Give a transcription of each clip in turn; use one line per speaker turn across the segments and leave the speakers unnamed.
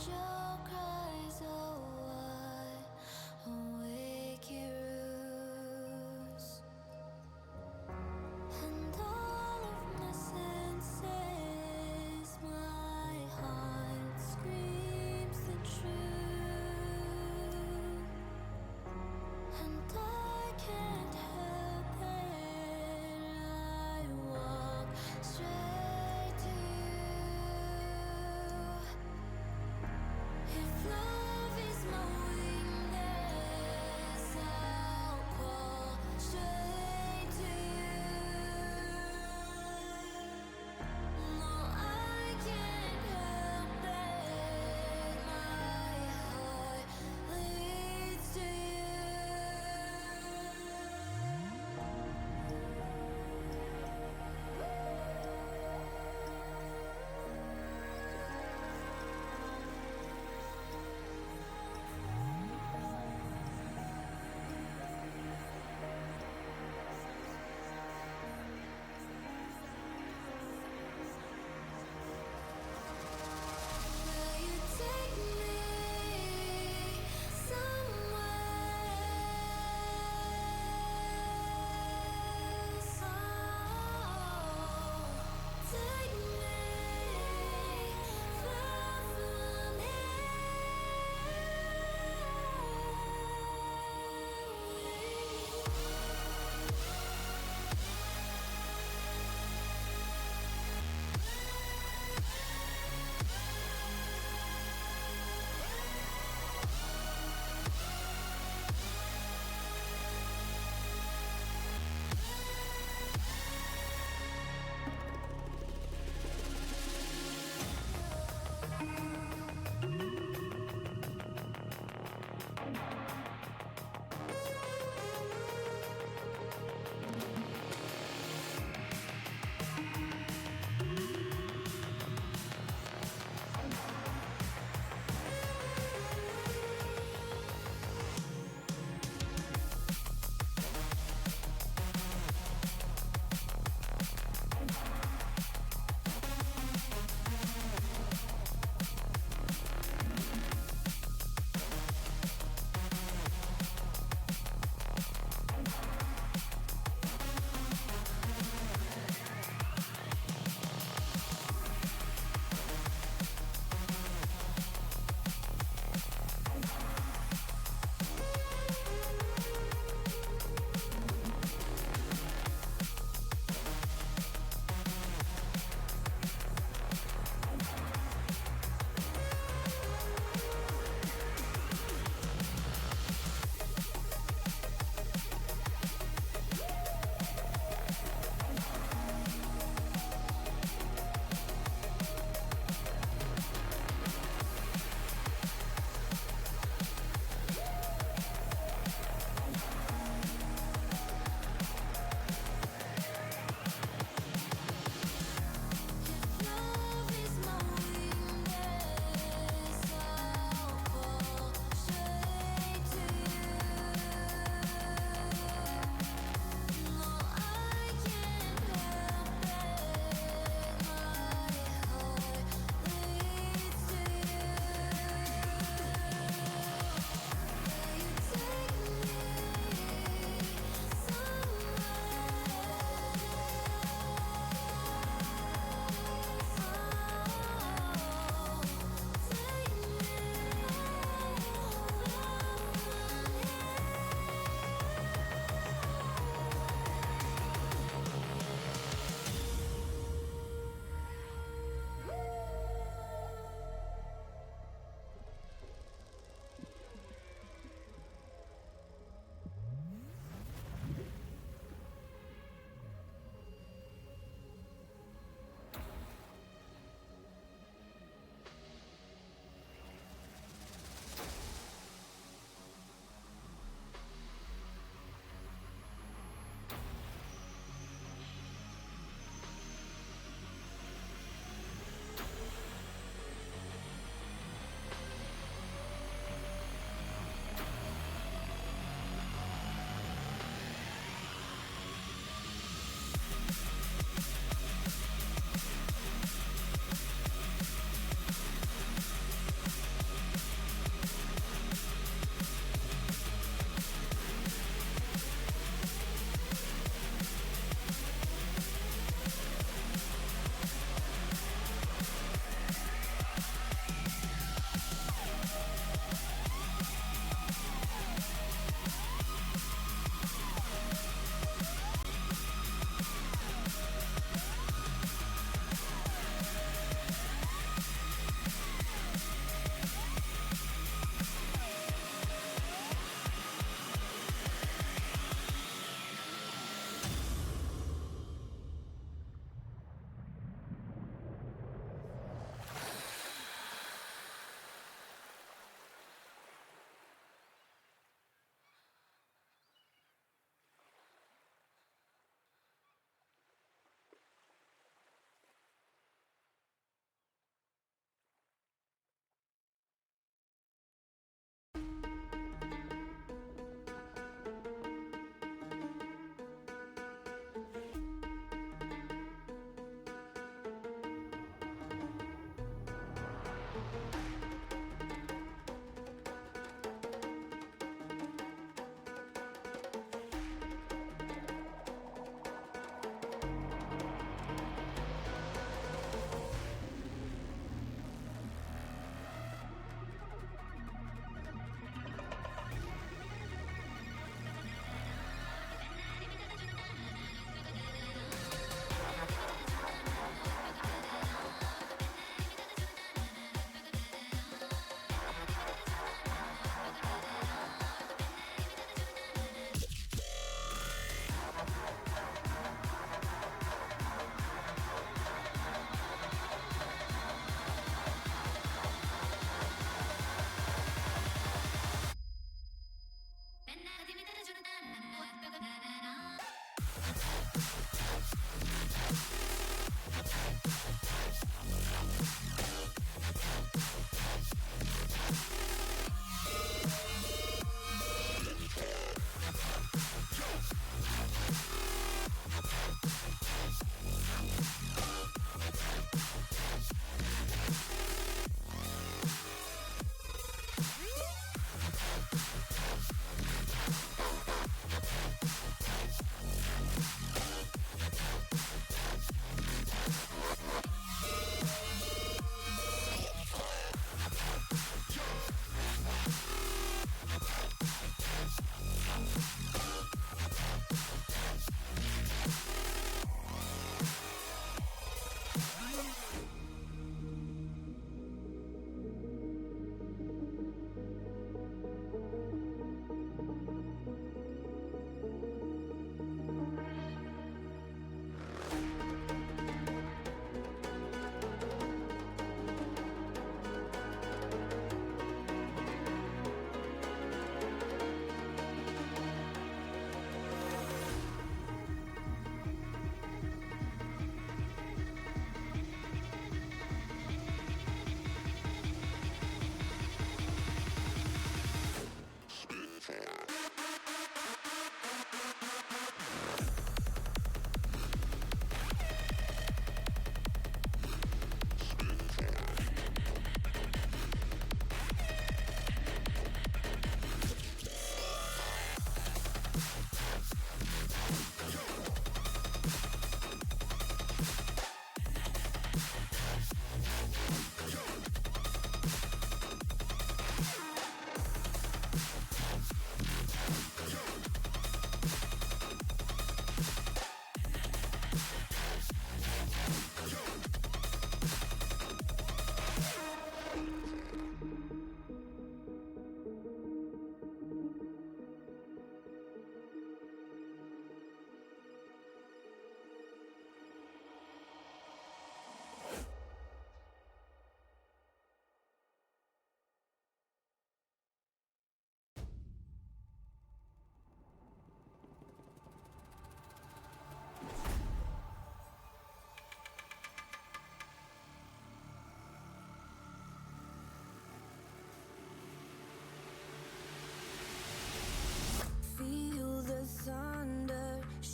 your cries, oh I awake your ruse, and all of my senses, my heart screams the truth, and I can't help it, I walk straight to you.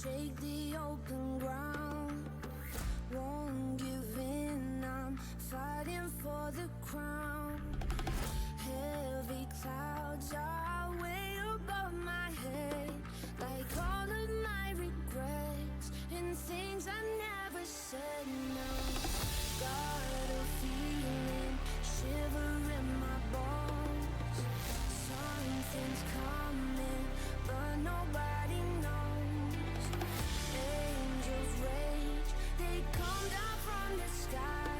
shake the open ground. Won't give in, I'm fighting for the crown. Heavy clouds are way above my head, like all of my regrets and things I never said. No, got a feeling, shiver in my bones. Something's coming, but nobody knows. Angels rage, they come down from the sky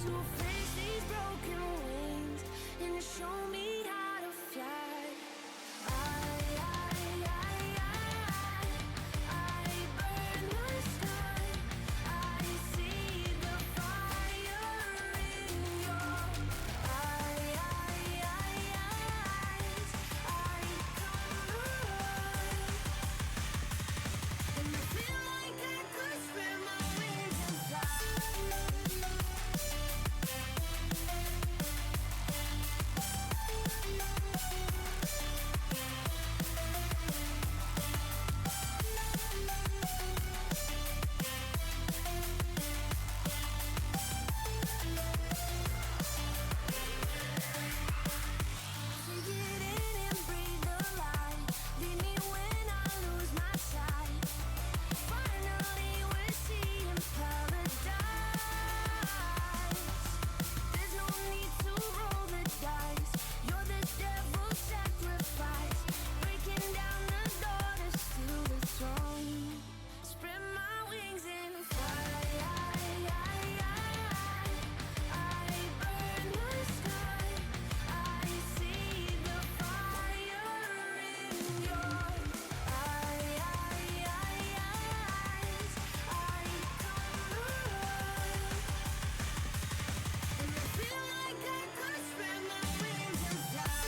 to face these broken wings and show me how to fly. I burn the sky. I see the fire in your eyes. I come alive, and I feel like I could spread my wings and fly. Take it in and breathe the light. Lead me when I lose my sight. Finally we're seeing paradise. There's no need to roll the dice. You're the devil's sacrifice, breaking down the door to steal the throne. Spread my wings and fly. I burn the sky. I see the fire in your eyes. I come alive, and I feel like I could spread my wings and fly.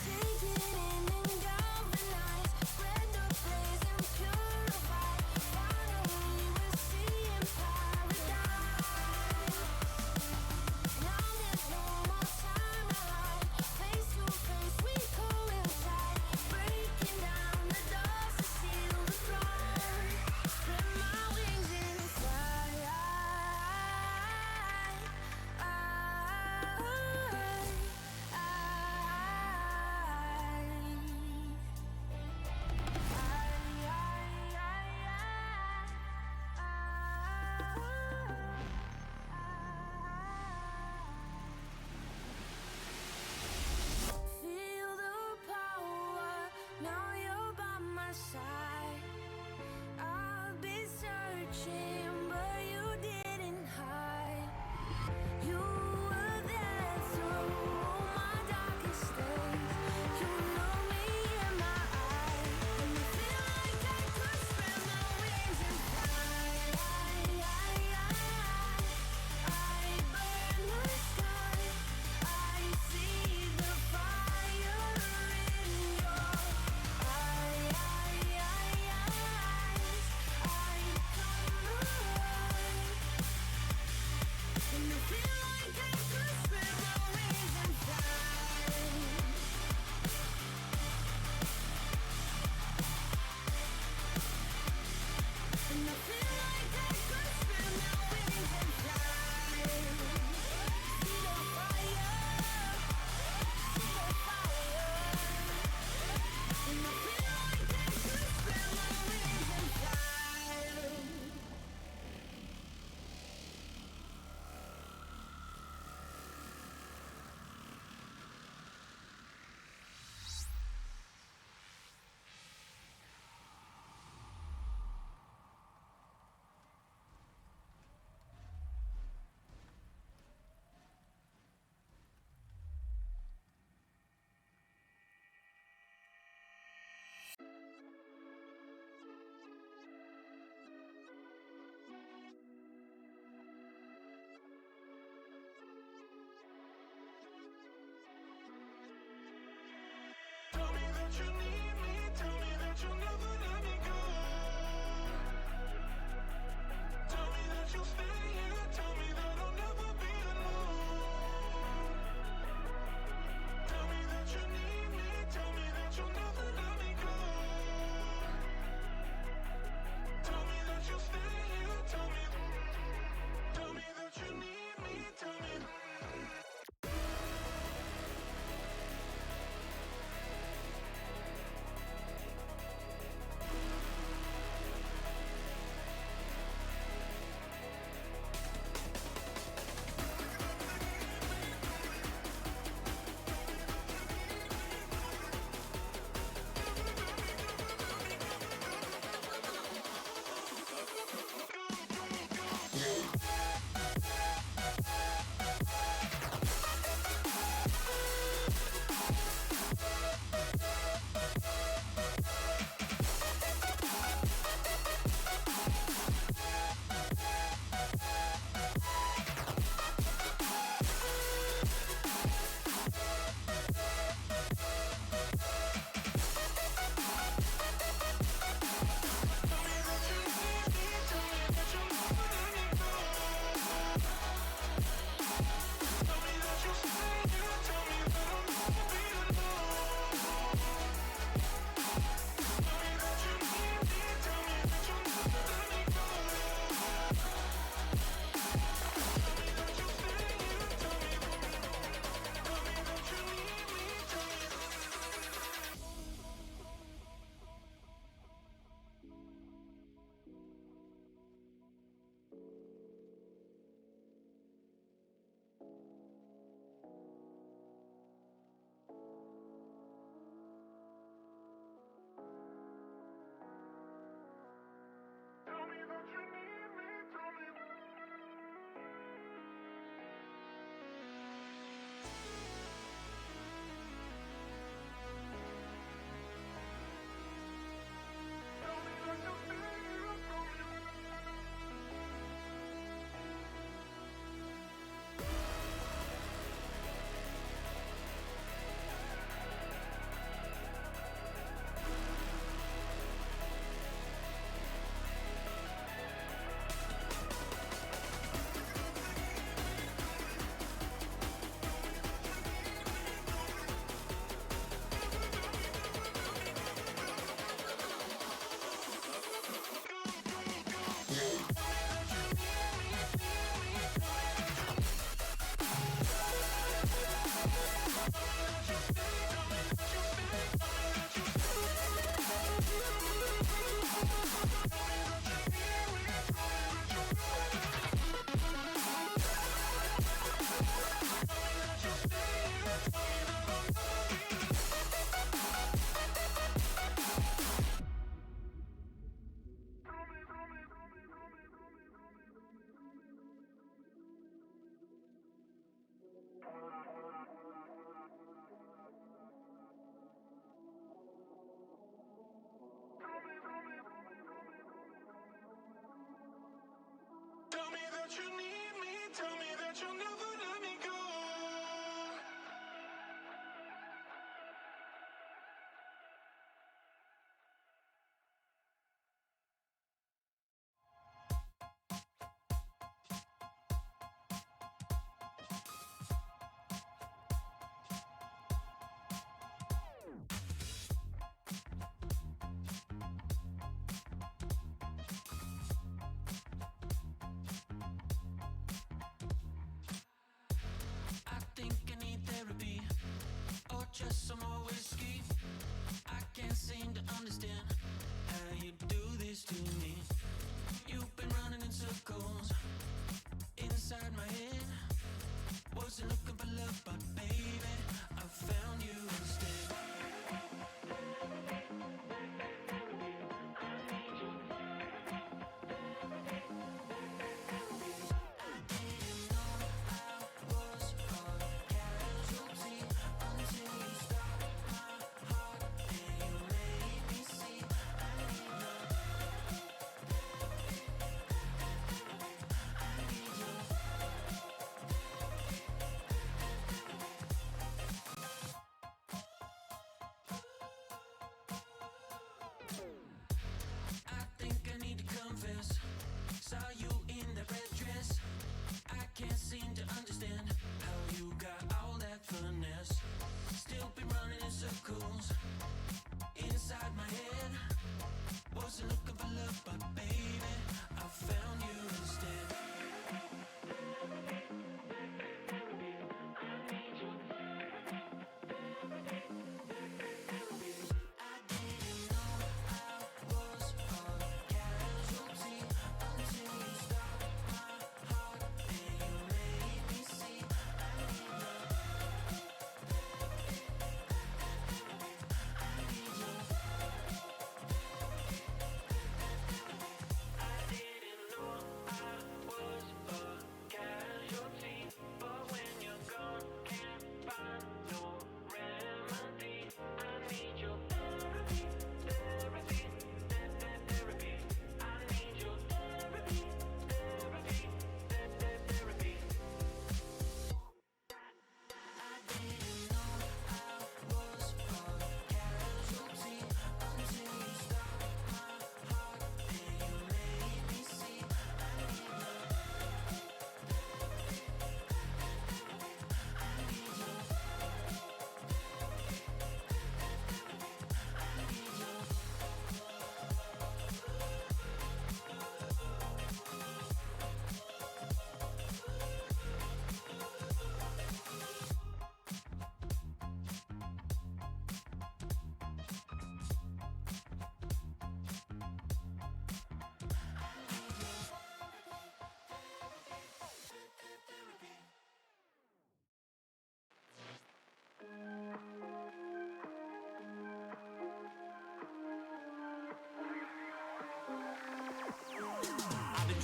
Take it in and galvanize, spread the blaze and purify. Finally we're seeing paradise. Now there's no more time to hide. Face to face we coincide, breaking down the doors to seal the throne. Spread my wings and fly. Feel the power, now you're by my side. I've been searching, but you didn't hide. You were there through all my darkest days. You look me in my eyes, and I feel like I could spread my wings and fly. I burn the sky. I see the fire in your eyes. I come alive, and I feel like I could spread my wings and fly. And I feel like I could spread my wings and fly. See the fire, see the fire. And I feel like I could spread my wings and fly.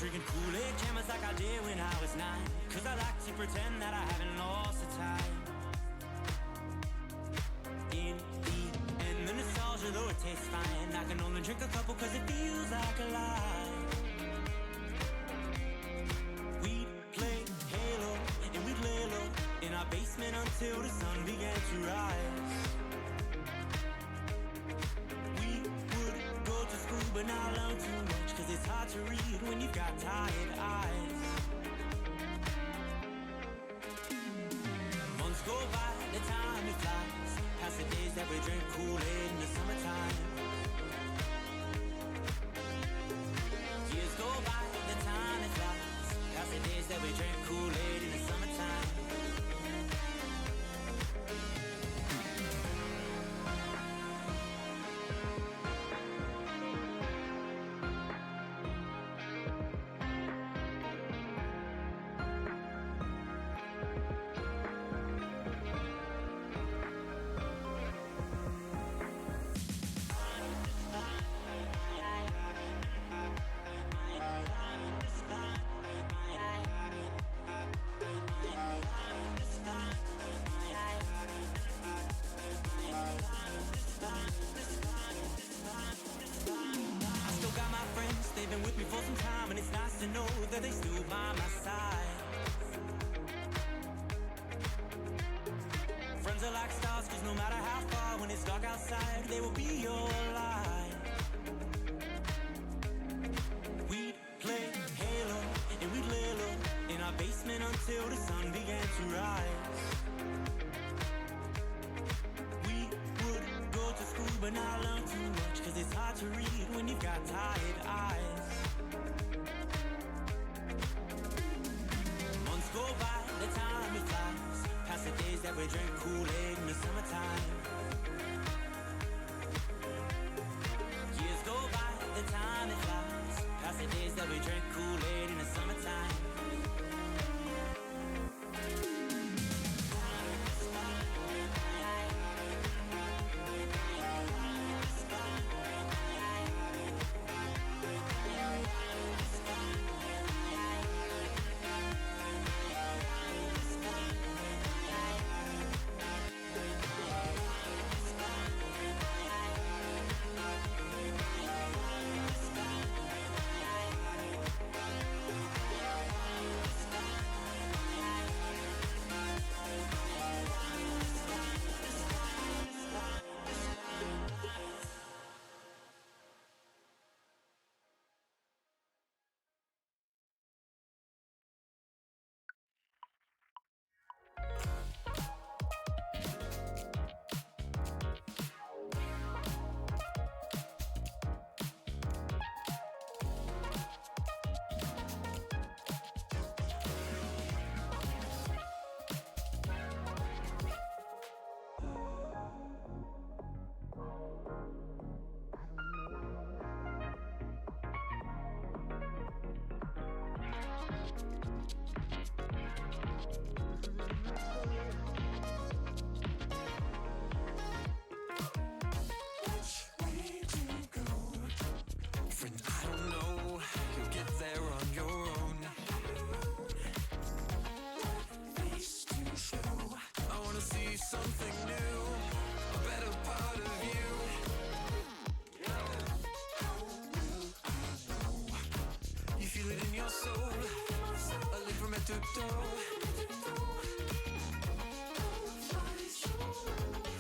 drinking Kool-Aid cameras like I did when I was 9. Cause I like to pretend that I haven't lost the time. In the end, the nostalgia, though it tastes fine, I can only drink a couple cause it feels like a lie. We'd play Halo and we'd lay low in our basement until the sun began to rise. We would go to school but not learn too much, cause it's hard to read when you've got tired eyes. Months go by, the time it flies, past the days that we drink Kool-Aid in the summertime. Years go by, the time it flies, past the days that we drink Kool-Aid in the summertime. They've been with me for some time, and it's nice to know that they still by my side. Friends are like stars, cause no matter how far, when it's dark outside, they will be your light. We'd play Halo and we'd lay low in our basement until the sun began to rise. We would go to school but not learn too much, cause it's hard to read when you've got tired eyes. Months go by, the time it flies, past the days that we drink Kool-Aid in the summertime. Years go by, the time it flies, past the days that we drink Kool-Aid in the summertime.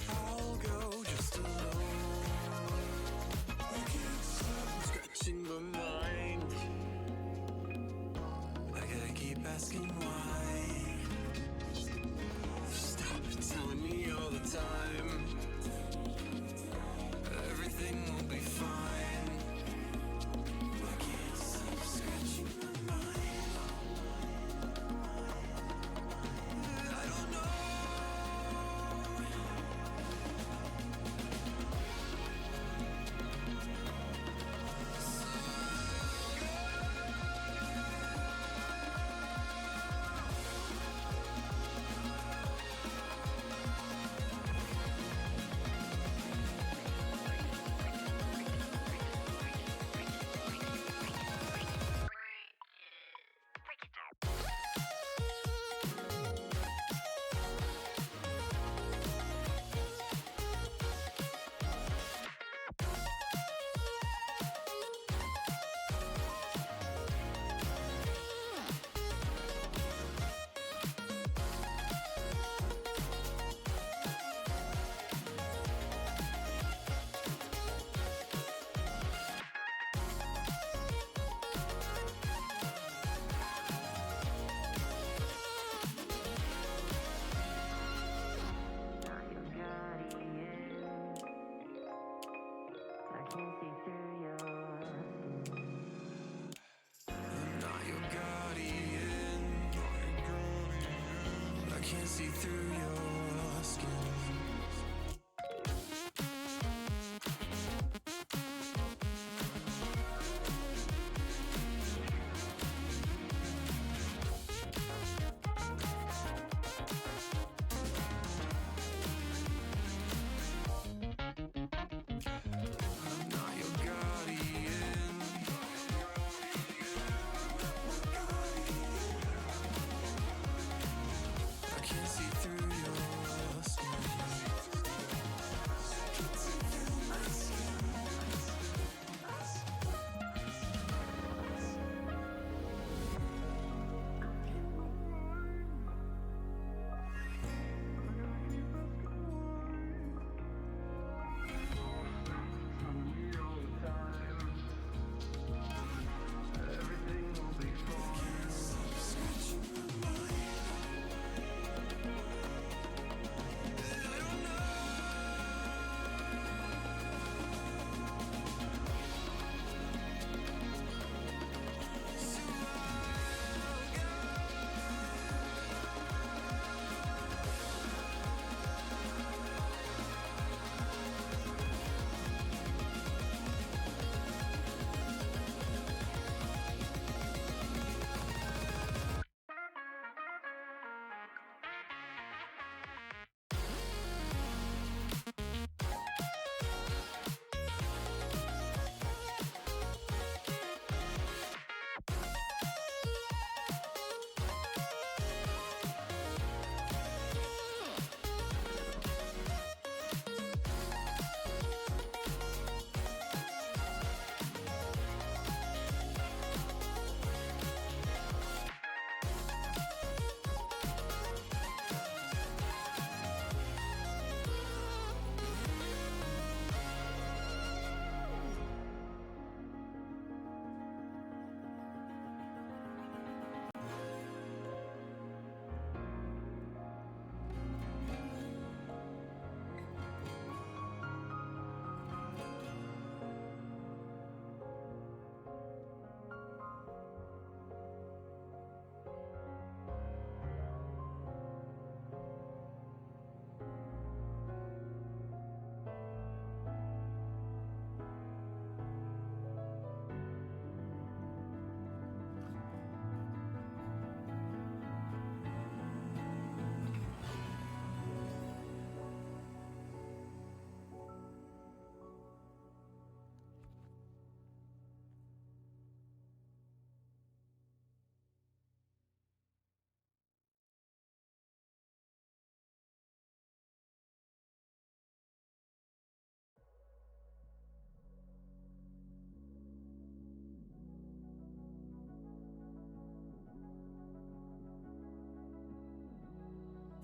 I'll go just alone. You can't stop scratching my mind. I gotta keep asking why. Stop telling me all the time everything will be fine. I can't stop scratching my mind. see through your skin.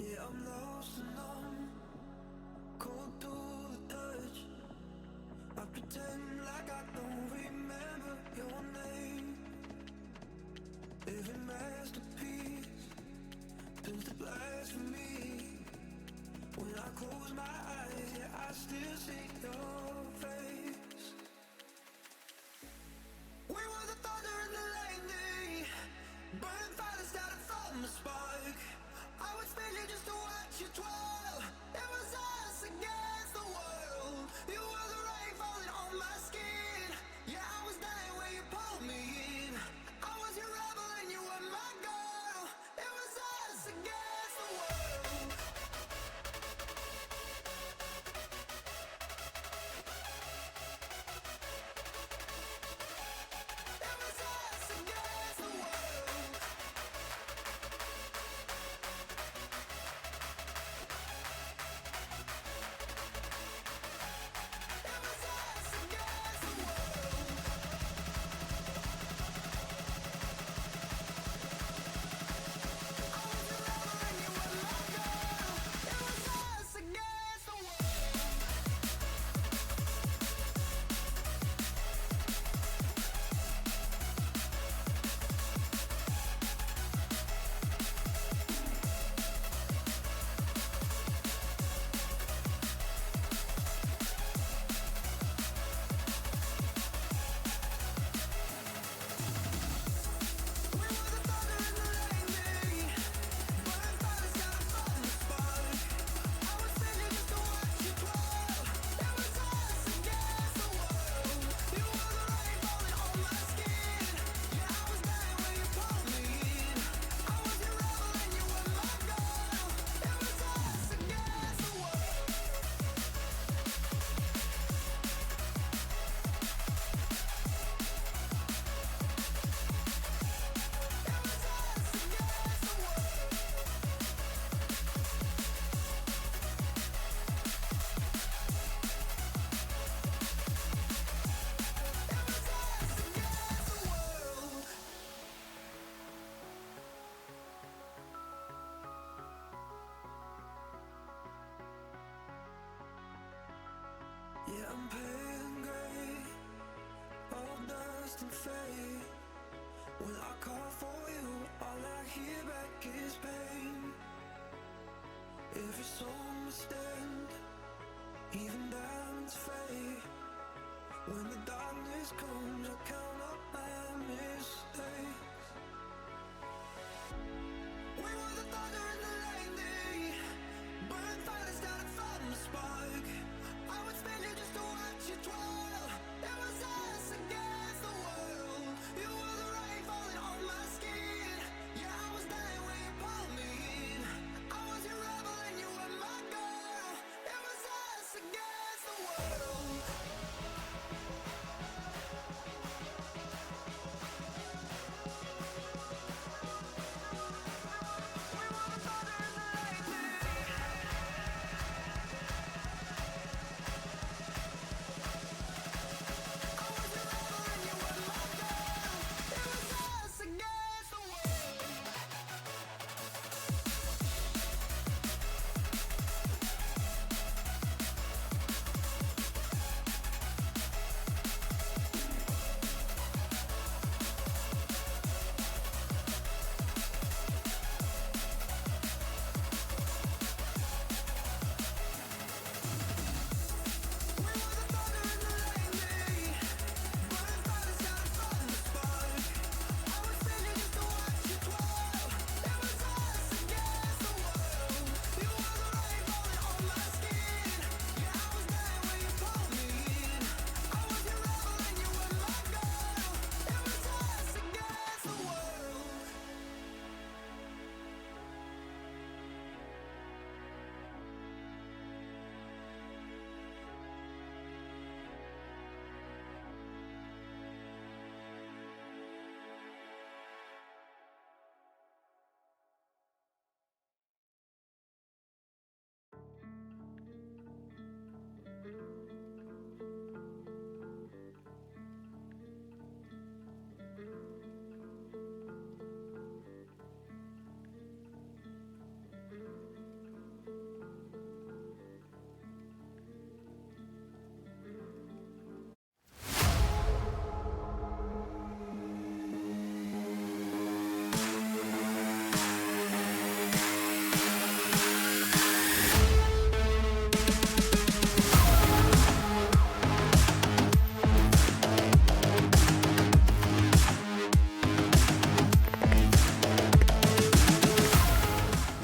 Yeah, I'm lost and numb, cold to the touch. I pretend like I don't remember your name. Every masterpiece built to blasphemy. When I close my eyes, yeah, I still see your face. We were the thunder and the lightning, burning fire that started from a spark. I would spend you just to watch you twirl. It was us against the world. You were the rain falling on my skin. Yeah, I was dying where you pulled me in. I was your rebel and you were my girl. It was us against the world. Yeah, I'm pale and grey, all dust and fade. When I call for you, all I hear back is pain. Every song must end, even diamonds fade. When the darkness comes, I count up my mistakes. We were the thunder and the lightning, burn fire started from the spark. I would spend you just to watch you twirl. It was us against the world. You were the rain falling on my skin. Yeah, I was dying when you pulled me in. I was your rebel and you were my girl. It was us against the world. Us against the world.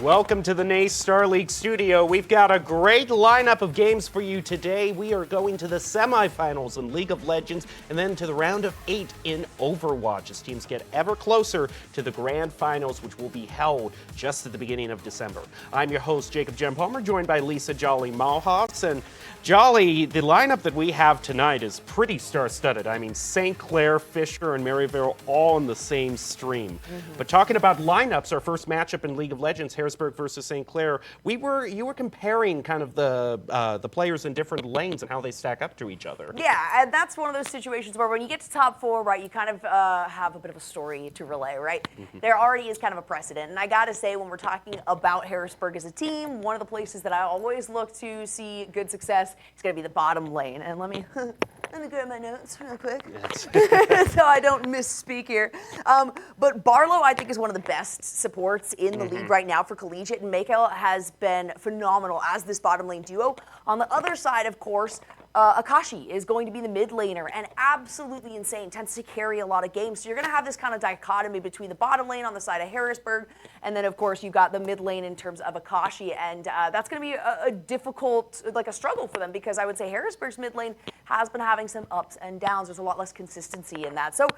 Welcome to the NACE Star League studio. We've got a great lineup of games for you today. We are going to the semifinals in League of Legends and then to the round of 8 in Overwatch as teams get ever closer to the grand finals, which will be held just at the beginning of December. I'm your host, Jacob Jem Palmer, joined by Lisa Jolly Malhoffs. And Jolly, the lineup that we have tonight is pretty star-studded. I mean, St. Clair, Fisher, and Maryville all in the same stream. But talking about lineups, our first matchup in League of Legends, Harrisburg versus St. Clair, you were comparing kind of the players in different lanes and how they stack up to each other.
Yeah, and that's one of those situations where when you get to top 4, right, you kind of have a bit of a story to relay, right? There already is kind of a precedent, and I gotta say, when we're talking about Harrisburg as a team, one of the places that I always look to see good success is gonna be the bottom lane. And let me grab my notes real quick so I don't misspeak here. But Barlow, I think, is one of the best supports in the league right now for collegiate, and Mikael has been phenomenal as this bottom lane duo. On the other side, of course, Akashi is going to be the mid laner and absolutely insane, tends to carry a lot of games. So you're going to have this kind of dichotomy between the bottom lane on the side of Harrisburg, and then, of course, you've got the mid lane in terms of Akashi, and that's going to be a difficult, like a struggle for them, because I would say Harrisburg's mid lane has been having some ups and downs. There's a lot less consistency in that. So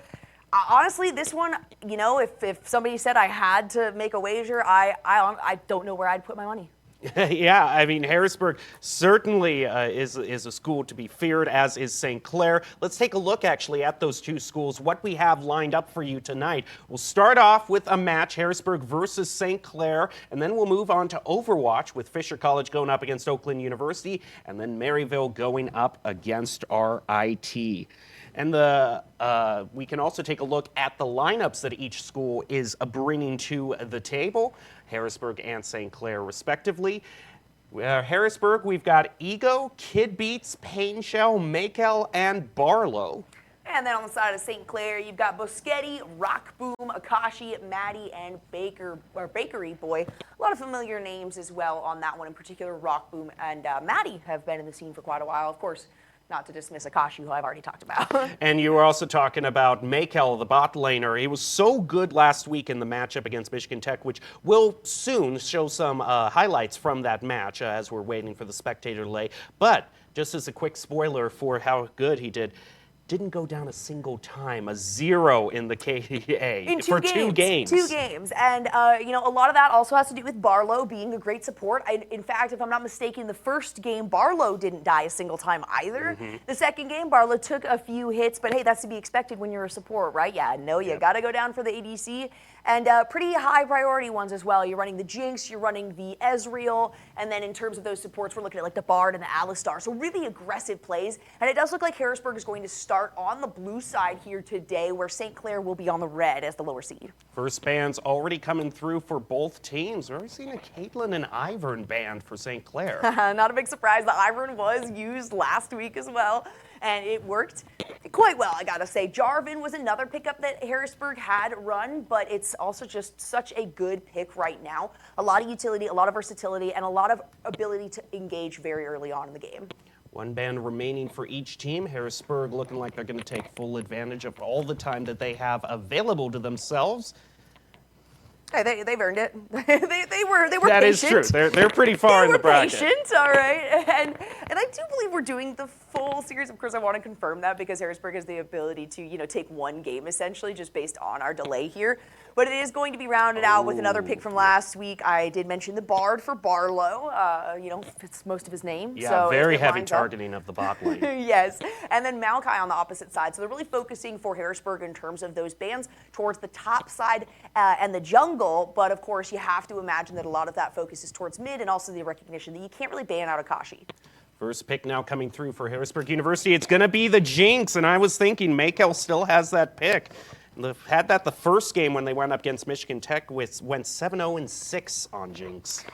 honestly, this one, you know, if somebody said I had to make a wager, I don't know where I'd put my money.
Yeah, I mean, Harrisburg certainly is a school to be feared, as is St. Clair. Let's take a look, actually, at those two schools, what we have lined up for you tonight. We'll start off with a match, Harrisburg versus St. Clair, and then we'll move on to Overwatch with Fisher College going up against Oakland University, and then Maryville going up against RIT. And we can also take a look at the lineups that each school is bringing to the table, Harrisburg and St. Clair respectively. Harrisburg, we've got Ego, Kid Beats, Pain Shell, Makel, and Barlow.
And then on the side of St. Clair, you've got Boschetti, Rock Boom, Akashi, Maddie, and Bakery Boy. A lot of familiar names as well on that one in particular. Rock Boom and Maddie have been in the scene for quite a while. Of course, not to dismiss Akashi, who I've already talked about.
And you were also talking about Makel, the bot laner. He was so good last week in the matchup against Michigan Tech, which will soon show some highlights from that match as we're waiting for the spectator delay. But just as a quick spoiler for how good he didn't go down a single time, a 0 in the KDA for 2 games.
2 games. And, a lot of that also has to do with Barlow being a great support. In fact, if I'm not mistaken, the first game, Barlow didn't die a single time either. The second game, Barlow took a few hits, but hey, that's to be expected when you're a support, right? Yeah, no, you got to go down for the ADC. And pretty high priority ones as well. You're running the Jinx, you're running the Ezreal, and then in terms of those supports, we're looking at like the Bard and the Alistar. So really aggressive plays. And it does look like Harrisburg is going to start on the blue side here today, where St. Clair will be on the red as the lower seed.
First bans already coming through for both teams. We're already seeing a Caitlyn and Ivern banned for St. Clair.
Not a big surprise. The Ivern was used last week as well, and it worked quite well, I gotta say. Jarvan was another pickup that Harrisburg had run, but it's also just such a good pick right now. A lot of utility, a lot of versatility, and a lot of ability to engage very early on in the game.
1 ban remaining for each team. Harrisburg looking like they're going to take full advantage of all the time that they have available to themselves.
Hey, they've earned it. they were
That
patient.
is true. They're pretty far in the bracket.
They were patient, all right. And I do believe we're doing the full series. Of course, I want to confirm that because Harrisburg has the ability to, take 1 game essentially just based on our delay here. But it is going to be rounded out with another pick from last week. I did mention the Bard for Barlow. It's most of his name.
Yeah,
so
very heavy targeting of the bot lane.
Yes. And then Maokai on the opposite side. So they're really focusing for Harrisburg in terms of those bans towards the top side and the jungle. But of course, you have to imagine that a lot of that focus is towards mid and also the recognition that you can't really ban out Akashi.
First pick now coming through for Harrisburg University. It's going to be the Jinx. And I was thinking Makel still has that pick. Had that the first game when they went up against Michigan Tech, went 7-0-6 on Jinx.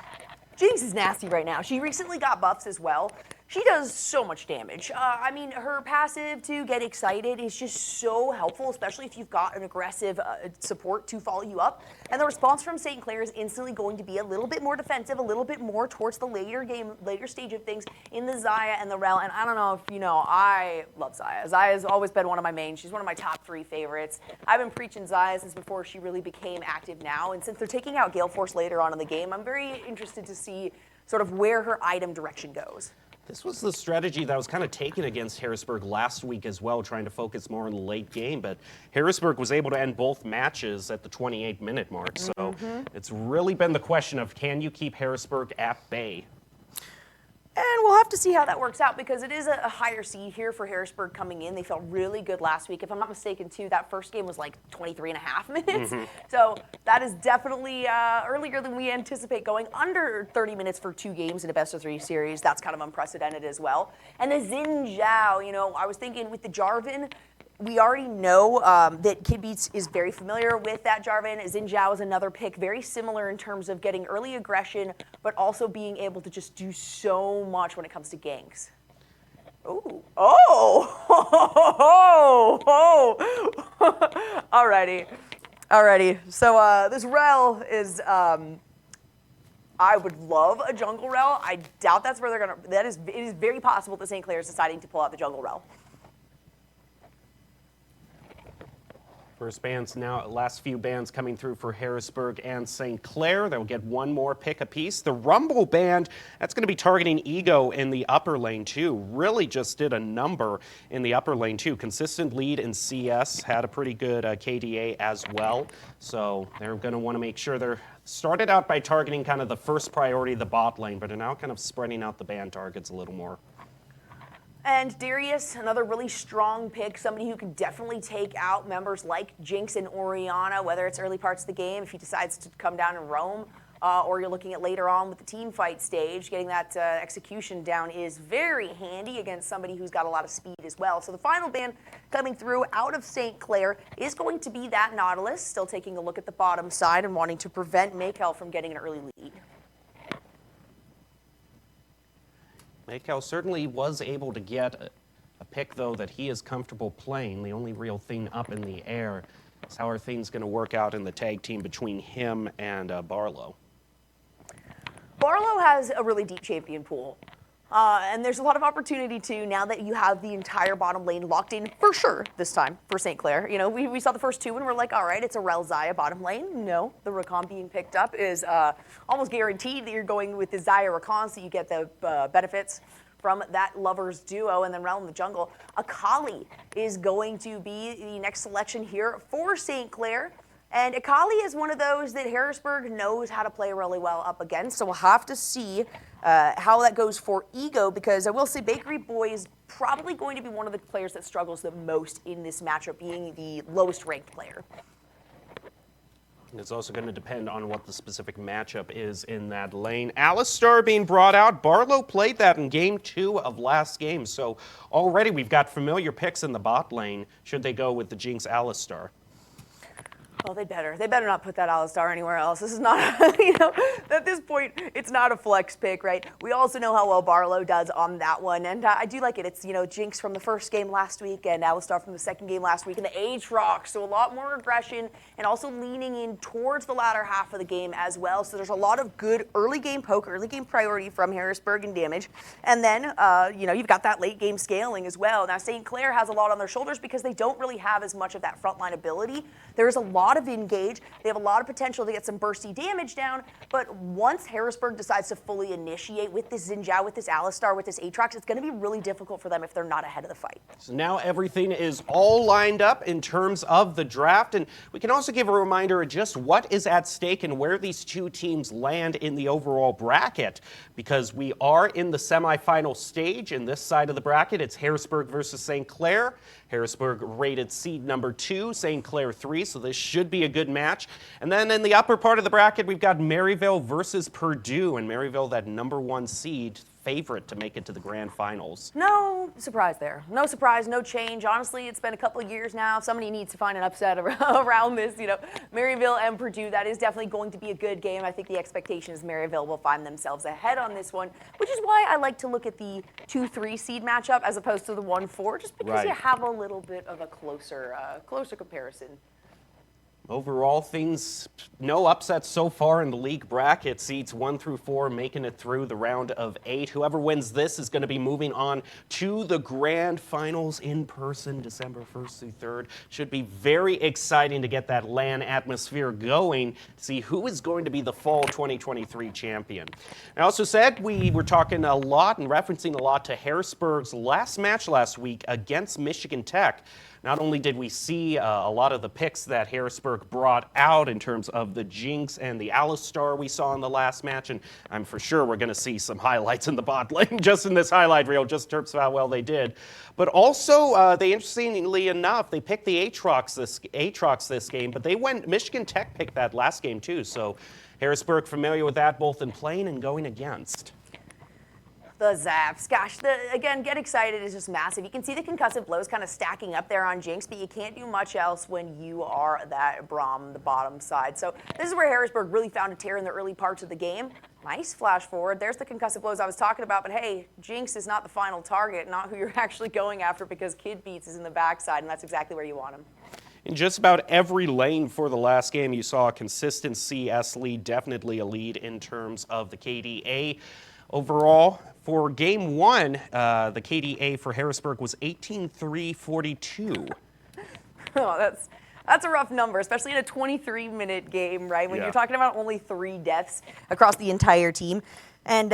Jinx is nasty right now. She recently got buffs as well. She does so much damage. Her passive to get excited is just so helpful, especially if you've got an aggressive support to follow you up. And the response from St. Clair is instantly going to be a little bit more defensive, a little bit more towards the later stage of things in the Xayah and the Rel. And I don't know if you know, I love Xayah. Xayah's always been one of my mains. She's one of my top 3 favorites. I've been preaching Xayah since before she really became active now. And since they're taking out Gale Force later on in the game, I'm very interested to see sort of where her item direction goes.
This was the strategy that was kind of taken against Harrisburg last week as well, trying to focus more on the late game. But Harrisburg was able to end both matches at the 28-minute mark. So it's really been the question of, can you keep Harrisburg at bay?
And we'll have to see how that works out because it is a higher seed here for Harrisburg coming in. They felt really good last week. If I'm not mistaken, too, that first game was like 23.5 minutes. So that is definitely earlier than we anticipate going. Under 30 minutes for 2 games in a best-of-3 series. That's kind of unprecedented as well. And the Xin Zhao, I was thinking with the Jarvan, we already know that Kid Beats is very familiar with that Jarvan. Xin Zhao is another pick, very similar in terms of getting early aggression, but also being able to just do so much when it comes to ganks. Ooh. Alrighty. So this Rel is, I would love a jungle Rel. I doubt that's where they're gonna, it is very possible that St. Clair is deciding to pull out the jungle Rel.
First bans now, last few bans coming through for Harrisburg and St. Clair. They'll get 1 more pick apiece. The Rumble band, that's going to be targeting Ego in the upper lane too. Really just did a number in the upper lane too. Consistent lead in CS, had a pretty good KDA as well. So they're going to want to make sure they're started out by targeting kind of the first priority, the bot lane, but are now kind of spreading out the band targets a little more.
And Darius, another really strong pick, somebody who can definitely take out members like Jinx and Orianna, whether it's early parts of the game, if he decides to come down and roam, or you're looking at later on with the team fight stage. Getting that execution down is very handy against somebody who's got a lot of speed as well. So the final ban coming through out of St. Clair is going to be that Nautilus, still taking a look at the bottom side and wanting to prevent Makel from getting an early lead.
Maykel certainly was able to get a pick, though, that he is comfortable playing. The only real thing up in the air is how are things going to work out in the tag team between him and Barlow.
Barlow has a really deep champion pool. And there's a lot of opportunity too now that you have the entire bottom lane locked in for sure this time for St. Clair. You know, we saw the first two and we're like, all right, it's a Relzaya bottom lane. No, the Rakan being picked up is almost guaranteed that you're going with the Xayah Rakan, so you get the benefits from that lovers duo. And then Rel in the jungle, Akali is going to be the next selection here for St. Clair. And Akali is one of those that Harrisburg knows how to play really well up against, so we'll have to see how that goes for Ego, because I will say Bakery Boy is probably going to be one of the players that struggles the most in this matchup, being the lowest ranked player.
It's also going to depend on what the specific matchup is in that lane. Alistar being brought out. Barlow played that in game 2 of last game, so already we've got familiar picks in the bot lane should they go with the Jinx Alistar.
Well, they better not put that Alistar anywhere else. This is not, at this point, it's not a flex pick, right? We also know how well Barlow does on that one, and I do like it. It's, Jinx from the first game last week and Alistar from the second game last week, and the Aatrox, so a lot more aggression and also leaning in towards the latter half of the game as well. So there's a lot of good early game poke, early game priority from Harrisburg and damage, and then, you've got that late game scaling as well. Now, St. Clair has a lot on their shoulders because they don't really have as much of that frontline ability. There's a lot of engage. They have a lot of potential to get some bursty damage down, but once Harrisburg decides to fully initiate with this Xin Zhao, with this Alistar, with this Aatrox, it's going to be really difficult for them if they're not ahead of the fight.
So now everything is all lined up in terms of the draft, and we can also give a reminder of just what is at stake and where these two teams land in the overall bracket, because we are in the semifinal stage. In this side of the bracket, it's Harrisburg versus St. Clair. Harrisburg rated seed number 2, St. Clair 3, so this should be a good match. And then in the upper part of the bracket, we've got Maryville versus Purdue, and Maryville, that number 1 seed, favorite to make it to the grand finals.
No surprise there. No surprise, no change. Honestly, it's been a couple of years now. Somebody needs to find an upset around this. Maryville and Purdue, that is definitely going to be a good game. I think the expectation is Maryville will find themselves ahead on this one, which is why I like to look at the 2-3 seed matchup as opposed to the 1-4, just because you have a little bit of a closer comparison.
Overall, things, no upsets so far in the league bracket. Seeds 1 through 4 making it through the round of 8. Whoever wins this is going to be moving on to the grand finals in person December 1st through 3rd. Should be very exciting to get that LAN atmosphere going, to see who is going to be the fall 2023 champion. I also said we were talking a lot and referencing a lot to Harrisburg's last match last week against Michigan Tech. Not only did we see a lot of the picks that Harrisburg brought out in terms of the Jinx and the Alistar we saw in the last match, and I'm for sure we're going to see some highlights in the bot lane just in this highlight reel, just in terms of how well they did. But also, they interestingly enough, they picked the Aatrox this game, but Michigan Tech picked that last game too. So Harrisburg familiar with that, both in playing and going against.
The zaps. Gosh, again, get excited is just massive. You can see the concussive blows kind of stacking up there on Jinx, but you can't do much else when you are that Braum, the bottom side. So this is where Harrisburg really found a tear in the early parts of the game. Nice flash forward. There's the concussive blows I was talking about, but hey, Jinx is not the final target, not who you're actually going after, because Kid Beats is in the backside, and that's exactly where you want him.
In just about every lane for the last game, you saw a consistent CS lead, definitely a lead in terms of the KDA. Overall, for game 1, the KDA for Harrisburg was 18-3-42.
Oh, that's a rough number, especially in a 23-minute game, right? When you're talking about only 3 deaths across the entire team. And,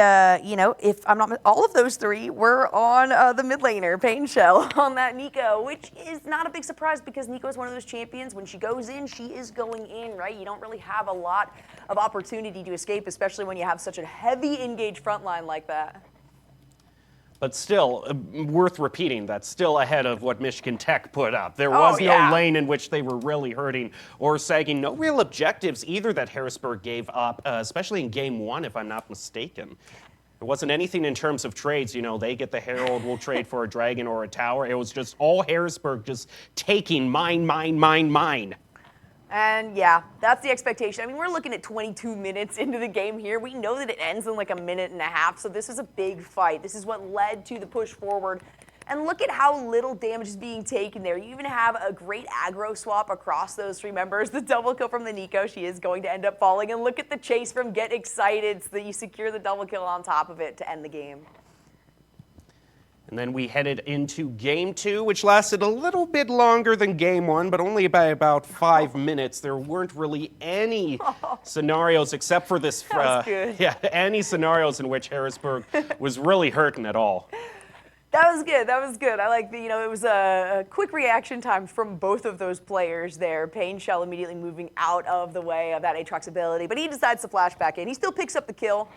if I'm not, all of those 3 were on the mid laner, Pain Shell, on that Nico, which is not a big surprise because Nico is one of those champions. When she goes in, she is going in, right? You don't really have a lot of opportunity to escape, especially when you have such a heavy engaged front line like that.
But still, worth repeating, that's still ahead of what Michigan Tech put up. There was no lane in which they were really hurting or sagging. No real objectives either that Harrisburg gave up, especially in game 1, if I'm not mistaken. There wasn't anything in terms of trades. They get the Herald, we'll trade for a dragon or a tower. It was just all Harrisburg just taking mine.
And yeah, that's the expectation. I mean, we're looking at 22 minutes into the game here. We know that it ends in like a minute and a half, so this is a big fight. This is what led to the push forward. And look at how little damage is being taken there. You even have a great aggro swap across those three members. The double kill from the Nico, she is going to end up falling. And look at the chase from Get Excited so that you secure the double kill on top of it to end the game.
And then we headed into game 2, which lasted a little bit longer than game 1, but only by about 5 minutes. There weren't really any scenarios except for this.
That was good.
Yeah, any scenarios in which Harrisburg was really hurting at all.
That was good. That was good. I like the, it was a quick reaction time from both of those players there. Pain Shell immediately moving out of the way of that Aatrox ability, but he decides to flash back in. He still picks up the kill.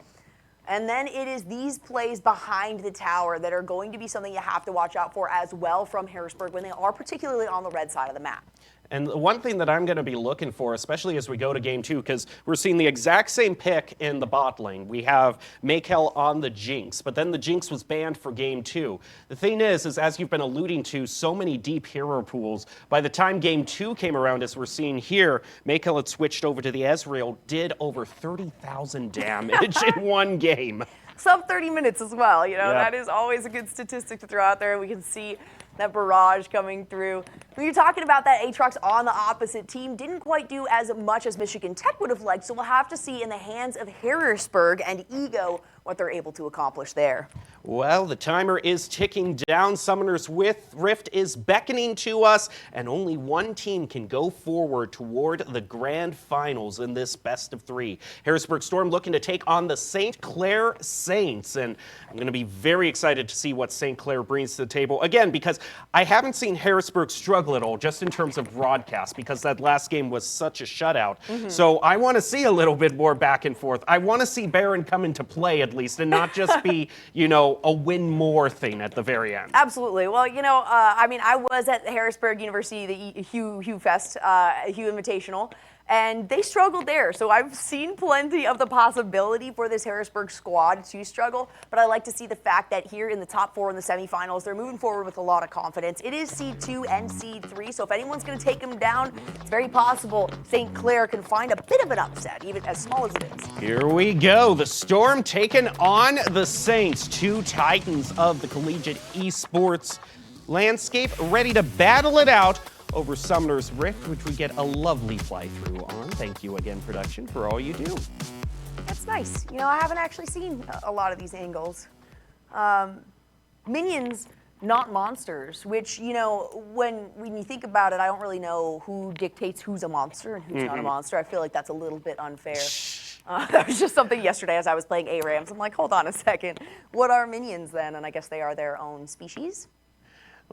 And then it is these plays behind the tower that are going to be something you have to watch out for as well from Harrisburg when they are particularly on the red side of the map.
And the one thing that I'm going to be looking for, especially as we go to game 2, because we're seeing the exact same pick in the bot lane. We have Maykel on the Jinx, but then the Jinx was banned for game 2. The thing is as you've been alluding to, so many deep hero pools. By the time game 2 came around, as we're seeing here, Maykel had switched over to the Ezreal, did over 30,000 damage in one game.
Sub 30 minutes as well,
Yep.
That is always a good statistic to throw out there. We can see that barrage coming through. When you're talking about that Aatrox on the opposite team, didn't quite do as much as Michigan Tech would have liked, so we'll have to see in the hands of Harrisburg and Ego what they're able to accomplish there.
Well, the timer is ticking down. Summoner's Rift is beckoning to us, and only one team can go forward toward the grand finals in this best of 3. Harrisburg Storm looking to take on the St. Clair Saints, and I'm going to be very excited to see what St. Clair brings to the table. Again, because I haven't seen Harrisburg struggle at all, just in terms of broadcast, because that last game was such a shutout. So I want to see a little bit more back and forth. I want to see Baron come into play at least, and not just be, a win more thing at the very end.
Absolutely. Well, I mean, I was at Harrisburg University, the Hugh Fest, Hugh Invitational, and they struggled there. So I've seen plenty of the possibility for this Harrisburg squad to struggle, but I like to see the fact that here in the top 4 in the semifinals, they're moving forward with a lot of confidence. It is seed 2 and seed 3, so if anyone's going to take them down, it's very possible St. Clair can find a bit of an upset, even as small as it is.
Here we go. The Storm taking on the Saints, 2 titans of the collegiate esports landscape, ready to battle it out over Summoner's Rift, which we get a lovely fly-through on. Thank you again, production, for all you do.
That's nice. I haven't actually seen a lot of these angles. Minions, not monsters, which, when you think about it, I don't really know who dictates who's a monster and who's not a monster. I feel like that's a little bit unfair. That was just something yesterday as I was playing ARAMs. I'm like, hold on a second. What are minions then? And I guess they are their own species.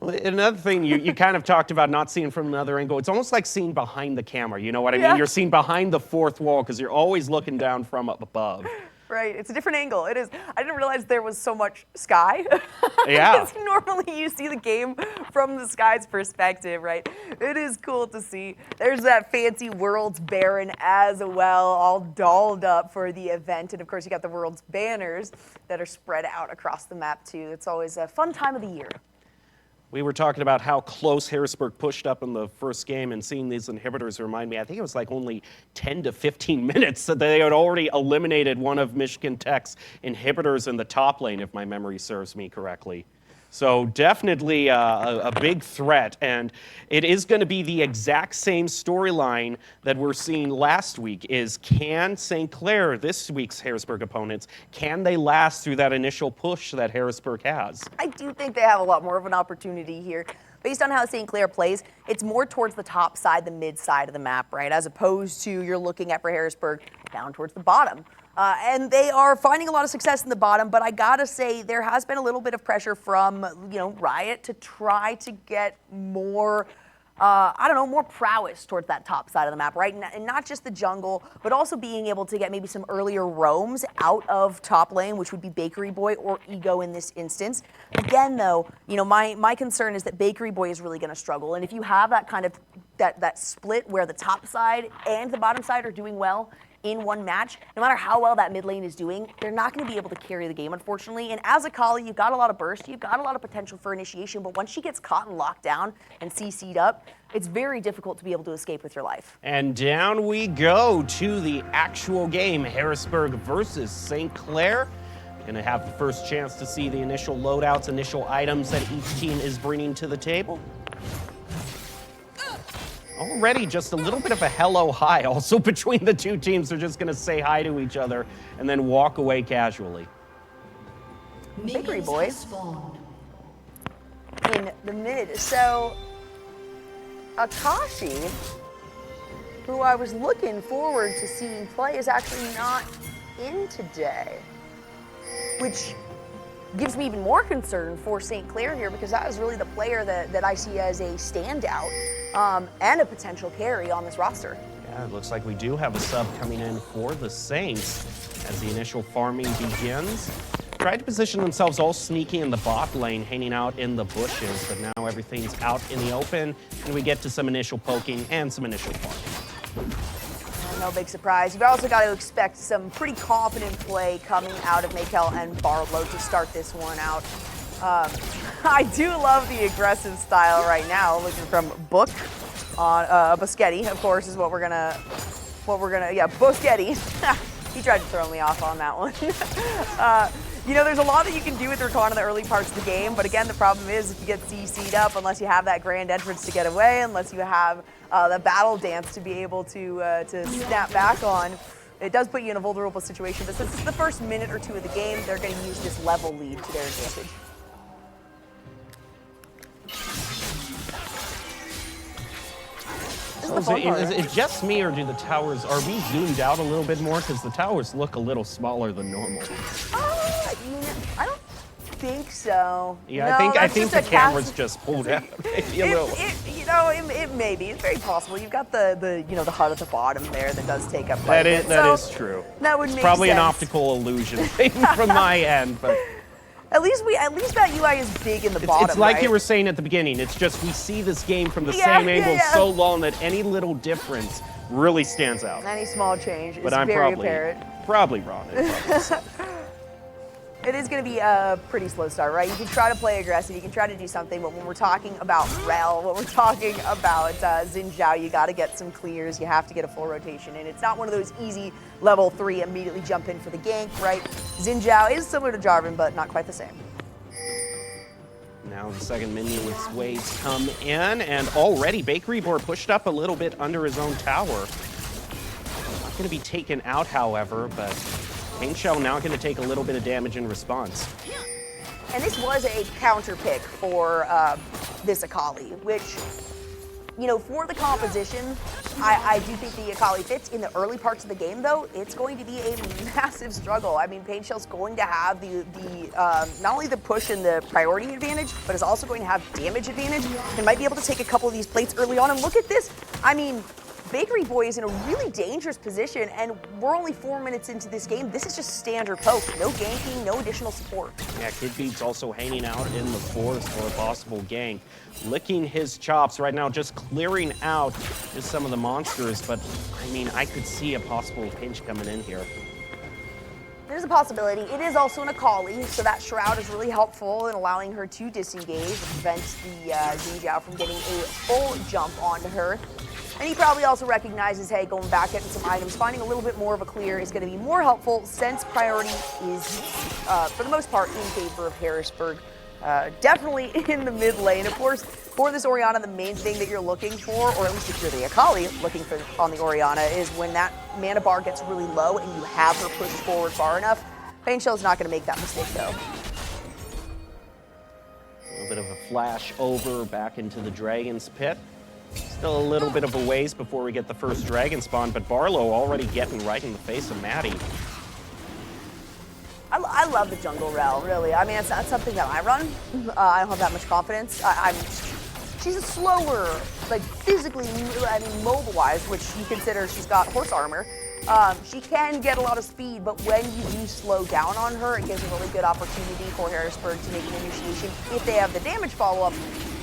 Another thing you kind of talked about not seeing from another angle, it's almost like seeing behind the camera, you know what I mean?
Yeah.
You're seeing behind the fourth wall because you're always looking down from up above.
Right, it's a different angle. It is. I didn't realize there was so much sky.
Yeah.
Because normally you see the game from the sky's perspective, right? It is cool to see. There's that fancy World's Baron as well, all dolled up for the event. And of course you got the World's banners that are spread out across the map too. It's always a fun time of the year.
We were talking about how close Harrisburg pushed up in the first game, and seeing these inhibitors remind me, I think it was like only 10 to 15 minutes that they had already eliminated one of Michigan Tech's inhibitors in the top lane, if my memory serves me correctly. So definitely a big threat, and it is going to be the exact same storyline that we're seeing last week. Is can St. Clair, this week's Harrisburg opponents, can they last through that initial push that Harrisburg has?
I do think they have a lot more of an opportunity here. Based on how St. Clair plays, it's more towards the top side, the mid side of the map, right? As opposed to you're looking at for Harrisburg down towards the bottom. And they are finding a lot of success in the bottom, but I gotta say there has been a little bit of pressure from, Riot to try to get more, more prowess towards that top side of the map, right? And not just the jungle, but also being able to get maybe some earlier roams out of top lane, which would be Bakery Boy or Ego in this instance. Again, though, my concern is that Bakery Boy is really gonna struggle, and if you have that kind of that split where the top side and the bottom side are doing well in one match, no matter how well that mid lane is doing, they're not going to be able to carry the game, unfortunately. And as a Kali, you've got a lot of burst, you've got a lot of potential for initiation, but once she gets caught and locked down and CC'd up, it's very difficult to be able to escape with your life.
And down we go to the actual game, Harrisburg versus St. Clair. Gonna have the first chance to see the initial loadouts, initial items that each team is bringing to the table. Already just a little bit of a hello hi also between the two teams. They're just gonna say hi to each other and then walk away casually.
Bakery Boy in the mid. So Akashi, who I was looking forward to seeing play, is actually not in today, which gives me even more concern for St. Clair here, because that is really the player that I see as a standout and a potential carry on this roster.
Yeah, it looks like we do have a sub coming in for the Saints as the initial farming begins. Tried to position themselves all sneaky in the bot lane, hanging out in the bushes, but now everything's out in the open, and we get to some initial poking and some initial farming.
No big surprise. You've also got to expect some pretty confident play coming out of Maykel and Barlow to start this one out. I do love the aggressive style right now, looking from Book on Boschetti, of course, is what we're gonna, yeah, Boschetti. He tried to throw me off on that one. You know, there's a lot that you can do with Rakan in the early parts of the game, but again, the problem is if you get CC'd up, unless you have that grand entrance to get away, unless you have the battle dance to be able to snap back on, it does put you in a vulnerable situation. But since it's the first minute or two of the game, they're going to use this level lead to their advantage.
Is it just me, or do the towers, are we zoomed out a little bit more? Because the towers look a little smaller than normal.
I don't think so.
Yeah,
no,
I think the camera's just pulled out. Maybe a little.
It may be. It's very possible. You've got the the HUD at the bottom there that does take up.
That is true.
That would
it's
make
probably
sense.
An optical illusion thing from my end, but.
At least that UI is big in the bottom.
It's like
right?
you were saying at the beginning. It's just we see this game from the same angle so long that any little difference really stands out.
Any small change
but
is
I'm
very apparent.
Probably wrong.
It is going to be a pretty slow start, right? You can try to play aggressive, you can try to do something, but when we're talking about Rel, when we're talking about Xin Zhao, you got to get some clears, you have to get a full rotation, and it's not one of those easy level 3 immediately jump in for the gank, right? Xin Zhao is similar to Jarvan, but not quite the same.
Now the second minion with waves come in, and already Bakery Board pushed up a little bit under his own tower. Not going to be taken out, however, but Paintshell now going to take a little bit of damage in response.
And this was a counter pick for this Akali, which, for the composition, I do think the Akali fits. In the early parts of the game, though, it's going to be a massive struggle. I mean, Paintshell's going to have the not only the push and the priority advantage, but is also going to have damage advantage and might be able to take a couple of these plates early on. And look at this. I mean, Bakery Boy is in a really dangerous position, and we're only 4 minutes into this game. This is just standard poke. No ganking, no additional support.
Yeah, Kid Beat's also hanging out in the forest for a possible gank. Licking his chops right now, just clearing out just some of the monsters, but I mean, I could see a possible pinch coming in here.
There's a possibility. It is also an Akali, so that Shroud is really helpful in allowing her to disengage and prevent the Xin Zhao from getting a full jump onto her. And he probably also recognizes, hey, going back, getting some items, finding a little bit more of a clear is going to be more helpful since priority is, for the most part, in favor of Harrisburg. Definitely in the mid lane. Of course, for this Orianna, the main thing that you're looking for, or at least if you're the Akali looking for on the Orianna, is when that mana bar gets really low and you have her pushed forward far enough. Paintshell's not going to make that mistake, though.
A little bit of a flash over back into the Dragon's Pit. Still a little bit of a ways before we get the first dragon spawn, but Barlow already getting right in the face of Maddie.
I love the jungle Rel, really. I mean, it's not something that I run. I don't have that much confidence. She's a slower, like physically, mobile-wise, which you consider she's got horse armor. She can get a lot of speed, but when you do slow down on her, it gives a really good opportunity for Harrisburg to make an initiation if they have the damage follow-up.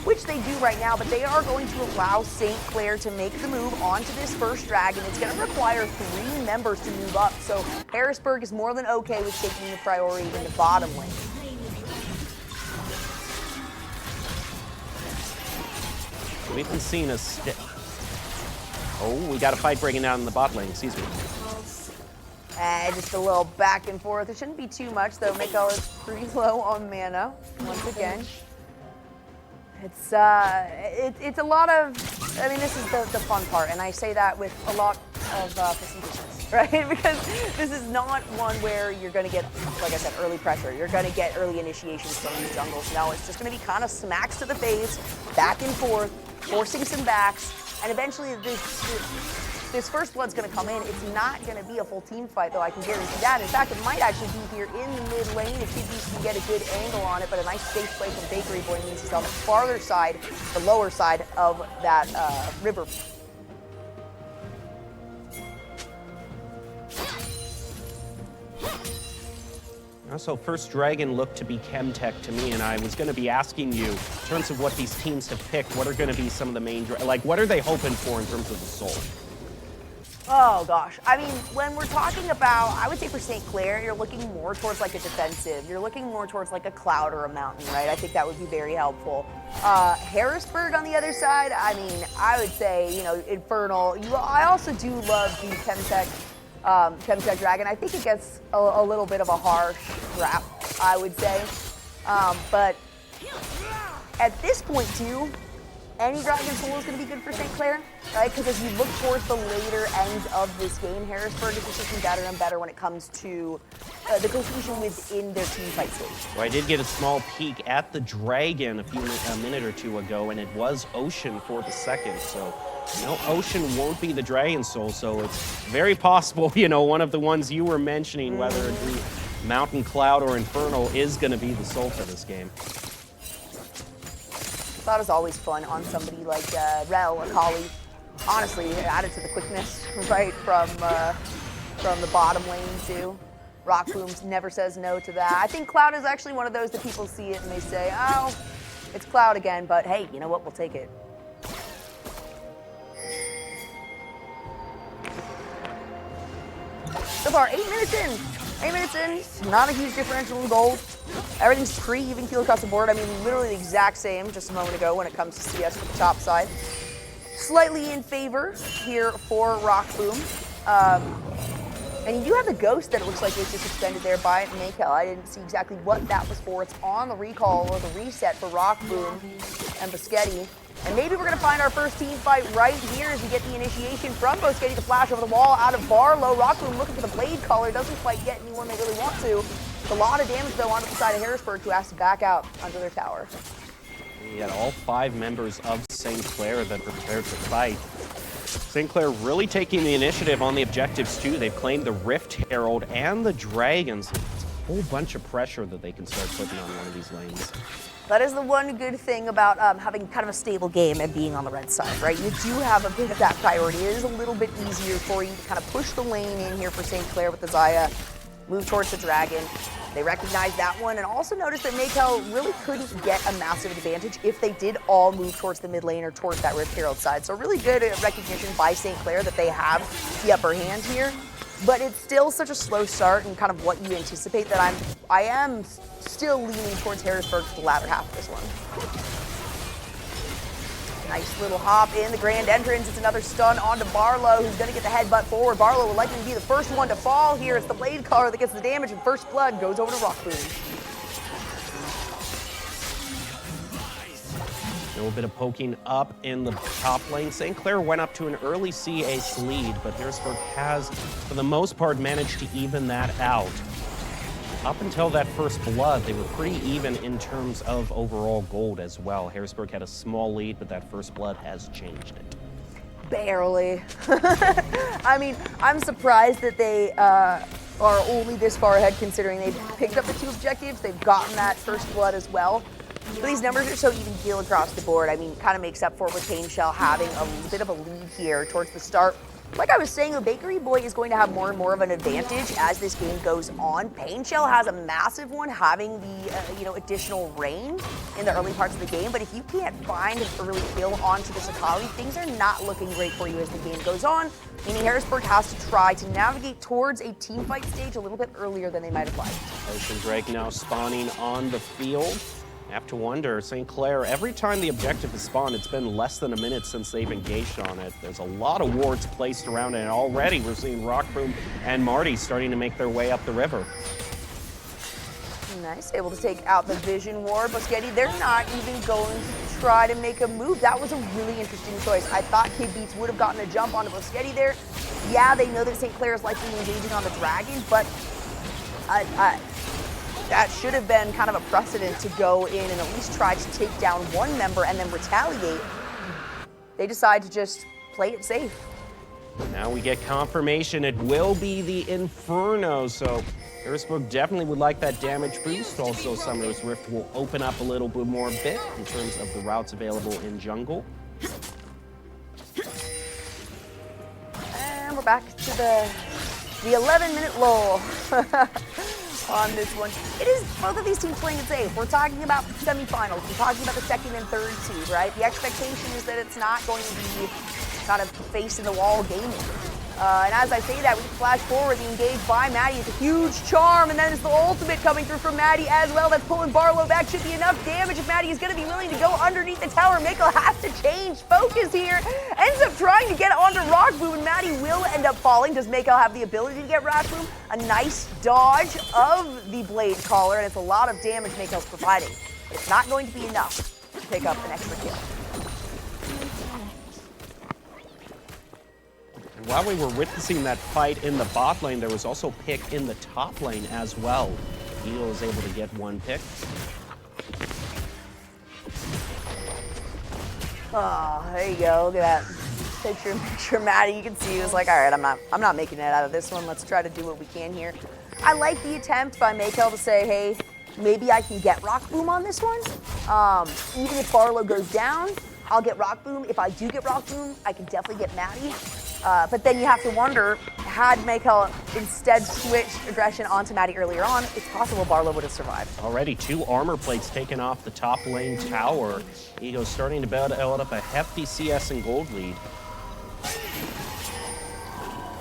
which they do right now, but they are going to allow St. Clair to make the move onto this first dragon. It's going to require 3 members to move up, so Harrisburg is more than okay with taking the priority in the bottom lane.
We haven't seen a Oh, we got a fight breaking down in the bot lane, excuse me.
Just a little back and forth. It shouldn't be too much, though. Mikael is pretty low on mana, once again. It's a lot of, I mean, this is the fun part, and I say that with a lot of facetiousness, right? Because this is not one where you're going to get, like I said, early pressure. You're going to get early initiations from these jungles. No, it's just going to be kind of smacks to the face, back and forth, forcing some backs, and eventually this first blood's going to come in. It's not going to be a full team fight, though, I can guarantee that. In fact, it might actually be here in the mid lane if TBs can get a good angle on it, but a nice safe play from Bakery Boy means he's on the farther side, the lower side of that river.
So first dragon looked to be Chemtech to me, and I was going to be asking you, in terms of what these teams have picked, what are going to be some of the main, like what are they hoping for in terms of the soul?
Oh gosh, I mean, when we're talking about, I would say for St. Clair, you're looking more towards like a defensive. You're looking more towards like a Cloud or a Mountain, right? I think that would be very helpful. Harrisburg on the other side, I mean, I would say, you know, Infernal. I also do love the Chemtech Dragon. I think it gets a little bit of a harsh rap, I would say. But at this point too, any Dragon Soul is going to be good for St. Clair, right? Because as you look towards the later ends of this game, Harrisburg is just looking better and better when it comes to the cohesion within their team fight stage.
Well, I did get a small peek at the Dragon a minute or two ago, and it was Ocean for the second, so no, Ocean won't be the Dragon Soul, so it's very possible, you know, one of the ones you were mentioning, whether it be Mountain, Cloud, or Infernal, is going to be the Soul for this game.
Thought it was always fun on somebody like Rel or Kali. Honestly, added to the quickness, right, from the bottom lane too. Rock Booms never says no to that. I think Cloud is actually one of those that people see it and they say, oh, it's Cloud again, but hey, you know what, we'll take it. So far, 8 minutes in. 8 minutes in, not a huge differential in gold. Everything's pretty even keel across the board. I mean, literally the exact same just a moment ago when it comes to CS for the top side. Slightly in favor here for Rock Boom. And you do have the ghost that it looks like was just extended there by Mikael. I didn't see exactly what that was for. It's on the recall or the reset for Rock Boom and Boschetti. And maybe we're going to find our first team fight right here as we get the initiation from Boschetti, the flash over the wall out of Barlow. Rock Boom looking for the blade collar, doesn't quite get anyone they really want to. It's a lot of damage though onto the side of Harrisburg, who has to back out under their tower.
You got all 5 members of St. Clair that are prepared to fight. St. Clair really taking the initiative on the objectives too. They've claimed the Rift Herald and the Dragons. It's a whole bunch of pressure that they can start putting on one of these lanes.
That is the one good thing about having kind of a stable game and being on the red side, right? You do have a bit of that priority. It is a little bit easier for you to kind of push the lane in here for St. Clair with the Xayah, move towards the Dragon. They recognize that one and also notice that Mikael really couldn't get a massive advantage if they did all move towards the mid lane or towards that Rift Herald side. So really good recognition by St. Clair that they have the upper hand here. But it's still such a slow start and kind of what you anticipate that I am still leaning towards Harrisburg for the latter half of this one. Nice little hop in the grand entrance. It's another stun onto Barlow, who's going to get the headbutt forward. Barlow will likely be the first one to fall here. It's the blade collar that gets the damage, and first blood goes over to Rock Boom.
A little bit of poking up in the top lane. St. Clair went up to an early CH lead, but Harrisburg has, for the most part, managed to even that out. Up until that first blood, they were pretty even in terms of overall gold as well. Harrisburg had a small lead, but that first blood has changed it.
Barely. I mean, I'm surprised that they are only this far ahead considering they've picked up the 2 objectives. They've gotten that first blood as well. But these numbers are so even keel across the board. I mean, kind of makes up for it with Pain Shell having a bit of a lead here towards the start Like I was saying, the Bakery Boy is going to have more and more of an advantage as this game goes on. Pain Shell has a massive one, having the additional range in the early parts of the game. But if you can't find an early kill onto the Sakali, things are not looking great for you as the game goes on. Meaning Harrisburg has to try to navigate towards a team fight stage a little bit earlier than they might have liked.
Ocean Drake now spawning on the field. I have to wonder, St. Clair, every time the objective is spawned, it's been less than a minute since they've engaged on it. There's a lot of wards placed around it, and already we're seeing Rockboom and Marty starting to make their way up the river.
Nice, able to take out the Vision Ward. Boschetti, they're not even going to try to make a move. That was a really interesting choice. I thought Kid Beats would have gotten a jump onto Boschetti there. Yeah, they know that St. Clair is likely engaging on the Dragon, but that should have been kind of a precedent to go in and at least try to take down one member and then retaliate. They decide to just play it safe.
Now we get confirmation it will be the Inferno, so Harrisburg definitely would like that damage boost. Also, Summoner's Rift will open up a little bit more bit in terms of the routes available in jungle.
And we're back to the 11-minute lull. On this one. It is both of these teams playing it safe. We're talking about semifinals. We're talking about the second and third seed, right? The expectation is that it's not going to be kind of face in the wall gaming. And as I say that, we flash forward, the engage by Maddie. It's a huge charm, and then it's the ultimate coming through from Maddie as well. That's pulling Barlow back. Should be enough damage if Maddie is going to be willing to go underneath the tower. Mako has to change focus here. Ends up trying to get onto Rockboom, and Maddie will end up falling. Does Mako have the ability to get Rockboom? A nice dodge of the Blade Caller, and it's a lot of damage Mako's providing. It's not going to be enough to pick up an extra kill.
While we were witnessing that fight in the bot lane, there was also pick in the top lane as well. Eagle was able to get one pick.
Oh, there you go. Look at that picture Maddie. You can see he was like, all right, I'm not making it out of this one. Let's try to do what we can here. I like the attempt by Maykel to say, hey, maybe I can get Rockboom on this one. Even if Barlow goes down, I'll get Rockboom. If I do get Rockboom, I can definitely get Maddie. But then you have to wonder, had Maykel instead switched aggression onto Maddie earlier on, it's possible Barlow would have survived.
Already 2 armor plates taken off the top lane tower. Ego's starting to build up a hefty CS and gold lead.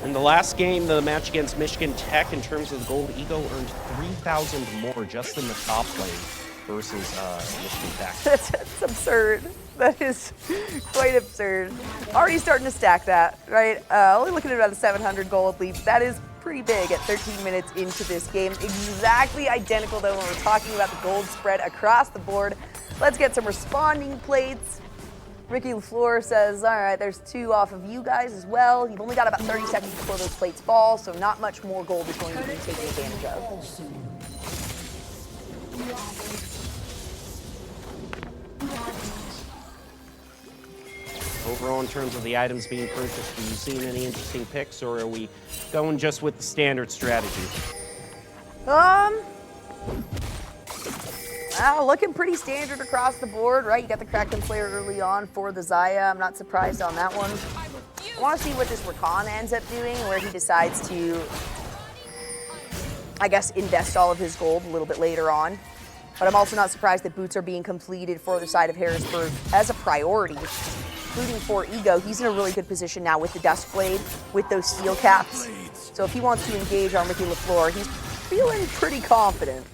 In the last game, the match against Michigan Tech, in terms of the gold, Ego earned 3,000 more just in the top lane versus Michigan Tech.
That's absurd. That is quite absurd. Already starting to stack that, right? Only looking at about a 700 gold lead. That is pretty big at 13 minutes into this game. Exactly identical, though, when we're talking about the gold spread across the board. Let's get some responding plates. Ricky LaFleur says, all right, there's 2 off of you guys as well. You've only got about 30 seconds before those plates fall, so not much more gold is going to be taken advantage of.
Overall, in terms of the items being purchased, have you seen any interesting picks, or are we going just with the standard strategy?
Looking pretty standard across the board, right? You got the Kraken Slayer early on for the Xayah. I'm not surprised on that one. I want to see what this Rakan ends up doing, where he decides to, I guess, invest all of his gold a little bit later on. But I'm also not surprised that boots are being completed for the side of Harrisburg as a priority, including for Ego. He's in a really good position now with the Dust Blade, with those steel caps. So if he wants to engage on Ricky LaFleur, he's feeling pretty confident.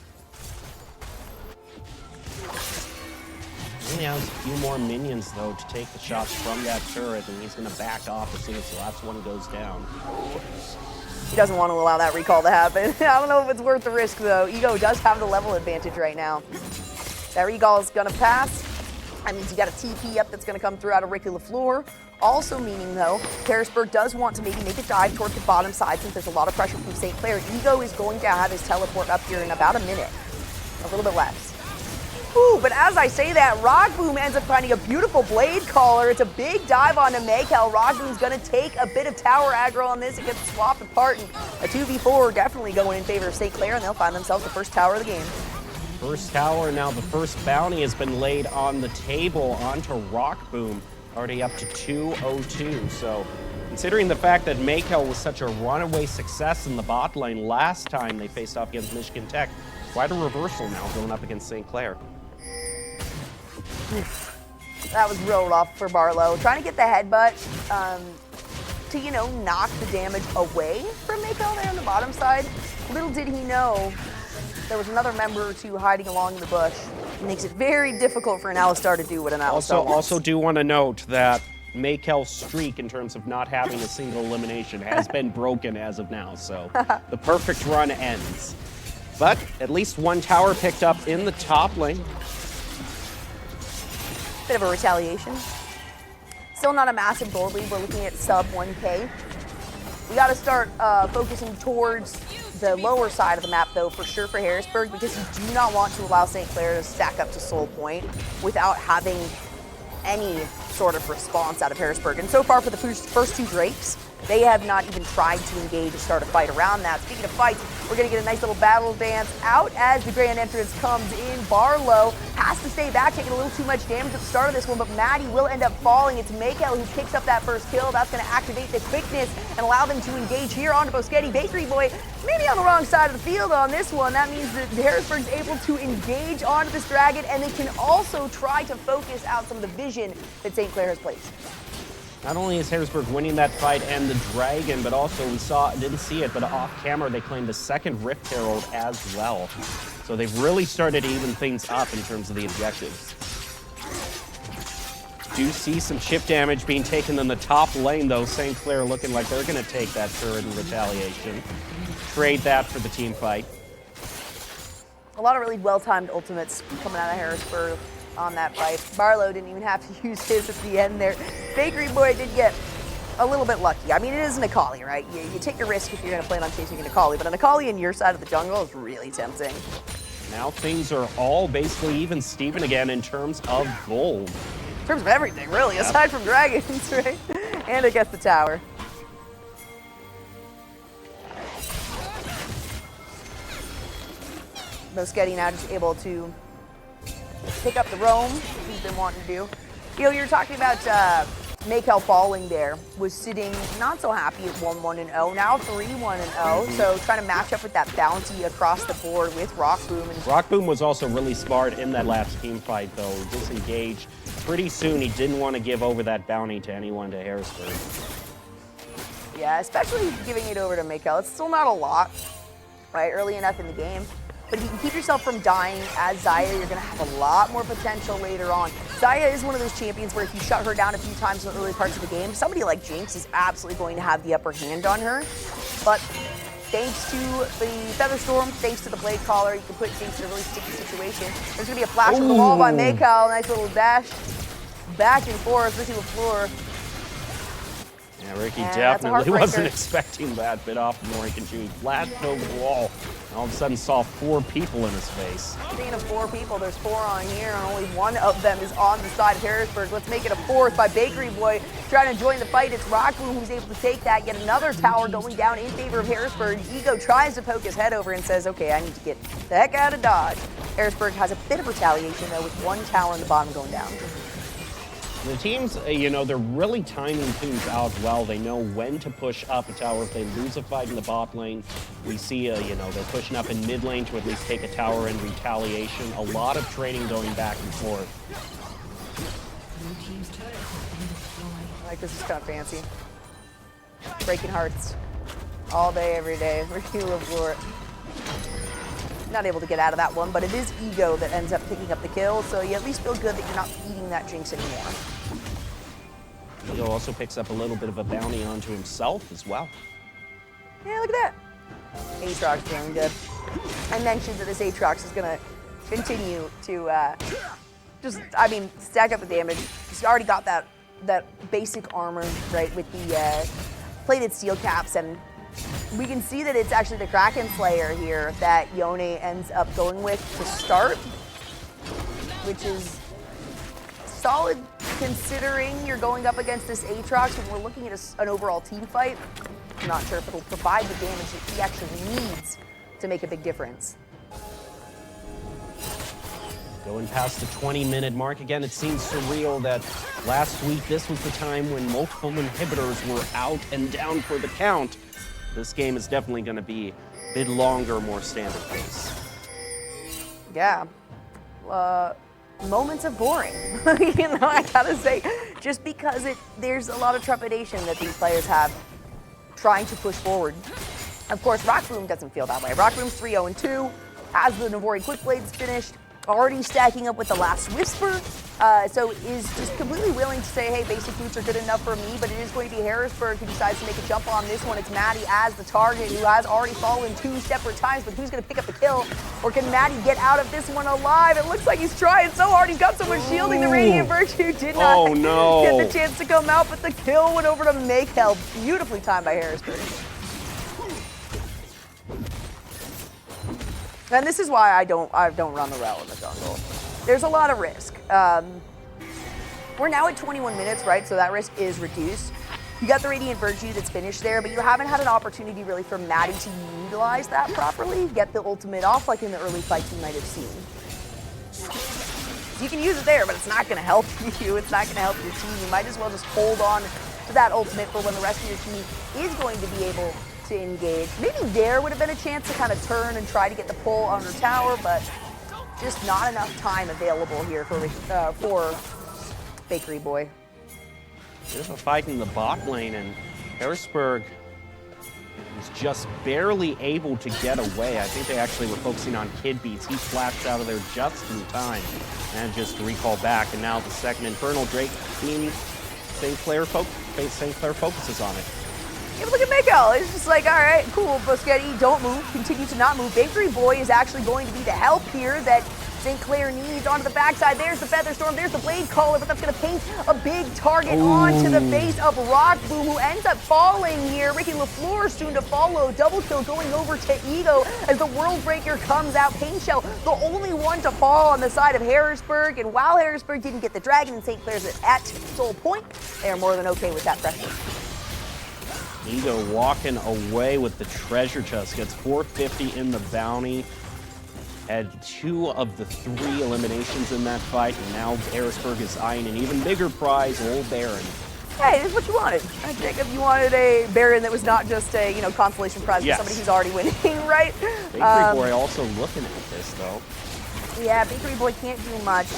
He has a few more minions, though, to take the shots from that turret, and he's going to back off as soon as the last one goes down.
He doesn't want to allow that recall to happen. I don't know if it's worth the risk, though. Ego does have the level advantage right now. That recall is going to pass. That means you got a TP up that's going to come through out of Ricky LaFleur. Also meaning, though, Harrisburg does want to maybe make a dive toward the bottom side since there's a lot of pressure from St. Clair. Ego is going to have his teleport up here in about a minute. A little bit less. Ooh, but as I say that, Rockboom ends up finding a beautiful Blade Caller. It's a big dive onto Maykel. Rockboom's going to take a bit of tower aggro on this. It gets swapped apart, and a 2v4 definitely going in favor of St. Clair, and they'll find themselves the first tower of the game.
First tower, now the first bounty has been laid on the table onto Rockboom. Already up to 202, so Considering the fact that Maykel was such a runaway success in the bot lane last time they faced off against Michigan Tech, quite a reversal now going up against St. Clair.
That was real rough for Barlow. Trying to get the headbutt to, you know, knock the damage away from Maykel there on the bottom side. Little did he know there was another member or two hiding along the bush. It makes it very difficult for an Alistar to do what an Alistar wants.
Also do want to note that Maykel's streak in terms of not having a single elimination has been broken as of now, so the perfect run ends. But at least one tower picked up in the top lane.
Bit of a retaliation. Still not a massive gold lead. We're looking at sub 1K. We got to start focusing towards the lower side of the map, though, for sure for Harrisburg, because you do not want to allow St. Clair to stack up to Soul Point without having any sort of response out of Harrisburg. And so far for the first two Drakes, they have not even tried to engage or start a fight around that. Speaking of fights, we're going to get a nice little battle dance out as the grand entrance comes in. Barlow has to stay back, taking a little too much damage at the start of this one, but Maddie will end up falling. It's Maykel who picks up that first kill. That's going to activate the quickness and allow them to engage here onto Boschetti. Bakery Boy maybe on the wrong side of the field on this one. That means that Harrisburg's able to engage onto this dragon, and they can also try to focus out some of the vision that St. Clair has placed.
Not only is Harrisburg winning that fight and the dragon, but also didn't see it, but off camera they claimed the second Rift Herald as well. So they've really started to even things up in terms of the objectives. Do see some chip damage being taken in the top lane though. St. Clair looking like they're gonna take that turret in retaliation. Trade that for the team fight.
A lot of really well-timed ultimates coming out of Harrisburg on that fight. Barlow didn't even have to use his at the end there. Bakery Boy did get a little bit lucky. I mean, it is an Akali, right? You take a risk if you're going to plan on chasing an Akali, but an Akali in your side of the jungle is really tempting.
Now things are all basically even Steven again in terms of gold.
In terms of everything, really, aside from dragons, right? And I guess the tower. Boschetti now just able to pick up the roam, as he's been wanting to do. You know, you were talking about Maykel falling there, was sitting not so happy at 1-1-0, now 3-1-0, so trying to match up with that bounty across the board with Rockboom. And
Rockboom was also really smart in that last team fight though, disengaged. Pretty soon he didn't want to give over that bounty to anyone to Harrisburg.
yeah, especially giving it over to Maykel. It's still not a lot, right, early enough in the game. But if you can keep yourself from dying as Xayah, you're going to have a lot more potential later on. Xayah is one of those champions where if you shut her down a few times in the early parts of the game, somebody like Jinx is absolutely going to have the upper hand on her. But thanks to the Featherstorm, thanks to the Blade Collar, you can put Jinx in a really sticky situation. There's going to be a flash from the wall by Maykel, nice little dash back and forth, Ricky LaFleur.
Yeah, Ricky
And
definitely wasn't
heartbreaker.
expecting that bit off from Morgan Chu. Flashed over the wall, and all of a sudden saw 4 people in his face.
Speaking of 4 people, there's 4 on here, and only 1 of them is on the side of Harrisburg. Let's make it a 4th by Bakery Boy trying to join the fight. It's Rockboom who's able to take that. Yet another tower going down in favor of Harrisburg. Ego tries to poke his head over and says, okay, I need to get the heck out of Dodge. Harrisburg has a bit of retaliation, though, with 1 tower in the bottom going down.
The teams, you know, they're really timing things out well. They know when to push up a tower. If they lose a fight in the bot lane, we see, you know, they're pushing up in mid lane to at least take a tower in retaliation. A lot of trading going back and forth.
I like this is kind of fancy. Breaking hearts all day, every day. Ricky LaFleur. Not able to get out of that one, but it is Ego that ends up picking up the kill, so you at least feel good that you're not feeding that Jinx anymore.
Ego also picks up a little bit of a bounty onto himself as well.
Yeah, look at that. Aatrox doing good. I mentioned that this Aatrox is going to continue to stack up the damage. He's already got that basic armor, right, with the plated steel caps, and we can see that it's actually the Kraken Slayer here that Yone ends up going with to start, which is solid considering you're going up against this Aatrox and we're looking at an overall team fight. I'm not sure if it'll provide the damage that he actually needs to make a big difference.
Going past the 20-minute mark again, it seems surreal that last week this was the time when multiple inhibitors were out and down for the count. This game is definitely going to be a bit longer, more standard pace.
Yeah. Moments of boring. You know, I gotta say, just because there's a lot of trepidation that these players have trying to push forward. Of course, Ro8 doesn't feel that way. Ro8's 3-0-2, has the Navori Quick Blades finished, already stacking up with the last Whisper, so is just completely willing to say, hey, basic boots are good enough for me, but it is going to be Harrisburg who decides to make a jump on this one. It's Maddie as the target, who has already fallen 2 separate times, but who's going to pick up the kill? Or can Maddie get out of this one alive? It looks like he's trying so hard. He's got so much shielding. The Radiant Virtue did not get the chance to come out, but the kill went over to Maykel. Beautifully timed by Harrisburg. And this is why I don't run the Rel in the jungle. There's a lot of risk. We're now at 21 minutes, right? So that risk is reduced. You got the Radiant Virtue that's finished there, but you haven't had an opportunity really for Maddie to utilize that properly, get the ultimate off like in the early fights you might have seen. You can use it there, but it's not gonna help you. It's not gonna help your team. You might as well just hold on to that ultimate for when the rest of your team is going to be able to engage. Maybe there would have been a chance to kind of turn and try to get the pull on her tower, but just not enough time available here for Bakery Boy.
There's a fight in the bot lane, and Harrisburg was just barely able to get away. I think they actually were focusing on Kid Beats. He flashed out of there just in time and just to recall back. And now the second Infernal Drake being St. Clair focuses on it.
Yeah, but look at Maykel. It's just like, all right, cool, Boschetti, don't move, continue to not move. Bakery Boy is actually going to be the help here that St. Clair needs onto the backside. There's the Feather Storm, there's the Blade Caller, but that's going to paint a big target onto the face of Ro8, who ends up falling here. Ricky LaFleur soon to follow. Double kill going over to Ego as the World Breaker comes out. Pain Shell, the only one to fall on the side of Harrisburg, and while Harrisburg didn't get the Dragon and St. Clair's at soul point, they are more than okay with that pressure.
Ego walking away with the treasure chest, gets 450 in the bounty. Had 2 of the 3 eliminations in that fight, and now Harrisburg is eyeing an even bigger prize, Old Baron.
Hey, it's what you wanted. I think if you wanted a Baron that was not just a, consolation prize for somebody who's already winning, right?
Bakery Boy also looking at this, though.
Yeah, Bakery Boy can't do much.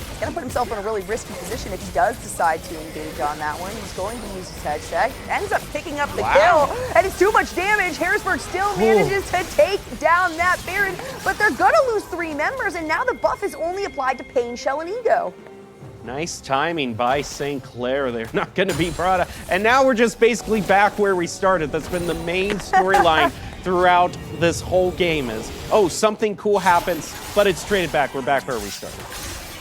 He's gonna put himself in a really risky position if he does decide to engage on that one. He's going to use his head check. Ends up picking up the kill, and it's too much damage. Harrisburg still manages to take down that Baron, but they're gonna lose 3 members, and now the buff is only applied to Pain Shell and Ego.
Nice timing by St. Clair. They're not going to be proud of. And now we're just basically back where we started. That's been the main storyline throughout this whole game is, oh, something cool happens, but it's traded back. We're back where we started.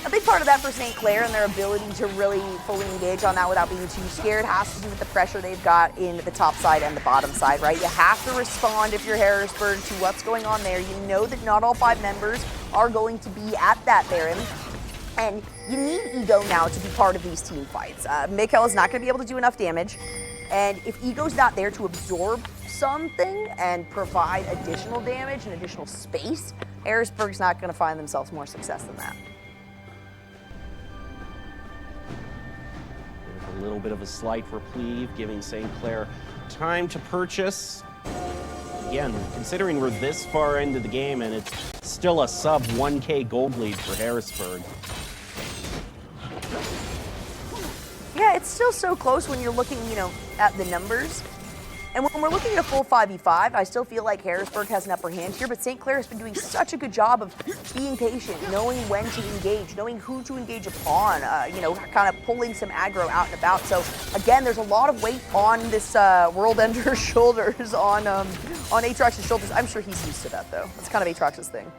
A big part of that for St. Clair and their ability to really fully engage on that without being too scared has to do with the pressure they've got in the top side and the bottom side, right? You have to respond if you're Harrisburg to what's going on there. You know that not all 5 members are going to be at that Baron. And you need Ego now to be part of these team fights. Maykel is not going to be able to do enough damage. And if Ego's not there to absorb something and provide additional damage and additional space, Harrisburg's not going to find themselves more success than that.
A little bit of a slight reprieve, giving St. Clair time to purchase. Again, considering we're this far into the game and it's still a sub 1K gold lead for Harrisburg.
Yeah, it's still so close when you're looking, at the numbers. And when we're looking at a full 5v5, I still feel like Harrisburg has an upper hand here, but St. Clair has been doing such a good job of being patient, knowing when to engage, knowing who to engage upon, kind of pulling some aggro out and about. So again, there's a lot of weight on this World Ender's shoulders, on Aatrox's shoulders. I'm sure he's used to that though. That's kind of Aatrox's thing.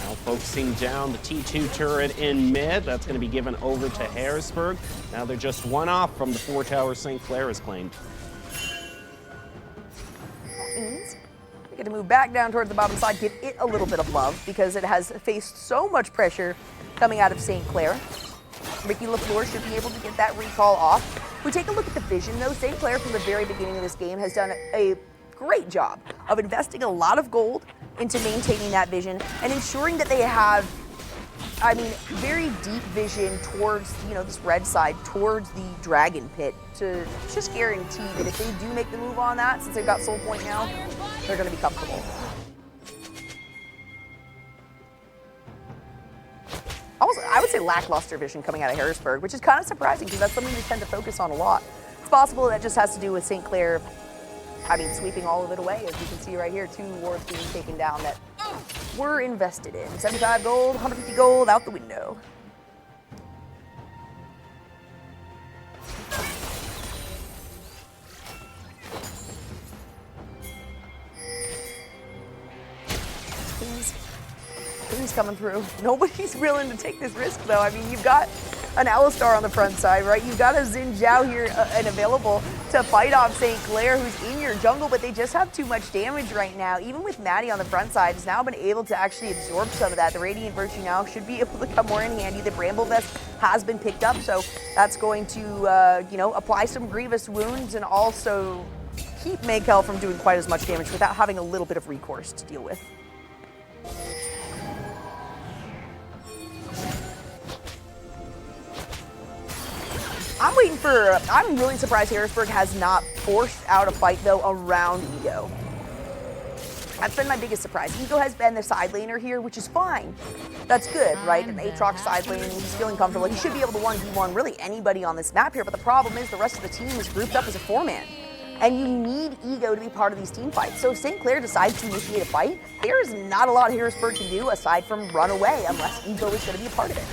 Now focusing down the T2 turret in mid. That's going to be given over to Harrisburg. Now they're just 1 off from the 4 towers St. Clair has claimed.
That means we get to move back down towards the bottom side, give it a little bit of love because it has faced so much pressure coming out of St. Clair. Ricky LaFleur should be able to get that recall off. If we take a look at the vision though, St. Clair from the very beginning of this game has done a great job of investing a lot of gold into maintaining that vision and ensuring that they have, I mean, very deep vision towards, you know, this red side, towards the dragon pit, to just guarantee that if they do make the move on that, since they've got soul point now, they're going to be comfortable. Also, I would say lackluster vision coming out of Harrisburg, which is kind of surprising because that's something they tend to focus on a lot. It's possible that just has to do with St. Clair, I mean, sweeping all of it away, as you can see right here, 2 wards being taken down that were invested in. 75 gold, 150 gold out the window. King's coming through. Nobody's willing to take this risk, though. I mean, you've got an Alistar on the front side, right? You've got a Xin Zhao here and available to fight off St. Clair, who's in your jungle, but they just have too much damage right now. Even with Maddie on the front side, has now been able to actually absorb some of that. The Radiant Virtue now should be able to come more in handy. The Bramble Vest has been picked up, so that's going to, you know, apply some grievous wounds and also keep Maykel from doing quite as much damage without having a little bit of recourse to deal with. I'm really surprised Harrisburg has not forced out a fight, though, around Ego. That's been my biggest surprise. Ego has been the side laner here, which is fine. That's good, right? An Aatrox side lane, he's feeling comfortable. He should be able to 1v1 really anybody on this map here, but the problem is the rest of the team is grouped up as a 4-man. And you need Ego to be part of these team fights. So if St. Clair decides to initiate a fight, there's not a lot Harrisburg can do aside from run away, unless Ego is going to be a part of it.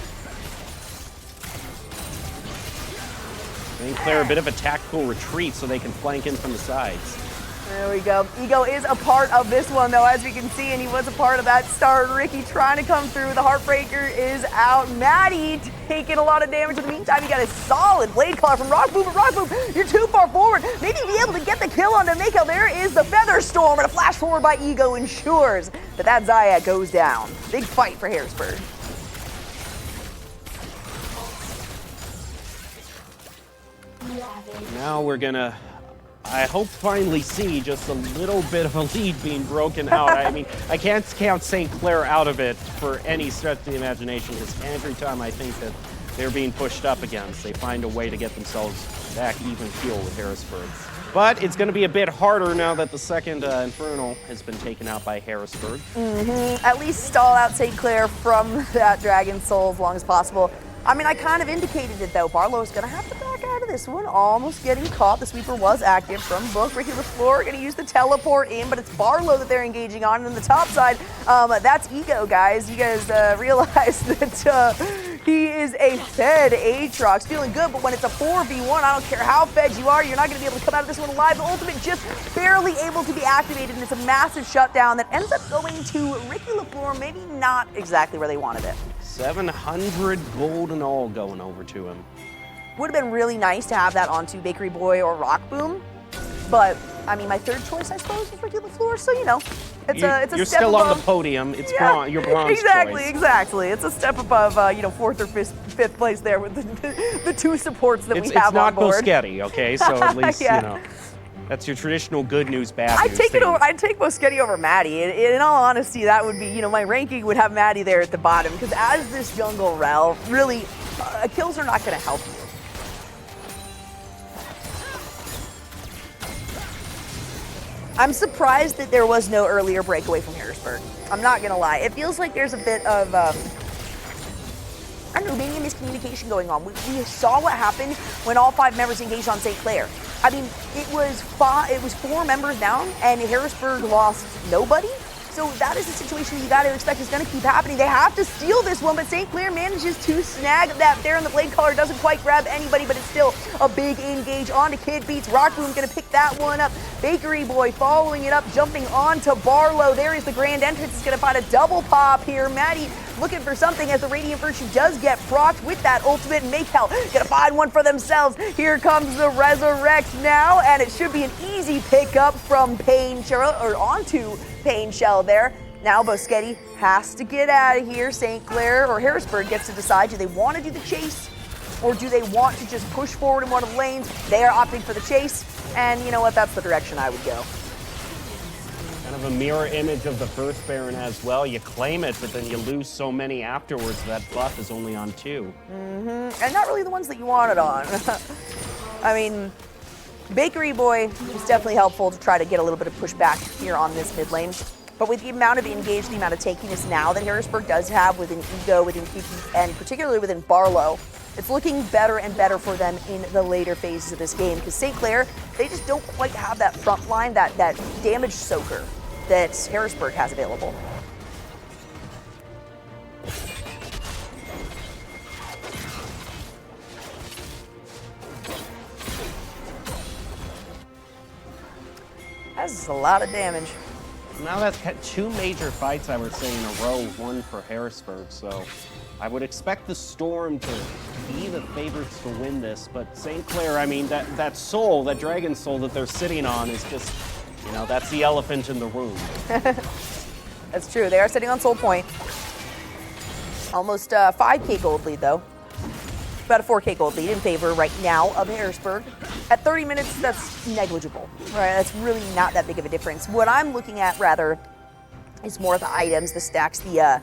St. Clair a bit of a tactical retreat so they can flank in from the sides.
There we go. Ego is a part of this one, though, as we can see, and he was a part of that start. Ricky trying to come through. The Heartbreaker is out. Maddie taking a lot of damage. In the meantime, you got a solid blade collar from Rockboom, but Rockboom, you're too far forward. Maybe be able to get the kill onto Maykel. There is the Feather Storm, and a flash forward by Ego ensures that Xayah goes down. Big fight for Harrisburg.
Now we're gonna, I hope, finally see just a little bit of a lead being broken out. I mean, I can't count St. Clair out of it for any stretch of the imagination, because every time I think that they're being pushed up against, they find a way to get themselves back even keel with Harrisburg. But it's going to be a bit harder now that the second Infernal has been taken out by Harrisburg.
At least stall out St. Clair from that Dragon Soul as long as possible. I mean, I kind of indicated it, though. Barlow's going to have to back out of this one. Almost getting caught. The sweeper was active from Book. Ricky Ro4 going to use the teleport in, but it's Barlow that they're engaging on. And on the top side, that's Ego, guys. You guys realize that he is a fed Aatrox. Feeling good, but when it's a 4v1, I don't care how fed you are, you're not going to be able to come out of this one alive. The ultimate just barely able to be activated, and it's a massive shutdown that ends up going to Ricky Ro4, maybe not exactly where they wanted it.
700 gold and all going over to him.
Would have been really nice to have that onto Bakery Boy or Rockboom, but I mean, my third choice, I suppose, is Ricky Ro4. So you know, it's a
You're
step
still
above.
on the podium. It's your bronze
Exactly,
choice.
Exactly. It's a step above, you know, 4th or 5th place there with the 2 supports that we have
It's not
on board.
Boschetti, okay? So at least
Yeah.
you know. That's your traditional good news, bad
I'd
news
take
thing.
I'd take Boschetti over Maddie. In all honesty, that would be, you know, my ranking would have Maddie there at the bottom, because as this jungle Rel, really, kills are not going to help you. I'm surprised that there was no earlier breakaway from Harrisburg. I'm not going to lie. It feels like there's a bit of, I don't know, maybe a miscommunication going on. We saw what happened when all 5 members engaged on St. Clair. I mean, it was 4 members down, and Harrisburg lost nobody. So that is a situation you got to expect is going to keep happening. They have to steal this one, but St. Clair manages to snag that there, and the blade collar doesn't quite grab anybody, but it's still a big engage onto Kid Beats. Rockboom going to pick that one up. Bakery Boy following it up, jumping onto Barlow. There is the grand entrance. It's going to find a double pop here. Maddie looking for something as the Radiant Virtue does get procced with that ultimate. Maykel gonna find one for themselves. Here comes the Resurrect now, and it should be an easy pickup from Pain Shell, or onto Pain Shell there. Now Boschetti has to get out of here. St. Clair or Harrisburg gets to decide, do they want to do the chase, or do they want to just push forward in one of the lanes? They are opting for the chase, and you know what, that's the direction I would go.
have a mirror image of the first Baron as well. You claim it, but then you lose so many afterwards. That buff is only on 2.
And not really the ones that you wanted on. I mean, Bakery Boy is definitely helpful to try to get a little bit of pushback here on this mid lane. But with the amount of engage, the amount of tankiness now that Harrisburg does have within Ego, within Kiki, and particularly within Barlow, it's looking better and better for them in the later phases of this game. Because St. Clair, they just don't quite have that front line, that damage soaker that Harrisburg has available. That's a lot of damage.
Now that's 2 major fights, I would say, in a row, one for Harrisburg. So I would expect the Storm to be the favorites to win this. But St. Clair, I mean, that soul, that dragon soul that they're sitting on is just, you know, that's the elephant in the room.
That's true. They are sitting on Soul Point. Almost 5K gold lead, though. About a 4K gold lead in favor right now of Harrisburg. At 30 minutes, that's negligible, right? That's really not that big of a difference. What I'm looking at, rather, is more the items, the stacks, the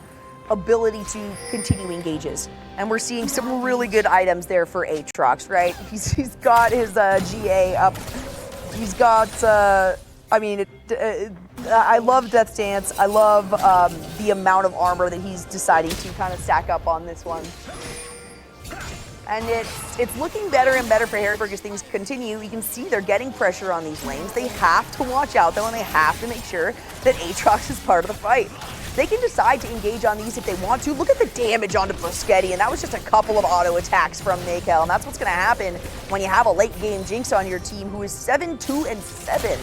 ability to continue engages. And we're seeing some really good items there for Aatrox, right? He's got his GA up. He's got, I mean, I love Death Dance. I love the amount of armor that he's deciding to kind of stack up on this one. And it's looking better and better for Harrisburg as things continue. You can see they're getting pressure on these lanes. They have to watch out, though, and they have to make sure that Aatrox is part of the fight. They can decide to engage on these if they want to. Look at the damage onto Boschetti, and that was just a couple of auto attacks from Maykel, and that's what's going to happen when you have a late game Jinx on your team who is 7-2-7.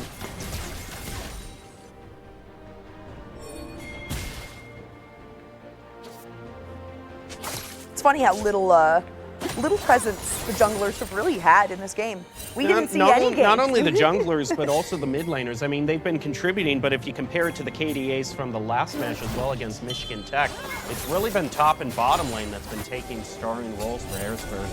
It's funny how little presence the junglers have really had in this game. We didn't see any games.
Not only the junglers, but also the mid laners. I mean, they've been contributing, but if you compare it to the KDAs from the last match as well against Michigan Tech, it's really been top and bottom lane that's been taking starring roles for Harrisburg.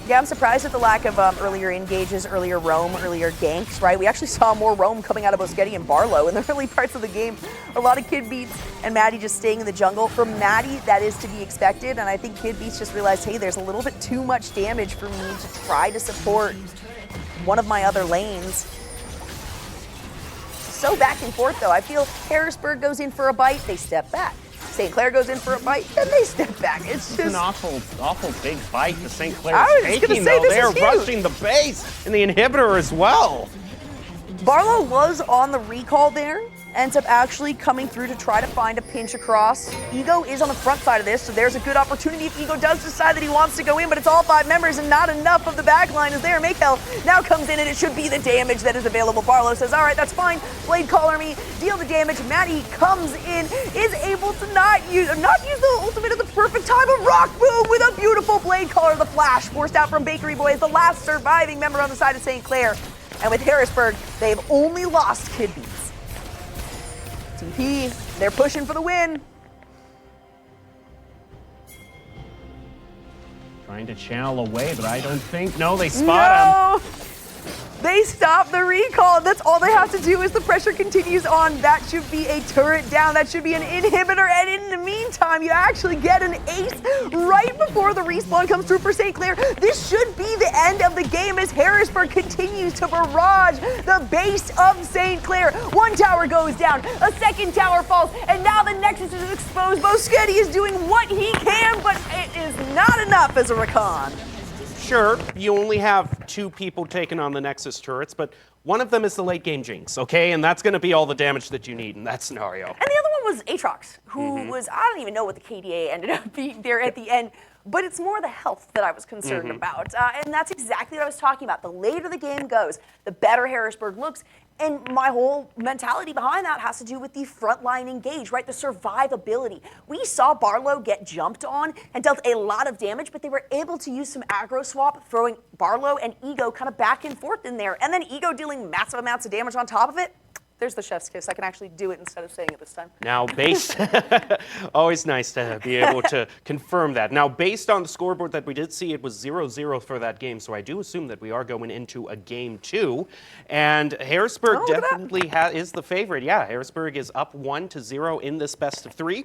Yeah, I'm surprised at the lack of earlier engages, earlier roam, earlier ganks, right? We actually saw more roam coming out of Boschetti and Barlow in the early parts of the game. A lot of Kid Beats and Maddie just staying in the jungle. For Maddie, that is to be expected, and I think Kid Beats just realized, hey, there's a little bit too much damage for me to try to support one of my other lanes. So back and forth, though. I feel Harrisburg goes in for a bite, they step back. St. Clair goes in for a bite, then they step back. It's just
an awful big bite the St. Clair is taking, though. They're rushing the base and the inhibitor as well.
Barlow was on the recall there, ends up actually coming through to try to find a pinch across. Ego is on the front side of this, so there's a good opportunity if Ego does decide that he wants to go in, but it's all 5 members and not enough of the back line is there. Maykel now comes in and it should be the damage that is available. Barlow says, all right, that's fine. Blade Collar me, deal the damage. Maddie comes in, is able to not use the ultimate at the perfect time. A rock boom with a beautiful Blade Collar. The flash forced out from Bakery Boy is the last surviving member on the side of St. Clair. And with Harrisburg, they've only lost Kid Beats. TP, they're pushing for the win.
Trying to channel away, but I don't think, no, they spot him.
They stop the recall. That's all they have to do is the pressure continues on. That should be a turret down. That should be an inhibitor. And in the meantime, you actually get an ace right before the respawn comes through for St. Clair. This should be the end of the game as Harrisburg continues to barrage the base of St. Clair. One tower goes down, a second tower falls, and now the Nexus is exposed. Boschetti is doing what he can, but it is not enough as a recon.
Sure, you only have 2 people taking on the Nexus turrets, but one of them is the late game Jinx, okay? And that's going to be all the damage that you need in that scenario.
And the other one was Aatrox, who was, I don't even know what the KDA ended up being there at the end, but it's more the health that I was concerned about. And that's exactly what I was talking about. The later the game goes, the better Harrisburg looks. And my whole mentality behind that has to do with the frontline engage, right? The survivability. We saw Barlow get jumped on and dealt a lot of damage, but they were able to use some aggro swap, throwing Barlow and Ego kind of back and forth in there. And then Ego dealing massive amounts of damage on top of it. There's the chef's kiss. I can actually do it instead of saying it this time.
Now, based, always nice to be able to confirm that. Now, based on the scoreboard that we did see, it was 0-0 for that game, so I do assume that we are going into a game 2. And Harrisburg definitely is the favorite. Yeah, Harrisburg is up 1-0 in this best of 3.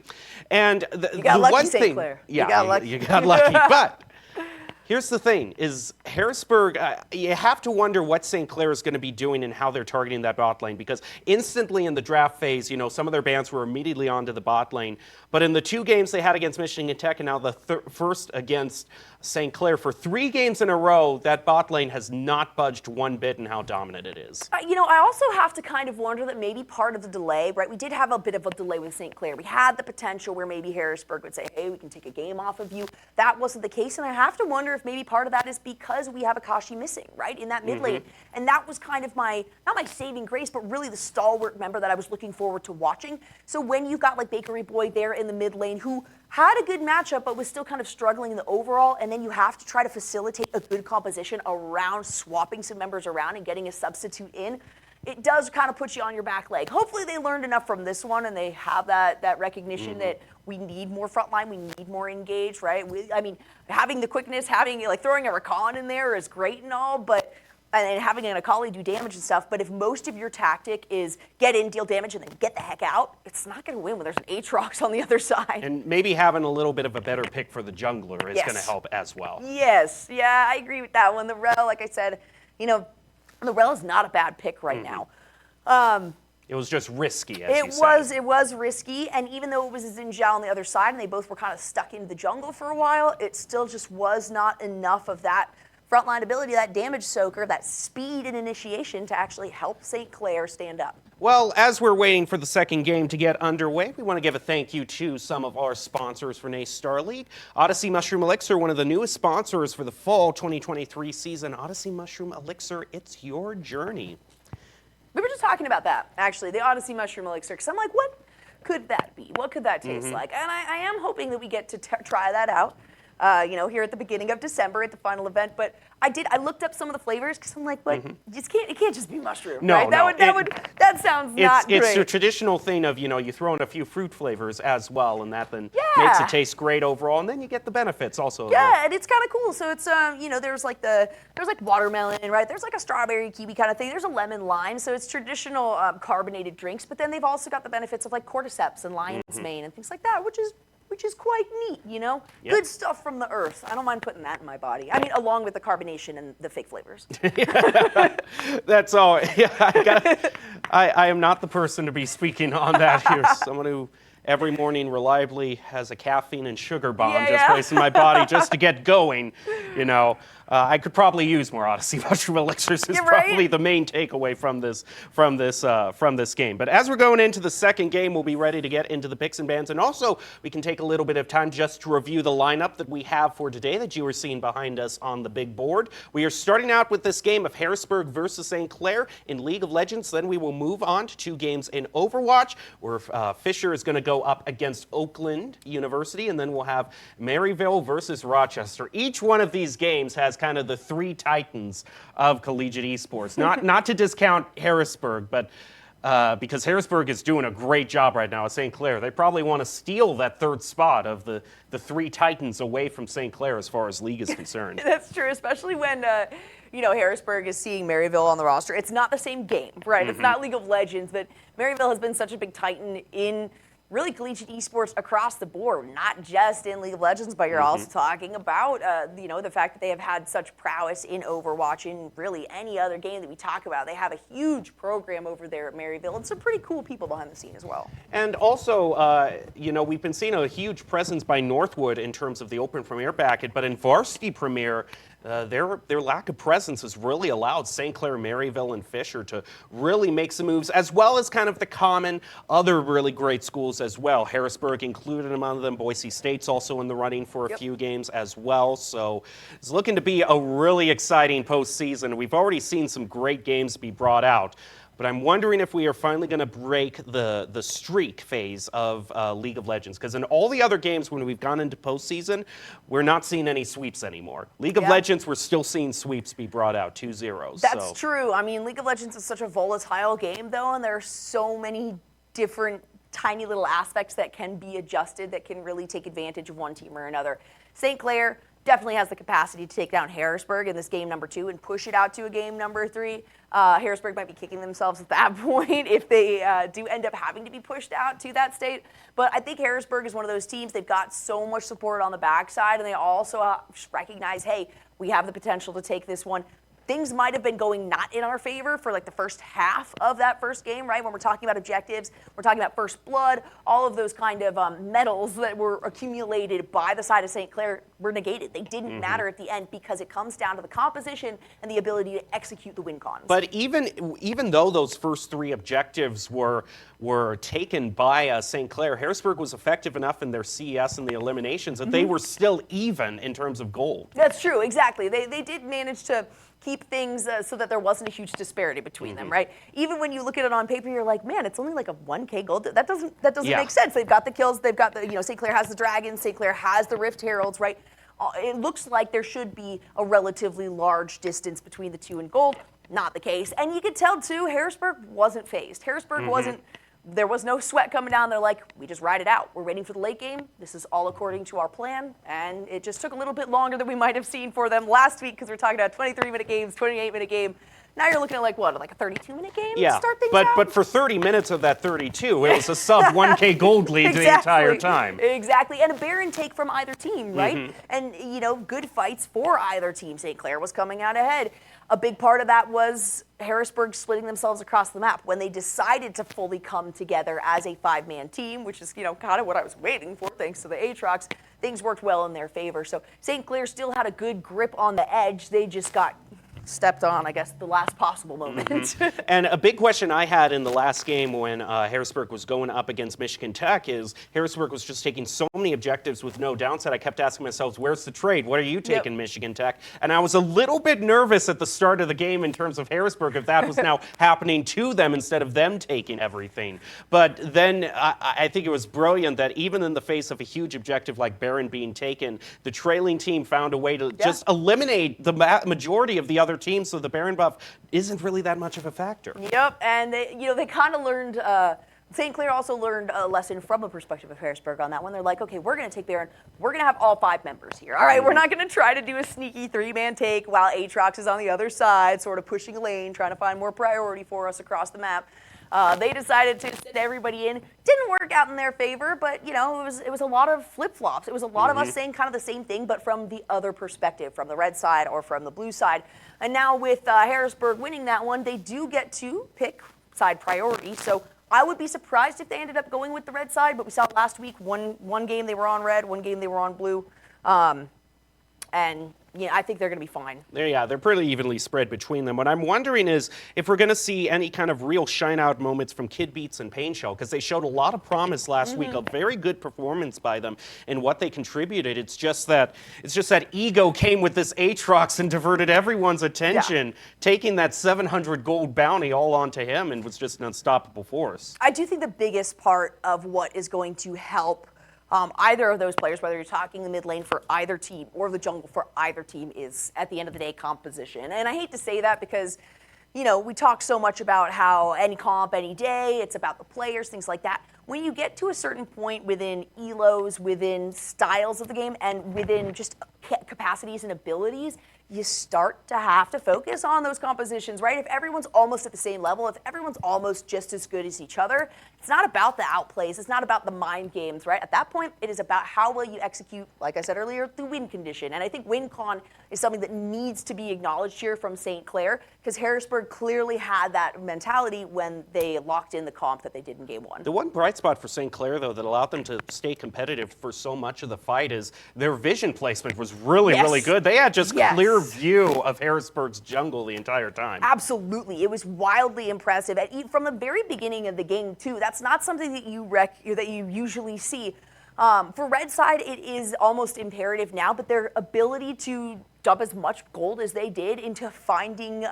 And
you got lucky, St. Clair.
Yeah,
you got lucky.
You got lucky, but here's the thing, is Harrisburg, you have to wonder what St. Clair is going to be doing and how they're targeting that bot lane, because instantly in the draft phase, you know, some of their bans were immediately onto the bot lane, but in the 2 games they had against Michigan Tech and now the first against St. Clair, for 3 games in a row, that bot lane has not budged one bit in how dominant it is.
You know, I also have to kind of wonder that maybe part of the delay, right? We did have a bit of a delay with St. Clair. We had the potential where maybe Harrisburg would say, hey, we can take a game off of you. That wasn't the case, and I have to wonder if maybe part of that is because we have Akashi missing, right, in that mid lane. And that was kind of my, not my saving grace, but really the stalwart member that I was looking forward to watching. So when you've got like Bakery Boy there in the mid lane who had a good matchup but was still kind of struggling in the overall, and then you have to try to facilitate a good composition around swapping some members around and getting a substitute in, it does kind of put you on your back leg. Hopefully they learned enough from this one and they have that recognition that we need more frontline, we need more engaged, right? I mean, having the quickness, having like throwing a Rakan in there is great and all, but and having an Akali do damage and stuff, but if most of your tactic is get in, deal damage, and then get the heck out, it's not going to win when there's an Aatrox on the other side.
And maybe having a little bit of a better pick for the jungler is going to help as well.
Yes, yeah, I agree with that one. The Rel, like I said, you know, the Rel is not a bad pick right now.
It was just risky, as you said.
It was risky, and even though it was a Zinjao on the other side and they both were kind of stuck into the jungle for a while, it still just was not enough of that frontline ability, that damage soaker, that speed and initiation to actually help St. Clair stand up.
Well, as we're waiting for the second game to get underway, we want to give a thank you to some of our sponsors for NACE Star League. Odyssey Mushroom Elixir, one of the newest sponsors for the fall 2023 season. Odyssey Mushroom Elixir, it's your journey.
We were just talking about that, actually, the Odyssey Mushroom Elixir, because I'm like, what could that be? What could that taste like? And I am hoping that we get to try that out. You know, here at the beginning of December at the final event, but I looked up some of the flavors because I'm like, what? It can't just be mushroom,
no,
right? That sounds not great.
It's the traditional thing of, you know, you throw in a few fruit flavors as well, and that then makes it taste great overall, and then you get the benefits also.
Yeah, and it's kind of cool. So it's you know, there's like watermelon, right? There's like a strawberry kiwi kind of thing. There's a lemon lime, so it's traditional carbonated drinks. But then they've also got the benefits of like cordyceps and lion's mane and things like that, which is quite neat, you know? Yep. Good stuff from the earth. I don't mind putting that in my body. I mean, along with the carbonation and the fake flavors.
That's all. Yeah, I am not the person to be speaking on that here. Someone who every morning reliably has a caffeine and sugar bomb placed in my body just to get going, you know. I could probably use more Odyssey Mushroom Elixirs is probably the main takeaway from this game. But as we're going into the second game, we'll be ready to get into the picks and bans. And also, we can take a little bit of time just to review the lineup that we have for today that you are seeing behind us on the big board. We are starting out with this game of Harrisburg versus St. Clair in League of Legends. Then we will move on to 2 games in Overwatch, where Fisher is going to go up against Oakland University. And then we'll have Maryville versus Rochester. Each one of these games has kind of the 3 titans of collegiate esports. Not to discount Harrisburg, but because Harrisburg is doing a great job right now at St. Clair. They probably want to steal that 3rd spot of the 3 titans away from St. Clair as far as league is concerned.
That's true, especially when you know, Harrisburg is seeing Maryville on the roster. It's not the same game, right? It's not League of Legends, but Maryville has been such a big titan in really collegiate esports across the board, not just in League of Legends, but you're also talking about, you know, the fact that they have had such prowess in Overwatch, in really any other game that we talk about. They have a huge program over there at Maryville, and some pretty cool people behind the scene as well.
And also, you know, we've been seeing a huge presence by Northwood in terms of the Open Premier bracket, but in Varsity Premier, their lack of presence has really allowed St. Clair, Maryville, and Fisher to really make some moves, as well as kind of the common other really great schools as well. Harrisburg included among them. Boise State's also in the running for a few games as well. So it's looking to be a really exciting postseason. We've already seen some great games be brought out. but I'm wondering if we are finally going to break the streak phase of League of Legends, because in all the other games when we've gone into postseason, we're not seeing any sweeps anymore. League of Legends, we're still seeing sweeps be brought out, 2-0.
That's true. I mean, League of Legends is such a volatile game, though, and there are so many different tiny little aspects that can be adjusted that can really take advantage of one team or another. St. Clair definitely has the capacity to take down Harrisburg in this game number 2 and push it out to a game number 3. Harrisburg might be kicking themselves at that point if they do end up having to be pushed out to that state. But I think Harrisburg is one of those teams, they've got so much support on the backside, and they also recognize, hey, we have the potential to take this one. Things might have been going not in our favor for like the first half of that first game, right? When we're talking about objectives, we're talking about first blood, all of those kind of medals that were accumulated by the side of St. Clair were negated. They didn't matter at the end because it comes down to the composition and the ability to execute the win cons.
But even though those first 3 objectives were taken by St. Clair, Harrisburg was effective enough in their CES and the eliminations that they were still even in terms of gold.
That's true, exactly. They did manage to keep things so that there wasn't a huge disparity between them, right? Even when you look at it on paper, you're like, man, it's only like a 1K gold. That doesn't make sense. They've got the kills, they've got the, St. Clair has the Dragons, St. Clair has the Rift Heralds, right? It looks like there should be a relatively large distance between the 2 in gold. Not the case. And you could tell, too, Harrisburg wasn't phased. Harrisburg wasn't, there was no sweat coming down. They're like, we just ride it out. We're waiting for the late game. This is all according to our plan. And it just took a little bit longer than we might have seen for them last week because we're talking about 23-minute games, 28-minute game. Now you're looking at like what, like a 32-minute game to start things out?
But for 30 minutes of that 32, it was a sub 1K gold lead the entire time.
Exactly, and a barren take from either team, right? And good fights for either team. St. Clair was coming out ahead. A big part of that was Harrisburg splitting themselves across the map when they decided to fully come together as a 5-man team, which is kind of what I was waiting for, thanks to the Aatrox. Things worked well in their favor. So St. Clair still had a good grip on the edge. They just got stepped on, I guess, the last possible moment.
And a big question I had in the last game when Harrisburg was going up against Michigan Tech is Harrisburg was just taking so many objectives with no downside. I kept asking myself, where's the trade? What are you taking, Michigan Tech? And I was a little bit nervous at the start of the game in terms of Harrisburg, if that was now happening to them instead of them taking everything. But then I think it was brilliant that even in the face of a huge objective like Baron being taken, the trailing team found a way to just eliminate the majority of the other teams, so the Baron buff isn't really that much of a factor.
Yep, and they kind of learned. St. Clair also learned a lesson from a perspective of Harrisburg on that one. They're like, okay, we're going to take Baron. We're going to have all 5 members here. All right, we're not going to try to do a sneaky 3-man take while Aatrox is on the other side, sort of pushing a lane, trying to find more priority for us across the map. They decided to send everybody in. Didn't work out in their favor, but it was a lot of flip-flops. It was a lot of us saying kind of the same thing, but from the other perspective, from the red side or from the blue side. And now with Harrisburg winning that one, they do get to pick side priority. So I would be surprised if they ended up going with the red side, but we saw last week one game they were on red, one game they were on blue. And I think they're going to be fine.
They're pretty evenly spread between them. What I'm wondering is if we're going to see any kind of real shine-out moments from Kid Beats and Pain Shell, because they showed a lot of promise last week, a very good performance by them in what they contributed. It's just that ego came with this Aatrox and diverted everyone's attention, taking that 700 gold bounty all onto him, and was just an unstoppable force.
I do think the biggest part of what is going to help either of those players, whether you're talking the mid lane for either team or the jungle for either team, is at the end of the day composition. And I hate to say that because, we talk so much about how any comp, any day, it's about the players, things like that. When you get to a certain point within elos, within styles of the game, and within just capacities and abilities, you start to have to focus on those compositions, right? If everyone's almost at the same level, if everyone's almost just as good as each other, it's not about the outplays, it's not about the mind games, right? At that point, it is about how well you execute, like I said earlier, the win condition. And I think win con is something that needs to be acknowledged here from St. Clair, because Harrisburg clearly had that mentality when they locked in the comp that they did in game 1.
The one bright spot for St. Clair, though, that allowed them to stay competitive for so much of the fight is their vision placement was really, really good. They had just clear view of Harrisburg's jungle the entire time.
Absolutely. It was wildly impressive. And from the very beginning of the game, too, that's not something that you usually see. For red side, it is almost imperative now, but their ability to dump as much gold as they did into finding,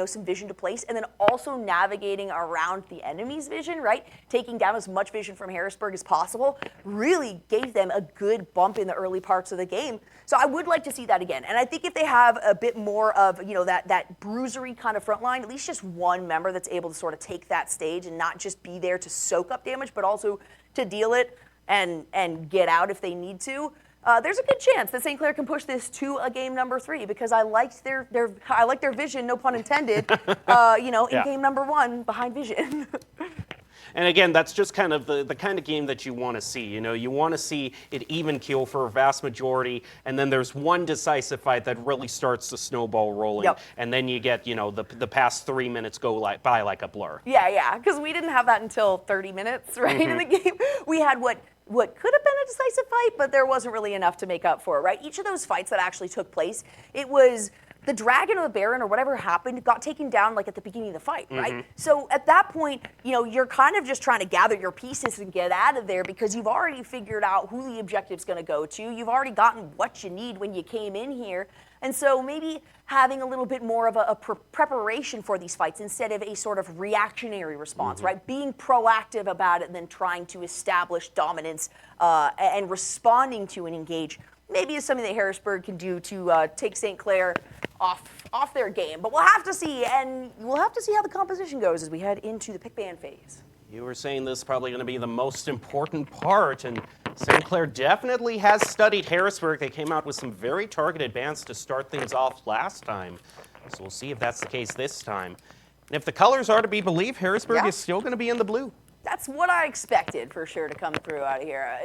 some vision to place, and then also navigating around the enemy's vision, right? Taking down as much vision from Harrisburg as possible really gave them a good bump in the early parts of the game. So I would like to see that again. And I think if they have a bit more of, that bruisery kind of front line, at least just one member that's able to sort of take that stage and not just be there to soak up damage, but also to deal it and get out if they need to. There's a good chance that St. Clair can push this to a game number 3 because I liked their vision, no pun intended, in game number 1 behind vision.
And again, that's just kind of the kind of game that you want to see. You want to see it even keel for a vast majority, and then there's one decisive fight that really starts the snowball rolling,
Yep.
and then you get, the past 3 minutes go by like a blur.
Yeah, because we didn't have that until 30 minutes, right, in the game. We had what could have been a decisive fight, but there wasn't really enough to make up for it, right? Each of those fights that actually took place, it was the dragon or the baron or whatever happened got taken down like at the beginning of the fight, right? So at that point, you're kind of just trying to gather your pieces and get out of there because you've already figured out who the objective's going to go to. You've already gotten what you need when you came in here. And so maybe having a little bit more of a preparation for these fights instead of a sort of reactionary response, right? Being proactive about it and then trying to establish dominance and responding to an engage maybe is something that Harrisburg can do to take St. Clair off their game. But we'll have to see, and we'll have to see how the composition goes as we head into the pick ban phase.
You were saying this is probably going to be the most important part, and St. Clair definitely has studied Harrisburg. They came out with some very targeted bans to start things off last time. So we'll see if that's the case this time. And if the colors are to be believed, Harrisburg is still going to be in the blue.
That's what I expected for sure to come through out of here.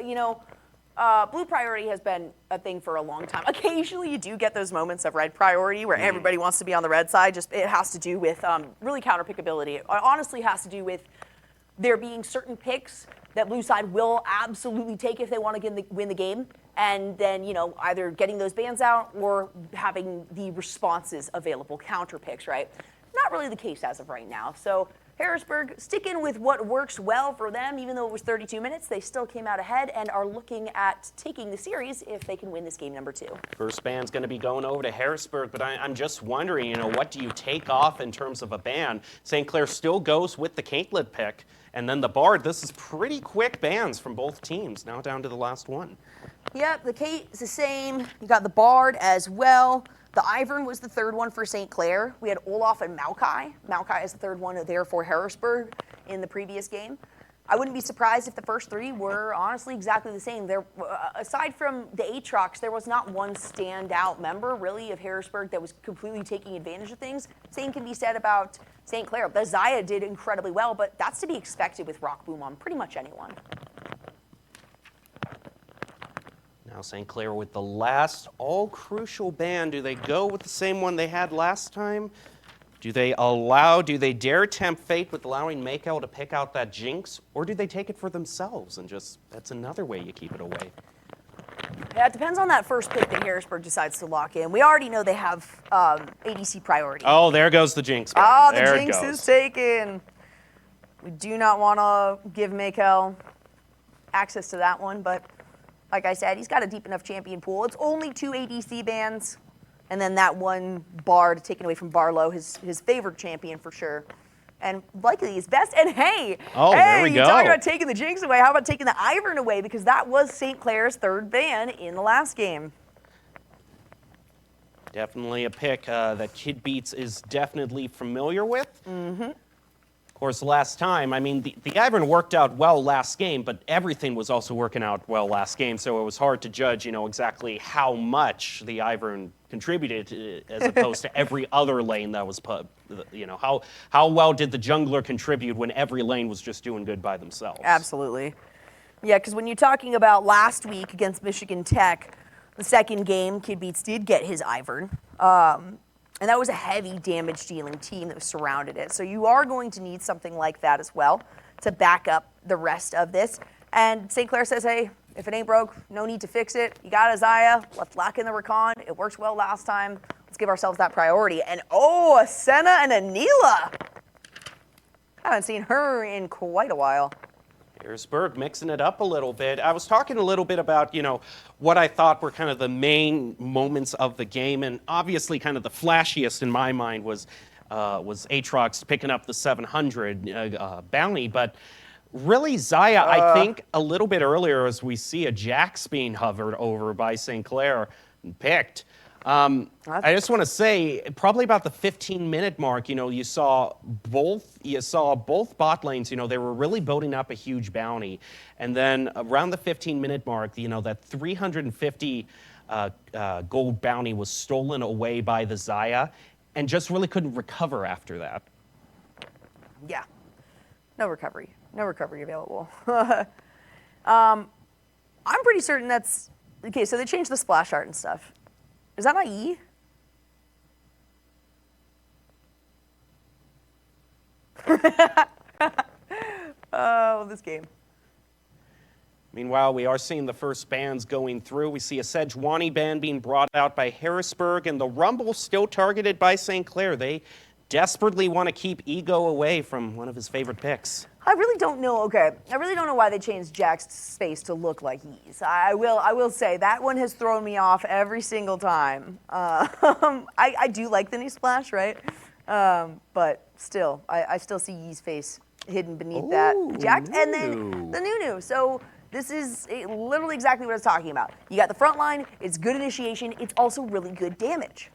Blue priority has been a thing for a long time. Occasionally you do get those moments of red priority where everybody wants to be on the red side. Just it has to do with really counter pickability. It honestly has to do with there being certain picks that blue side will absolutely take if they want to win the game, and then either getting those bans out or having the responses available, counter picks, right? Not really the case as of right now. So Harrisburg sticking with what works well for them, even though it was 32 minutes, they still came out ahead and are looking at taking the series if they can win this game number 2.
First ban's going to be going over to Harrisburg, but I'm just wondering, what do you take off in terms of a ban? St. Clair still goes with the Caitlin pick, and then the Bard. This is pretty quick bans from both teams, now down to the last one.
Yep, the Kate is the same. You got the Bard as well. The Ivern was the third one for St. Clair. We had Olaf and Maokai. Maokai is the third one there for Harrisburg in the previous game. I wouldn't be surprised if the first 3 were honestly exactly the same. There, aside from the Aatrox, there was not one standout member really of Harrisburg that was completely taking advantage of things. Same can be said about St. Clair. The Zaya did incredibly well, but that's to be expected with Rock Boom on pretty much anyone.
Now St. Clair with the last all-crucial ban. Do they go with the same one they had last time? Do they dare tempt fate with allowing Mako to pick out that Jinx? Or do they take it for themselves and that's another way you keep it away?
Yeah, it depends on that first pick that Harrisburg decides to lock in. We already know they have ADC priority.
Oh, there goes the Jinx ban.
Oh, the
there
Jinx is taken. We do not want to give Mako access to that one, but like I said, he's got a deep enough champion pool. It's only 2 ADC bans, and then that one Bard taken away from Barlow, his favorite champion for sure, and likely his best. And hey,
there we
you
go.
talk about taking the Jinx away. How about taking the Ivern away? Because that was St. Clair's 3rd ban in the last game.
Definitely a pick that Kid Beats is definitely familiar with. Of course, last time, I mean, the Ivern worked out well last game, but everything was also working out well last game, so it was hard to judge, exactly how much the Ivern contributed as opposed to every other lane that was, how well did the jungler contribute when every lane was just doing good by themselves?
Absolutely. Yeah, because when you're talking about last week against Michigan Tech, the second game, Kid Beats did get his Ivern. And that was a heavy damage-dealing team that surrounded it. So you are going to need something like that as well to back up the rest of this. And St. Clair says, hey, if it ain't broke, no need to fix it. You got Isaiah, let's lock in the Recon. It worked well last time. Let's give ourselves that priority. And a Senna and a Neela. Haven't seen her in quite a while.
Harrisburg mixing it up a little bit. I was talking a little bit about, what I thought were kind of the main moments of the game, and obviously kind of the flashiest in my mind was Aatrox picking up the 700 bounty, but really Zaya, I think a little bit earlier as we see a Jax being hovered over by St. Clair and picked. I just want to say, probably about the 15-minute mark, you saw both bot lanes, they were really building up a huge bounty. And then around the 15-minute mark, that 350 gold bounty was stolen away by the Zaya and just really couldn't recover after that.
Yeah. No recovery available. I'm pretty certain that's, okay, so they changed the splash art and stuff. Is that not E? Oh, this game.
Meanwhile, we are seeing the first bans going through. We see a Sejuani ban being brought out by Harrisburg, and the Rumble still targeted by St. Clair. They desperately want to keep Ego away from one of his favorite picks.
I really don't know. Okay, I really don't know why they changed Jack's face to look like E's. I will say that one has thrown me off every single time. I do like the new splash, right? But still, I still see E's face hidden beneath that Jack, and then the new. So this is literally exactly what I was talking about. You got the front line. It's good initiation. It's also really good damage.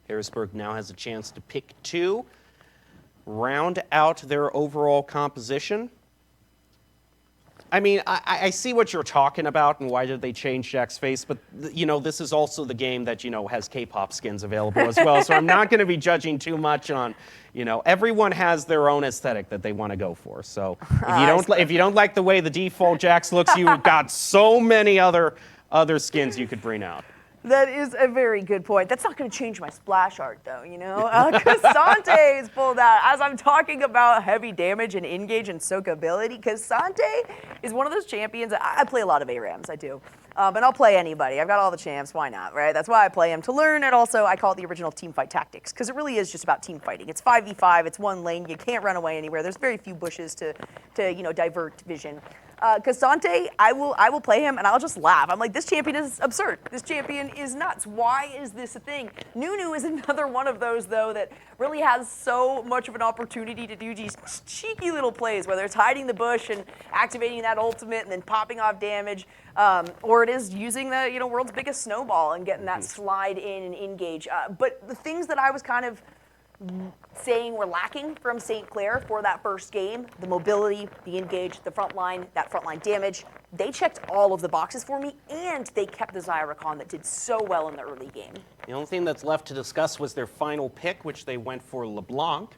Harrisburg now has a chance to pick two, round out their overall composition. I mean, I see what you're talking about and why did they change Jack's face, but, this is also the game that, has K-pop skins available as well, so I'm not going to be judging too much on, everyone has their own aesthetic that they want to go for. So if you don't like the way the default Jax looks, you've got so many other skins you could bring out.
That is a very good point. That's not going to change my splash art, though, K'Sante is pulled out. As I'm talking about heavy damage and engage and soak ability, K'Sante is one of those champions. I play a lot of ARAMs, I do. And I'll play anybody. I've got all the champs. Why not, right? That's why I play him, to learn. And also, I call it the original teamfight tactics, because it really is just about team fighting. It's 5v5. It's one lane. You can't run away anywhere. There's very few bushes to divert vision. K'Sante, I will play him and I'll just laugh. I'm like, this champion is absurd. This champion is nuts. Why is this a thing? Nunu is another one of those, though, that really has so much of an opportunity to do these cheeky little plays, whether it's hiding the bush and activating that ultimate and then popping off damage, or it is using the world's biggest snowball and getting that slide in and engage. But the things that I was kind of saying were lacking from St. Clair for that first game, the mobility, the engage, the front line, that front line damage, they checked all of the boxes for me, and they kept the Zyracon that did so well in the early game.
The only thing that's left to discuss was their final pick, which they went for LeBlanc.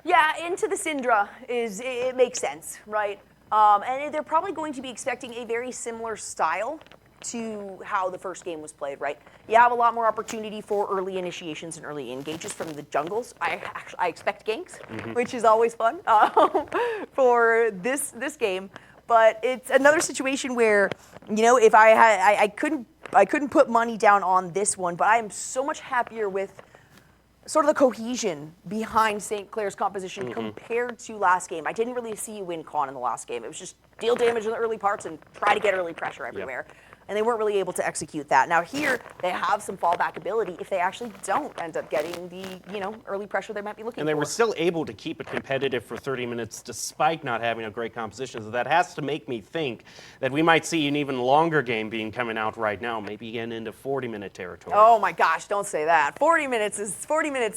Yeah, into the Syndra it makes sense, right? And they're probably going to be expecting a very similar style to how the first game was played, right? You have a lot more opportunity for early initiations and early engages from the jungles. I expect ganks, which is always fun for this game. But it's another situation where, if I couldn't put money down on this one, but I am so much happier with sort of the cohesion behind St. Clair's composition compared to last game. I didn't really see you win con in the last game. It was just deal damage in the early parts and try to get early pressure everywhere. Yep. And they weren't really able to execute that. Now here, they have some fallback ability if they actually don't end up getting the, early pressure they might be looking for.
And they were still able to keep it competitive for 30 minutes despite not having a great composition. So that has to make me think that we might see an even longer game being coming out right now, maybe getting into 40-minute territory.
Oh my gosh, don't say that. 40 minutes,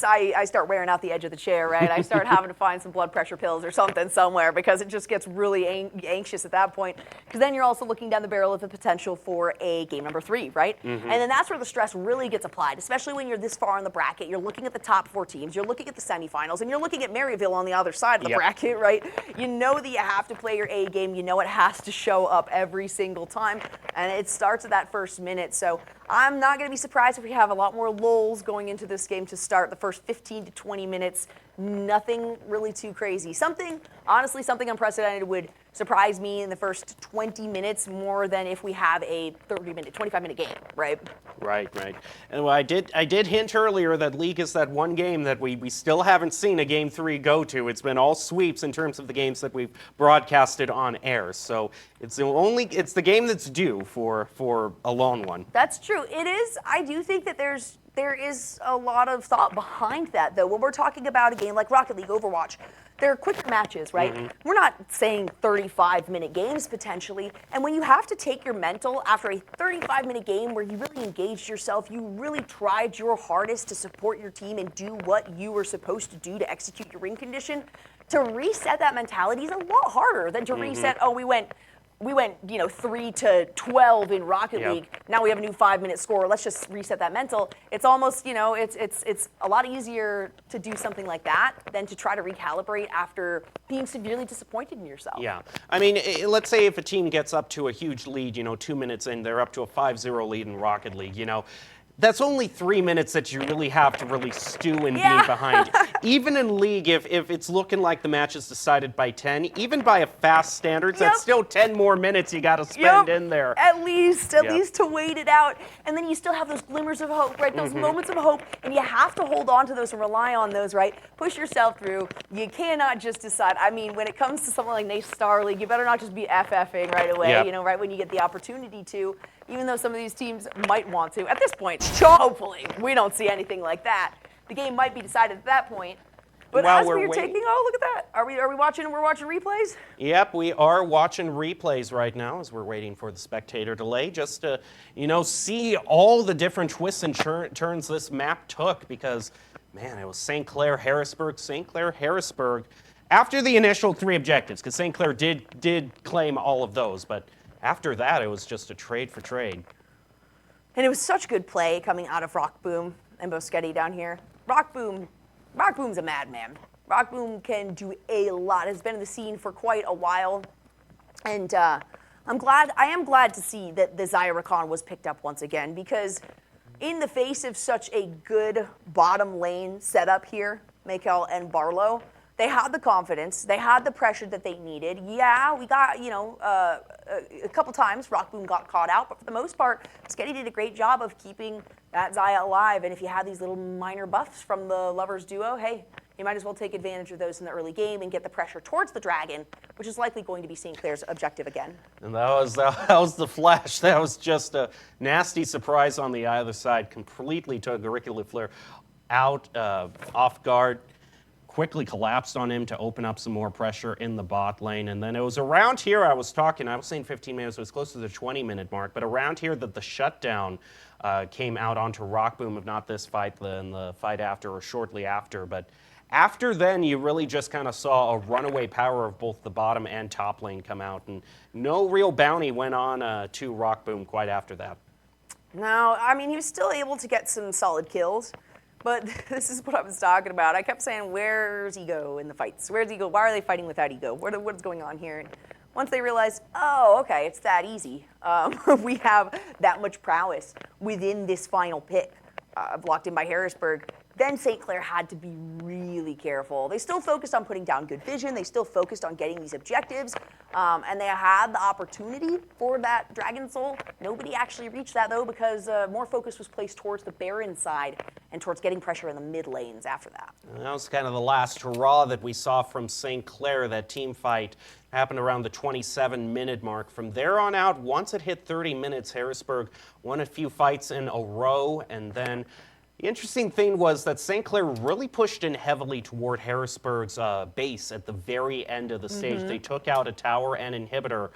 I start wearing out the edge of the chair, right? I start having to find some blood pressure pills or something somewhere because it just gets really anxious at that point. Because then you're also looking down the barrel of the potential for a game number 3, right? And then that's where the stress really gets applied, especially when you're this far in the bracket. You're looking at the top 4 teams, you're looking at the semifinals, and you're looking at Maryville on the other side of the bracket, right? You know that you have to play your A game. You know it has to show up every single time, and it starts at that first minute. So I'm not going to be surprised if we have a lot more lulls going into this game to start the first 15 to 20 minutes. Nothing really too crazy. Honestly, something unprecedented would surprise me in the first 20 minutes more than if we have a 25-minute game, right?
Right. And well, I did hint earlier that League is that one game that we still haven't seen a Game 3 go to. It's been all sweeps in terms of the games that we've broadcasted on air. So it's the game that's due for a lone one.
That's true. It is. I do think that there is a lot of thought behind that, though. When we're talking about a game like Rocket League, Overwatch, they're quick matches, right? We're not saying 35-minute games potentially. And when you have to take your mental after a 35-minute game where you really engaged yourself, you really tried your hardest to support your team and do what you were supposed to do to execute your win condition, to reset that mentality is a lot harder than to reset, we went 3-12 in Rocket League. Now we have a new 5-minute score. Let's just reset that mental. It's almost, it's a lot easier to do something like that than to try to recalibrate after being severely disappointed in yourself.
Yeah. I mean, let's say if a team gets up to a huge lead, 2 minutes in, they're up to a 5-0 lead in Rocket League, that's only 3 minutes that you really have to really stew and be behind. Even in League, if it's looking like the match is decided by 10, even by a fast standards, that's still 10 more minutes you got to spend in there.
At least to wait it out. And then you still have those glimmers of hope, right? Those moments of hope, and you have to hold on to those and rely on those, right? Push yourself through. You cannot just decide. I mean, when it comes to something like NACE Star League, you better not just be FFing right away, right when you get the opportunity to. Even though some of these teams might want to. At this point, hopefully, we don't see anything like that. The game might be decided at that point. But
While
as
we're
we're taking, look at that. Are we watching? We're watching replays?
Yep, we are watching replays right now as we're waiting for the spectator delay, just to, see all the different twists and turns this map took. Because, man, it was St. Clair, Harrisburg. After the initial 3 objectives, because St. Clair did claim all of those, but after that, it was just a trade for trade.
And it was such good play coming out of Rock Boom and Boschetti down here. Rock Boom's a madman. Rock Boom can do a lot. Has been in the scene for quite a while. And I am glad to see that the Zyrecon was picked up once again, because in the face of such a good bottom lane setup here, Mikel and Barlow, they had the confidence, they had the pressure that they needed. Yeah, we got, a couple times Rock Boom got caught out, but for the most part, Boschetti did a great job of keeping that Zaya alive. And if you have these little minor buffs from the Lovers duo, hey, you might as well take advantage of those in the early game and get the pressure towards the Dragon, which is likely going to be St. Clair's objective again.
And that was the flash. That was just a nasty surprise on the other side. Completely took Auricular Flare out off guard. Quickly collapsed on him to open up some more pressure in the bot lane. And then it was around here I was saying 15 minutes, it was close to the 20-minute mark, but around here that the shutdown came out onto Rock Boom, if not this fight, then the fight after or shortly after. But after then, you really just kind of saw a runaway power of both the bottom and top lane come out, and no real bounty went on to Rock Boom quite after that.
No, I mean, he was still able to get some solid kills. But this is what I was talking about. I kept saying, where's Ego in the fights? Where's Ego? Why are they fighting without Ego? What's going on here? And once they realized, okay, it's that easy. We have that much prowess within this final pick, blocked in by Harrisburg. Then St. Clair had to be really careful. They still focused on putting down good vision. They still focused on getting these objectives. And they had the opportunity for that Dragon Soul. Nobody actually reached that, though, because more focus was placed towards the Baron side and towards getting pressure in the mid lanes after that.
And that was kind of the last hurrah that we saw from St. Clair. That team fight happened around the 27-minute mark. From there on out, once it hit 30 minutes, Harrisburg won a few fights in a row, and then the interesting thing was that St. Clair really pushed in heavily toward Harrisburg's base at the very end of the stage. They took out a tower and inhibitor.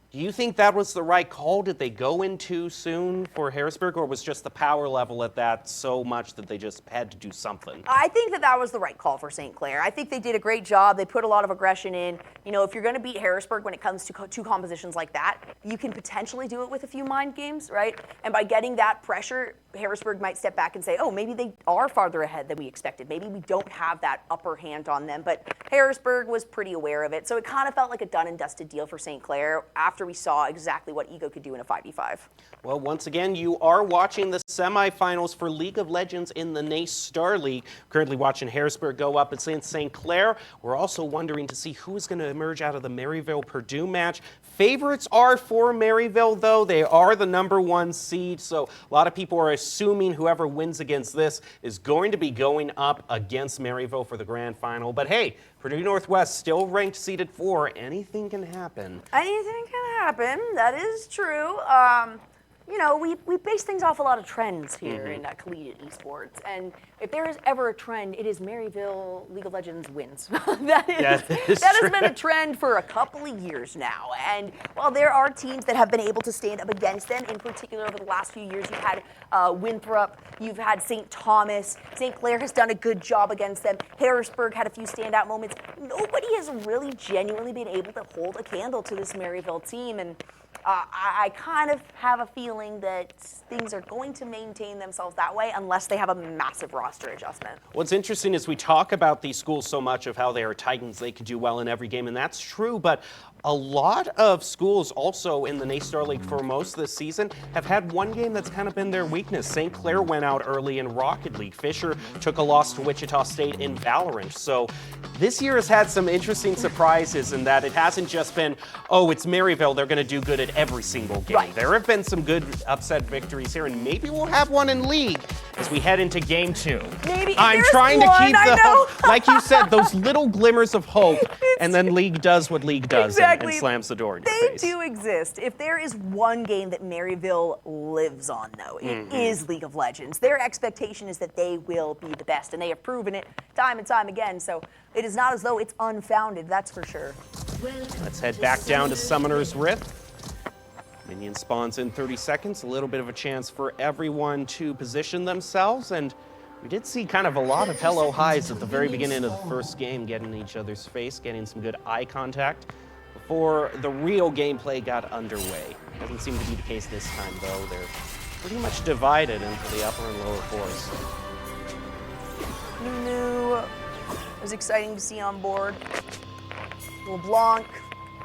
Do you think that was the right call? Did they go in too soon for Harrisburg, or was just the power level at that so much that they just had to do something?
I think that was the right call for St. Clair. I think they did a great job. They put a lot of aggression in. If you're going to beat Harrisburg when it comes to two compositions like that, you can potentially do it with a few mind games, right? And by getting that pressure, Harrisburg might step back and say, maybe they are farther ahead than we expected. Maybe we don't have that upper hand on them. But Harrisburg was pretty aware of it. So it kind of felt like a done and dusted deal for St. Clair. After after we saw exactly what Ego could do in a 5v5.
Well, once again, you are watching the semifinals for League of Legends in the NACE Star League. Currently watching Harrisburg go up against St. Clair. We're also wondering to see who is going to emerge out of the Maryville-Purdue match. Favorites are for Maryville, though. They are the #1 seed, so a lot of people are assuming whoever wins against this is going to be going up against Maryville for the grand final. But hey, Purdue Northwest still ranked seeded 4. Anything can happen.
Anything can happen. That is true. You know, we base things off a lot of trends here in collegiate esports, and if there is ever a trend, it is Maryville League of Legends wins. that has been a trend for a couple of years now, and while there are teams that have been able to stand up against them, in particular over the last few years, you've had Winthrop, you've had St. Thomas, St. Clair has done a good job against them, Harrisburg had a few standout moments. Nobody has really genuinely been able to hold a candle to this Maryville team, and I kind of have a feeling that things are going to maintain themselves that way unless they have a massive roster adjustment.
What's interesting is we talk about these schools so much of how they are titans, they could do well in every game, and that's true, but a lot of schools also in the NACE Star League for most of the season have had one game that's kind of been their weakness. St. Clair went out early in Rocket League. Fisher took a loss to Wichita State in Valorant. So this year has had some interesting surprises in that it hasn't just been, oh, it's Maryville, they're going to do good at every single game.
Right.
There have been some good upset victories here, and maybe we'll have one in League as we head into Game 2.
Maybe.
I'm
There's
trying to
one,
keep
I
the
know.
hope, like you said, those little glimmers of hope, and then League does what League does and
Exactly.
slams the door in your
They
face.
do exist. If there is one game that Maryville lives on, though, it is League of Legends. Their expectation is that they will be the best, and they have proven it time and time again. So it is not as though it's unfounded, that's for sure.
Let's head back down to Summoner's Rift. Minion spawns in 30 seconds, a little bit of a chance for everyone to position themselves, and we did see kind of a lot of hello highs at the very beginning of the first game, getting in each other's face, getting some good eye contact before the real gameplay got underway. Doesn't seem to be the case this time, though. They're pretty much divided into the upper and lower fours.
Nunu was exciting to see on board. LeBlanc,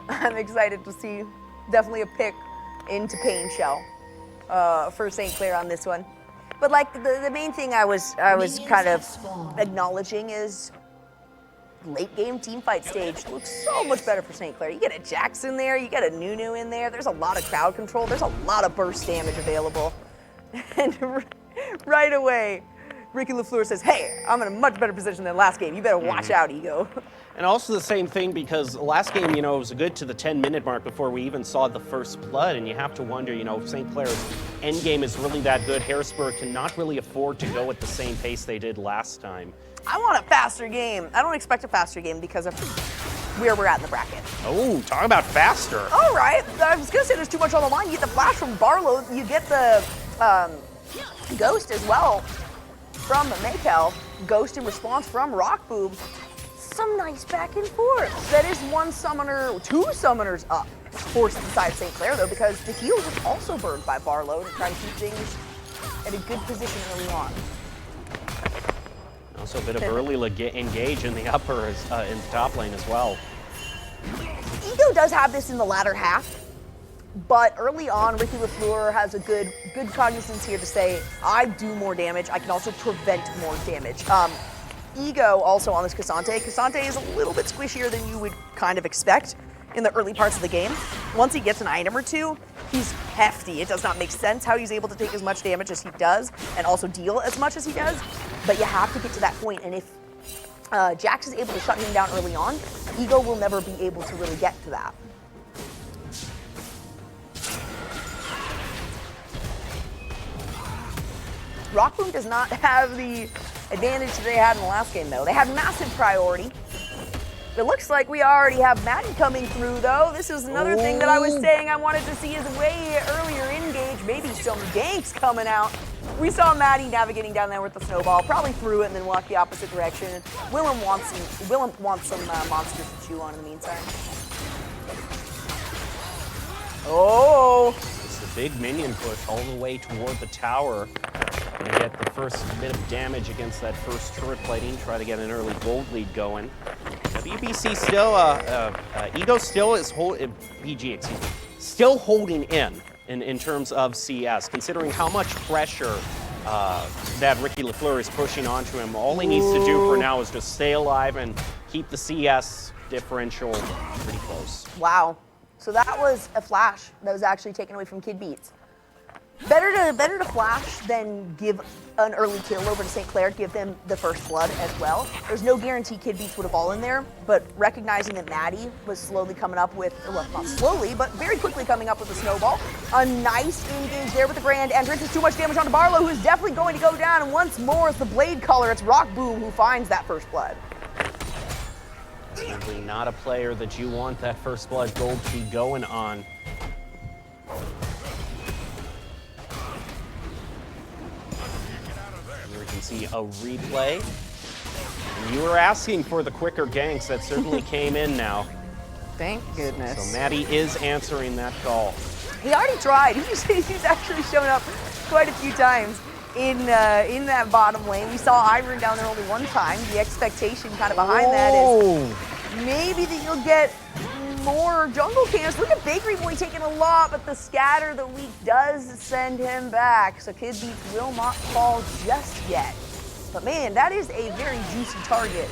I'm excited to see. Definitely a pick into Pain Shell for St. Clair on this one. But like the main thing I was kind of acknowledging is late game team fight stage looks so much better for St. Clair. You get a Jax in there, you get a Nunu in there, there's a lot of crowd control, there's a lot of burst damage available. And right away, Ricky LaFleur says, hey, I'm in a much better position than last game. You better watch out, Ego.
And also the same thing because last game, you know, it was good to the 10-minute mark before we even saw the first blood, and you have to wonder, you know, if St. Clair's endgame is really that good, Harrisburg cannot really afford to go at the same pace they did last time.
I want a faster game. I don't expect a faster game because of where we're at in the bracket.
Oh, talk about faster.
All right, I was gonna say there's too much on the line. You get the flash from Barlow, you get the ghost as well from Maykel, ghost in response from Rockboob. Some nice back and forth. That is one summoner, two summoners up forced inside St. Clair though, because the heal was also burned by Barlow to try and keep things at a good position early on.
Also a bit of early engage in the upper, in the top lane as well.
Ego does have this in the latter half, but early on, Ricky LaFleur has a good cognizance here to say, I do more damage, I can also prevent more damage. Ego also on this Cassante. Cassante is a little bit squishier than you would kind of expect in the early parts of the game. Once he gets an item or two, he's hefty. It does not make sense how he's able to take as much damage as he does and also deal as much as he does, but you have to get to that point, and if Jax is able to shut him down early on, Ego will never be able to really get to that. Rockboom does not have the advantage that they had in the last game, though. They had massive priority. It looks like we already have Maddie coming through, though. This is another thing that I was saying I wanted to see is way earlier engage, maybe some ganks coming out. We saw Maddie navigating down there with the snowball, probably threw it and then walked the opposite direction. Willem wants some monsters to chew on in the meantime. Oh!
It's a big minion push all the way toward the tower. Gonna get the first bit of damage against that first turret plating, try to get an early gold lead going. WBC still, Ego still is PG, excuse me, still holding in terms of CS, considering how much pressure that Ricky LaFleur is pushing onto him. All he needs to do for now is just stay alive and keep the CS differential pretty close.
Wow. So that was a flash that was actually taken away from Kid Beats. Better to flash than give an early kill over to St. Clair, give them the first blood as well. There's no guarantee Kid Beats would have fallen there, but recognizing that Maddie was slowly coming up with, well, not slowly, but very quickly coming up with a snowball. A nice engage there with the grand entrance. It's too much damage onto Barlow, who's definitely going to go down, and once more it's the blade color. It's Rock Boom who finds that first blood.
Simply not a player that you want that first blood gold to be going on. Here we can see a replay. And you were asking for the quicker ganks. That certainly came in now.
Thank goodness.
So Maddie is answering that call.
He already tried. He's actually shown up quite a few times in that bottom lane. We saw Iron down there only one time. The expectation kind of behind that is maybe that you'll get more jungle camps. Look at Bakery Boy taking a lot, but the scatter the week does send him back. So Kid Beats will not fall just yet. But man, that is a very juicy target.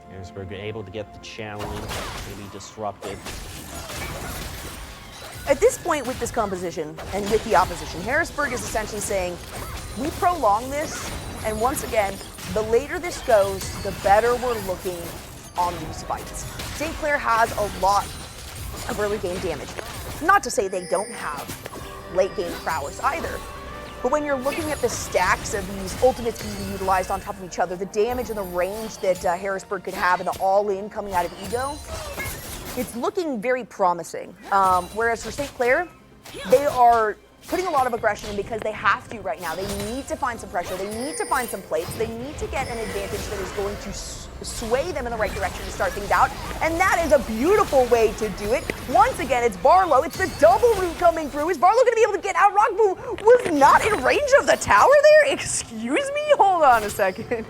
Harrisburg able to get the challenge, maybe disrupted.
At this point with this composition and with the opposition, Harrisburg is essentially saying, we prolong this, and once again, the later this goes, the better we're looking on these fights. St. Clair has a lot of early game damage. Not to say they don't have late game prowess either, but when you're looking at the stacks of these ultimates being utilized on top of each other, the damage and the range that Harrisburg could have and the all-in coming out of Ego, it's looking very promising. Whereas for St. Clair, they are putting a lot of aggression in because they have to right now. They need to find some pressure. They need to find some plates. They need to get an advantage that is going to sway them in the right direction to start things out. And that is a beautiful way to do it. Once again, it's Barlow. It's the double route coming through. Is Barlow going to be able to get out? Rock Boom was not in range of the tower there? Excuse me? Hold on a second.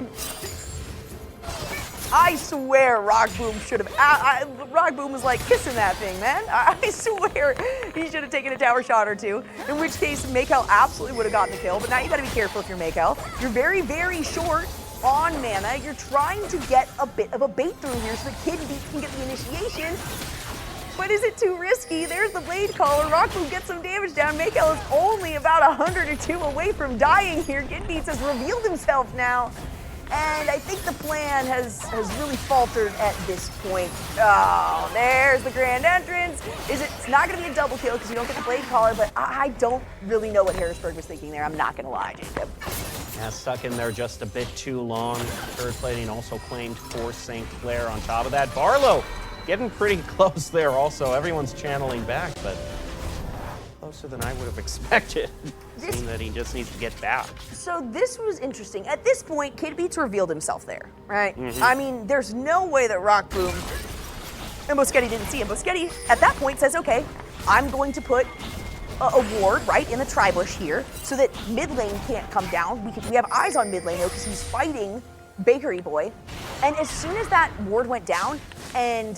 I swear Rock Boom should have, Rock Boom was like kissing that thing, man. I swear he should have taken a tower shot or two, in which case Maykel absolutely would have gotten the kill, but now you gotta be careful if you're Maykel. You're very, very short on mana. You're trying to get a bit of a bait through here so that Kid Beats can get the initiation. But is it too risky? There's the blade caller. Rock Boom gets some damage down. Maykel is only about 100 or 2 away from dying here. Kid Beats has revealed himself now. And I think the plan has really faltered at this point. Oh, there's the grand entrance. It's not going to be a double kill because you don't get the blade caller, but I don't really know what Harrisburg was thinking there. I'm not going to lie, Jacob.
Yeah, stuck in there just a bit too long. Third plating also claimed for St. Clair. On top of that, Barlow getting pretty close there also. Everyone's channeling back, but closer than I would have expected. Seeing that he just needs to get back.
So this was interesting. At this point, Kid Beats revealed himself there, right? I mean, there's no way that Rock Boom and Boschetti didn't see him. Boschetti, at that point, says, okay, I'm going to put a ward, right, in the tri-bush here so that mid lane can't come down. We have eyes on mid lane, though, because he's fighting Bakery Boy. And as soon as that ward went down and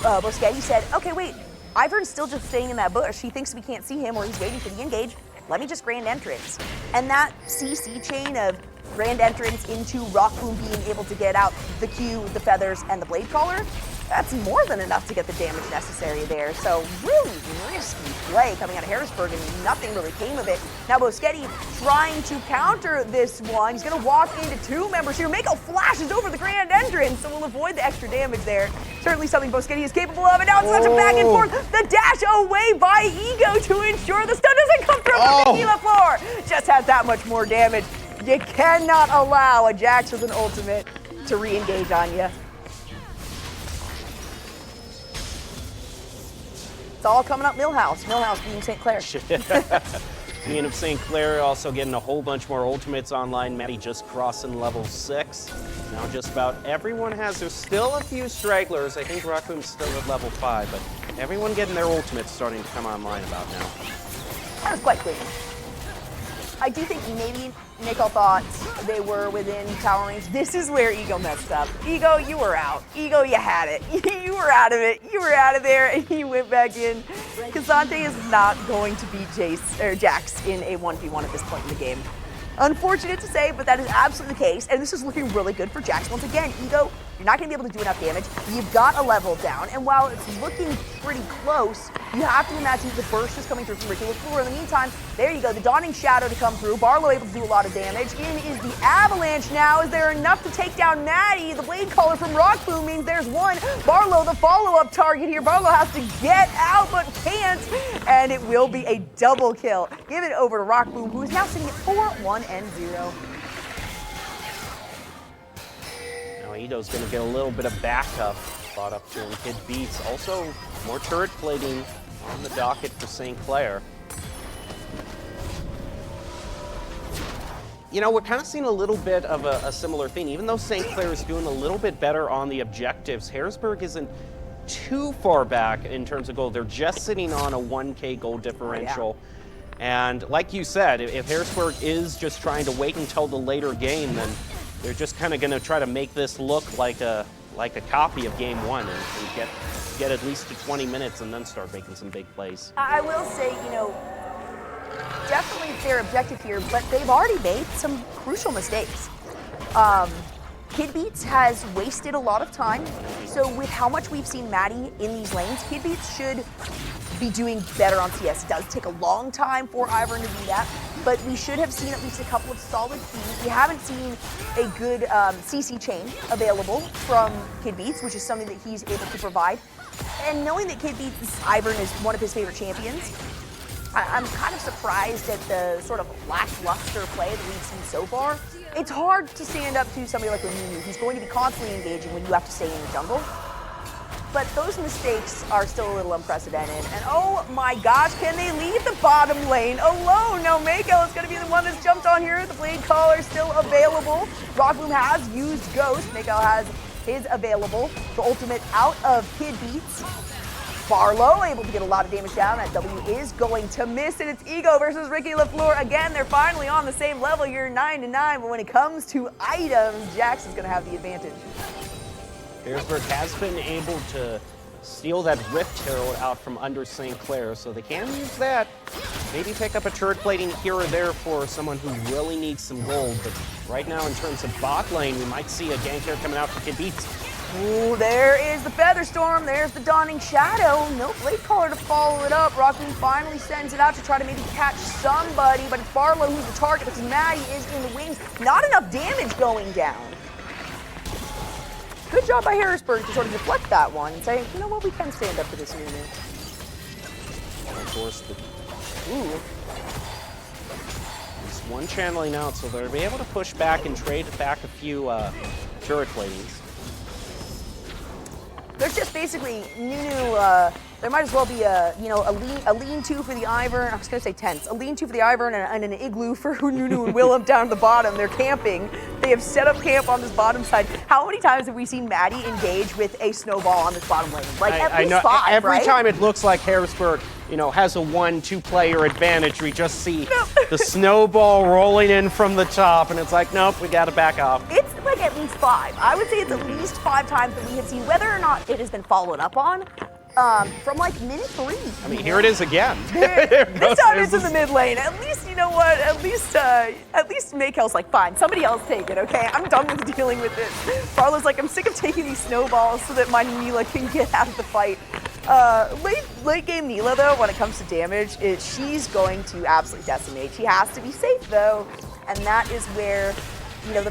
Boschetti said, okay, wait, Ivern's still just staying in that bush. He thinks we can't see him or he's waiting for the engage. Let me just grand entrance. And that CC chain of grand entrance into Rock Boom being able to get out the Q, the feathers, and the blade caller, that's more than enough to get the damage necessary there. So really risky play coming out of Harrisburg, and nothing really came of it. Now Boschetti trying to counter this one. He's gonna walk into 2 members here. Mako flashes over the grand entrance, so we'll avoid the extra damage there. Certainly something Boschetti is capable of, and now it's such a back and forth. The dash away by Ego to ensure the stun doesn't come through from Ricky LaFleur. Just has that much more damage. You cannot allow a Jax with an ultimate to re-engage on you. It's all coming up Millhouse. Millhouse being St. Clair.
Being of St. Clair also getting a whole bunch more ultimates online. Maddie just crossing level 6. Now just about everyone has. There's still a few stragglers. I think Rock Boom's still at level 5, but everyone getting their ultimates starting to come online about now.
That was quite clean. I do think maybe Nickel thought they were within tower range. This is where Ego messed up. Ego, you were out. Ego, you had it. You were out of it. You were out of there, and you went back in. Kazante is not going to beat Jax in a 1v1 at this point in the game. Unfortunate to say, but that is absolutely the case, and this is looking really good for Jax. Once again, Ego, you're not going to be able to do enough damage. You've got a level down, and while it's looking pretty close, you have to imagine the burst is coming through from Ricky Ro4. In the meantime, there you go, the Dawning Shadow to come through. Barlow able to do a lot of damage. In is the Avalanche now. Is there enough to take down Maddie? The Blade Caller from Rockboom means there's one. Barlow, the follow-up target here. Barlow has to get out, but can't, and it will be a double kill. Give it over to Rockboom, who is now sitting at 4-1-0.
Now Ego's going to get a little bit of backup brought up to him. Kid Beats. Also, more turret plating on the docket for St. Clair. You know, we're kind of seeing a little bit of a similar thing. Even though St. Clair is doing a little bit better on the objectives, Harrisburg isn't too far back in terms of gold. They're just sitting on a 1K gold differential. And like you said, if Harrisburg is just trying to wait until the later game, then they're just kind of going to try to make this look like a copy of Game 1 and get at least to 20 minutes and then start making some big plays.
I will say, you know, definitely their objective here, but they've already made some crucial mistakes. Kid Beats has wasted a lot of time, so with how much we've seen Maddie in these lanes, Kid Beats should be doing better on CS. It does take a long time for Ivern to do that, but we should have seen at least a couple of solid keys. We haven't seen a good CC chain available from Kid Beats, which is something that he's able to provide. And knowing that Kid Beats' Ivern is one of his favorite champions, I'm kind of surprised at the sort of lackluster play that we've seen so far. It's hard to stand up to somebody like Nunu, who's going to be constantly engaging when you have to stay in the jungle. But those mistakes are still a little unprecedented. And oh my gosh, can they leave the bottom lane alone? No, Mako is going to be the one that's jumped on here. The Blade Caller still available. Rockboom has used Ghost. Mako has his available. The ultimate out of Kid Beats. Barlow able to get a lot of damage down. That W is going to miss, and it's Ego versus Ricky LaFleur. Again, they're finally on the same level. You're 9-9, but when it comes to items, Jax is going to have the advantage.
Harrisburg has been able to steal that Rift Herald out from under St. Clair, so they can use that. Maybe pick up a turret plating here or there for someone who really needs some gold, but right now in terms of bot lane, we might see a gank here coming out for Kid Beats.
Ooh, there is the Featherstorm. There's the Dawning Shadow. No Blade Caller to follow it up. Rockboom finally sends it out to try to maybe catch somebody, but it's Barlow who's the target because Maddie is in the wings. Not enough damage going down. Good job by Harrisburg to sort of deflect that one and say, you know what, we can stand up to this unit.
Of course, just one channeling out, so they'll be able to push back and trade back a few turret platings.
There's just basically Nunu. There might as well be a lean-to for the Ivern. I was gonna say tents. A lean-to for the Ivern and an igloo for Nunu and Willem down at the bottom. They're camping. They have set up camp on this bottom side. How many times have we seen Maddie engage with a snowball on this bottom lane? Like at least 5,
every
right?
time it looks like Harrisburg, has a 1-2 player advantage. We just see the snowball rolling in from the top, and it's like, nope, we gotta back off.
It's like at least 5. I would say it's at least 5 times that we have seen, whether or not it has been followed up on, from like minute 3.
I mean, here it is again.
This time it's in the mid lane. At least, you know what? At least Makel's like, fine, somebody else take it, okay? I'm done with dealing with this. Barlow's like, I'm sick of taking these snowballs so that my Neela can get out of the fight. Late game Neela, though, when it comes to damage, she's going to absolutely decimate. She has to be safe, though, and that is where,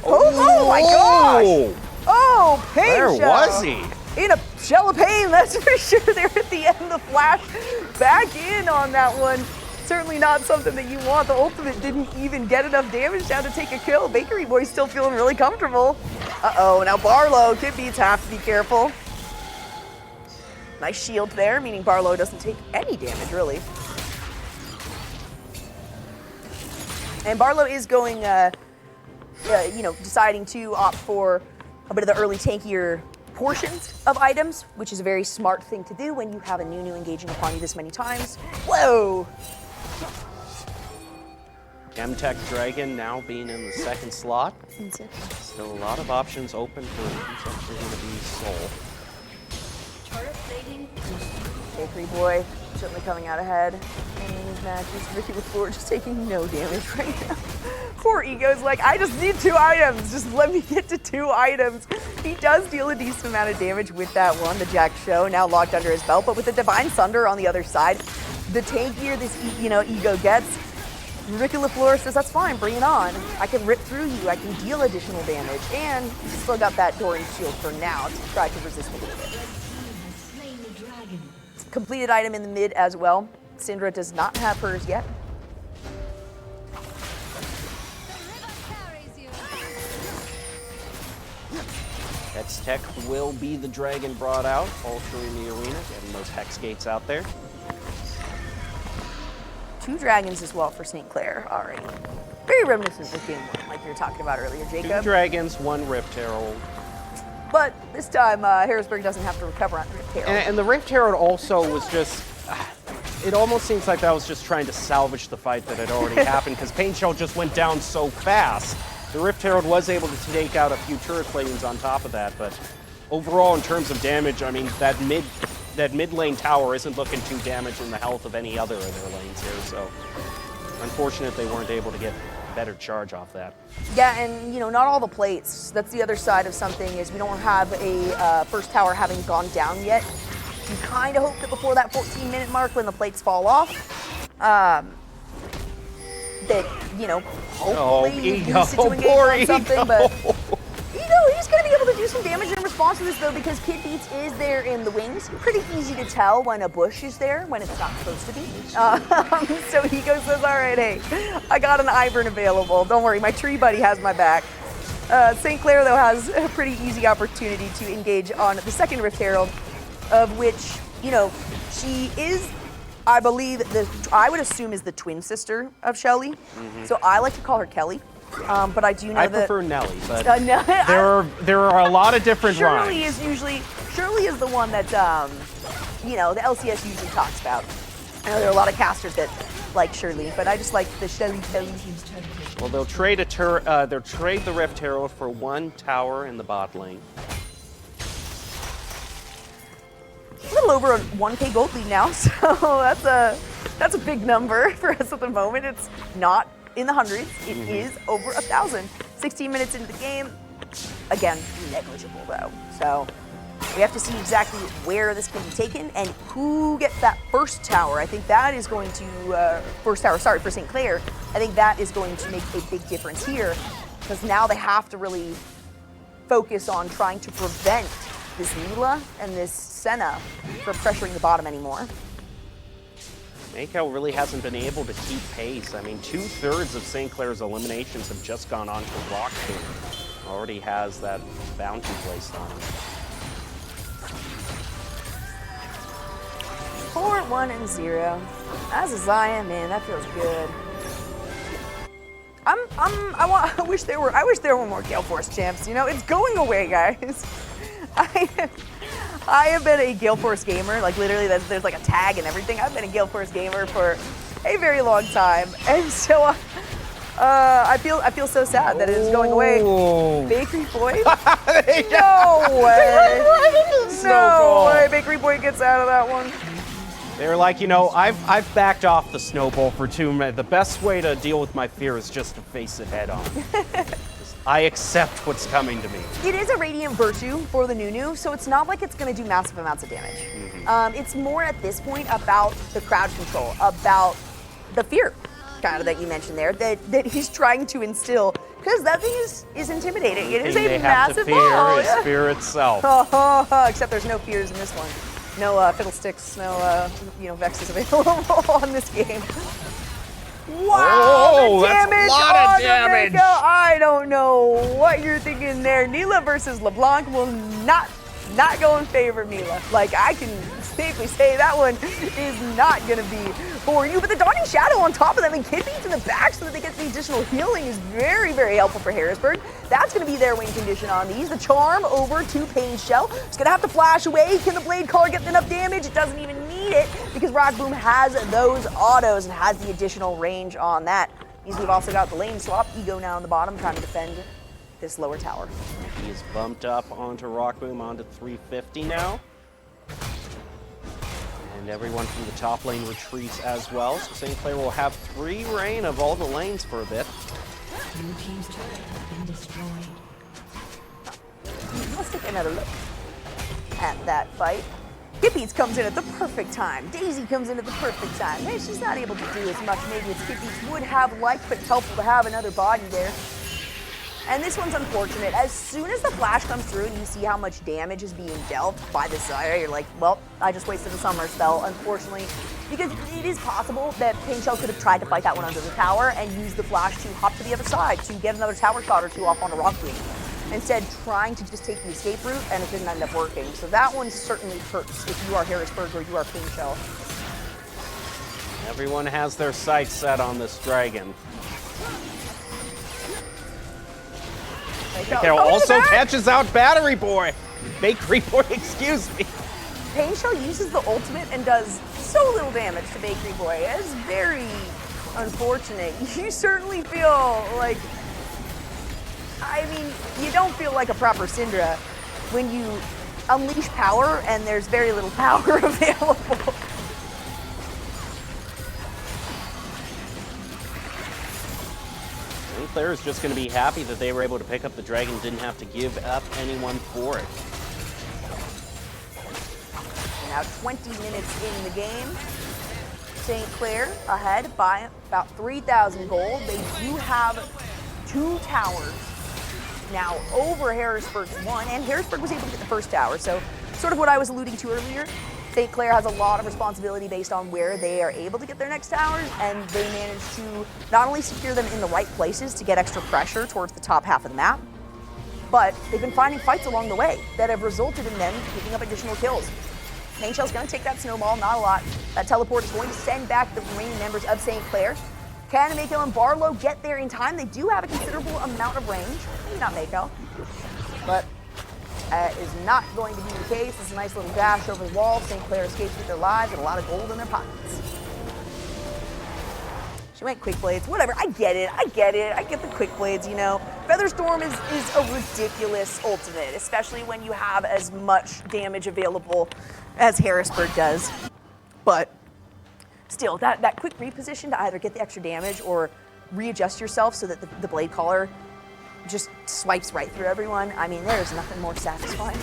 oh my gosh! Oh, pain
Where
shell.
Was he?
In a shell of pain, that's for sure. There at the end, the flash back in on that one. Certainly not something that you want. The ultimate didn't even get enough damage down to take a kill. Bakery Boy's still feeling really comfortable. Uh-oh, now Barlow, Kid Beats have to be careful. Nice shield there, meaning Barlow doesn't take any damage, really. And Barlow is going, deciding to opt for a bit of the early tankier portions of items, which is a very smart thing to do when you have a Nunu engaging upon you this many times. Whoa!
M-Tech Dragon now being in the second slot. Still a lot of options open for who's actually going to be Soul.
Bakery Boy certainly coming out ahead in these matches. Ricky Ro4 just taking no damage right now. Poor Ego's like, I just need 2 items. Just let me get to 2 items. He does deal a decent amount of damage with that one. The Jack Show now locked under his belt, but with the Divine Thunder on the other side, the tankier this Ego gets, Ricky Ro4 says, that's fine, bring it on. I can rip through you, I can deal additional damage, and he's still got that Doran shield for now to try to resist a little bit. Completed item in the mid as well. Syndra does not have hers yet.
Tech will be the dragon brought out, altering the arena, getting those hex gates out there.
2 dragons as well for St. Clair already. Very reminiscent of game 1, like you were talking about earlier, Jacob.
2 dragons, 1 Rift Herald.
But this time, Harrisburg doesn't have to recover on Rift Herald.
And the Rift Herald also was just, it almost seems like that was just trying to salvage the fight that had already happened, because Pain Shell just went down so fast. The Rift Herald was able to take out a few turret platings on top of that, but overall in terms of damage, I mean, that mid lane tower isn't looking too damaging the health of any other of their lanes here, so unfortunate they weren't able to get better charge off that.
Yeah, and not all the plates. That's the other side of something, is we don't have a first tower having gone down yet. You kind of hope that before that 14-minute mark, when the plates fall off, that, hopefully you can situate on something, but he's going to be able to do some damage in response to this, though, because Kid Beats is there in the wings. Pretty easy to tell when a bush is there, when it's not supposed to be. So Ego says, all right, hey, I got an Ivern available. Don't worry, my tree buddy has my back. St. Clair, though, has a pretty easy opportunity to engage on the second Rift Herald, of which, she is, I believe, I would assume is the twin sister of Shelly. So I like to call her Kelly. But I do know
I
that
prefer Nelly, but
no,
there are a lot of different
Shirley
rhymes.
Shirley is the one that the LCS usually talks about. I know there are a lot of casters that like Shirley, but I just like the Shelly Kelly.
Well, they'll trade they'll trade the Rift Herald for 1 tower in the bot lane.
A little over a 1K gold lead now, so that's a big number for us at the moment. It's not in the hundreds, it is over 1,000. 16 minutes into the game, again, negligible though. So we have to see exactly where this can be taken and who gets that first tower. I think that is going to, for St. Clair, I think that is going to make a big difference here, because now they have to really focus on trying to prevent this Mila and this Senna from pressuring the bottom anymore.
Mako really hasn't been able to keep pace. I mean, 2/3 of St. Clair's eliminations have just gone on to Rocktoon. Already has that bounty placed on him.
4-1-0. As a Zion, man, that feels good. I wish there were more Gale Force champs. It's going away, guys. I have been a Gale Force gamer, like literally there's like a tag and everything. I've been a Gale Force gamer for a very long time, and so I feel so sad that it is going away. Bakery Boy? No way! No way! Bakery Boy gets out of that one.
They were like, I've backed off the snowball for 2 minutes. The best way to deal with my fear is just to face it head on. I accept what's coming to me.
It is a Radiant Virtue for the Nunu, so it's not like it's going to do massive amounts of damage. It's more at this point about the crowd control, about the fear kind of that you mentioned there, that he's trying to instill, because that thing is intimidating. It is a massive ball.
Is fear itself.
Except there's no fears in this one. No fiddlesticks, no Vexes available on this game. Wow, the
that's
damage
a lot of damage.
Mako. I don't know what you're thinking there. Nila versus LeBlanc will not go in favor of Mila. Like, I can safely say that one is not going to be for you. But the Dawning Shadow on top of them and Kid Beats in the back so that they get the additional healing is very, very helpful for Harrisburg. That's going to be their win condition on these. The Charm over to Pain Shell. It's going to have to flash away. Can the Blade Caller get enough damage? It doesn't even need it because Rock Boom has those autos and has the additional range on that. Means we've also got the lane swap. Ego now on the bottom trying to defend this lower tower.
He's bumped up onto Rockboom, onto 350 now. And everyone from the top lane retreats as well. So St. Clair will have free reign of all the lanes for a bit.
Blue team's turret has been destroyed.
Let's take another look at that fight. Hippies comes in at the perfect time. Daisy comes in at the perfect time. Hey, she's not able to do as much maybe as Hippies would have liked, but it's helpful to have another body there. And this one's unfortunate. As soon as the flash comes through and you see how much damage is being dealt by this Zyra, you're like, well, I just wasted a summer spell, unfortunately. Because it is possible that Painshell could have tried to fight that one under the tower and use the flash to hop to the other side to get another tower shot or two off on a Rockboom. Instead, trying to just take the escape route, and it didn't end up working. So that one certainly hurts if you are Harrisburg or you are Painshell.
Everyone has their sights set on this dragon. Carol also catches out Battery Boy. Bakery Boy, excuse me.
Painshell uses the ultimate and does so little damage to Bakery Boy. It's very unfortunate. You certainly feel like, I mean, you don't feel like a proper Syndra when you unleash power and there's very little power available.
St. Clair is just going to be happy that they were able to pick up the dragon, didn't have to give up anyone for it.
Now 20 minutes in the game. St. Clair ahead by about 3,000 gold. They do have 2 towers now over Harrisburg's 1, and Harrisburg was able to get the first tower. So sort of what I was alluding to earlier, St. Clair has a lot of responsibility based on where they are able to get their next towers, and they managed to not only secure them in the right places to get extra pressure towards the top half of the map, but they've been finding fights along the way that have resulted in them picking up additional kills. Painshell's going to take that snowball, not a lot. That teleport is going to send back the remaining members of St. Clair. Can Mako and Barlow get there in time? They do have a considerable amount of range. Maybe not Mako, but is not going to be the case. It's a nice little dash over the wall. St. Clair escapes with their lives and a lot of gold in their pockets. She went quick blades, whatever. I get it. I get the quick blades, you know. Featherstorm is a ridiculous ultimate, especially when you have as much damage available as Harrisburg does. But still, that quick reposition to either get the extra damage or readjust yourself so that the blade caller just swipes right through everyone. I mean, there's nothing more satisfying.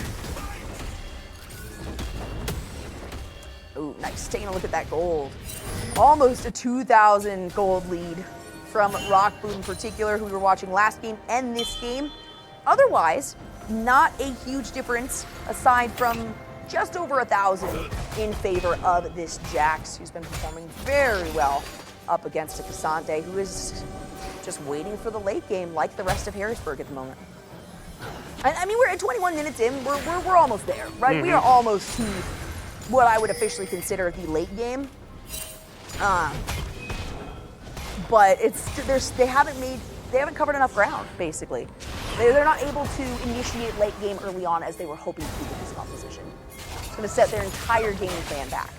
Ooh, nice. Taking a look at that gold. Almost a 2,000 gold lead from Rockboom in particular, who we were watching last game and this game. Otherwise, not a huge difference aside from just over 1,000 in favor of this Jax, who's been performing very well up against a Cassante, who is just waiting for the late game like the rest of Harrisburg at the moment. I mean, we're at 21 minutes in, we're almost there, right? We are almost to what I would officially consider the late game. But they haven't covered enough ground, basically. They're not able to initiate late game early on as they were hoping to with this composition. It's going to set their entire game plan back.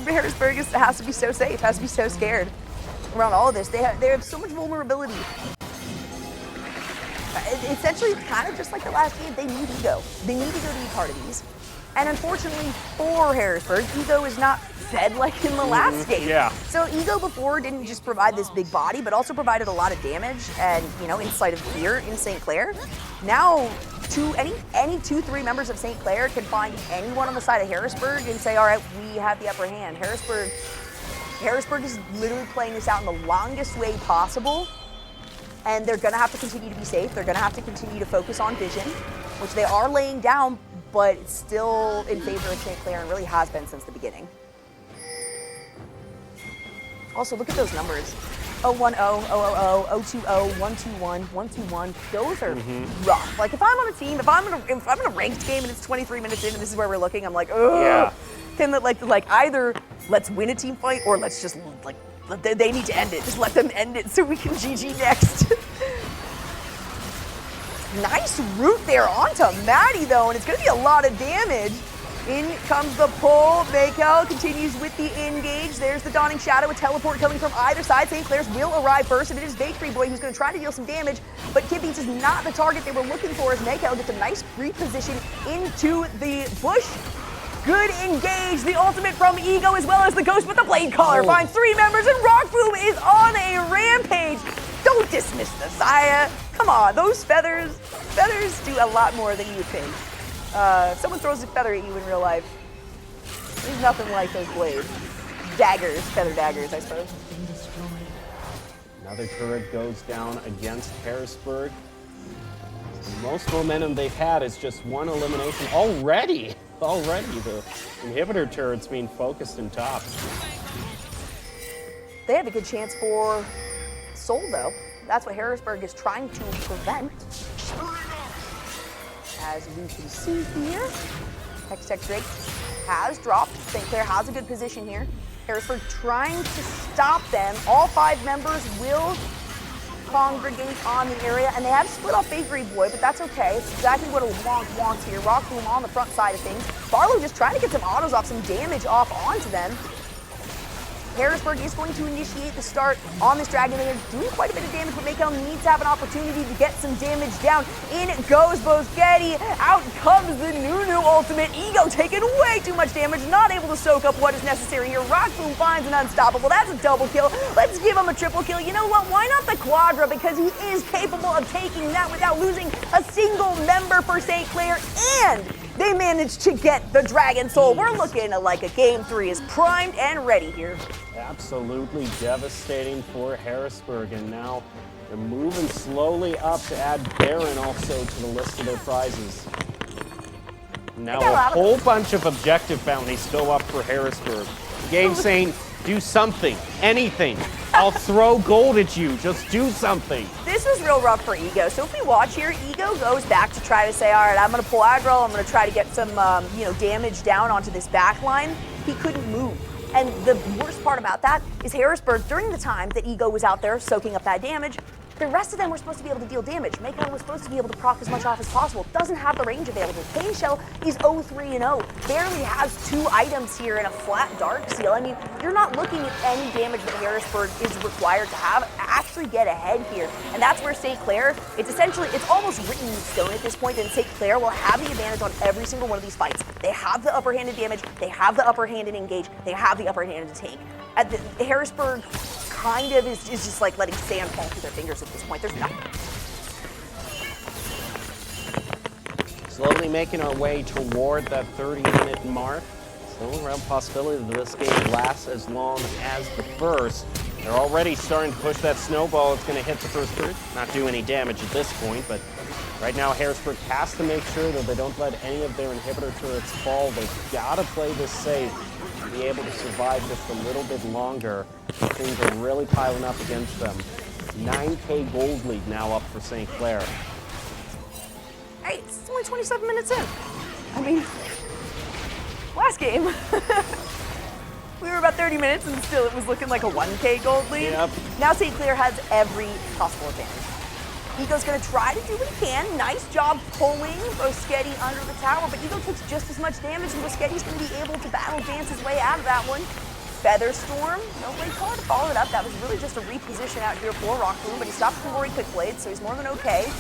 Harrisburg has to be so safe, has to be so scared around all of this. They have so much vulnerability. Essentially, it's kind of just like the last game. They need Ego. They need Ego to be part of these. And unfortunately for Harrisburg, Ego is not fed like in the last game.
Yeah.
So Ego before didn't just provide this big body, but also provided a lot of damage and, insight of fear in St. Clair. Now, any 2-3 members of St. Clair can find anyone on the side of Harrisburg and say, all right, we have the upper hand. Harrisburg is literally playing this out in the longest way possible, and they're going to have to continue to be safe. They're going to have to continue to focus on vision, which they are laying down, but it's still in favor of St. Clair and really has been since the beginning. Also, look at those numbers. 0-1-0, 0-0-0, 0-2-0, 1-2-1, 1-2-1. Those are rough. Like, if I'm on a team, if I'm in a ranked game and it's 23 minutes in and this is where we're looking, I'm like, ugh.
Yeah.
Can that like either let's win a team fight, or let's just, like, they need to end it. Just let them end it so we can GG next. Nice root there onto Maddie, though, and it's going to be a lot of damage. In comes the pull. Maykel continues with the engage. There's the Dawning Shadow, a teleport coming from either side. St. Clair's will arrive first, and it is Bakery Boy who's going to try to deal some damage, but Kippies is not the target they were looking for as Maykel gets a nice reposition into the bush. Good engage, the ultimate from Ego as well as the Ghost, but the Blade Caller finds 3 members, and Rockboom is on a rampage. Don't dismiss the Zaya. Come on, those feathers do a lot more than you think. If someone throws a feather at you in real life, there's nothing like those blades. Daggers, feather daggers, I suppose.
Another turret goes down against Harrisburg. The most momentum they've had is just one elimination already. Already, the inhibitor turret's being focused in top.
They have a good chance for Soul, though. That's what Harrisburg is trying to prevent. As we can see here, Hex Drake has dropped. St. Clair has a good position here. Harrisburg trying to stop them. All 5 members will congregate on the area, and they have split off Bakery Boy, but that's okay. It's exactly what a Wonk wants here. Rockboom on the front side of things. Barlow just trying to get some autos off, some damage off onto them. Harrisburg is going to initiate the start on this Dragon. They are doing quite a bit of damage, but Maykel needs to have an opportunity to get some damage down. In goes Boschetti. Out comes the Nunu ultimate. Ego taking way too much damage, not able to soak up what is necessary here. Rockboom finds an unstoppable. That's a double kill. Let's give him a triple kill. You know what? Why not the Quadra? Because he is capable of taking that without losing a single member for St. Clair, and they managed to get the Dragon Soul. We're looking like a Game 3 is primed and ready here.
Absolutely devastating for Harrisburg, and now they're moving slowly up to add Baron also to the list of their prizes. Now a whole bunch of objective bounties go up for Harrisburg. The game saying, do something, anything. I'll throw gold at you, just do something.
This was real rough for Ego. So if we watch here, Ego goes back to try to say, all right, I'm gonna pull aggro, I'm gonna try to get some damage down onto this back line. He couldn't move. And the worst part about that is Harrisburg, during the time that Ego was out there soaking up that damage, the rest of them were supposed to be able to deal damage. Maykel was supposed to be able to proc as much off as possible. Doesn't have the range available. Pain Shell is 0-3-0. Barely has 2 items here in a flat Dark Seal. I mean, you're not looking at any damage that Harrisburg is required to have to actually get ahead here. And that's where St. Clair, it's almost written in stone at this point, and St. Clair will have the advantage on every single one of these fights. They have the upper hand in damage, they have the upper hand in engage, they have the upper hand in tank. At the Harrisburg kind of is just like letting sand fall through their fingers at this point. There's nothing.
Slowly making our way toward that 30-minute mark. Still a real possibility that this game lasts as long as the first. They're already starting to push that snowball. It's going to hit the first turret. Not do any damage at this point, but right now Harrisburg has to make sure that they don't let any of their inhibitor turrets fall. They've got to play this safe to be able to survive just a little bit longer. Things are really piling up against them. 9K gold lead now up for St. Clair.
Hey, it's only 27 minutes in. I mean, last game, we were about 30 minutes and still it was looking like a 1K gold lead.
Yep.
Now St. Clair has every possible advantage. Ego's gonna try to do what he can. Nice job pulling Boschetti under the tower, but Ego takes just as much damage, and Boschetti's gonna be able to battle dance his way out of that one. Feather Storm, no Blade Caller to follow it up. That was really just a reposition out here for Rockboom, but he stopped before he quick blade, so he's more than okay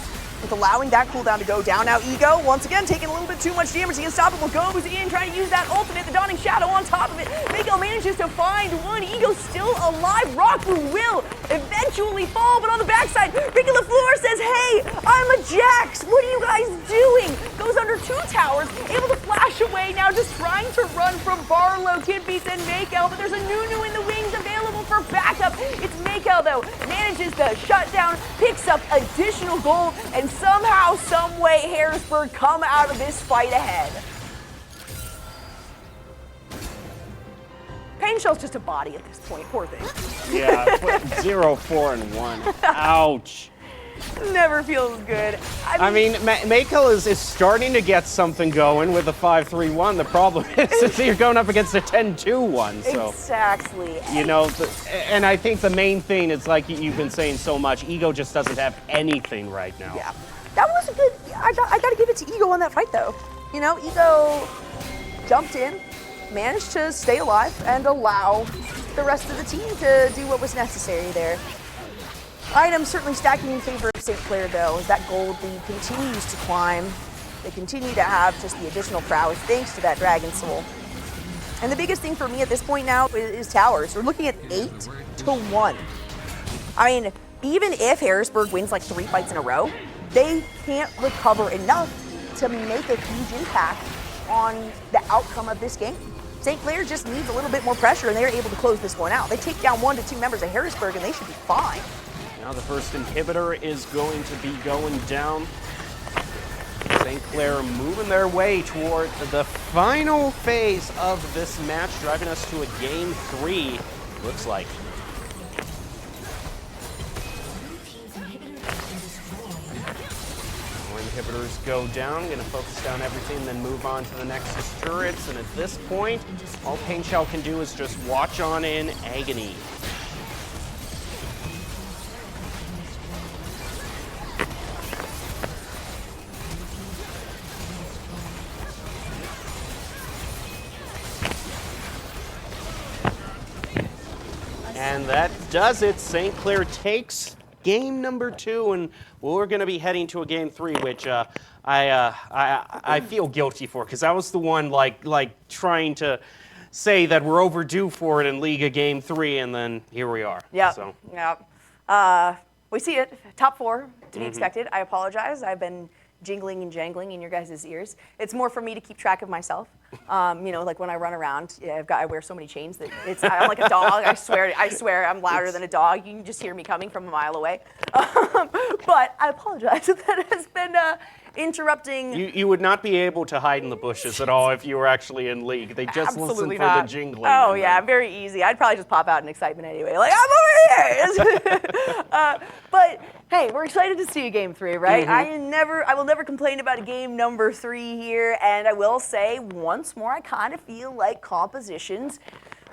with allowing that cooldown to go down. Now Ego, once again, taking a little bit too much damage. The Unstoppable goes in, trying to use that ultimate, the Dawning Shadow on top of it. Maykel manages to find one. Ego's still alive. Rockboom will eventually fall, but on the backside, Ricky LaFleur says, hey, I'm a Jax. What are you guys doing? Goes under 2 towers, able to flash away now, just trying to run from Barlow, Kid Beats, and Maykel, but there's a Nunu in the wings available for backup. It's Maykel, though, manages to shut down, picks up additional gold, and somehow, someway, Harrisburg come out of this fight ahead. Pain Shell's just a body at this point, poor thing.
Yeah, 0, 4, and 1. Ouch.
Never feels good.
I mean, Mako is starting to get something going with the 5-3-1. The problem is you're going up against a 10-2-1. So,
exactly.
you know, and I think the main thing is, like you've been saying so much, Ego just doesn't have anything right now.
Yeah, that was a good. I got to give it to Ego on that fight, though. You know, Ego jumped in, managed to stay alive, and allow the rest of the team to do what was necessary there. Items certainly stacking in favor of St. Clair, though, as that gold lead continues to climb. They continue to have just the additional prowess thanks to that Dragon Soul. And the biggest thing for me at this point now is towers. We're looking at 8-1. I mean, even if Harrisburg wins like 3 fights in a row, they can't recover enough to make a huge impact on the outcome of this game. St. Clair just needs a little bit more pressure, and they're able to close this one out. They take down 1 to 2 members of Harrisburg, and they should be fine.
Now the first inhibitor is going to be going down. St. Clair moving their way toward the final phase of this match, driving us to a game 3, looks like. More inhibitors go down, gonna focus down everything, then move on to the Nexus turrets, and at this point, all Pain Shell can do is just watch on in agony. And that does it. St. Clair takes game number 2, and we're going to be heading to a game 3, which I feel guilty for, because I was the one like trying to say that we're overdue for it in Liga game 3, and then here we are.
Yeah.
So.
Yeah. We see it. Top 4 to be expected. I apologize. I've been jingling and jangling in your guys' ears. It's more for me to keep track of myself. You know, like when I run around, I wear so many chains that I'm like a dog. I swear I'm louder than a dog. You can just hear me coming from a mile away. But I apologize if that has been interrupting.
You would not be able to hide in the bushes at all if you were actually in League. They just listen for the jingling.
Oh yeah, very easy. I'd probably just pop out in excitement anyway, like I'm over here. But hey, we're excited to see game 3, right? I will never complain about a game number 3 here, and I will say once more, I kind of feel like compositions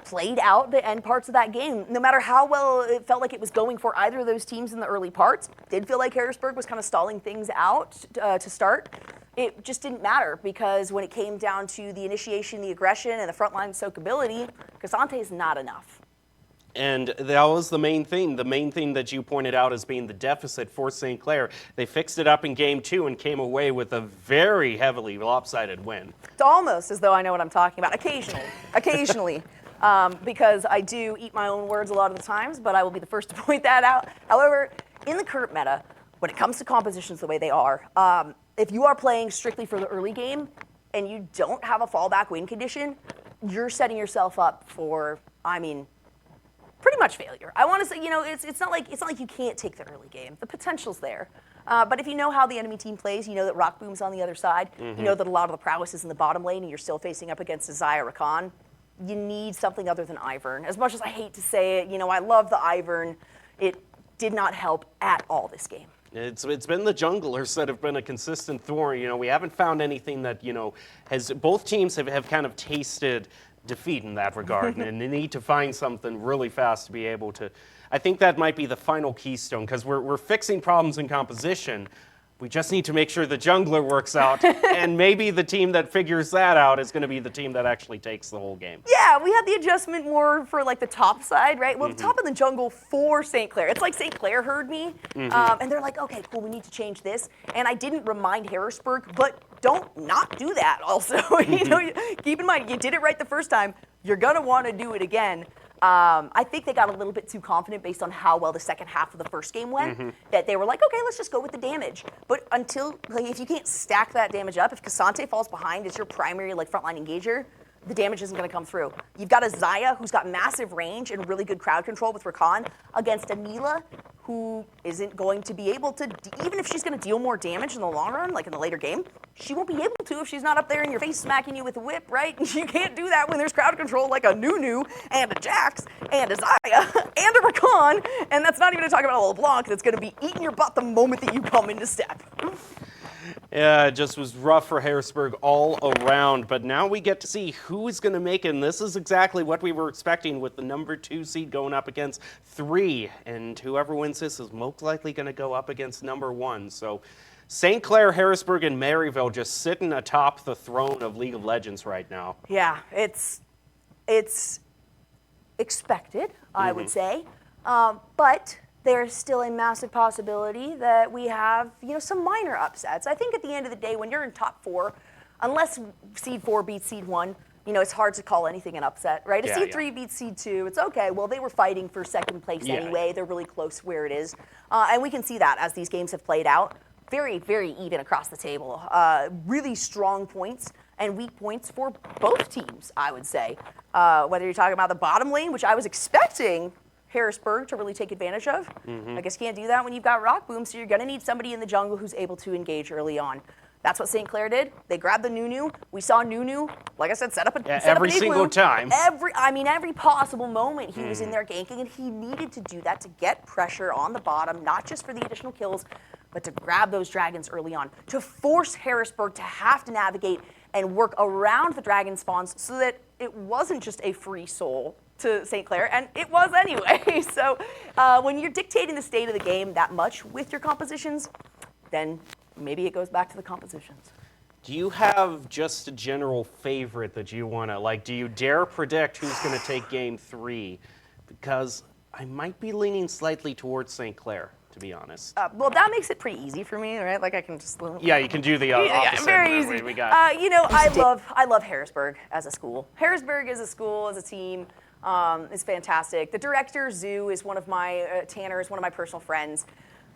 played out the end parts of that game. No matter how well it felt like it was going for either of those teams in the early parts, did feel like Harrisburg was kind of stalling things out to start. It just didn't matter, because when it came down to the initiation, the aggression, and the frontline soakability, Casante is not enough.
And that was the main thing. The main thing that you pointed out as being the deficit for St. Clair. They fixed it up in game 2 and came away with a very heavily lopsided win.
It's almost as though I know what I'm talking about. Occasionally. Because I do eat my own words a lot of the times, but I will be the first to point that out. However, in the current meta, when it comes to compositions the way they are, if you are playing strictly for the early game and you don't have a fallback win condition, you're setting yourself up for, pretty much failure. I want to say, it's not like you can't take the early game. The potential's there. But if you know how the enemy team plays, you know that Rock Boom's on the other side, you know that a lot of the prowess is in the bottom lane, and you're still facing up against a Zaya Rakan, you need something other than Ivern. As much as I hate to say it, I love the Ivern, it did not help at all this game.
It's been the junglers that have been a consistent thorn. We haven't found anything that, has, both teams have kind of tasted defeat in that regard, and they need to find something really fast to be able to. I think that might be the final keystone, because we're fixing problems in composition. We just need to make sure the jungler works out, and maybe the team that figures that out is going to be the team that actually takes the whole game.
Yeah, we had the adjustment more for like the top side, right? Well, the top of the jungle for St. Clair. It's like St. Clair heard me, and they're like, okay, cool, we need to change this. And I didn't remind Harrisburg, but don't not do that also. Keep in mind, you did it right the first time. You're going to want to do it again. I think they got a little bit too confident based on how well the second half of the first game went, that they were like, okay, let's just go with the damage. But until, if you can't stack that damage up, if Casante falls behind as your primary frontline engager, the damage isn't going to come through. You've got a Xayah who's got massive range and really good crowd control with Rakan against a Mila who isn't going to be able to, even if she's going to deal more damage in the long run, like in the later game, she won't be able to if she's not up there in your face smacking you with a whip, right? You can't do that when there's crowd control like a Nunu and a Jax and a Xayah and a Rakan, and that's not even to talk about a LeBlanc that's going to be eating your butt the moment that you come into step.
Yeah, it just was rough for Harrisburg all around, but now we get to see who is going to make it, and this is exactly what we were expecting with the number 2 seed going up against 3, and whoever wins this is most likely going to go up against number 1. So St. Clair, Harrisburg, and Maryville just sitting atop the throne of League of Legends right now.
Yeah, it's expected, I would say, but there's still a massive possibility that we have, some minor upsets. I think at the end of the day, when you're in top 4, unless seed 4 beats seed 1, it's hard to call anything an upset, right? If seed 3 beats seed 2, it's okay. Well, they were fighting for second place anyway. They're really close where it is. And we can see that as these games have played out. Very, very even across the table. Really strong points and weak points for both teams, I would say. Whether you're talking about the bottom lane, which I was expecting Harrisburg to really take advantage of. I guess you can't do that when you've got Rock Boom, so you're going to need somebody in the jungle who's able to engage early on. That's what St. Clair did. They grabbed the Nunu. We saw Nunu, like I said, set up
every single time.
Every possible moment he was in there ganking, and he needed to do that to get pressure on the bottom, not just for the additional kills, but to grab those dragons early on, to force Harrisburg to have to navigate and work around the dragon spawns so that it wasn't just a free soul to St. Clair, and it was anyway. So when you're dictating the state of the game that much with your compositions, then maybe it goes back to the compositions.
Do you have just a general favorite that you want to, do you dare predict who's going to take game 3? Because I might be leaning slightly towards St. Clair, to be honest.
Well, that makes it pretty easy for me, right? Like I can just...
Yeah, you can do the opposite.
Very easy.
We got.
I love Harrisburg as a school. Harrisburg as a school, as a team, is fantastic. The director, Zoo, is one of my, Tanner is one of my personal friends.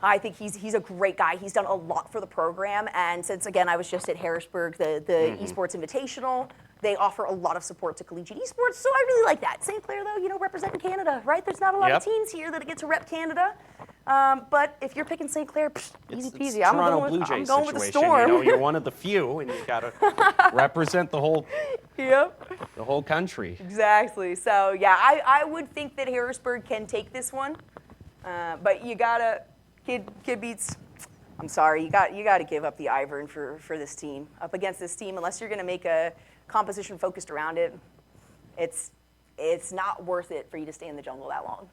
I think he's a great guy. He's done a lot for the program, and since, again, I was just at Harrisburg, the Esports Invitational, they offer a lot of support to collegiate esports, so I really like that. St. Clair, though, representing Canada, right? There's not a lot of teams here that get to rep Canada, but if you're picking St. Clair, easy peasy. I'm going with the Storm.
You're one of the few, and you got to represent the whole the whole country.
Exactly. So, yeah, I would think that Harrisburg can take this one, but you got to... Kid beats. I'm sorry, you got to give up the Ivern for this team. Up against this team, unless you're going to make a composition focused around it, it's not worth it for you to stay in the jungle that long.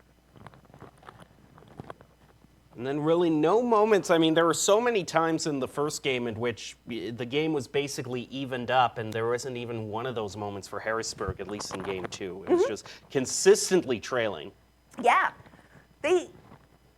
And then really no moments. I mean, there were so many times in the first game in which the game was basically evened up, and there wasn't even one of those moments for Harrisburg, at least in game 2. It was just consistently trailing.
Yeah, they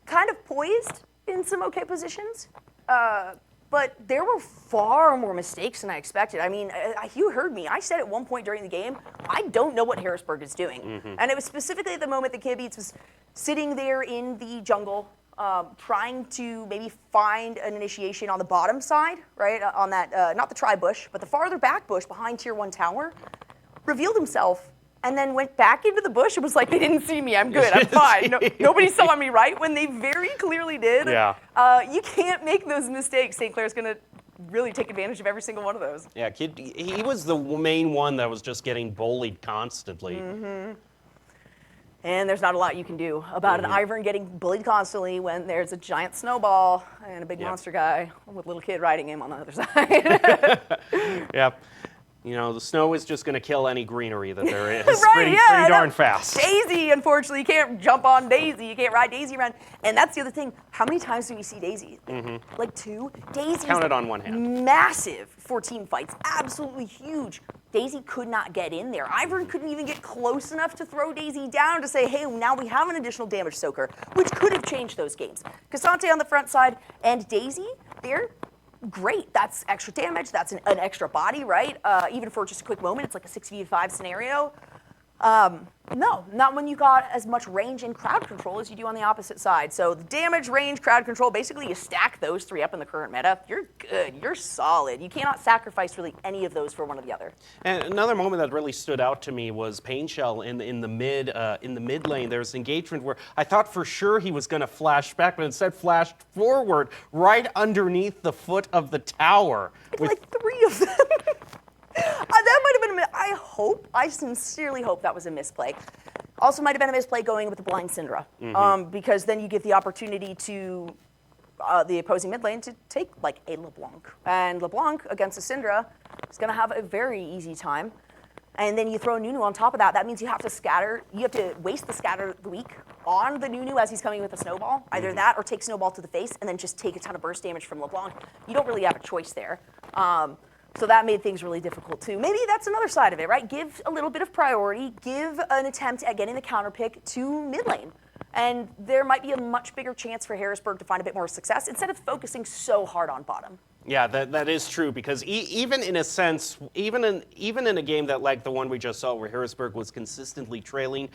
kind of poised in some okay positions, but there were far more mistakes than I expected. I mean, you heard me. I said at one point during the game, I don't know what Harrisburg is doing. And it was specifically at the moment that Kid Beats was sitting there in the jungle, trying to maybe find an initiation on the bottom side, right? On that, not the tri-bush, but the farther back bush behind Tier 1 tower, revealed himself, and then went back into the bush and was like, they didn't see me, I'm good, I'm fine. Nobody saw me, right? When they very clearly did.
Yeah.
You can't make those mistakes. St. Clair's going to really take advantage of every single one of those.
Yeah, Kid, he was the main one that was just getting bullied constantly.
And there's not a lot you can do about an Ivern getting bullied constantly when there's a giant snowball and a big monster guy with a little kid riding him on the other side.
Yep. The snow is just going to kill any greenery that there is
Right,
pretty darn fast.
Daisy, unfortunately, you can't jump on Daisy. You can't ride Daisy around. And that's the other thing. How many times do we see Daisy? Like 2? Daisy
Counted on one hand.
Massive for team fights. Absolutely huge. Daisy could not get in there. Ivern couldn't even get close enough to throw Daisy down to say, hey, now we have an additional damage soaker, which could have changed those games. Cassante on the front side and Daisy there. Great, that's extra damage, that's an extra body, right? Even for just a quick moment, it's like a 6v5 scenario. No, not when you got as much range and crowd control as you do on the opposite side. So the damage, range, crowd control, basically you stack those three up in the current meta, you're good, you're solid. You cannot sacrifice really any of those for one or the other.
And another moment that really stood out to me was Painshell in the mid lane. There was engagement where I thought for sure he was going to flash back, but instead flashed forward right underneath the foot of the tower.
It's like three of them. That might have been I sincerely hope that was a misplay. Also might have been a misplay going with the blind Syndra, because then you give the opportunity to the opposing mid lane to take like a LeBlanc. And LeBlanc against a Syndra is going to have a very easy time. And then you throw Nunu on top of that. That means you have to waste the scatter the weak on the Nunu as he's coming with a snowball. Either that or take snowball to the face and then just take a ton of burst damage from LeBlanc. You don't really have a choice there. So that made things really difficult too. Maybe that's another side of it, right? Give a little bit of priority, give an attempt at getting the counter pick to mid lane. And there might be a much bigger chance for Harrisburg to find a bit more success instead of focusing so hard on bottom.
Yeah, that is true, because even in a sense, even in a game that like the one we just saw where Harrisburg was consistently trailing,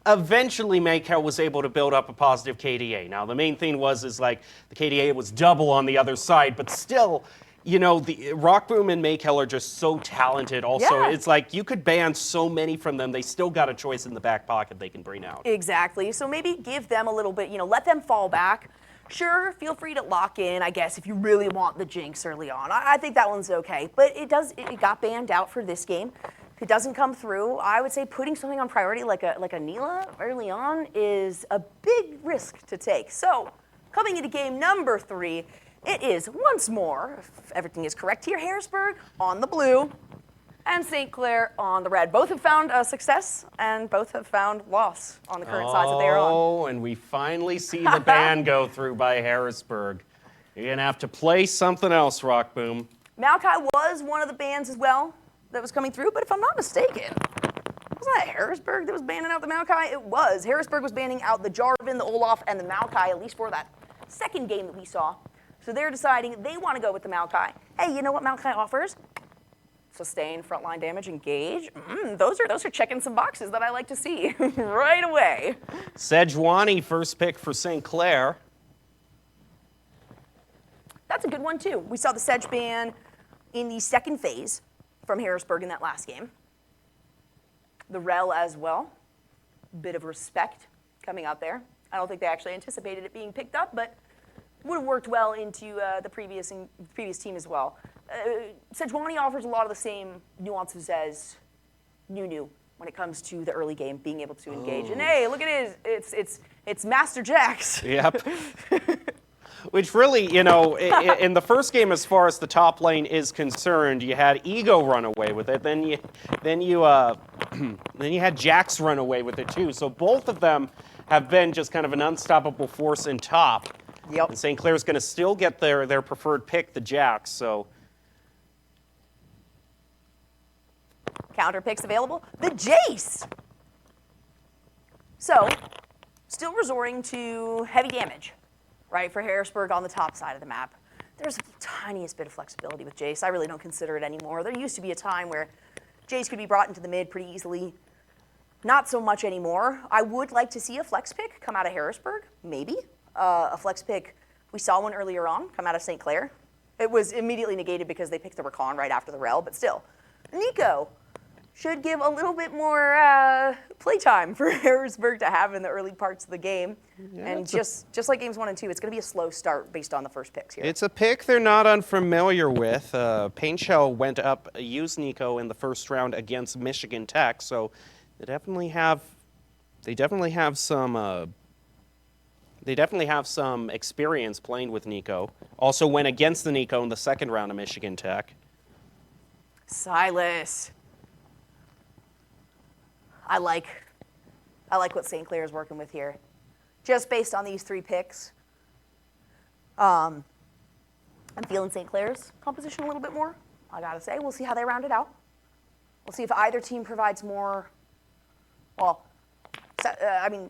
eventually Maykel was able to build up a positive KDA. Now the main thing is like the KDA was double on the other side, but still, you know, the Rockboom and Maykel are just so talented also.
Yeah.
It's like you could ban so many from them, they still got a choice in the back pocket they can bring out.
Exactly. So maybe give them a little bit, let them fall back. Sure, feel free to lock in, I guess, if you really want the Jinx early on. I think that one's okay. But it got banned out for this game. If it doesn't come through, I would say putting something on priority like a Neela early on is a big risk to take. So coming into game number 3, it is once more, if everything is correct here, Harrisburg on the blue and St. Clair on the red. Both have found success and both have found loss on the current sides that they are on.
Oh, and we finally see the ban go through by Harrisburg. You're going to have to play something else, Rockboom.
Maokai was one of the bans as well that was coming through, but if I'm not mistaken, wasn't that Harrisburg that was banning out the Maokai? It was. Harrisburg was banning out the Jarvan, the Olaf, and the Maokai, at least for that second game that we saw. So they're deciding they want to go with the Maokai. Hey, you know what Maokai offers? Sustain, frontline damage, engage. Those are checking some boxes that I like to see right away.
Sejuani, first pick for St. Clair.
That's a good one too. We saw the Sedge ban in the second phase from Harrisburg in that last game. The Rel as well. Bit of respect coming out there. I don't think they actually anticipated it being picked up, but would have worked well into the previous team as well. Sejuani offers a lot of the same nuances as Nunu when it comes to the early game, being able to engage. And hey, look at it, it's Master Jax.
Yep. Which really, in the first game, as far as the top lane is concerned, you had Ego run away with it. Then you had Jax run away with it too. So both of them have been just kind of an unstoppable force in top.
Yep.
And St. Clair's going to still get their preferred pick, the Jax. So
Counter picks available. The Jace. So still resorting to heavy damage, right, for Harrisburg on the top side of the map. There's the tiniest bit of flexibility with Jace. I really don't consider it anymore. There used to be a time where Jace could be brought into the mid pretty easily. Not so much anymore. I would like to see a flex pick come out of Harrisburg, maybe. A flex pick, we saw one earlier on come out of St. Clair. It was immediately negated because they picked the Rakan right after the Rel, but still. Nico should give a little bit more playtime for Harrisburg to have in the early parts of the game. Yeah, and just like games 1 and 2, it's going to be a slow start based on the first picks here.
It's a pick they're not unfamiliar with. Painshell went up, used Nico in the first round against Michigan Tech, so they definitely have some experience playing with Nico. Also went against the Nico in the second round of Michigan Tech.
Silas. I like what St. Clair is working with here. Just based on these 3 picks, I'm feeling St. Clair's composition a little bit more, I gotta say. We'll see how they round it out. We'll see if either team provides more. Well,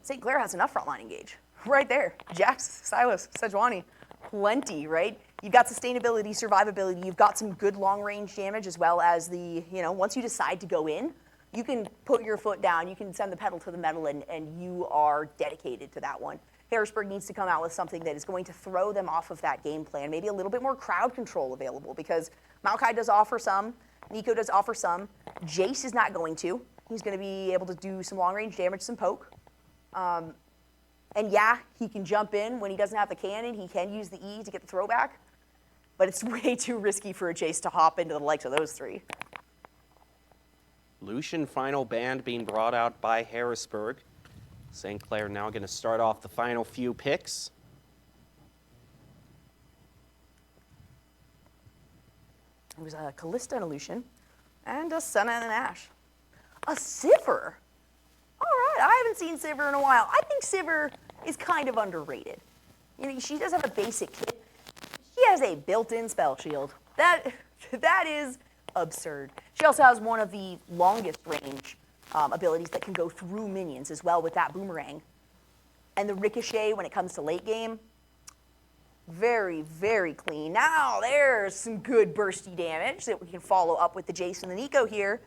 St. Clair has enough frontline engage. Right there. Jax, Silas, Sejuani. Plenty, right? You've got sustainability, survivability. You've got some good long-range damage as well as the, once you decide to go in, you can put your foot down, you can send the pedal to the metal, and you are dedicated to that one. Harrisburg needs to come out with something that is going to throw them off of that game plan, maybe a little bit more crowd control available, because Maokai does offer some, Nico does offer some, Jace is not going to. He's going to be able to do some long-range damage, some poke. And yeah, he can jump in when he doesn't have the cannon. He can use the E to get the throwback. But it's way too risky for a Jace to hop into the likes of those three.
Lucian final band being brought out by Harrisburg. St. Clair now going to start off the final few picks.
It was a Callista and a Lucian, and a Senna and an Ashe. A Sivir. All right, I haven't seen Sivir in a while. I think Sivir is kind of underrated. You know, she does have a basic kit. She has a built-in spell shield. That is absurd. She also has one of the longest range abilities that can go through minions as well with that boomerang. And the ricochet when it comes to late game, very, very clean. Now there's some good bursty damage that we can follow up with the Jace and the Nico here.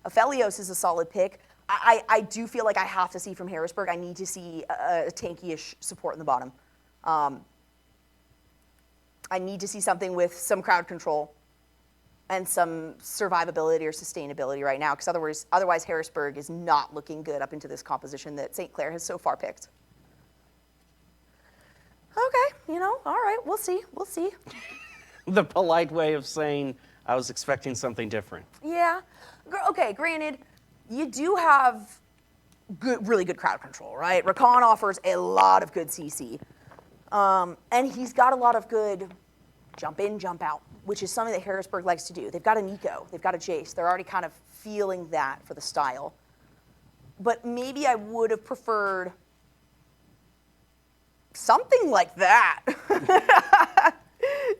Aphelios is a solid pick. I do feel like I have to see from Harrisburg, I need to see a tanky-ish support in the bottom. I need to see something with some crowd control and some survivability or sustainability right now, because otherwise Harrisburg is not looking good up into this composition that St. Clair has so far picked. Okay, you know, all right, we'll see.
The polite way of saying I was expecting something different.
Yeah. Okay, granted, you do have really good crowd control, right? Rakan offers a lot of good CC. And he's got a lot of good jump in, jump out, which is something that Harrisburg likes to do. They've got a Nico, they've got a Jace. They're already kind of feeling that for the style. But maybe I would have preferred something like that.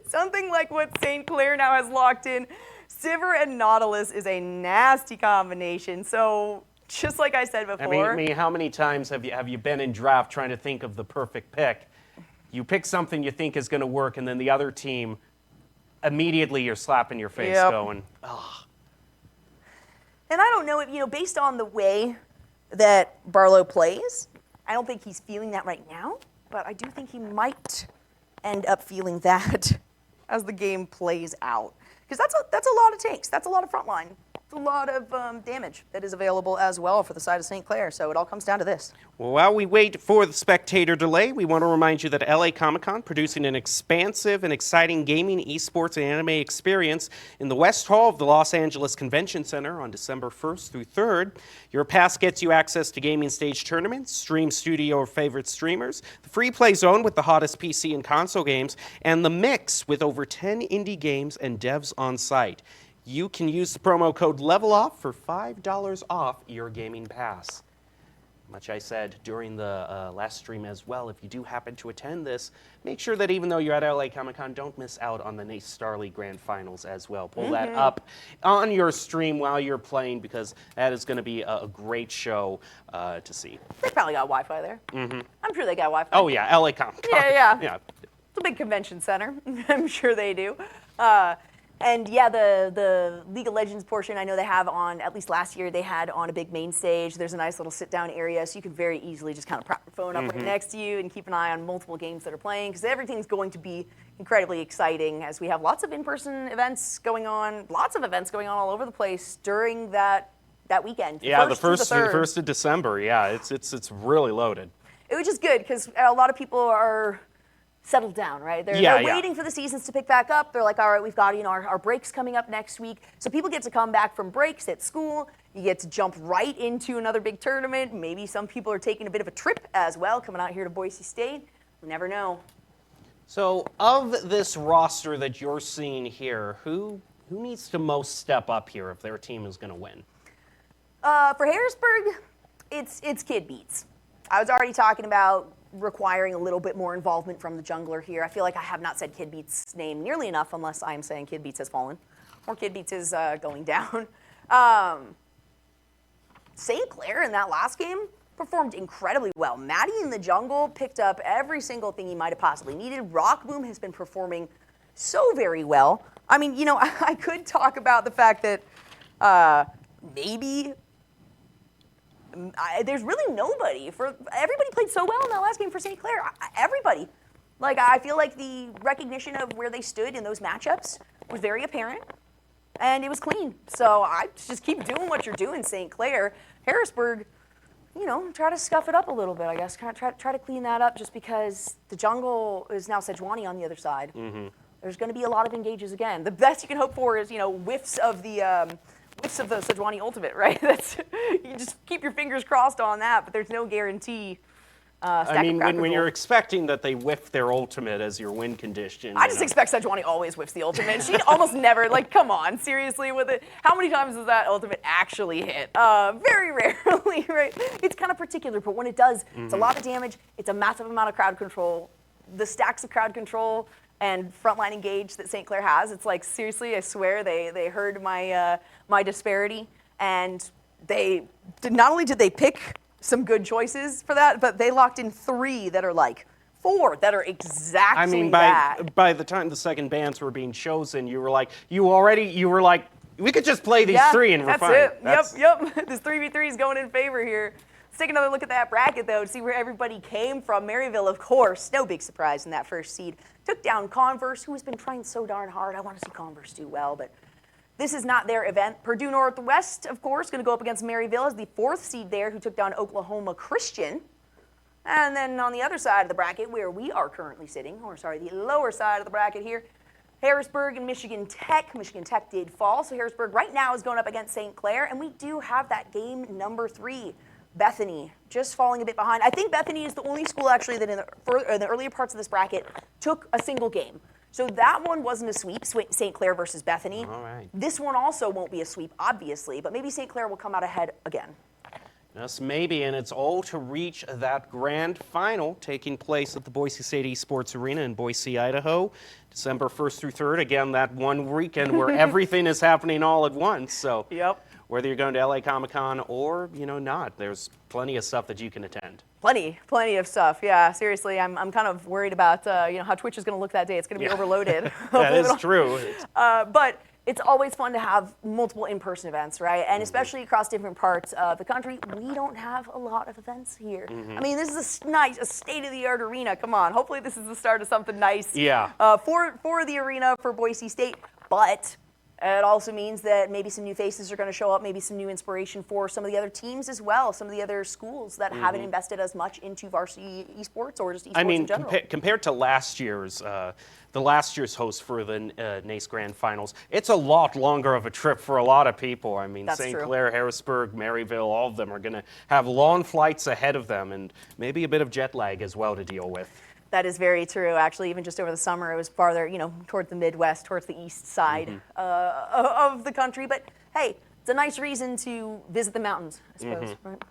Something like what St. Clair now has locked in. Sivir and Nautilus is a nasty combination. So just like I said before.
I mean, how many times have you been in draft trying to think of the perfect pick? You pick something you think is going to work, and then the other team, immediately you're slapping your face going, ugh.
And I don't know if, you know, based on the way that Barlow plays, I don't think he's feeling that right now, but I do think he might end up feeling that as the game plays out. Because that's a lot of tanks. That's a lot of frontline. It's a lot of damage that is available as well for the side of St. Clair. So it all comes down to this.
Well, while we wait for the spectator delay, we want to remind you that LA Comic-Con producing an expansive and exciting gaming, esports, and anime experience in the West Hall of the Los Angeles Convention Center on December 1st through 3rd. Your pass gets you access to gaming stage tournaments, stream studio or favorite streamers, the free play zone with the hottest PC and console games, and the mix with over 10 indie games and devs on site. You can use the promo code LEVELOFF for $5 off your gaming pass. Much I said during the last stream as well, if you do happen to attend this, make sure that even though you're at LA Comic-Con, don't miss out on the NACE Star League Grand Finals as well. Pull that up on your stream while you're playing, because that is going to be a great show to see.
They probably got Wi-Fi there. I'm sure they got Wi-Fi.
Oh yeah, LA Comic-Con.
Yeah. It's a big convention center. I'm sure they do. And yeah, the League of Legends portion, I know they have on, at least last year, they had on a big main stage. There's a nice little sit-down area, so you can very easily just kind of prop your phone up right next to you and keep an eye on multiple games that are playing, because everything's going to be incredibly exciting as we have lots of in-person events going on, all over the place during that weekend.
The 1st of December. Yeah, it's really loaded.
Which is good, because a lot of people are settled down, right? They're waiting for the seasons to pick back up. They're like, all right, we've got, you know, our breaks coming up next week. So people get to come back from breaks at school. You get to jump right into another big tournament. Maybe some people are taking a bit of a trip as well, coming out here to Boise State. You never know.
So of this roster that you're seeing here, who needs to most step up here if their team is going to win?
For Harrisburg, it's Kid Beats. I was already talking about requiring a little bit more involvement from the jungler here. I feel like I have not said Kid Beats' name nearly enough, unless I am saying Kid Beats has fallen, or Kid Beats is going down. St. Clair in that last game performed incredibly well. Maddie in the jungle picked up every single thing he might have possibly needed. Rockboom has been performing so very well. I mean, you know, I could talk about the fact that maybe there's really nobody. Everybody played so well in that last game for St. Clair. Everybody. Like, I feel like the recognition of where they stood in those matchups was very apparent, and it was clean. So I just keep doing what you're doing, St. Clair. Harrisburg, you know, try to scuff it up a little bit, I guess. Try to clean that up, just because the jungle is now Sejuani on the other side. There's going to be a lot of engages again. The best you can hope for is, you know, whiffs of the Sejuani ultimate, right? You just keep your fingers crossed on that, but there's no guarantee.
I mean, when you're expecting that they whiff their ultimate as your win condition.
I just expect Sejuani always whiffs the ultimate. She almost never, like, come on, seriously with it. How many times does that ultimate actually hit? Very rarely, right? It's kind of particular, but when it does, it's a lot of damage. It's a massive amount of crowd control. The stacks of crowd control and frontline engage that St. Clair has, it's like, seriously, I swear they heard my my disparity, and not only did they pick some good choices for that, but they locked in 3 that are like 4 that are exactly
I mean,
that.
by the time the second bands were being chosen, you were like, we could just play these 3 and we're
that's
fine.
it. Yep. This 3v3 is going in favor here. Let's take another look at that bracket, though, to see where everybody came from. Maryville, of course, no big surprise in that first seed. Took down Converse, who has been trying so darn hard. I want to see Converse do well, but this is not their event. Purdue Northwest, of course, going to go up against Maryville as the 4th seed there, who took down Oklahoma Christian. And then on the other side of the bracket, where we are currently sitting, the lower side of the bracket here, Harrisburg and Michigan Tech. Michigan Tech did fall, so Harrisburg right now is going up against St. Clair, and we do have that game number 3. Bethany just falling a bit behind. I think Bethany is the only school actually that in the earlier parts of this bracket took a single game. So that one wasn't a sweep, St. Clair versus Bethany.
All right.
This one also won't be a sweep, obviously, but maybe St. Clair will come out ahead again.
Yes, maybe, and it's all to reach that grand final taking place at the Boise State Esports Arena in Boise, Idaho, December 1st through 3rd. Again, that one weekend where everything is happening all at once. So
Yep.
whether you're going to LA Comic-Con or, not, there's plenty of stuff that you can attend.
Plenty of stuff. Yeah, seriously, I'm kind of worried about how Twitch is going to look that day. It's going to be overloaded.
That is true.
But it's always fun to have multiple in-person events, right? And especially across different parts of the country, we don't have a lot of events here. I mean, this is a state-of-the-art arena. Come on, hopefully this is the start of something nice.
Yeah.
For the arena for Boise State, but it also means that maybe some new faces are going to show up, maybe some new inspiration for some of the other teams as well, some of the other schools that haven't invested as much into varsity esports or just esports in general.
Compared to last year's, the last year's host for the NACE Grand Finals, it's a lot longer of a trip for a lot of people. I mean, St. Clair, Harrisburg, Maryville, all of them are going to have long flights ahead of them and maybe a bit of jet lag as well to deal with.
That is very true. Actually, even just over the summer, it was farther, towards the Midwest, towards the east side of the country. But hey, it's a nice reason to visit the mountains, I suppose. Right?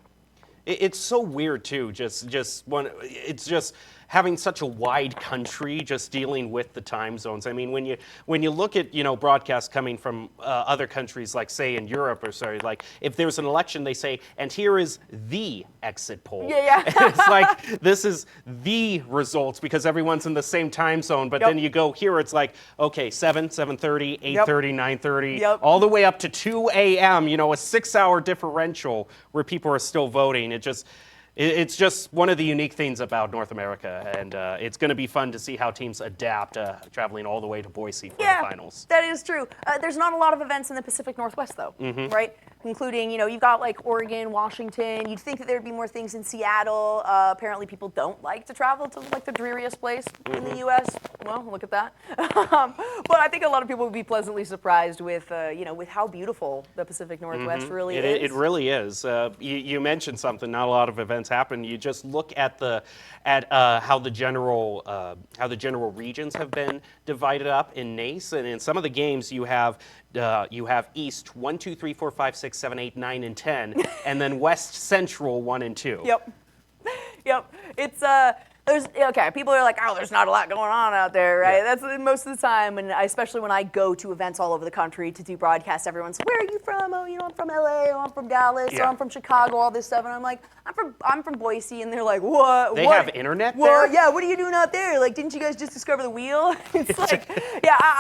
It's so weird too. It's just having such a wide country, just dealing with the time zones. I mean, when you look at broadcasts coming from other countries, like say in Europe like if there's an election, they say, and here is the exit poll.
Yeah.
It's like this is the results because everyone's in the same time zone. But then you go here, it's like okay, 7:30, 8:30, 9:30, all the way up to 2 a.m. A 6-hour differential where people are still voting. It's just one of the unique things about North America, and it's going to be fun to see how teams adapt, traveling all the way to Boise for the finals.
That is true. There's not a lot of events in the Pacific Northwest, though, right? Including, you've got like Oregon, Washington. You'd think that there'd be more things in Seattle. Apparently, people don't like to travel to like the dreariest place in the U.S. Well, look at that. But I think a lot of people would be pleasantly surprised with, with how beautiful the Pacific Northwest really is.
It really is. You mentioned something. Not a lot of events happen. You just look at how the general regions have been divided up in NACE, and in some of the games you have East 1, 2, 3, 4, 5, 6, 7, 8, 9, and 10, and then West Central 1 and 2.
Yep. It's People are like, oh, there's not a lot going on out there, right?
Yeah.
That's most of the time, and especially when I go to events all over the country to do broadcasts, everyone's, where are you from? Oh, I'm from LA, or I'm from Dallas, or I'm from Chicago, all this stuff, and I'm like, I'm from Boise, and they're like, what?
They have internet there?
Yeah, what are you doing out there? Like, didn't you guys just discover the wheel? It's like,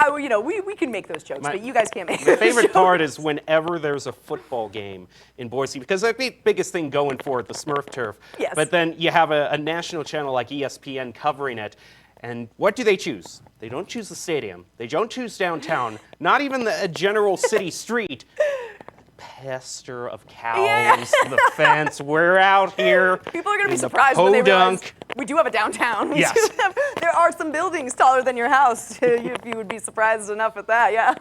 we can make those jokes, but you guys can't make
My
those
favorite
jokes.
part is whenever there's a football game in Boise, because the biggest thing going for it, the Smurf turf.
Yes.
But then you have a national channel like ESPN covering it, and what do they choose? They don't choose the stadium. They don't choose downtown. Not even a general city street. Pester of cows, the fence. We're out here.
People are going to be
in the
surprised when they realize
podunk.
we do have a downtown.
Yes.
There are some buildings taller than your house, if you would be surprised enough at that, yeah.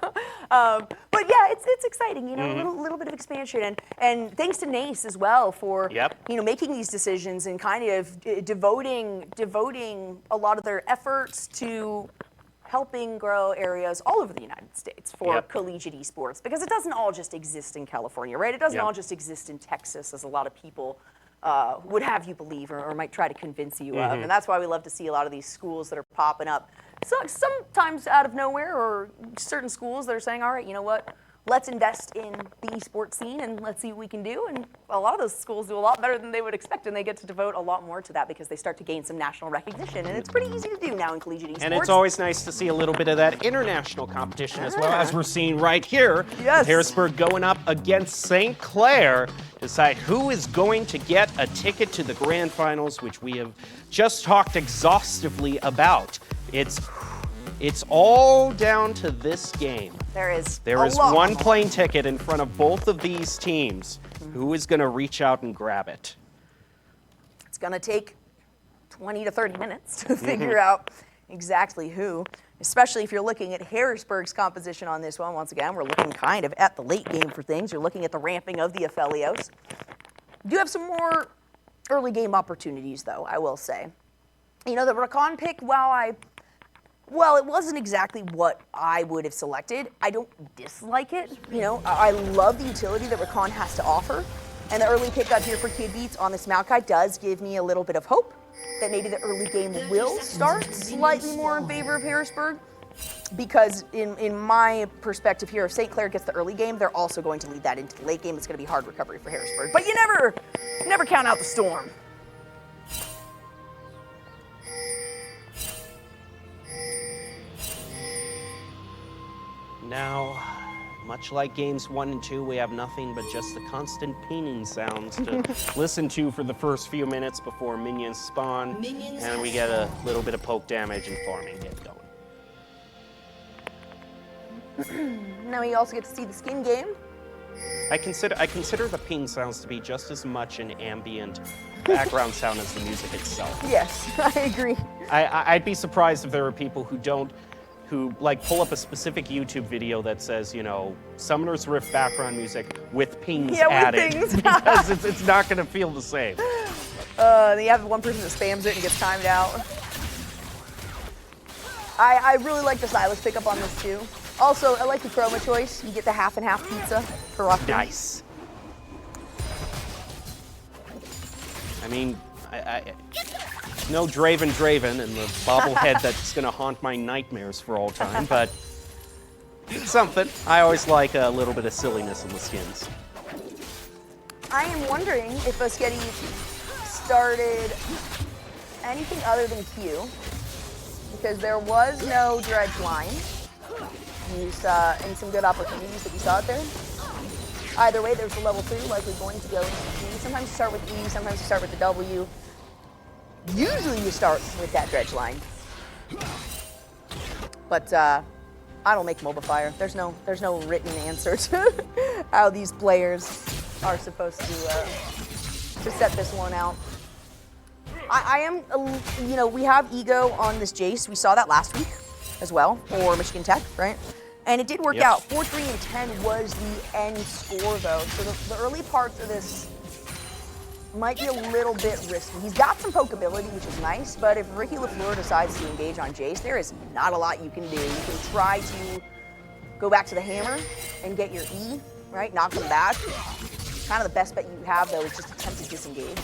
But yeah, it's exciting, a little bit of expansion. And thanks to NACE as well for making these decisions and kind of devoting a lot of their efforts to helping grow areas all over the United States for collegiate esports, because it doesn't all just exist in California, right? It doesn't all just exist in Texas, as a lot of people would have you believe or might try to convince you of. And that's why we love to see a lot of these schools that are popping up, so sometimes out of nowhere, or certain schools that are saying, all right, you know what? Let's invest in the esports scene and let's see what we can do. And a lot of those schools do a lot better than they would expect, and they get to devote a lot more to that because they start to gain some national recognition. And it's pretty easy to do now in collegiate esports.
And it's always nice to see a little bit of that international competition as well, as we're seeing right here.
Yes.
Harrisburg going up against St. Clair, decide who is going to get a ticket to the grand finals, which we have just talked exhaustively about. It's all down to this game.
There is
one plane ticket in front of both of these teams. Who is going to reach out and grab it?
It's going to take 20 to 30 minutes to figure out exactly who, especially if you're looking at Harrisburg's composition on this one. Once again, we're looking kind of at the late game for things. You're looking at the ramping of the Aphelios. You do have some more early game opportunities, though, I will say. The Rakan pick, well, it wasn't exactly what I would have selected. I don't dislike it. I love the utility that Rakan has to offer. And the early pick up here for Kid Beats on this Maokai does give me a little bit of hope that maybe the early game will start slightly more in favor of Harrisburg. Because in my perspective here, if St. Clair gets the early game, they're also going to lead that into the late game. It's going to be hard recovery for Harrisburg. But you never count out the storm.
Now, much like games 1 and 2, we have nothing but just the constant pinging sounds to listen to for the first few minutes before minions spawn, and we get a little bit of poke damage and farming get going.
Now we also get to see the skin game.
I consider the ping sounds to be just as much an ambient background sound as the music itself.
Yes, I agree.
I'd be surprised if there are people who pull up a specific YouTube video that says, Summoner's Rift background music with pings added.
With pings.
Because it's not going to feel the same.
Then you have one person that spams it and gets timed out. I really like the Silas pickup on this too. Also, I like the chroma choice. You get the half and half pizza for Rock.
Nice. I mean, no Draven and the bobblehead that's going to haunt my nightmares for all time, but it's something. I always like a little bit of silliness in the skins.
I am wondering if Boschetti started anything other than Q, because there was no dredge line. You saw some good opportunities that we saw out there. Either way, there's the level 2 likely going to go into E. Sometimes you start with E, sometimes you start with the W. Usually you start with that dredge line. But I don't make mobile fire. There's no written answer to how these players are supposed to set this one out. I am, we have ego on this Jace. We saw that last week as well for Michigan Tech, right? And it did work out. 4-3 and 10 was the end score, though. So the early parts of this might be a little bit risky. He's got some poke ability, which is nice, but if Ricky LaFleur decides to engage on Jace, there is not a lot you can do. You can try to go back to the hammer and get your E, right? Knock him back. Kind of the best bet you have, though, is just attempt to disengage.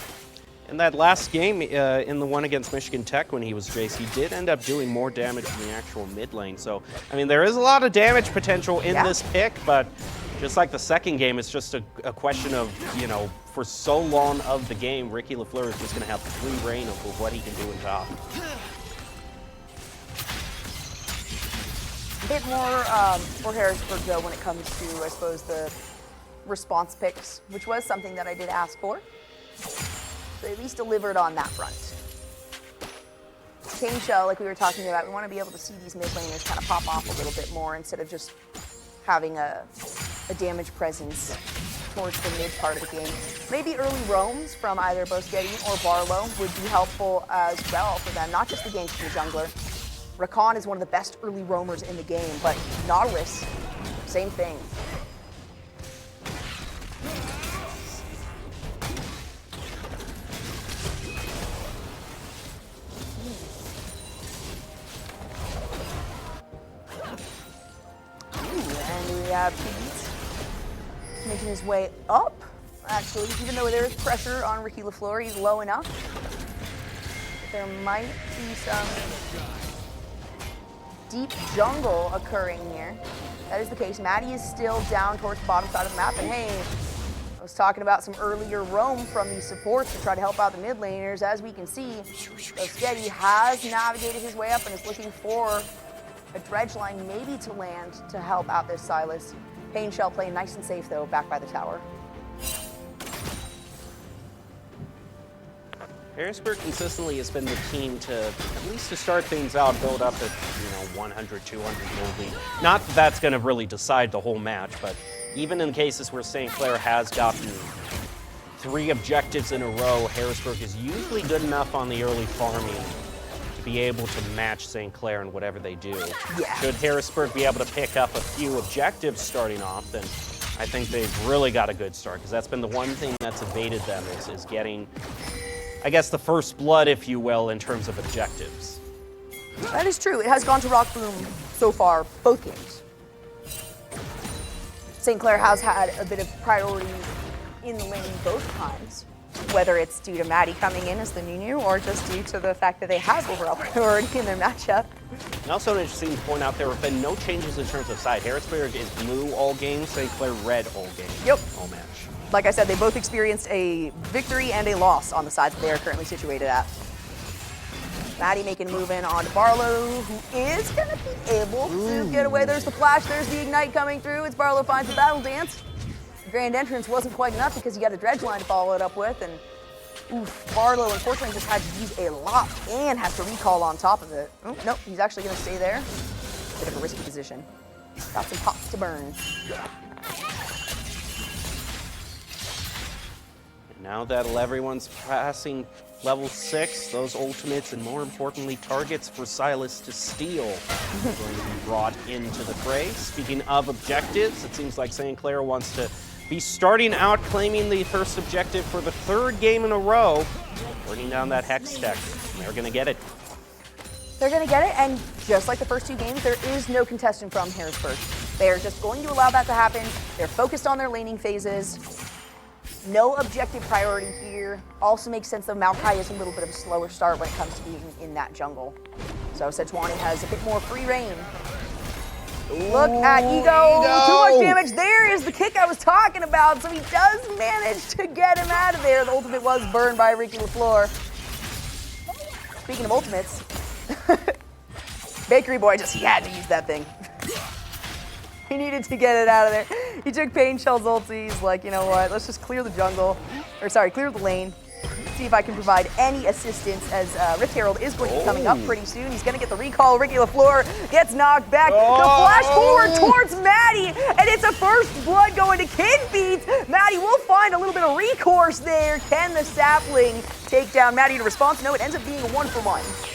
In that last game, in the one against Michigan Tech when he was Jace, he did end up doing more damage in the actual mid lane. So, I mean, there is a lot of damage potential in this pick, but just like the second game, it's just a question of, you know, for so long of the game, Ricky LaFleur is just going to have free reign of what he can do in top.
A bit more for Harrisburg, though, when it comes to, I suppose, the response picks, which was something that I did ask for. They at least delivered on that front. Cane Shell, like we were talking about, we want to be able to see these mid laners kind of pop off a little bit more instead of just having a damage presence towards the mid part of the game. Maybe early roams from either Boschetti or Barlow would be helpful as well for them, not just the gank from the jungler. Rakan is one of the best early roamers in the game, but Nautilus, same thing. And we have Pete making his way up, actually, even though there is pressure on Ricky LaFleur, he's low enough. There might be some deep jungle occurring here. That is the case. Maddie is still down towards the bottom side of the map, and hey, I was talking about some earlier roam from these supports to try to help out the mid laners. As we can see, Boschetti has navigated his way up and is looking for a dredge line maybe to land to help out this Silas. Pain Shell playing nice and safe though, back by the tower.
Harrisburg consistently has been the team to, at least to start things out, build up at, 100, 200 gold lead. Not that that's going to really decide the whole match, but even in cases where St. Clair has gotten 3 objectives in a row, Harrisburg is usually good enough on the early farming to be able to match St. Clair in whatever they do.
Yeah.
Should Harrisburg be able to pick up a few objectives starting off, then I think they've really got a good start, because that's been the one thing that's evaded them is getting, I guess, the first blood, if you will, in terms of objectives.
That is true. It has gone to Rock Boom so far, both games. St. Clair has had a bit of priority in the lane both times, whether it's due to Maddie coming in as the new or just due to the fact that they have overall priority in their matchup.
And also interesting to point out, there have been no changes in terms of side. Harrisburg is blue all game, St. Clair red all game.
Yep.
All match.
Like I said, they both experienced a victory and a loss on the sides that they are currently situated at. Maddie making a move in on Barlow, who is going to be able to get away. There's the flash, there's the ignite coming through. It's Barlow finds the battle dance. The grand entrance wasn't quite enough because he got a dredge line to follow it up with, and oof, Barlow unfortunately just had to use a lot and has to recall on top of it. Oh, nope, he's actually going to stay there. Bit of a risky position. Got some pots to burn.
Now that everyone's passing level 6, those ultimates and more importantly targets for Silas to steal are going to be brought into the fray. Speaking of objectives, it seems like St. Clair wants to be starting out claiming the first objective for the 3rd game in a row, burning down that Hex tech. They're going to get it.
They're going to get it, and just like the first 2 games, there is no contestant from Harrisburg. They're just going to allow that to happen. They're focused on their laning phases. No objective priority here. Also makes sense though, Maokai is a little bit of a slower start when it comes to being in that jungle. So Sejuani has a bit more free reign. Look at Ego. Too much damage. There is the kick I was talking about. So he does manage to get him out of there. The ultimate was burned by Ricky LaFleur. Speaking of ultimates, Bakery Boy he had to use that thing. He needed to get it out of there. He took Pain Shell's ulti. He's like, you know what? Let's just clear the jungle. Or sorry, clear the lane. See if I can provide any assistance as Rift Herald is going to be coming up pretty soon. He's going to get the recall. Ricky LaFleur gets knocked back. The flash forward towards Maddie. And it's a first blood going to Kidbeat. Maddie will find a little bit of recourse there. Can the sapling take down Maddie in response? No, it ends up being a 1-for-1.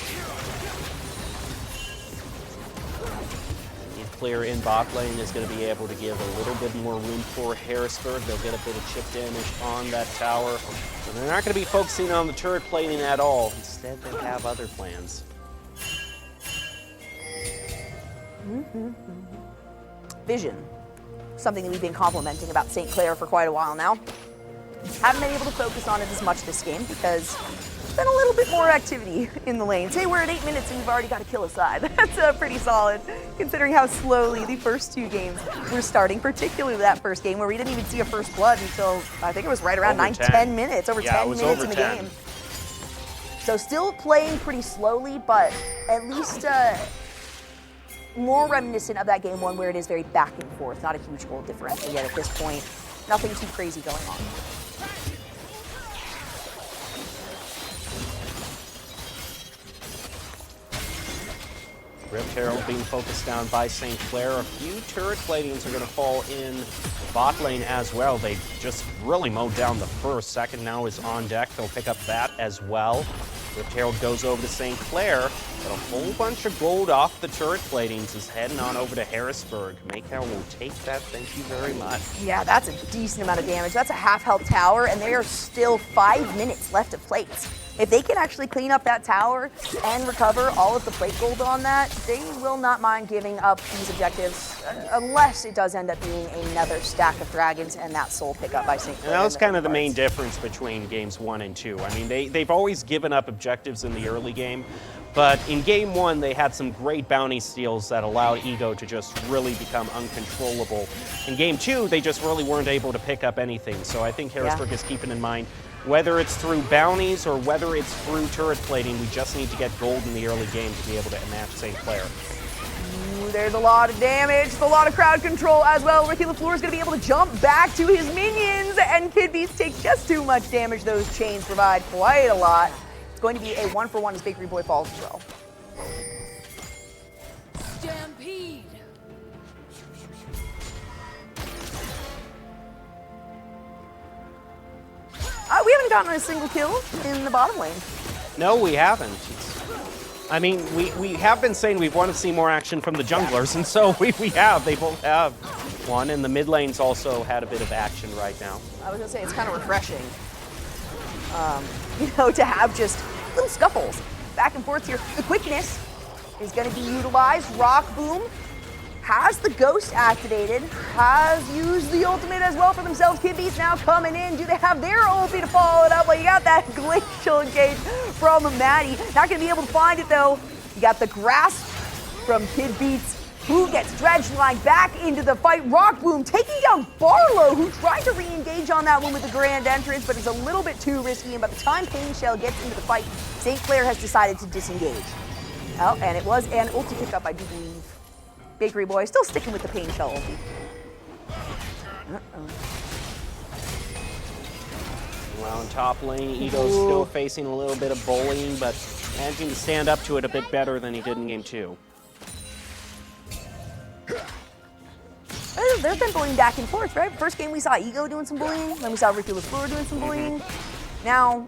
Clear in bot lane is going to be able to give a little bit more room for Harrisburg. They'll get a bit of chip damage on that tower. So they're not going to be focusing on the turret plating at all. Instead, they have other plans.
Vision. Something that we've been complimenting about St. Clair for quite a while now. Haven't been able to focus on it as much this game because there's been a little bit more activity in the lane. Say we're at 8 minutes and we've already got a kill aside. That's pretty solid, considering how slowly the first 2 games were starting, particularly that first game where we didn't even see a first blood until, I think it was right around
Over
10 minutes, over
Yeah,
10
it was
minutes
over
in the
10.
game. So still playing pretty slowly, but at least more reminiscent of that game 1 where it is very back and forth, not a huge goal differential yet at this point. Nothing too crazy going on.
Rift Herald being focused down by St. Clair. A few turret platings are going to fall in bot lane as well. They just really mowed down the first. Second now is on deck. They'll pick up that as well. Rift Herald goes over to St. Clair, but a whole bunch of gold off the turret platings is heading on over to Harrisburg. Maycal will take that, thank you very much.
Yeah, that's a decent amount of damage. That's a half-health tower, and there are still 5 minutes left of plates. If they can actually clean up that tower and recover all of the plate gold on that, they will not mind giving up these objectives, unless it does end up being another stack of dragons and that soul pickup by St. Clair.
And that was kind of the main difference between games 1 and 2. I mean, they've always given up objectives in the early game, but in game 1, they had some great bounty steals that allowed Ego to just really become uncontrollable. In game 2, they just really weren't able to pick up anything. So I think Harrisburg is keeping in mind, whether it's through bounties or whether it's through turret plating, we just need to get gold in the early game to be able to match St. Clair.
Ooh, there's a lot of damage, a lot of crowd control as well. Ricky LaFleur is going to be able to jump back to his minions, and Kid Beast takes just too much damage. Those chains provide quite a lot. It's going to be a 1-for-1 as Bakery Boy falls as well.
Stampede.
We haven't gotten a single kill in the bottom lane.
No, we haven't. I mean, we have been saying we want to see more action from the junglers, and so we have. They both have one, and the mid lane's also had a bit of action right now.
I was going to say, it's kind of refreshing, to have just little scuffles back and forth here. The quickness is going to be utilized. Rock Boom has the ghost activated, has used the ultimate as well for themselves. Kid Beast now coming in. Do they have their ulti to follow it up? Well, you got that glacial engage from Maddie. Not going to be able to find it, though. You got the grasp from Kid Beast, who gets Dredgeline back into the fight. Rock Boom taking down Barlow, who tried to re-engage on that one with the grand entrance, but is a little bit too risky. And by the time Pain Shell gets into the fight, St. Clair has decided to disengage. Oh, and it was an ulti pickup, I do believe. Bakery Boy still sticking with the Pain Shell ulti.
Well, in top lane, Edo's still facing a little bit of bullying, but managing to stand up to it a bit better than he did in game 2.
There's been bullying back and forth, right? First game we saw Ego doing some bullying, then we saw Ricky LaFleur doing some bullying. Now,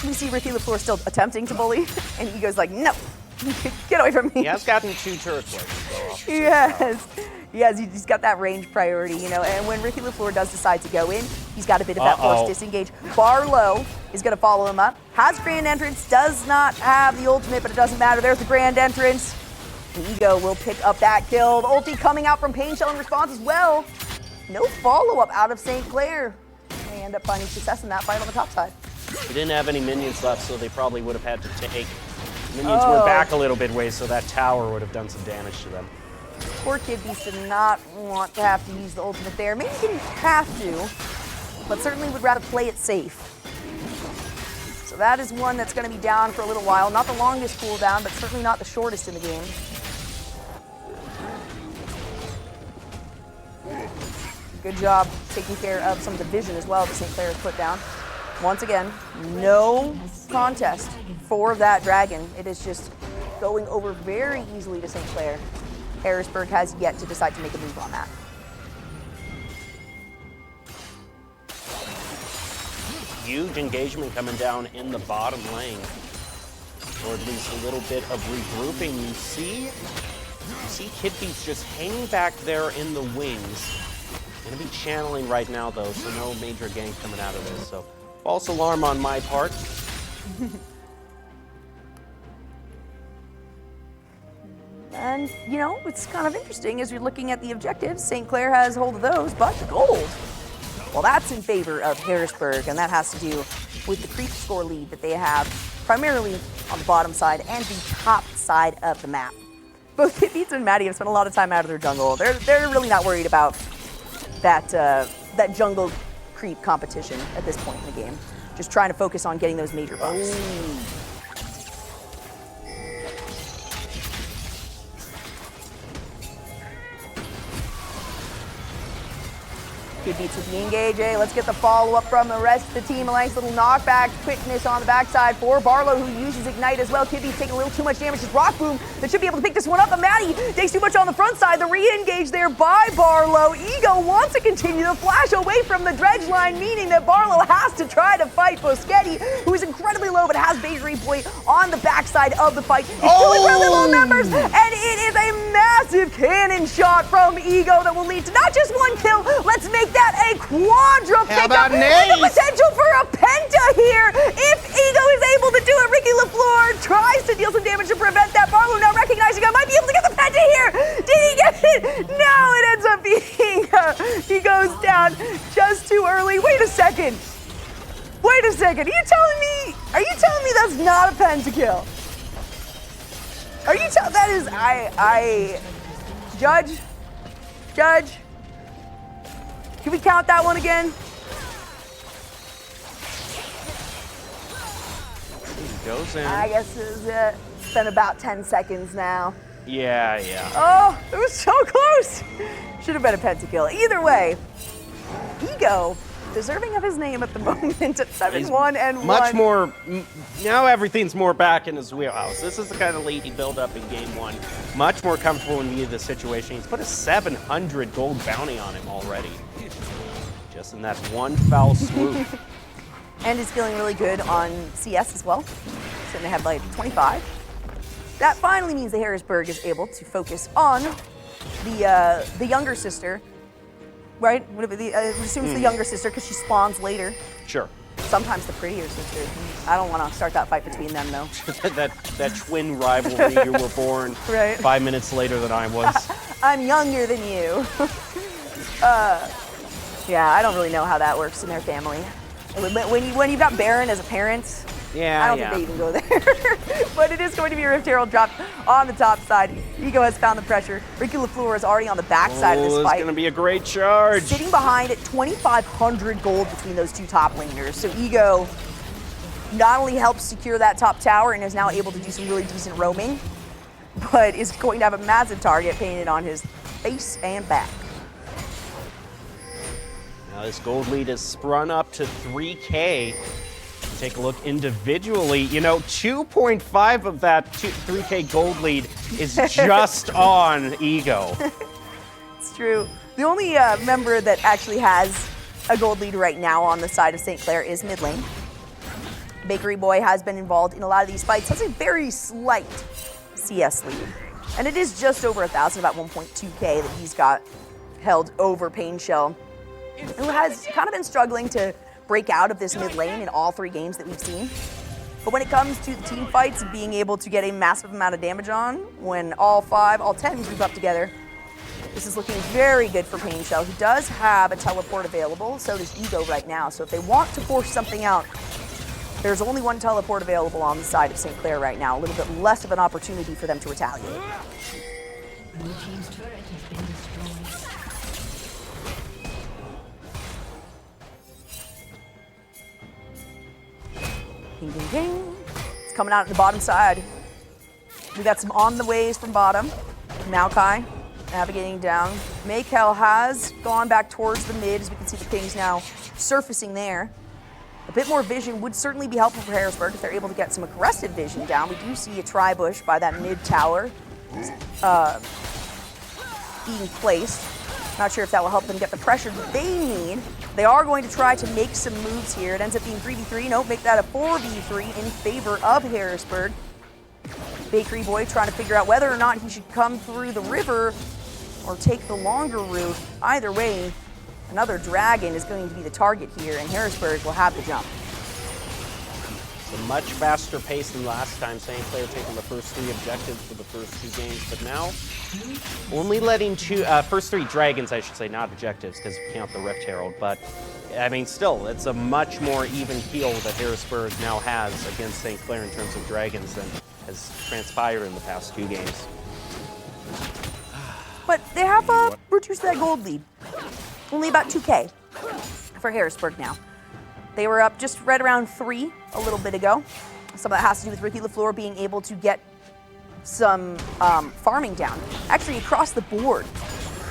we see Ricky LaFleur still attempting to bully, and Ego's like, no, get away from me.
He has gotten 2 turret plates, though.
Yes, he's got that range priority, and when Ricky LaFleur does decide to go in, he's got a bit of that forced disengage. Barlow is going to follow him up. Has grand entrance, does not have the ultimate, but it doesn't matter. There's the grand entrance. Ego will pick up that kill. The ulti coming out from Pain Shell in response as well. No follow-up out of St. Clair. They end up finding success in that fight on the top side.
They didn't have any minions left, so they probably would have had to take. Minions were back a little bit ways, so that tower would have done some damage to them.
Poor Kid Beast did not want to have to use the ultimate there. Maybe he didn't have to, but certainly would rather play it safe. So that is one that's going to be down for a little while. Not the longest cooldown, but certainly not the shortest in the game. Good job taking care of some of the vision as well that St. Clair has put down. Once again, no contest for that dragon. It is just going over very easily to St. Clair. Harrisburg has yet to decide to make a move on that.
Huge engagement coming down in the bottom lane. Or at least a little bit of regrouping. You see Kid Beast just hanging back there in the wings. Gonna be channeling right now though, so no major gank coming out of this. So false alarm on my part.
And, it's kind of interesting as you're looking at the objectives. St. Clair has hold of those, but the gold Well, that's in favor of Harrisburg, and that has to do with the creep score lead that they have primarily on the bottom side and the top side of the map. Both Beats and Maddie have spent a lot of time out of their jungle. They're really not worried about that jungle creep competition at this point in the game. Just trying to focus on getting those major buffs. Good beats with the engage, eh? Let's get the follow-up from the rest of the team. A nice little knockback, quickness on the backside for Barlow, who uses Ignite as well. Kid Beats taking a little too much damage. Just Rock Boom that should be able to pick this one up, but Maddie takes too much on the front side. The re-engage there by Barlow. Ego wants to continue the flash away from the dredge line, meaning that Barlow has to try to fight Boschetti, who is incredibly low, but has Bakery Boy on the backside of the fight. He's still incredibly low numbers, and it is a massive cannon shot from Ego that will lead to not just one kill. Let's make that a quadra pickup and the potential for a penta here if Ego is able to do it. Ricky LaFleur tries to deal some damage to prevent that. Barlow now recognizing I might be able to get the penta here. Did he get it? No, it ends up being he goes down just too early. Wait a second. Wait a second. Are you telling me that's not a pentakill? Are you telling that is Judge? Can we count that one again?
He goes in.
I guess it's been about 10 seconds now.
Yeah.
Oh, it was so close. Should have been a pentakill. Either way, Ego, deserving of his name at the moment at 7-1-1.
Much more, now everything's more back in his wheelhouse. This is the kind of lead he built up in game one. Much more comfortable in view of the situation. He's put a 700 gold bounty on him already. Just in that one foul swoop.
And is feeling really good on CS as well. Sitting ahead by 25. That finally means that Harrisburg is able to focus on the younger sister, right? I assume it's the younger sister because she spawns later.
Sure.
Sometimes the prettier sister. I don't want to start that fight between them, though.
that twin rivalry. You were born
right.
5 minutes later than I was.
I'm younger than you. Yeah, I don't really know how that works in their family. When you've got Baron as a parent,
yeah,
I don't think they even go there. But it is going to be a Rift Herald drop on the top side. Ego has found the pressure. Ricky LaFleur is already on the back side of this fight.
It's going to be a great charge.
Sitting behind at 2,500 gold between those two top laners. So Ego not only helps secure that top tower and is now able to do some really decent roaming, but is going to have a massive target painted on his face and back.
Now this gold lead is sprung up to 3K. Take a look individually. You know, 2.5 of that 3K gold lead is just on Ego.
It's true. The only member that actually has a gold lead right now on the side of St. Clair is mid lane. Bakery Boy has been involved in a lot of these fights. Has a very slight CS lead. And it is just over 1,000, about 1.2K that he's got held over Pain Shell, who has kind of been struggling to break out of this mid lane in all 3 games that we've seen. But when it comes to the team fights and being able to get a massive amount of damage on when all 10 group up together, this is looking very good for Pain Shell, who does have a teleport available. So does Ego right now. So if they want to force something out, there's only one teleport available on the side of St. Clair right now. A little bit less of an opportunity for them to retaliate.
Blue team's turret has been destroyed.
Ding, ding, ding. It's coming out at the bottom side. We got some on the ways from bottom. Maokai navigating down. Maykel has gone back towards the mid, as we can see the pings now surfacing there. A bit more vision would certainly be helpful for Harrisburg if they're able to get some aggressive vision down. We do see a tri-bush by that mid tower being placed. Not sure if that will help them get the pressure that they need. They are going to try to make some moves here. It ends up being 3v3. Nope, make that a 4v3 in favor of Harrisburg. Bakery Boy trying to figure out whether or not he should come through the river or take the longer route. Either way, another dragon is going to be the target here, and Harrisburg will have the jump.
It's a much faster pace than last time. St. Clair taking the first 3 objectives for the first 2 games, but now only letting first 3 dragons, I should say, not objectives, because we count the Rift Herald, but I mean, still, it's a much more even keel that Harrisburg now has against St. Clair in terms of Dragons than has transpired in the past 2 games.
But they have reduced that gold lead. Only about 2K for Harrisburg now. They were up just right around 3 a little bit ago. Some of that has to do with Ricky LaFleur being able to get some farming down. Actually, across the board,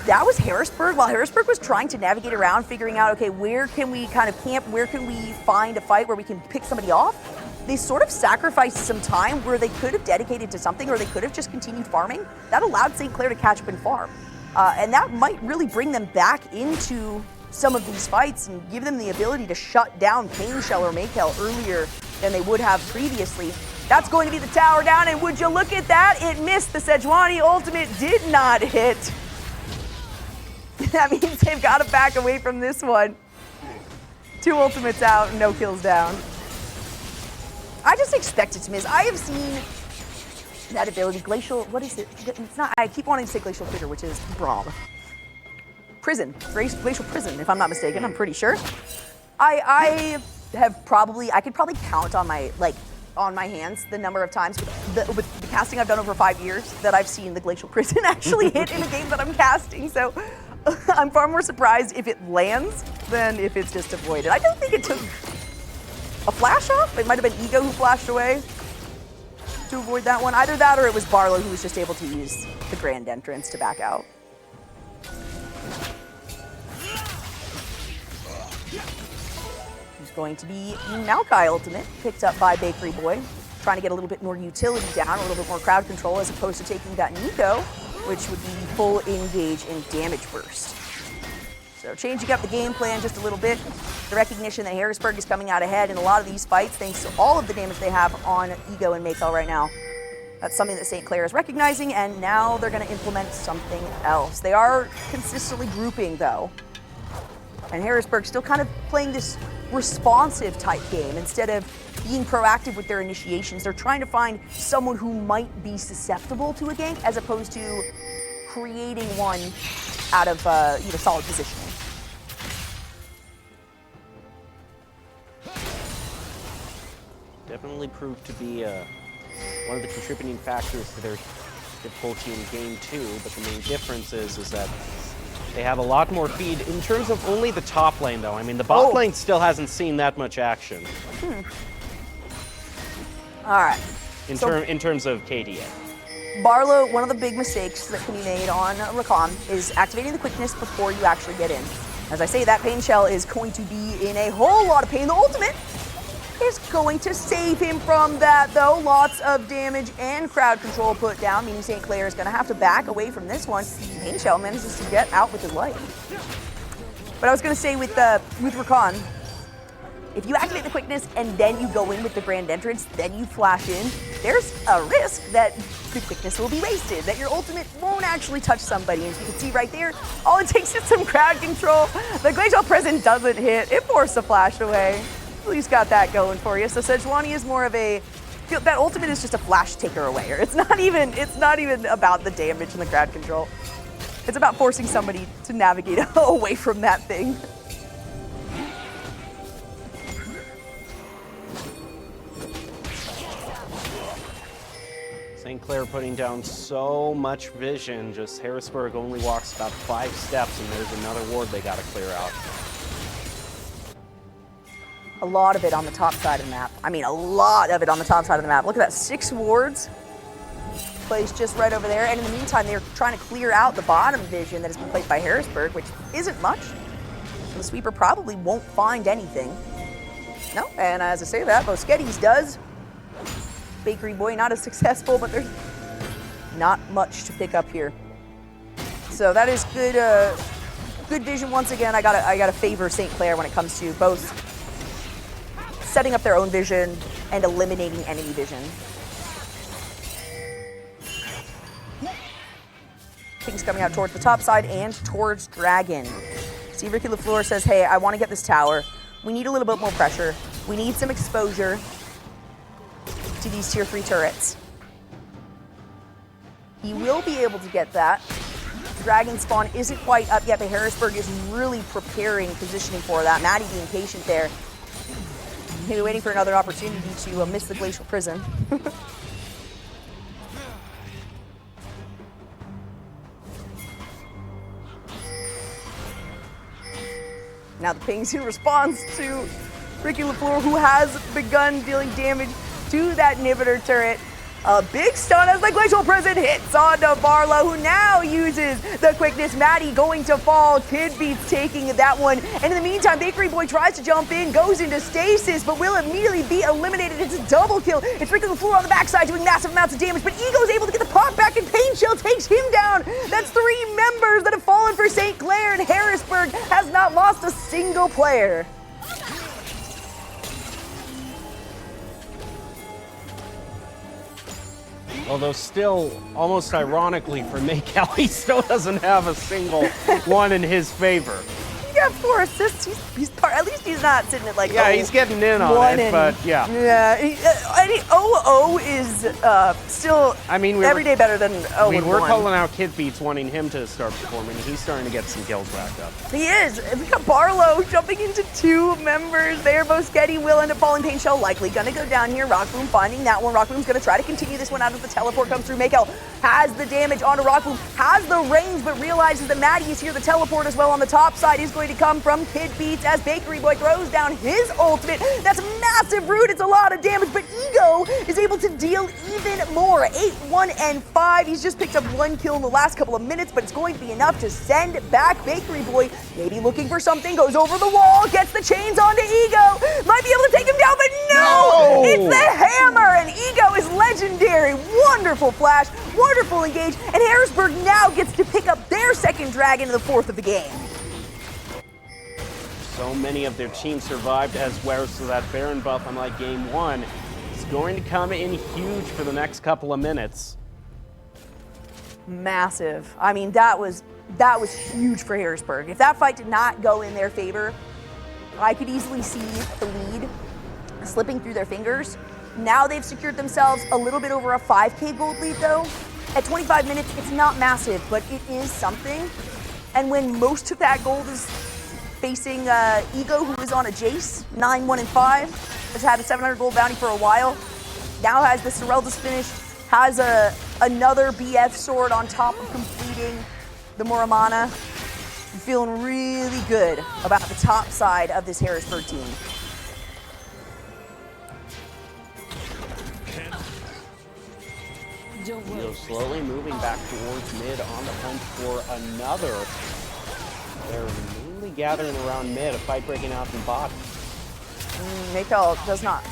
that was Harrisburg. While Harrisburg was trying to navigate around, figuring out, okay, where can we kind of camp? Where can we find a fight where we can pick somebody off? They sort of sacrificed some time where they could have dedicated to something, or they could have just continued farming. That allowed St. Clair to catch up and farm. And that might really bring them back into some of these fights and give them the ability to shut down Pain Shell or Maykel earlier than they would have previously. That's going to be the tower down, and would you look at that? It missed. The Sejuani ultimate did not hit. That means they've got to back away from this one. 2 ultimates out, no kills down. I just expect it to miss. I have seen that ability, Glacial, what is it? It's not, I keep wanting to say Glacial Trigger, which is Braum. Prison, Glacial Prison, if I'm not mistaken, I'm pretty sure. I could probably count on my hands the number of times with the casting I've done over 5 years that I've seen the Glacial Prison actually hit in a game that I'm casting. So I'm far more surprised if it lands than if it's just avoided. I don't think it took a flash off. It might have been Ego who flashed away to avoid that one. Either that or it was Barlow who was just able to use the grand entrance to back out. Going to be Maokai ultimate, picked up by Bakery Boy, trying to get a little bit more utility down, a little bit more crowd control, as opposed to taking that Nico, which would be full engage and damage burst. So changing up the game plan just a little bit, the recognition that Harrisburg is coming out ahead in a lot of these fights, thanks to all of the damage they have on Ego and Maykel right now. That's something that St. Clair is recognizing, and now they're going to implement something else. They are consistently grouping, though. And Harrisburg still kind of playing this responsive type game instead of being proactive with their initiations. They're trying to find someone who might be susceptible to a gank as opposed to creating one out of solid positioning.
Definitely proved to be one of the contributing factors to their difficulty in game 2, but the main difference is that they have a lot more feed in terms of only the top lane, though. I mean, the bot lane still hasn't seen that much action.
All right.
In terms of KDA.
Barlow, one of the big mistakes that can be made on Rakan is activating the quickness before you actually get in. As I say, that Pain Shell is going to be in a whole lot of pain. The ultimate is going to save him from that, though. Lots of damage and crowd control put down, meaning St. Clair is going to have to back away from this one. Pain Shell manages to get out with his life. But I was going to say with Rakan, if you activate the quickness and then you go in with the grand entrance, then you flash in, there's a risk that the quickness will be wasted, that your ultimate won't actually touch somebody. And as you can see right there, all it takes is some crowd control. The Glacial Prison doesn't hit. It forced the flash away. At least got that going for you. So Sejuani is more of that ultimate is just a flash taker away. It's not even about the damage and the crowd control. It's about forcing somebody to navigate away from that thing.
St. Clair putting down so much vision, just Harrisburg only walks about 5 steps and there's another ward they gotta clear out.
A lot of it on the top side of the map. I mean, a lot of it on the top side of the map. Look at that, 6 wards placed just right over there. And in the meantime, they're trying to clear out the bottom vision that has been placed by Harrisburg, which isn't much. So the sweeper probably won't find anything. No, and as I say that, Bosketti's does. Bakery Boy not as successful, but there's not much to pick up here. So that is good. Good vision once again. I gotta favor St. Clair when it comes to both setting up their own vision and eliminating enemy vision. Things coming out towards the top side and towards Dragon. See, Ricky LaFleur says, hey, I want to get this tower. We need a little bit more pressure. We need some exposure to these tier 3 turrets. He will be able to get that Dragon spawn isn't quite up yet, but Harrisburg is really preparing, positioning for that. Maddie being patient there. Maybe waiting for another opportunity to miss the Glacial Prison. Now the ping's in response to Ricky LaFleur, who has begun dealing damage to that inhibitor turret. A big stun as the Glacial Prison hits onto Barlow, who now uses the quickness. Maddie going to fall. Kid Beats taking that one. And in the meantime, Bakery Boy tries to jump in, goes into stasis, but will immediately be eliminated. It's a double kill. It's Ricky LaFleur on the backside doing massive amounts of damage, but Ego's able to get the pop back, and Pain Shell takes him down. That's 3 members that have fallen for St. Clair, and Harrisburg has not lost a single player.
Although still, almost ironically for Maykel, he still doesn't have a single one in his favor.
He got 4 assists. At least he's not sitting at like.
Yeah, he's getting in on it, but yeah.
Yeah, and 0-0 is still.
I mean,
every day better than 0-1.
We were calling out Kid Beats, wanting him to start performing. He's starting to get some kills racked up.
He is. We got Barlow jumping into 2 members there. Boschetti will end up falling. Pain Shell likely gonna go down here. Rockboom finding that one. Rockboom's gonna try to continue this one out as the teleport comes through. Maykel has the damage onto Rockboom, has the range, but realizes that Maddie is here. The teleport as well on the top side is going to come from Kid Beats as Bakery Boy throws down his ultimate. That's massive root. It's a lot of damage, but Ego is able to deal even more. 8-1-5. He's just picked up 1 kill in the last couple of minutes, but it's going to be enough to send back Bakery Boy. Maybe looking for something, goes over the wall, gets the chains onto Ego. Might be able to take him down, but no! It's the hammer, and Ego is legendary. Wonderful flash, wonderful engage, and Harrisburg now gets to pick up their second dragon in the 4th of the game.
So many of their teams survived as well, so that Baron buff, unlike game 1, is going to come in huge for the next couple of minutes.
Massive. I mean, that was huge for Harrisburg. If that fight did not go in their favor, I could easily see the lead slipping through their fingers. Now they've secured themselves a little bit over a 5K gold lead, though. At 25 minutes, it's not massive, but it is something. And when most of that gold is facing Ego, who is on a Jace, 9-1-5, has had a 700 gold bounty for a while, now has the Sorelda's finish, has another BF sword on top of completing the Muramana. I'm feeling really good about the top side of this Harrisburg team.
Ego slowly moving back towards mid on the hunt for another. They're mainly gathering around mid, a fight breaking out from bot.
Maykel does not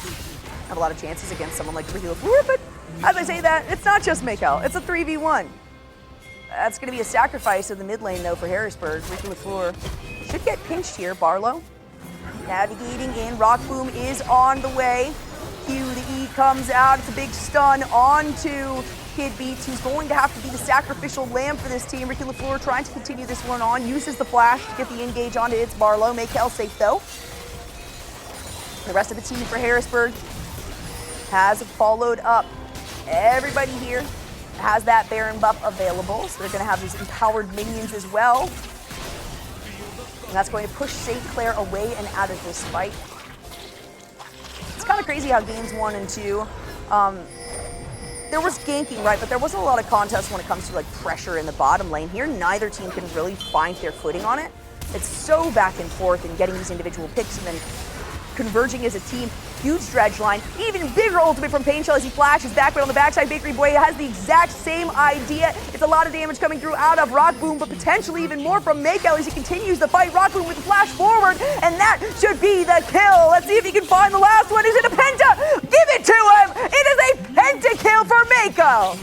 have a lot of chances against someone like Ricky LaFleur, but as I say that, it's not just Maykel, it's a 3v1. That's going to be a sacrifice of the mid lane, though, for Harrisburg. Ricky LaFleur should get pinched here. Barlow navigating in. Rockboom is on the way. Q, the E comes out. It's a big stun onto Kid Beats, who's going to have to be the sacrificial lamb for this team. Ricky LaFleur trying to continue this one on, uses the flash to get the engage onto its Barlow. Maykel safe, though. The rest of the team for Harrisburg has followed up. Everybody here has that Baron buff available, so they're going to have these empowered minions as well. And that's going to push St. Clair away and out of this fight. It's kind of crazy how games 1 and 2, there was ganking, right, but there wasn't a lot of contest when it comes to like pressure in the bottom lane. Here, neither team can really find their footing on it. It's so back and forth and getting these individual picks and then converging as a team. Huge dredge line, even bigger ultimate from Pain Shell as he flashes back, but on the backside, Bakery Boy has the exact same idea. It's a lot of damage coming through out of Rockboom, but potentially even more from Maykel as he continues the fight. Rockboom with the flash forward, and that should be the kill. Let's see if he can find the last one. Is it a penta? Give it to him! It is a penta kill for Maykel!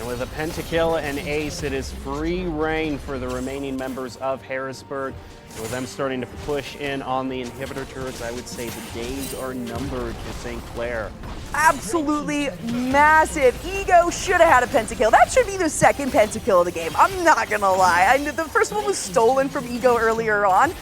With a pentakill and ace, it is free reign for the remaining members of Harrisburg. With them starting to push in on the inhibitor turrets, I would say the days are numbered for St. Clair.
Absolutely massive. Ego should have had a pentakill. That should be the second pentakill of the game. I'm not gonna lie. The first one was stolen from Ego earlier on.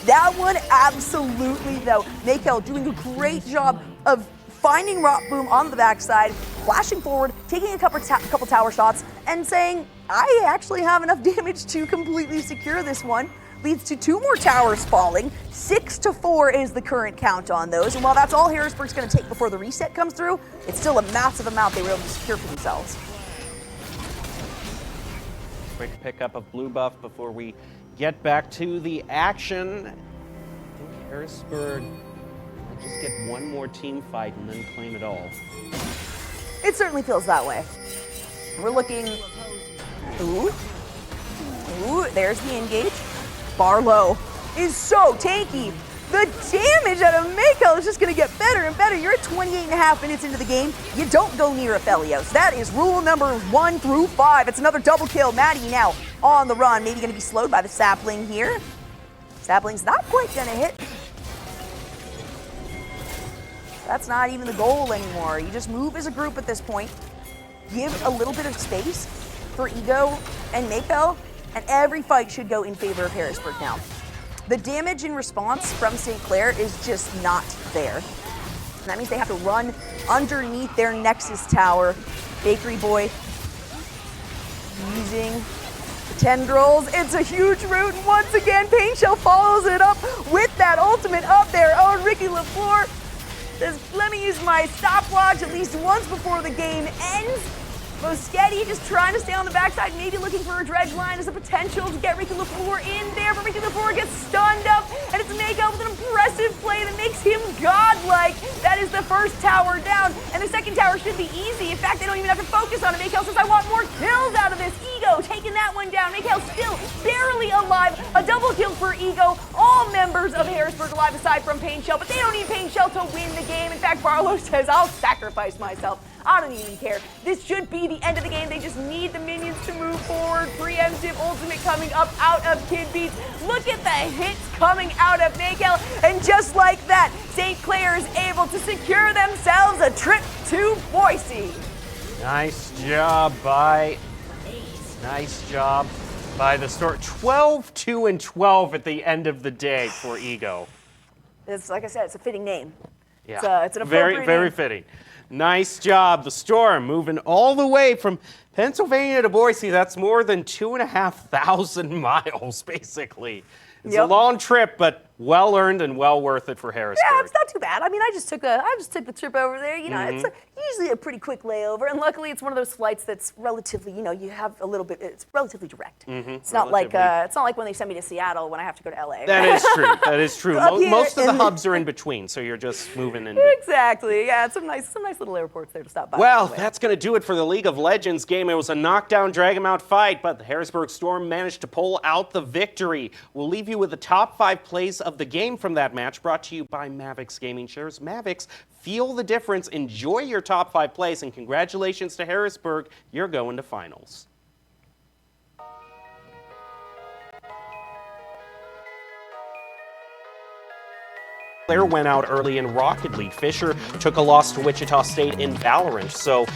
That one, absolutely, though. Maykel doing a great job of finding Rockboom on the backside, flashing forward, taking a couple tower shots, and saying, I actually have enough damage to completely secure this one. Leads to 2 more towers falling. 6-4 is the current count on those. And while that's all Harrisburg's going to take before the reset comes through, it's still a massive amount they were able to secure for themselves.
Quick pickup of blue buff before we get back to the action. I think Harrisburg might just get one more team fight and then claim it all.
It certainly feels that way. We're looking... Ooh. Ooh, there's the engage. Barlow is so tanky. The damage out of Mako is just going to get better and better. You're at 28.5 minutes into the game. You don't go near Aphelios. That is rule number 1 through 5. It's another double kill. Maddie now on the run. Maybe going to be slowed by the sapling here. Sapling's not quite going to hit. That's not even the goal anymore. You just move as a group at this point. Give a little bit of space for Ego and Mako. And every fight should go in favor of Harrisburg now. The damage in response from St. Clair is just not there. And that means they have to run underneath their Nexus tower. Bakery Boy using the tendrils. It's a huge root. And once again, Pain Shell follows it up with that ultimate up there. Oh, Ricky LaFleur says, let me use my stopwatch at least once before the game ends. Moschetti just trying to stay on the backside, maybe looking for a dredge line as a potential to get Ricky LaFleur in there, but Ricky LaFleur gets stunned up, and it's Mako with an impressive play that makes him godlike. That is the first tower down, and the second tower should be easy. In fact, they don't even have to focus on it. Mako says, I want more kills out of this. Ego taking that one down. Mako still barely alive. A double kill for Ego. All members of Harrisburg alive aside from Pain Shell, but they don't need Pain Shell to win the game. In fact, Barlow says, I'll sacrifice myself. I don't even care. This should be the end of the game. They just need the minions to move forward. Preemptive ultimate coming up out of Kid Beats. Look at the hits coming out of Mako. And just like that, St. Clair is able to secure themselves a trip to Boise.
Nice job by the Storm. 12-2-12 at the end of the day for Ego.
It's like I said, it's a fitting name.
Yeah,
It's an appropriate
very
name.
fitting. Nice job. The Storm moving all the way from Pennsylvania to Boise. That's more than 2,500 miles, basically. It's a long trip, but well earned and well worth it for Harrisburg.
Yeah, it's not too bad. I mean, I just took the trip over there. You know, it's usually a pretty quick layover, and luckily it's one of those flights that's relatively, you know, you have a little bit. It's relatively direct. It's not like when they send me to Seattle when I have to go to LA.
That is true. That is true. Most of the
in
hubs are in between, so you're just moving in.
Exactly. Yeah, it's some nice little airports there to stop by.
Well, that's going to do it for the League of Legends game. It was a knockdown, drag-em-out fight, but the Harrisburg Storm managed to pull out the victory. We'll leave you with the top 5 plays of the game from that match, brought to you by Mavix Gaming Shares. Mavix, feel the difference, enjoy your top 5 plays, and congratulations to Harrisburg. You're going to finals. Claire went out early in Rocket League. Fisher took a loss to Wichita State in Valorant. So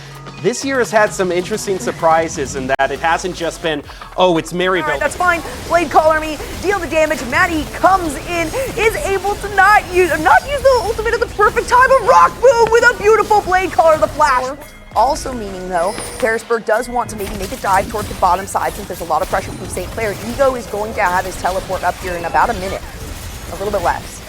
this year has had some interesting surprises in that it hasn't just been, oh, it's Maryville.
All right, that's fine. Blade Collar me, deal the damage. Maddie comes in, is able to not use the ultimate at the perfect time. A rock boom with a beautiful Blade Collar, the flash. Also meaning, though, Harrisburg does want to maybe make a dive towards the bottom side since there's a lot of pressure from St. Clair. Ego is going to have his teleport up here in about a minute, a little bit less.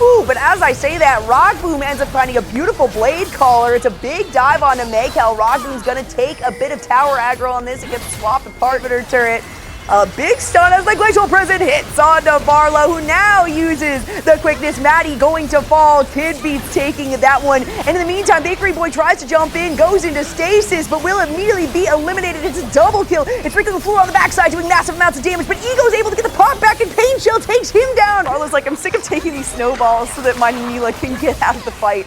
Ooh, but as I say that, Rock Boom ends up finding a beautiful Blade Caller. It's a big dive onto Maykel. Rock Boom's gonna take a bit of tower aggro on this. It gets swapped apart with her turret. A big stun as the Glacial Prison hits onto Barlow, who now uses the quickness. Maddie going to fall. Kid Beats taking that one. And in the meantime, Bakery Boy tries to jump in, goes into stasis, but will immediately be eliminated. It's a double kill. It's Ricky LaFleur on the backside doing massive amounts of damage, but Ego's able to get the pop back, and Pain Shell takes him down. Barlow's like, I'm sick of taking these snowballs so that my Neela can get out of the fight.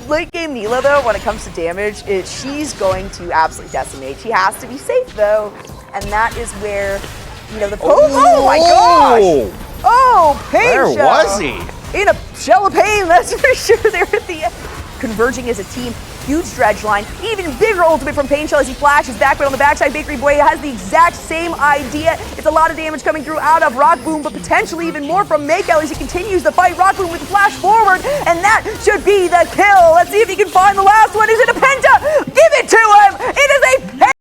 Late game Neela, though, when it comes to damage, she's going to absolutely decimate. She has to be safe, though. And that is where, you know, the oh my gosh! Oh, Pain Shell!
Where was he?
In a shell of pain, that's for sure. There at the end. converging as a team. Huge dredge line, even bigger ultimate from Pain Shell as he flashes back, but on the backside, Bakery Boy has the exact same idea. It's a lot of damage coming through out of Rock Boom, but potentially even more from Maykel as he continues the fight. Rock Boom with the flash forward, and that should be the kill. Let's see if he can find the last one. Is it a Penta? Give it to him! It is a Penta!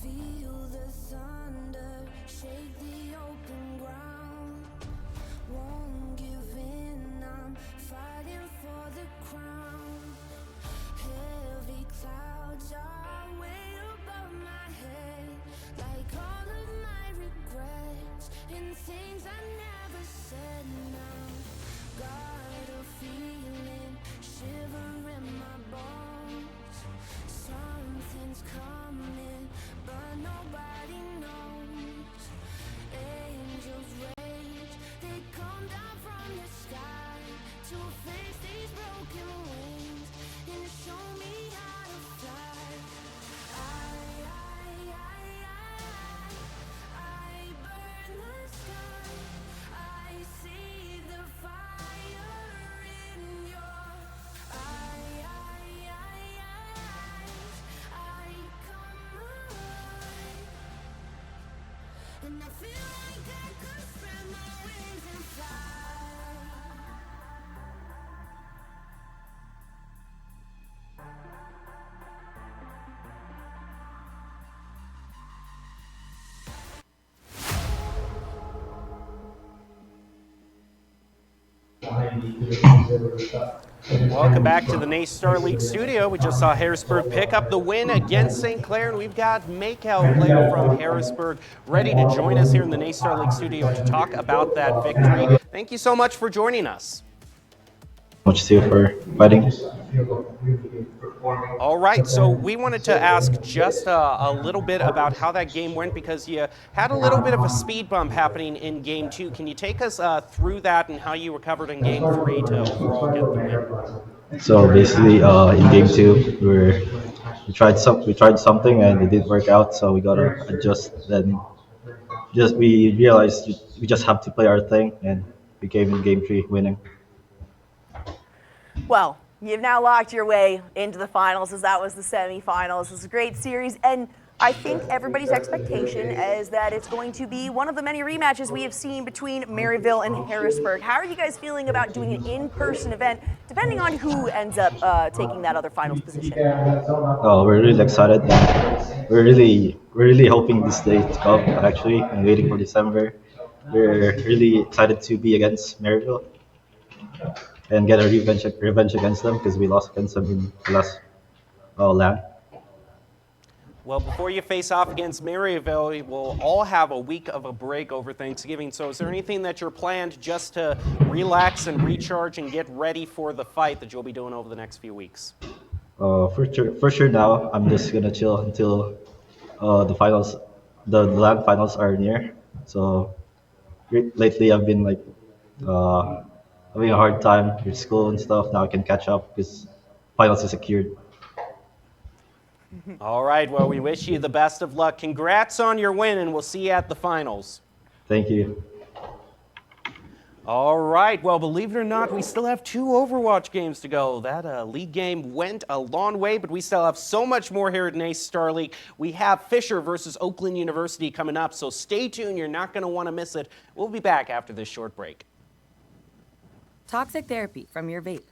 Feel the thunder, shake the open ground. Won't give in, I'm fighting for the crown. Heavy clouds are way above my head, like all of my regrets and things I never said. Now got a feeling, shiver in my bones. Something's coming, but nobody knows. Angels rage, they come down from the sky to fix these broken wings and show me how to fly. I burn the sky. I see the fire in your eyes. I come alive, and I feel like I could spread my wings and fly.
Welcome back to the NACE Star League studio. We just saw Harrisburg pick up the win against St. Clair, and we've got Maykel, player from Harrisburg, ready to join us here in the NACE Star League studio to talk about that victory. Thank you so much for joining us.
Much too for fighting.
All right, so we wanted to ask just a little bit about how that game went because you had a little bit of a speed bump happening in game 2. Can you take us through that and how you recovered in game 3 to overall get the win?
So basically, in game two, we tried something and it didn't work out, so we gotta adjust. Then just we realized we just have to play our thing, and we came in game three winning.
Well, you've now locked your way into the finals as that was the semifinals. It was a great series, and I think everybody's expectation is that it's going to be one of the many rematches we have seen between Maryville and Harrisburg. How are you guys feeling about doing an in-person event, depending on who ends up taking that other finals position?
Oh, we're really excited. We're really hoping this day to come. Actually, and waiting for December. We're really excited to be against Maryville and get a revenge against them because we lost against them in the last LAN.
Well, before you face off against Maryville, we'll all have a week of a break over Thanksgiving. So is there anything that you're planned just to relax and recharge and get ready for the fight that you'll be doing over the next few weeks?
For sure now, I'm just gonna chill until the finals, the LAN finals are near. So lately I've been like uh, having a hard time with school and stuff. Now I can catch up because finals is secured.
All right, well, we wish you the best of luck. Congrats on your win, and we'll see you at the finals.
Thank you.
All right, well, believe it or not, we still have 2 Overwatch games to go. That league game went a long way, but we still have so much more here at NACE Star League. We have Fisher versus Oakland University coming up, so stay tuned. You're not going to want to miss it. We'll be back after this short break.
Toxic therapy from your vape.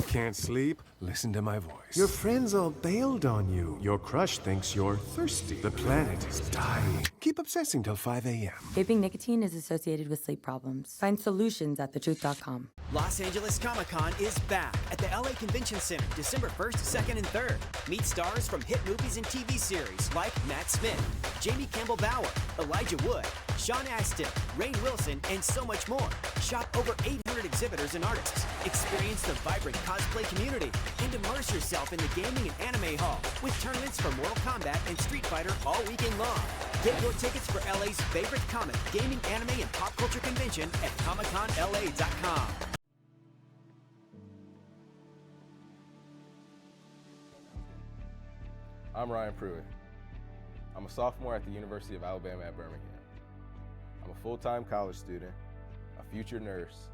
Can't sleep? Listen to my voice. Your friends all bailed on you. Your crush thinks you're thirsty. The planet is dying. Keep obsessing till 5 a.m.
Vaping nicotine is associated with sleep problems. Find solutions at thetruth.com.
Los Angeles Comic-Con is back at the LA Convention Center, December 1st, 2nd, and 3rd. Meet stars from hit movies and TV series like Matt Smith, Jamie Campbell Bower, Elijah Wood, Sean Astin, Rainn Wilson, and so much more. Shop over 800 exhibitors and artists. Experience the vibrant cosplay community and immerse yourself in the gaming and anime hall with tournaments for Mortal Kombat and Street Fighter all weekend long. Get your tickets for LA's favorite comic, gaming, anime, and pop culture convention at ComicConLA.com.
I'm Ryan Pruitt. I'm a sophomore at the University of Alabama at Birmingham. I'm a full-time college student, a future nurse,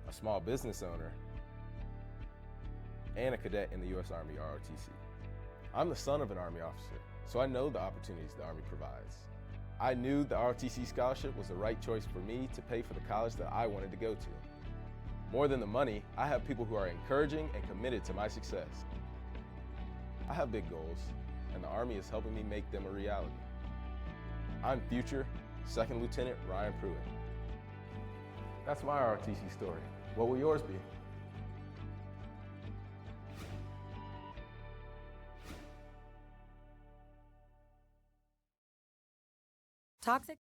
a small business owner, and a cadet in the U.S. Army ROTC. I'm the son of an Army officer, so I know the opportunities the Army provides. I knew the ROTC scholarship was the right choice for me to pay for the college that I wanted to go to. More than the money, I have people who are encouraging and committed to my success. I have big goals, and the Army is helping me make them a reality. I'm future Second Lieutenant Ryan Pruitt. That's my ROTC story. What will yours be?
Toxic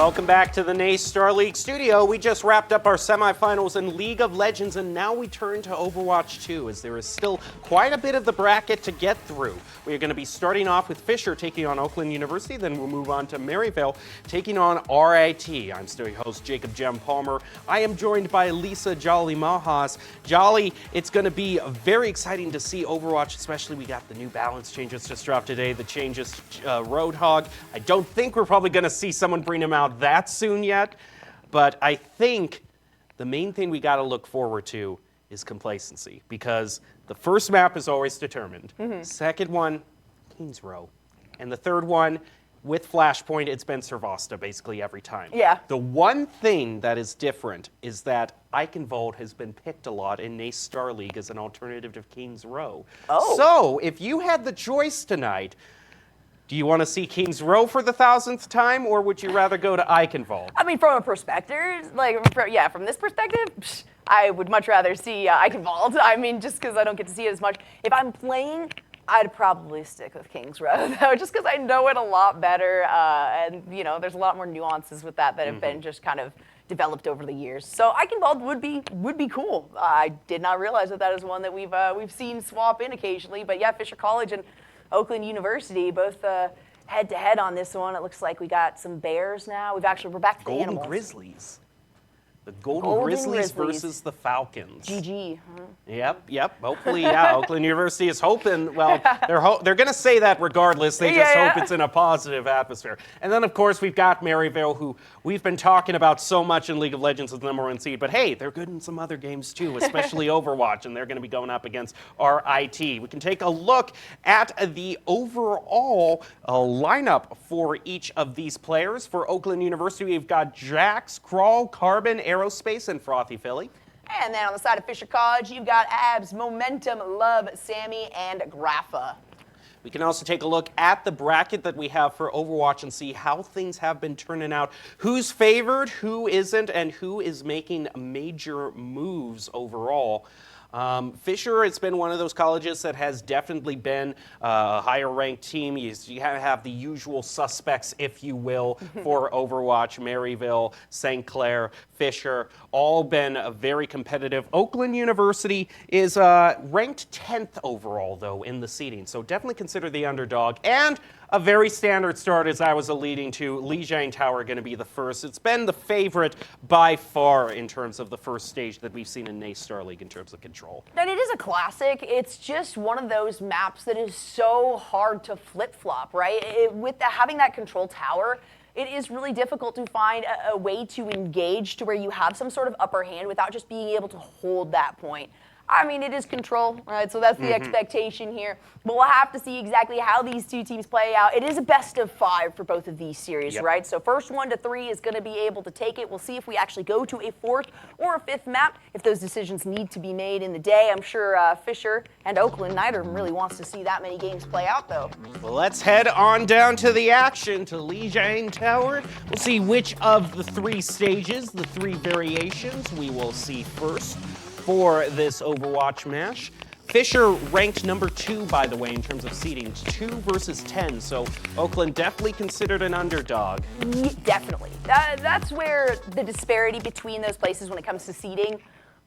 Welcome back to the NACE Star League studio. We just wrapped up our semifinals in League of Legends, and now we turn to Overwatch 2, as there is still quite a bit of the bracket to get through. We are going to be starting off with Fisher taking on Oakland University, then we'll move on to Maryvale taking on RIT. I'm still your host, Jacob Jem Palmer. I am joined by Lisa Jolly Majas. Jolly, it's going to be very exciting to see Overwatch, especially we got the new balance changes just dropped today, the changes Roadhog. I don't think we're probably going to see someone bring him out that soon yet, but I think the main thing we got to look forward to is complacency, because the first map is always determined. Second one, Kings Row. And the third one, with Flashpoint, it's been Servasta basically every time.
Yeah.
The one thing that is different is that Eichenwald has been picked a lot in NACE Star League as an alternative to Kings Row.
Oh.
So if you had the choice tonight, do you want to see Kings Row for the 1000th time, or would you rather go to Eichenwald?
I mean, from a perspective, from this perspective, I would much rather see Eichenwald. I mean, just because I don't get to see it as much. If I'm playing, I'd probably stick with Kings Row, though, just because I know it a lot better, and there's a lot more nuances with that have been just kind of developed over the years. So Eichenwald would be cool. I did not realize that is one that we've seen swap in occasionally, but yeah, Fisher College and Oakland University both head to head on this one. It looks like we got some Bears now. We're back to the
Golden
animals.
Grizzlies. The Golden Grizzlies versus the Falcons.
GG.
Yep. Hopefully, yeah. Oakland University is hoping. Well, they're going to say that regardless. They just hope it's in a positive atmosphere. And then, of course, we've got Maryvale, who we've been talking about so much in League of Legends as the #1 seed. But hey, they're good in some other games too, especially Overwatch, and they're going to be going up against RIT. We can take a look at the overall lineup for each of these players. For Oakland University, we've got Jax, Crawl, Carbon, Aerospace, and Frothy Philly.
And then on the side of Fisher College, you've got Abs, Momentum, Love, Sammy, and Grapha.
We can also take a look at the bracket that we have for Overwatch and see how things have been turning out. Who's favored, who isn't, and who is making major moves overall. Fisher, it's been one of those colleges that has definitely been a higher ranked team. You have the usual suspects, if you will, for Overwatch. Maryville, St. Clair, Fisher, all been very competitive. Oakland University is ranked 10th overall, though, in the seeding, so definitely consider the underdog. And a very standard start, as I was alluding to. Lijiang Tower going to be the first. It's been the favorite by far in terms of the first stage that we've seen in NACE Star League in terms of control.
And it is a classic. It's just one of those maps that is so hard to flip-flop, right? Having that control tower, it is really difficult to find a way to engage to where you have some sort of upper hand without just being able to hold that point. I mean, it is control, right? So that's the expectation here. But we'll have to see exactly how these two teams play out. It is a best of 5 for both of these series, right? So first 1 to 3 is going to be able to take it. We'll see if we actually go to a 4th or a 5th map, if those decisions need to be made in the day. I'm sure Fisher and Oakland, neither of them really wants to see that many games play out, though.
Well, let's head on down to the action, to Lijiang Tower. We'll see which of the 3 stages, the 3 variations, we will see first for this Overwatch match. Fisher ranked #2, by the way, in terms of seeding, 2 versus 10, so Oakland definitely considered an underdog.
Definitely. That's where the disparity between those places when it comes to seeding,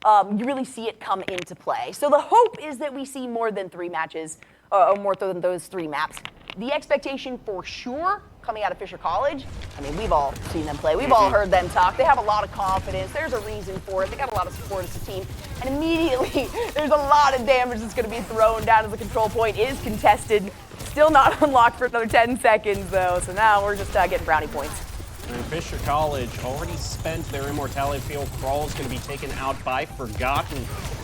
you really see it come into play. So the hope is that we see more than 3 matches, or more than those 3 maps. The expectation for sure coming out of Fisher College, I mean, we've all seen them play. We've all heard them talk. They have a lot of confidence. There's a reason for it. They got a lot of support as a team. And immediately, there's a lot of damage that's going to be thrown down as the control point is contested. Still not unlocked for another 10 seconds, though. So now we're just getting brownie points.
And Fisher College already spent their immortality field. Crawl is going to be taken out by Forgotten.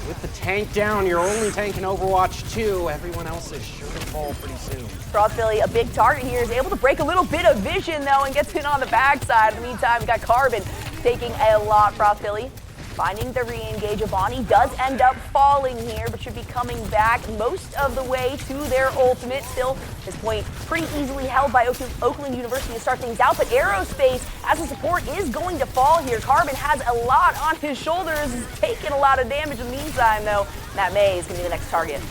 With the tank down, you're only tanking Overwatch 2. Everyone else is sure to fall pretty soon.
Froth Philly, a big target here, is able to break a little bit of vision, though, and gets in on the backside. In the meantime, we got Carbon taking a lot. Froth Philly finding the re-engage. Avani does end up falling here, but should be coming back most of the way to their ultimate. Still, this point pretty easily held by Oakland University to start things out, but Aerospace, as a support, is going to fall here. Carbon has a lot on his shoulders, is taking a lot of damage in the meantime, though. Matt May is going to be the next target.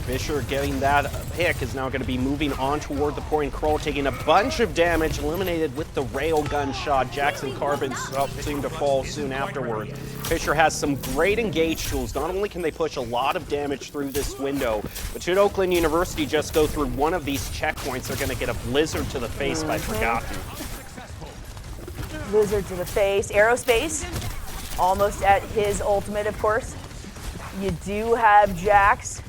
Fisher getting that pick is now going to be moving on toward the point. Kroll taking a bunch of damage, eliminated with the railgun shot. Jackson Carbon seemed to fall soon afterward. Fisher has some great engage tools. Not only can they push a lot of damage through this window, but should Oakland University just go through one of these checkpoints, they're going to get a blizzard to the face by Forgotten.
Blizzard to the face. Aerospace, almost at his ultimate, of course. You do have Jax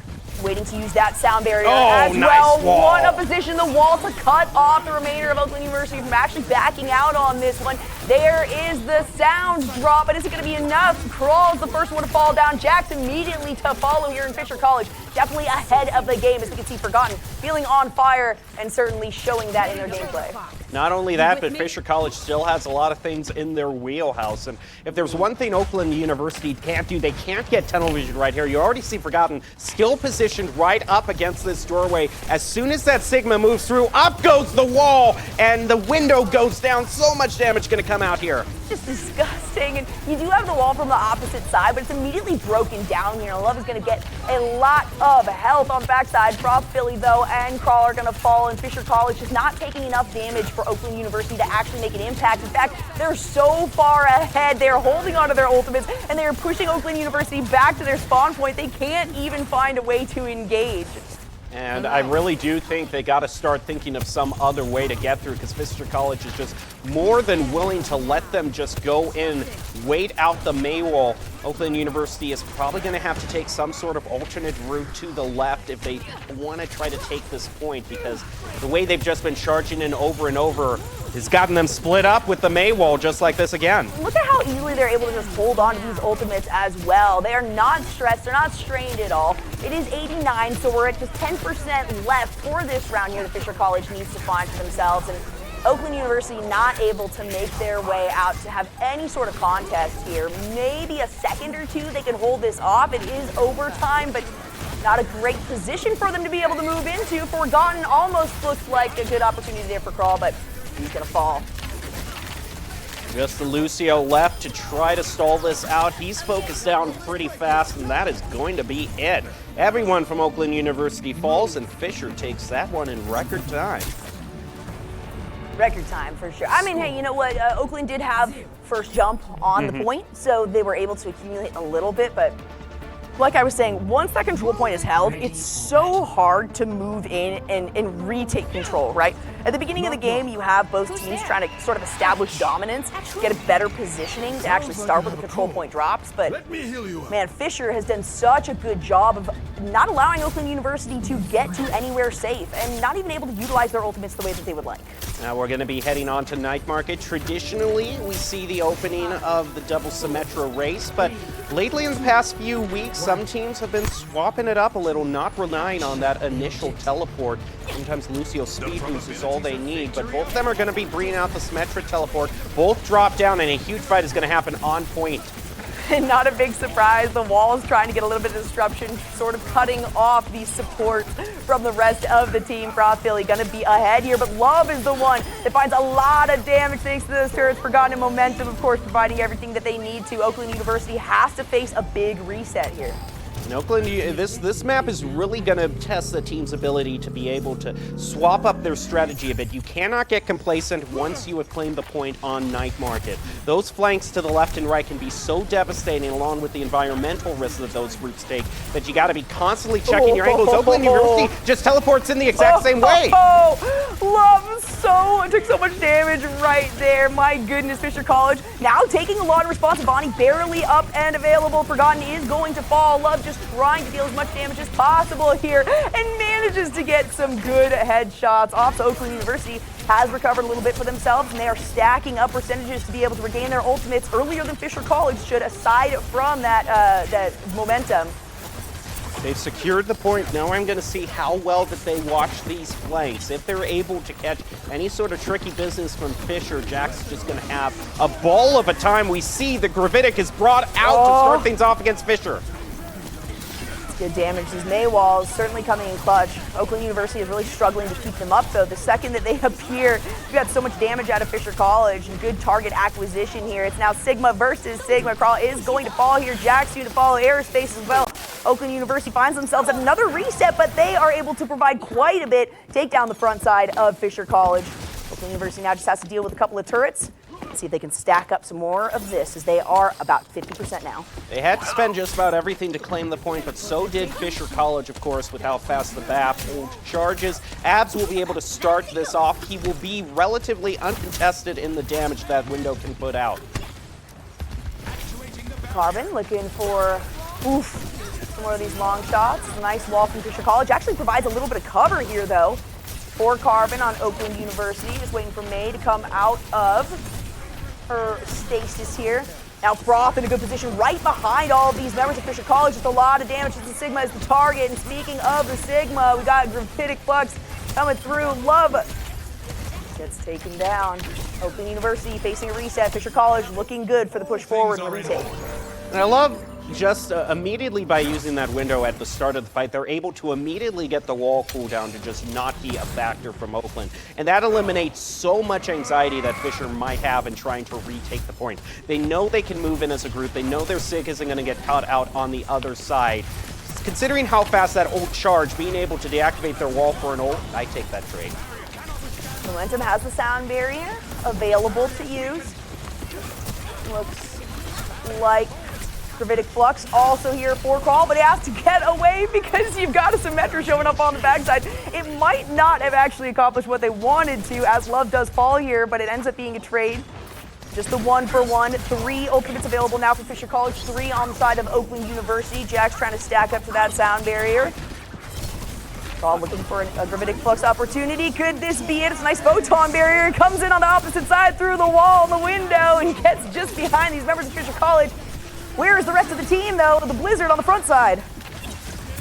waiting to use that sound barrier as
nice
well.
Wall.
What a position, the wall to cut off the remainder of Oakland University from actually backing out on this one. There is the sound drop, but is it going to be enough? Crawl's the first one to fall down. Jax immediately to follow here in Fisher College. Definitely ahead of the game, as we can see Forgotten feeling on fire and certainly showing that in their gameplay.
Not only that, but Fisher College still has a lot of things in their wheelhouse. And if there's one thing Oakland University can't do, they can't get tunnel vision right here. You already see Forgotten still positioned right up against this doorway. As soon as that Sigma moves through, up goes the wall, and the window goes down. So much damage going to come out here.
Just disgusting. And you do have the wall from the opposite side, but it's immediately broken down here. Love is going to get a lot of health on the backside. Prof Philly, though, and Crawl are going to fall, and Fisher College just not taking enough damage for Oakland University to actually make an impact. In fact, they're so far ahead. They're holding onto their ultimates, and they are pushing Oakland University back to their spawn point. They can't even find a way to engage.
And I really do think they got to start thinking of some other way to get through, because Fisher College is just more than willing to let them just go in, wait out the Maywall. Oakland University is probably going to have to take some sort of alternate route to the left if they want to try to take this point, because the way they've just been charging in over and over has gotten them split up with the Maywall just like this again.
Look at how easily they're able to just hold on to these ultimates as well. They are not stressed, they're not strained at all. It is 89, so we're at just 10% left for this round here that Fisher College needs to find for themselves. And Oakland University not able to make their way out to have any sort of contest here. Maybe a second or two they can hold this off. It is overtime, but not a great position for them to be able to move into. Forgotten almost looks like a good opportunity there for Crawl, but he's going to fall.
Just the Lucio left to try to stall this out. He's focused down pretty fast, and that is going to be it. Everyone from Oakland University falls, and Fisher takes that one in record time.
Record time for sure. I mean, hey, you know what? Oakland did have first jump on the point, so they were able to accumulate a little bit, but like I was saying, once that control point is held, it's so hard to move in and retake control, right? At the beginning of the game, you have both teams trying to sort of establish dominance, get a better positioning to actually start with the control point drops, but man, Fisher has done such a good job of not allowing Oakland University to get to anywhere safe and not even able to utilize their ultimates the way that they would like.
Now we're going to be heading on to Night Market. Traditionally, we see the opening of the double Symmetra race, but lately in the past few weeks, some teams have been swapping it up a little, not relying on that initial teleport. Sometimes Lucio's speed boost is all they need, but both of them are going to be bringing out the Symmetra teleport. Both drop down, and a huge fight is going to happen on point.
And not a big surprise, the wall is trying to get a little bit of disruption, sort of cutting off the support from the rest of the team. Prof Philly gonna be ahead here, but Love is the one that finds a lot of damage thanks to those turrets. Forgotten and Momentum, of course, providing everything that they need to. Oakland University has to face a big reset here.
In Oakland, this map is really going to test the team's ability to be able to swap up their strategy a bit. You cannot get complacent once you have claimed the point on Night Market. Those flanks to the left and right can be so devastating, along with the environmental risks that those routes take, that you got to be constantly checking your angles. Oakland University just teleports in the exact same way.
Love took so much damage right there. My goodness, Fisher College now taking a lot of responsibility. Barely up and available. Forgotten is going to fall. Love just trying to deal as much damage as possible here and manages to get some good headshots off. So Oakland University has recovered a little bit for themselves, and they are stacking up percentages to be able to regain their ultimates earlier than Fisher College should, aside from that momentum.
They've secured the point. Now I'm going to see how well that they watch these flanks. If they're able to catch any sort of tricky business from Fisher, Jack's just going to have a ball of a time. We see the Gravitic is brought out to start things off against Fisher.
Good damage. These Maywalls certainly coming in clutch. Oakland University is really struggling to keep them up, though. The second that they appear, we got so much damage out of Fisher College and good target acquisition here. It's now Sigma versus Sigma. Crawl is going to fall here. Jack's going to follow. Aerospace as well. Oakland University finds themselves at another reset, but they are able to provide quite a bit, take down the front side of Fisher College. Oakland University now just has to deal with a couple of turrets. See if they can stack up some more of this, as they are about 50% now.
They had to spend just about everything to claim the point, but so did Fisher College, of course, with how fast the BAP hold charges. Abs will be able to start this off. He will be relatively uncontested in the damage that window can put out.
Carbon looking for, some more of these long shots. It's a nice wall from Fisher College. Actually provides a little bit of cover here, though, for Carbon on Oakland University. Just waiting for May to come out of her stasis here. Now Froth in a good position right behind all of these members of Fisher College. Just a lot of damage as the Sigma is the target. And speaking of the Sigma, we got Gravitic Flux coming through. Love gets taken down. Oakland University facing a reset. Fisher College looking good for the push forward and the retake.
And I love just immediately by using that window at the start of the fight, they're able to immediately get the wall cooldown to just not be a factor from Oakland. And that eliminates so much anxiety that Fisher might have in trying to retake the point. They know they can move in as a group. They know their SIG isn't going to get caught out on the other side. Considering how fast that ult charge, being able to deactivate their wall for an ult, I take that trade.
Momentum has the sound barrier available to use. Looks like Gravitic Flux also here for call, but he has to get away because you've got a Symmetra showing up on the backside. It might not have actually accomplished what they wanted to, as Love does fall here, but it ends up being a trade. Just the 1-for-1. 3 ultimates available now for Fisher College, 3 on the side of Oakland University. Jack's trying to stack up to that sound barrier. All looking for a Gravitic Flux opportunity. Could this be it? It's a nice photon barrier. It comes in on the opposite side through the wall and the window and gets just behind these members of Fisher College. Where is the rest of the team, though? The Blizzard on the front side.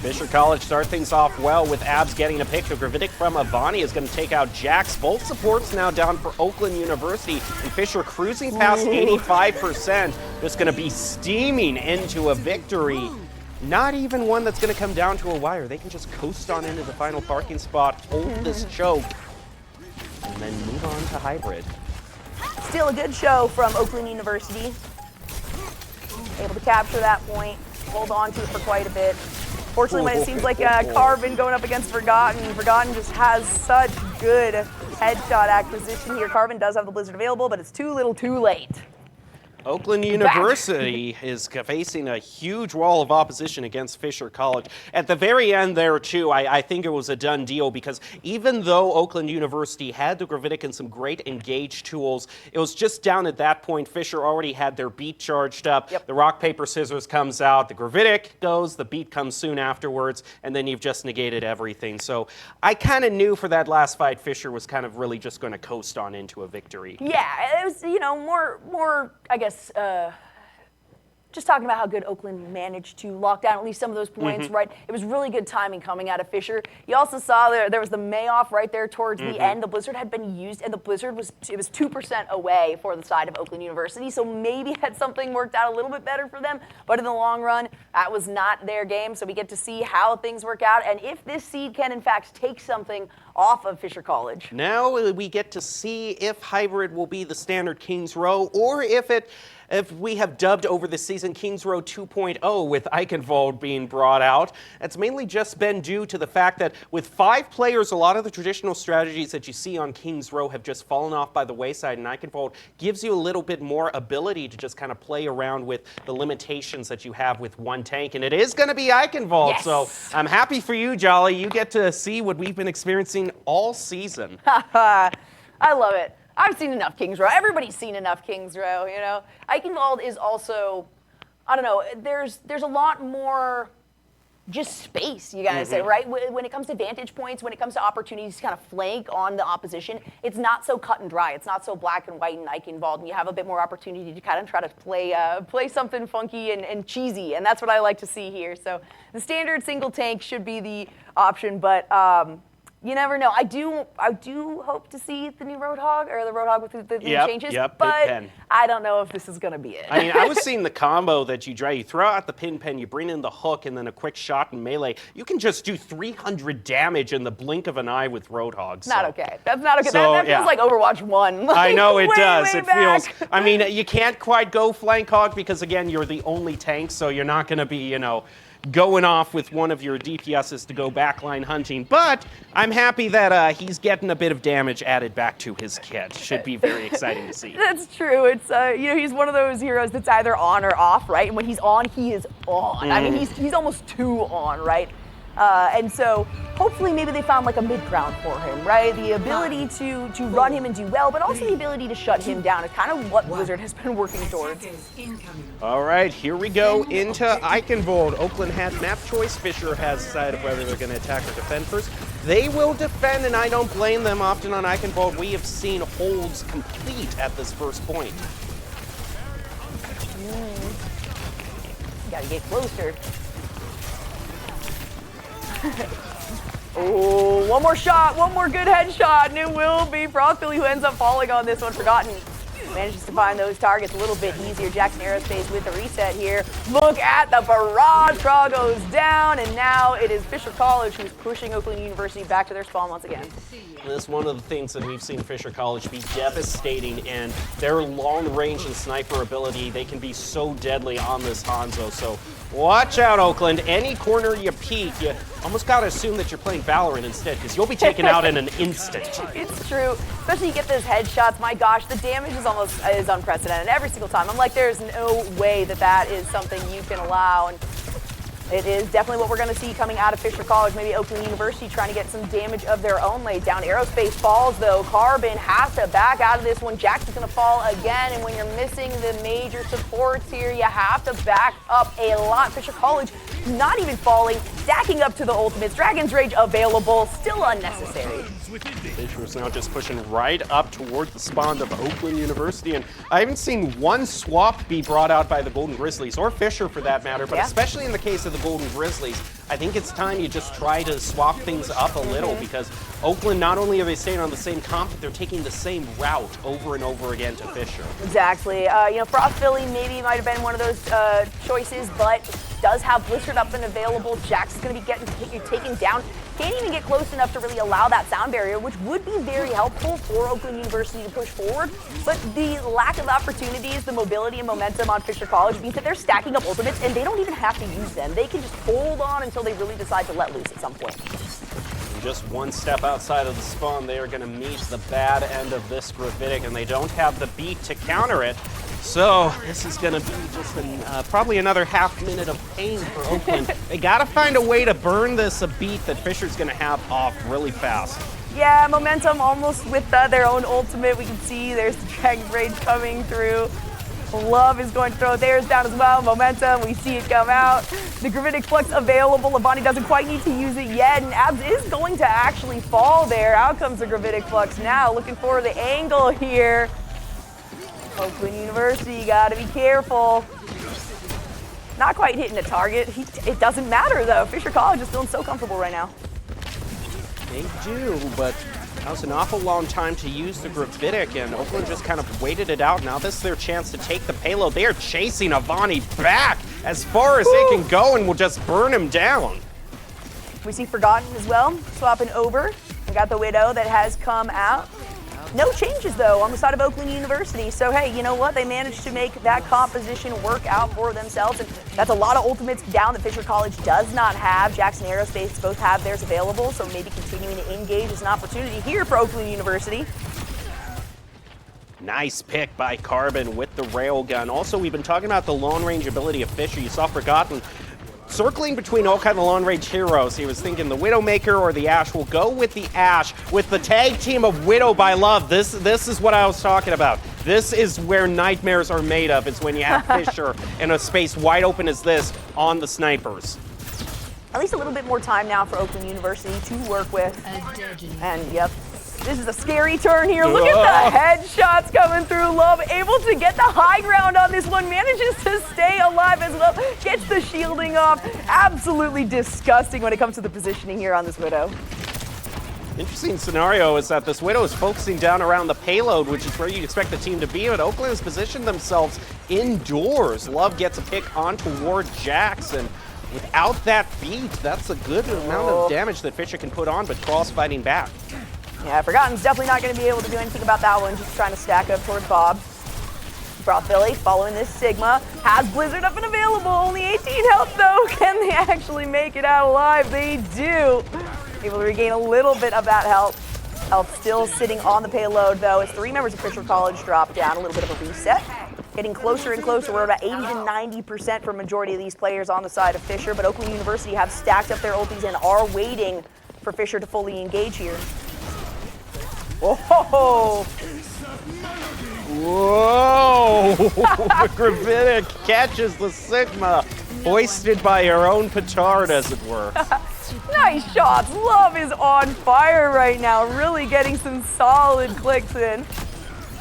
Fisher College start things off well with Abs getting a pick. The Gravitic from Avani is going to take out Jax. Both supports now down for Oakland University. And Fisher cruising past 85%. Just going to be steaming into a victory. Not even one that's going to come down to a wire. They can just coast on into the final parking spot, hold this choke, and then move on to hybrid.
Still a good show from Oakland University. Able to capture that point, hold on to it for quite a bit. Fortunately, when it seems like Carbon going up against Forgotten just has such good headshot acquisition here. Carbon does have the Blizzard available, but it's too little too late.
Oakland University is facing a huge wall of opposition against Fisher College. At the very end there, too, I think it was a done deal because even though Oakland University had the Gravitic and some great engage tools, it was just down at that point. Fisher already had their beat charged up.
Yep.
The rock, paper, scissors comes out. The Gravitic goes. The beat comes soon afterwards. And then you've just negated everything. So I kind of knew for that last fight, Fisher was kind of really just going to coast on into a victory.
Yeah, it was, more, I guess, just talking about how good Oakland managed to lock down at least some of those points, right? It was really good timing coming out of Fisher. You also saw there was the Mayoff right there towards the end. The Blizzard had been used, and the Blizzard was 2% away for the side of Oakland University, so maybe had something worked out a little bit better for them, but in the long run, that was not their game, so we get to see how things work out, and if this seed can, in fact, take something off of Fisher College.
Now we get to see if hybrid will be the standard Kings Row, or if we have dubbed over the season Kings Row 2.0 with Eichenwald being brought out. It's mainly just been due to the fact that with 5 players, a lot of the traditional strategies that you see on Kings Row have just fallen off by the wayside, and Eichenwald gives you a little bit more ability to just kind of play around with the limitations that you have with one tank, and it is going to be Eichenwald.
Yes.
So I'm happy for you, Jolly. You get to see what we've been experiencing all season.
I love it. I've seen enough Kings Row. Everybody's seen enough Kings Row, you know. Eichenwald is also, I don't know, there's a lot more just space, you gotta say, right? When it comes to vantage points, when it comes to opportunities to kind of flank on the opposition, it's not so cut and dry. It's not so black and white and Eichenwald, and you have a bit more opportunity to kind of try to play something funky and cheesy, and that's what I like to see here. So the standard single tank should be the option, but you never know. I do hope to see the new Roadhog, or the Roadhog with the new changes, but I don't know if this is going to be it.
I mean, I was seeing the combo that you drive. You throw out the pin pen, you bring in the hook, and then a quick shot in melee. You can just do 300 damage in the blink of an eye with Roadhog.
Not okay. That's not okay.
So,
that feels like Overwatch 1. Like,
I know it does.
Way
It
back.
feels. I mean, you can't quite go flank hog because, again, you're the only tank, so you're not going to be, going off with one of your DPSs to go backline hunting. But I'm happy that he's getting a bit of damage added back to his kit. Should be very exciting to see.
That's true. It's he's one of those heroes that's either on or off, right? And when he's on, he is on. I mean, he's almost too on, right? And so hopefully maybe they found like a mid-ground for him, right? The ability to run him and do well, but also the ability to shut him down is kind of what Blizzard has been working towards.
All right, here we go into Eichenwald. Oakland has map choice. Fisher has decided whether they're going to attack or defend first. They will defend, and I don't blame them. Often on Eichenwald, we have seen holds complete at this first point.
Gotta get closer. Oh, one more shot, one more good headshot, and it will be Frostbilly who ends up falling on this one. Forgotten manages to find those targets a little bit easier. Jackson Aerospace with the reset here. Look at the barrage. Crawl goes down, and now it is Fisher College who's pushing Oakland University back to their spawn once again.
This is one of the things that we've seen Fisher College be devastating in. Their long range and sniper ability, they can be so deadly on this Hanzo. So watch out, Oakland. Any corner you peek, you almost got to assume that you're playing Valorant instead, because you'll be taken out in an instant.
It's true. Especially you get those headshots. My gosh, the damage is unprecedented every single time. I'm like, there's no way that is something you can allow. And it is definitely what we're going to see coming out of Fisher College. Maybe Oakland University trying to get some damage of their own laid down. Aerospace falls, though. Carbon has to back out of this one. Jackson's going to fall again. And when you're missing the major supports here, you have to back up a lot. Fisher College not even falling, stacking up to the ultimates. Dragon's Rage available, still unnecessary.
Fisher's now just pushing right up toward the spawn of Oakland University. And I haven't seen one swap be brought out by the Golden Grizzlies, or Fisher for that matter, but especially in the case of the Golden Grizzlies, I think it's time you just try to swap things up a little, because Oakland, not only are they staying on the same comp, but they're taking the same route over and over again to Fisher.
Exactly. Frostbilly maybe might have been one of those choices, but does have Blizzard up and available. Jax is going to be getting taken down. Can't even get close enough to really allow that sound barrier, which would be very helpful for Oakland University to push forward. But the lack of opportunities, the mobility and momentum on Fisher College means that they're stacking up ultimates, and they don't even have to use them. They can just hold on until they really decide to let loose at some point.
Just one step outside of the spawn, they are going to meet the bad end of this Gravitic, and they don't have the beat to counter it. So this is going to be just probably another half minute of pain for Oakland. They got to find a way to burn this a beat that Fisher's going to have off really fast.
Yeah, momentum almost with their own ultimate. We can see there's the Dragon's Rage coming through. Love is going to throw theirs down as well. Momentum, we see it come out. The Gravitic Flux available. Levani doesn't quite need to use it yet, and Abs is going to actually fall there. Out comes the Gravitic Flux now. Looking for the angle here. Oakland University, got to be careful. Not quite hitting the target. It doesn't matter, though. Fisher College is feeling so comfortable right now.
They do, but that was an awful long time to use the Gravitic, and Oakland just kind of waited it out. Now this is their chance to take the payload. They are chasing Avani back as far as they can go, and will just burn him down.
We see Forgotten as well, swapping over. We got the Widow that has come out. No changes, though, on the side of Oakland University. So, hey, you know what? They managed to make that composition work out for themselves. And that's a lot of ultimates down that Fisher College does not have. Jackson Aerospace both have theirs available, so maybe continuing to engage is an opportunity here for Oakland University.
Nice pick by Carbon with the railgun. Also, we've been talking about the long-range ability of Fisher. You saw Forgotten circling between all kind of long-range heroes. He was thinking the Widowmaker or the Ashe. Will go with the Ashe with the tag team of Widow by Love. This is what I was talking about. This is where nightmares are made of. It's when you have Fisher in a space wide open as this on the snipers.
At least a little bit more time now for Oakland University to work with. And yep, this is a scary turn here. Look at the headshots coming through. Love able to get the high ground on this one. Manages to stay alive as well. Gets the shielding off. Absolutely disgusting when it comes to the positioning here on this Widow.
Interesting scenario is that this Widow is focusing down around the payload, which is where you'd expect the team to be, but Oakland has positioned themselves indoors. Love gets a pick on toward Jackson. Without that beat, that's a good amount of damage that Fisher can put on, but Cross fighting back.
Yeah, Forgotten's definitely not going to be able to do anything about that one. Just trying to stack up towards Bob. Brothbilly following this Sigma, has Blizzard up and available, only 18 health though. Can they actually make it out alive? They do. Able to regain a little bit of that health. Health still sitting on the payload though, as 3 members of Fisher College drop down, a little bit of a reset. Getting closer and closer, we're about 80 to 90% for a majority of these players on the side of Fisher, but Oakland University have stacked up their ultis and are waiting for Fisher to fully engage here. Whoa!
Whoa! Gravitic catches the Sigma, hoisted by her own petard, as it were.
Nice shots. Love is on fire right now, really getting some solid clicks in.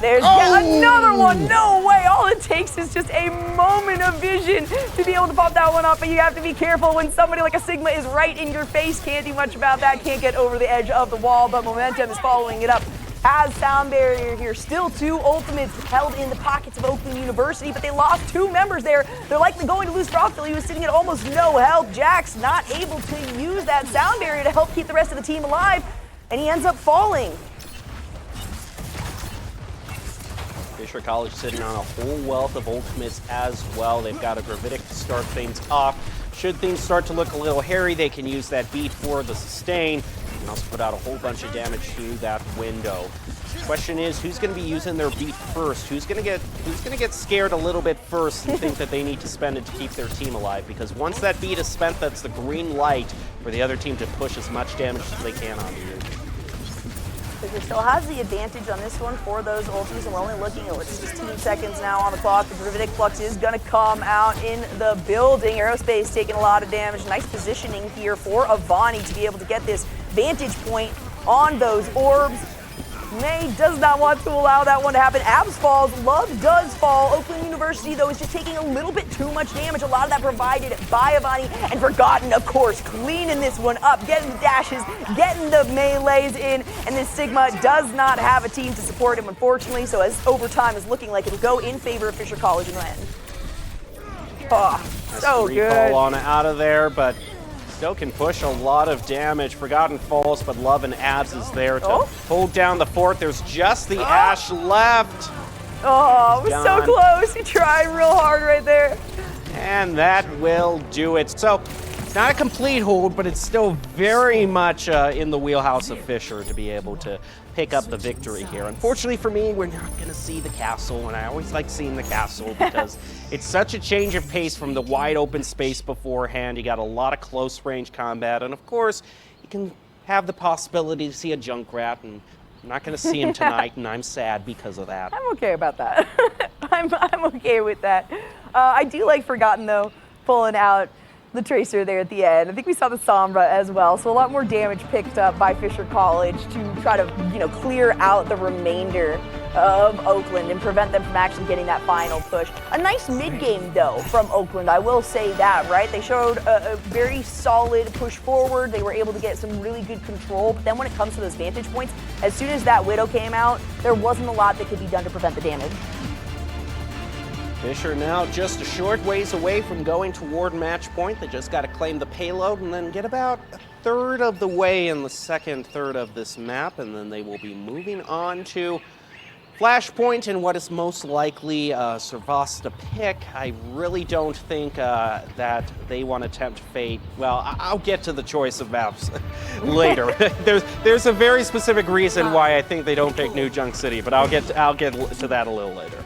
There's yet another one. No way. All it takes is just a moment of vision to be able to pop that one off, but you have to be careful when somebody like a Sigma is right in your face. Can't do much about that. Can't get over the edge of the wall, but Momentum is following it up. Has sound barrier here. Still 2 ultimates held in the pockets of Oakland University, but they lost 2 members there. They're likely going to lose Brothbilly, who's sitting at almost no health. Jack's not able to use that sound barrier to help keep the rest of the team alive, and he ends up falling.
Fisher College sitting on a whole wealth of ultimates as well. They've got a Gravitic to start things off. Should things start to look a little hairy, they can use that beat for the sustain. And also put out a whole bunch of damage through that window. Question is, who's going to be using their beat first? Who's going to get scared a little bit first and think that they need to spend it to keep their team alive? Because once that beat is spent, that's the green light for the other team to push as much damage as they can onto you.
Fisher still has the advantage on this one for those ultis, and we're only looking at 16 seconds now on the clock. The Gravitic Flux is going to come out in the building. Aerospace taking a lot of damage. Nice positioning here for Avani to be able to get this vantage point on those orbs. May does not want to allow that one to happen. Abs falls, Love does fall. Oakland University, though, is just taking a little bit too much damage. A lot of that provided by Avani, and Forgotten, of course, cleaning this one up, getting the dashes, getting the melees in, and this Sigma does not have a team to support him, unfortunately, so as overtime is looking like it'll go in favor of Fisher College in the end. Oh, so good.
Recall on out of there, but still can push a lot of damage. Forgotten falls, but Love and Abs is there to hold down the fort. There's just the Ash left.
Oh, it was so close. He tried real hard right there.
And that will do it. So it's not a complete hold, but it's still very much in the wheelhouse of Fisher to be able to pick up the victory here. Unfortunately for me, we're not going to see the castle, and I always like seeing the castle because it's such a change of pace from the wide open space beforehand. You got a lot of close range combat, and of course, you can have the possibility to see a Junkrat, and I'm not going to see him tonight, and I'm sad because of that.
I'm okay about that. I'm okay with that. I do like Forgotten, though, pulling out the Tracer there at the end. I think we saw the Sombra as well, so a lot more damage picked up by Fisher College to try to, clear out the remainder of Oakland and prevent them from actually getting that final push. A nice mid-game, though, from Oakland, I will say that, right? They showed a very solid push forward. They were able to get some really good control, but then when it comes to those vantage points, as soon as that Widow came out, there wasn't a lot that could be done to prevent the damage.
Fisher now just a short ways away from going toward match point. They just got to claim the payload and then get about a third of the way in the second third of this map, and then they will be moving on to Flashpoint and what is most likely Servasta pick. I really don't think that they want to tempt fate. Well, I'll get to the choice of maps later. There's a very specific reason why I think they don't pick New Junk City, but I'll get to that a little later.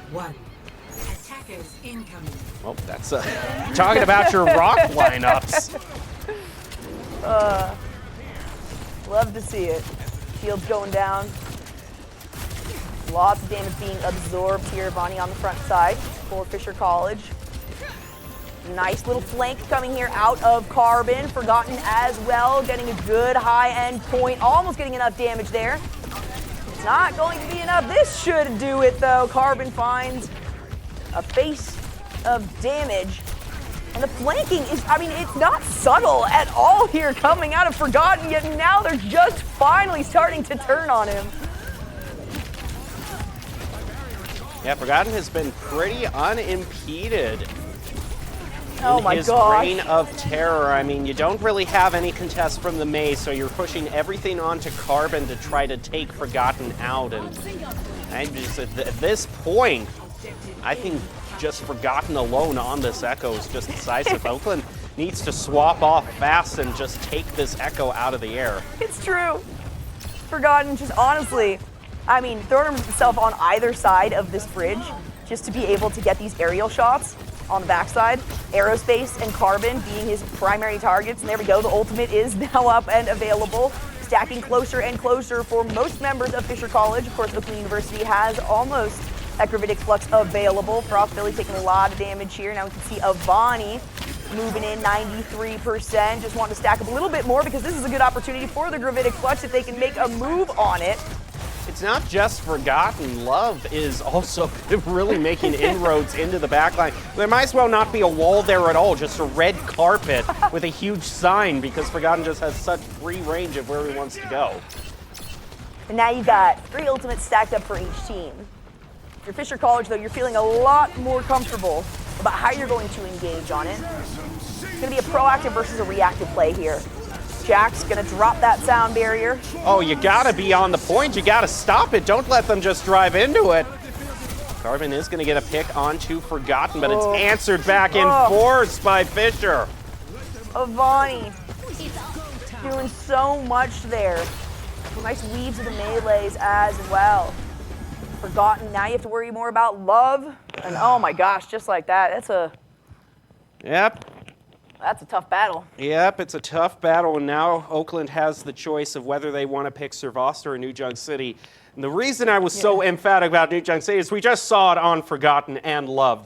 Incoming.
Well, that's talking about your rock lineups.
Love to see it. Shields going down. Lots of damage being absorbed here. Vonnie on the front side for Fisher College. Nice little flank coming here out of Carbon. Forgotten as well, getting a good high-end point. Almost getting enough damage there. It's not going to be enough. This should do it, though. Carbon finds a face of damage. And the flanking is, it's not subtle at all here coming out of Forgotten, yet now they're just finally starting to turn on him.
Yeah, Forgotten has been pretty unimpeded in his reign of terror. You don't really have any contest from the Maze, so you're pushing everything onto Carbon to try to take Forgotten out. And just at this point, I think just Forgotten alone on this Echo is just decisive. Oakland needs to swap off fast and just take this Echo out of the air.
It's true. Forgotten just honestly, I mean, throwing himself on either side of this bridge just to be able to get these aerial shots on the backside. Aerospace and Carbon being his primary targets. And there we go, the ultimate is now up and available. Stacking closer and closer for most members of Fisher College. Of course, Oakland University has almost that Gravitic Flux available. Frost Philly taking a lot of damage here. Now we can see Avani moving in 93%. Just want to stack up a little bit more because this is a good opportunity for the Gravitic Flux if they can make a move on it.
It's not just Forgotten. Love is also really making inroads into the backline. There might as well not be a wall there at all, just a red carpet with a huge sign because Forgotten just has such free range of where he wants to go.
And now you've got 3 ultimates stacked up for each team. If you're Fisher College, though, you're feeling a lot more comfortable about how you're going to engage on it. It's going to be a proactive versus a reactive play here. Jack's going to drop that sound barrier.
Oh, you got to be on the point. You got to stop it. Don't let them just drive into it. Carbon is going to get a pick onto Forgotten, but it's answered back in force by Fisher.
Avani doing so much there. Nice weaves of the melees as well. Forgotten, now you have to worry more about Love. And oh my gosh, just like that, that's a tough battle.
Yep, it's a tough battle, and now Oakland has the choice of whether they want to pick Servasta or New Junk City. And the reason I was so emphatic about New Junk City is we just saw it on Forgotten and Love.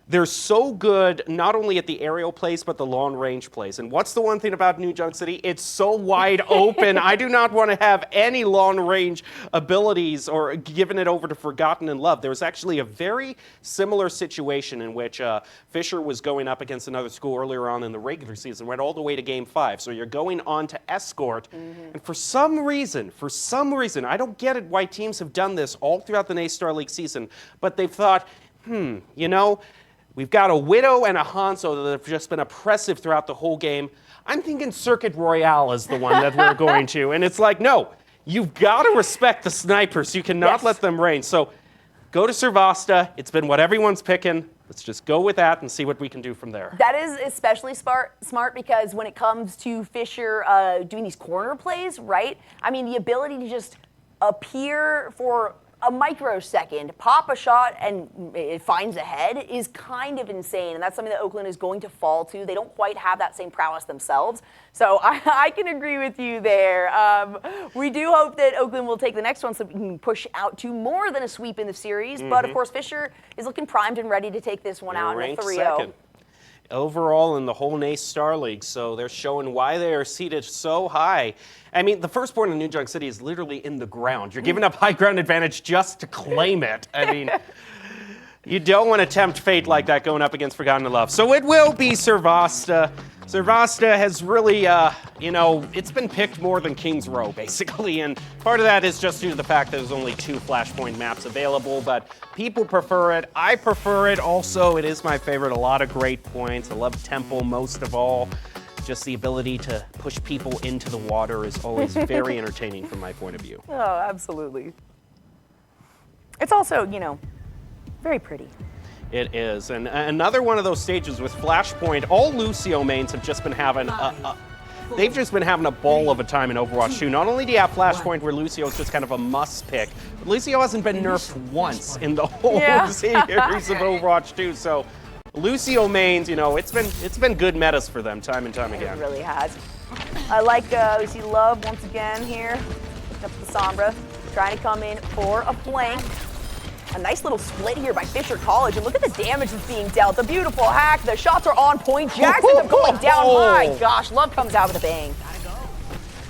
They're so good, not only at the aerial plays, but the long range plays. And what's the one thing about New Junk City? It's so wide open. I do not want to have any long range abilities or giving it over to Forgotten and Love. There was actually a very similar situation in which Fisher was going up against another school earlier on in the regular season, went all the way to Game 5. So you're going on to Escort. And for some reason, I don't get it why teams have done this all throughout the NA Star League season, but they've thought, you know, we've got a Widow and a Hanzo that have just been oppressive throughout the whole game. I'm thinking Circuit Royale is the one that we're going to. And it's like, no, you've got to respect the snipers. You cannot let them reign. So go to Servasta. It's been what everyone's picking. Let's just go with that and see what we can do from there.
That is especially smart because when it comes to Fisher doing these corner plays, right? I mean, the ability to just appear for a microsecond, pop a shot, and it finds a head is kind of insane, and that's something that Oakland is going to fall to. They don't quite have that same prowess themselves, so I can agree with you there. We do hope that Oakland will take the next one so we can push out to more than a sweep in the series, but of course Fisher is looking primed and ready to take this one out in a 3-0.
Overall in the whole NA Star League, so they're showing why they are seated so high. I mean, the first point in New Junk City is literally in the ground. You're giving up high ground advantage just to claim it. I mean, you don't want to tempt fate like that going up against Forgotten and Love. So it will be Servasta. Servasta has really, it's been picked more than Kings Row, basically, and part of that is just due to the fact that there's only 2 Flashpoint maps available, but people prefer it. I prefer it also. It is my favorite. A lot of great points. I love Temple most of all. Just the ability to push people into the water is always very entertaining from my point of view.
Oh, absolutely. It's also, very pretty.
It is, and another one of those stages with Flashpoint. All Lucio mains have just been having they've just been having a ball of a time in Overwatch 2. Not only do you have Flashpoint where Lucio is just kind of a must pick, but Lucio hasn't been nerfed once in the whole series of Overwatch 2. So Lucio mains, it's been good metas for them time and time again.
It really has. I like we see Love once again here. Up the Sombra, trying to come in for a flank. A nice little split here by Fisher College, and look at the damage that's being dealt. A beautiful hack. The shots are on point. Jackson going down. My gosh, Love comes out with a bang.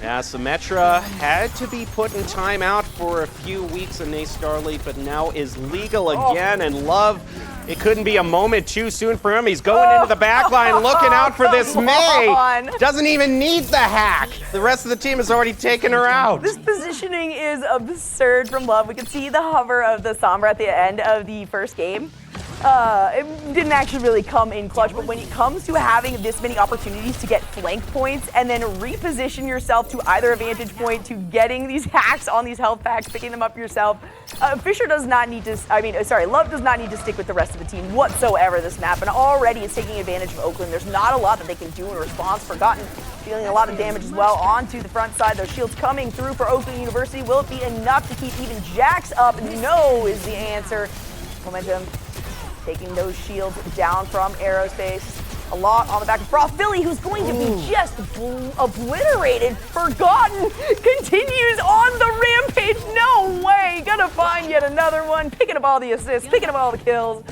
Yeah, Symmetra had to be put in timeout for a few weeks in NA Star League, but now is legal again, and Love, it couldn't be a moment too soon for him. He's going into the back line, looking out for this May. Doesn't even need the hack. The rest of the team has already taken her out.
This positioning is absurd from Love. We can see the hover of the Sombra at the end of the first game. It didn't actually really come in clutch, but when it comes to having this many opportunities to get flank points and then reposition yourself to either a vantage point, to getting these hacks on these health packs, picking them up yourself, Fisher does not need to, Love does not need to stick with the rest of the team whatsoever this map, and already it's taking advantage of Oakland. There's not a lot that they can do in response. Forgotten dealing a lot of damage as well onto the front side. Those shields coming through for Oakland University. Will it be enough to keep even Jax up? No is the answer. Momentum taking those shields down from Aerospace. A lot on the back of Philly, who's going to be just obliterated. Forgotten continues on the rampage. No way. Gonna find yet another one. Picking up all the assists, picking up all the kills.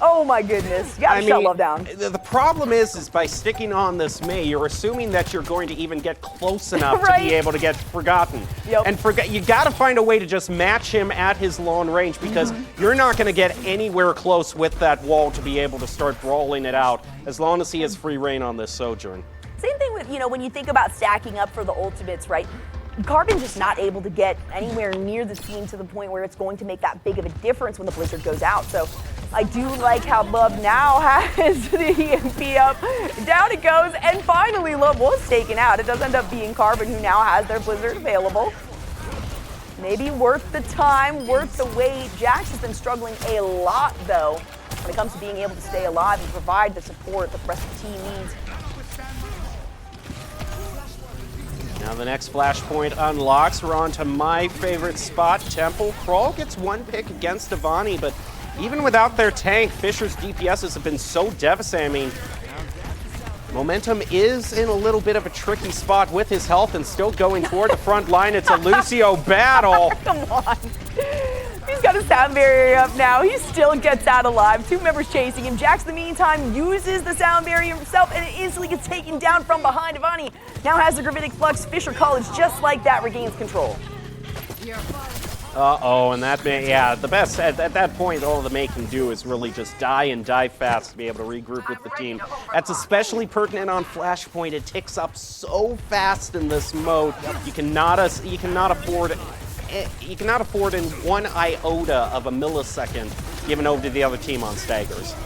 Oh my goodness. You gotta shut Love down.
The problem is by sticking on this Mei, you're assuming that you're going to even get close enough
Right.
to be able to get Forgotten.
Yep.
And you gotta find a way to just match him at his long range, because you're not gonna get anywhere close with that wall to be able to start brawling it out, as long as he has free reign on this Sojourn.
Same thing with, when you think about stacking up for the ultimates, right? Carbon just not able to get anywhere near the team to the point where it's going to make that big of a difference when the Blizzard goes out. So I do like how Love now has the EMP up. Down it goes, and finally Love was taken out. It does end up being Carbon who now has their Blizzard available. Maybe worth the time, worth the wait. Jax has been struggling a lot, though, when it comes to being able to stay alive and provide the support that the rest of the team needs.
Now the next flashpoint unlocks. We're on to my favorite spot, Temple. Crawl gets one pick against Avani, but even without their tank, Fisher's DPSs have been so devastating. I mean, Momentum is in a little bit of a tricky spot with his health and still going toward the front line. It's a Lucio battle.
Come on. He's got a sound barrier up now. He still gets out alive. Two members chasing him. Jax, in the meantime, uses the sound barrier himself and it instantly gets taken down from behind. Avani now has the Gravitic Flux. Fisher College, just like that, regains control.
Uh-oh, and that Mei, yeah, the best, at that point, all the Mei can do is really just die and die fast to be able to regroup with the team. That's especially pertinent on Flashpoint. It ticks up so fast in this mode. You cannot afford in one iota of a millisecond given over to the other team on staggers.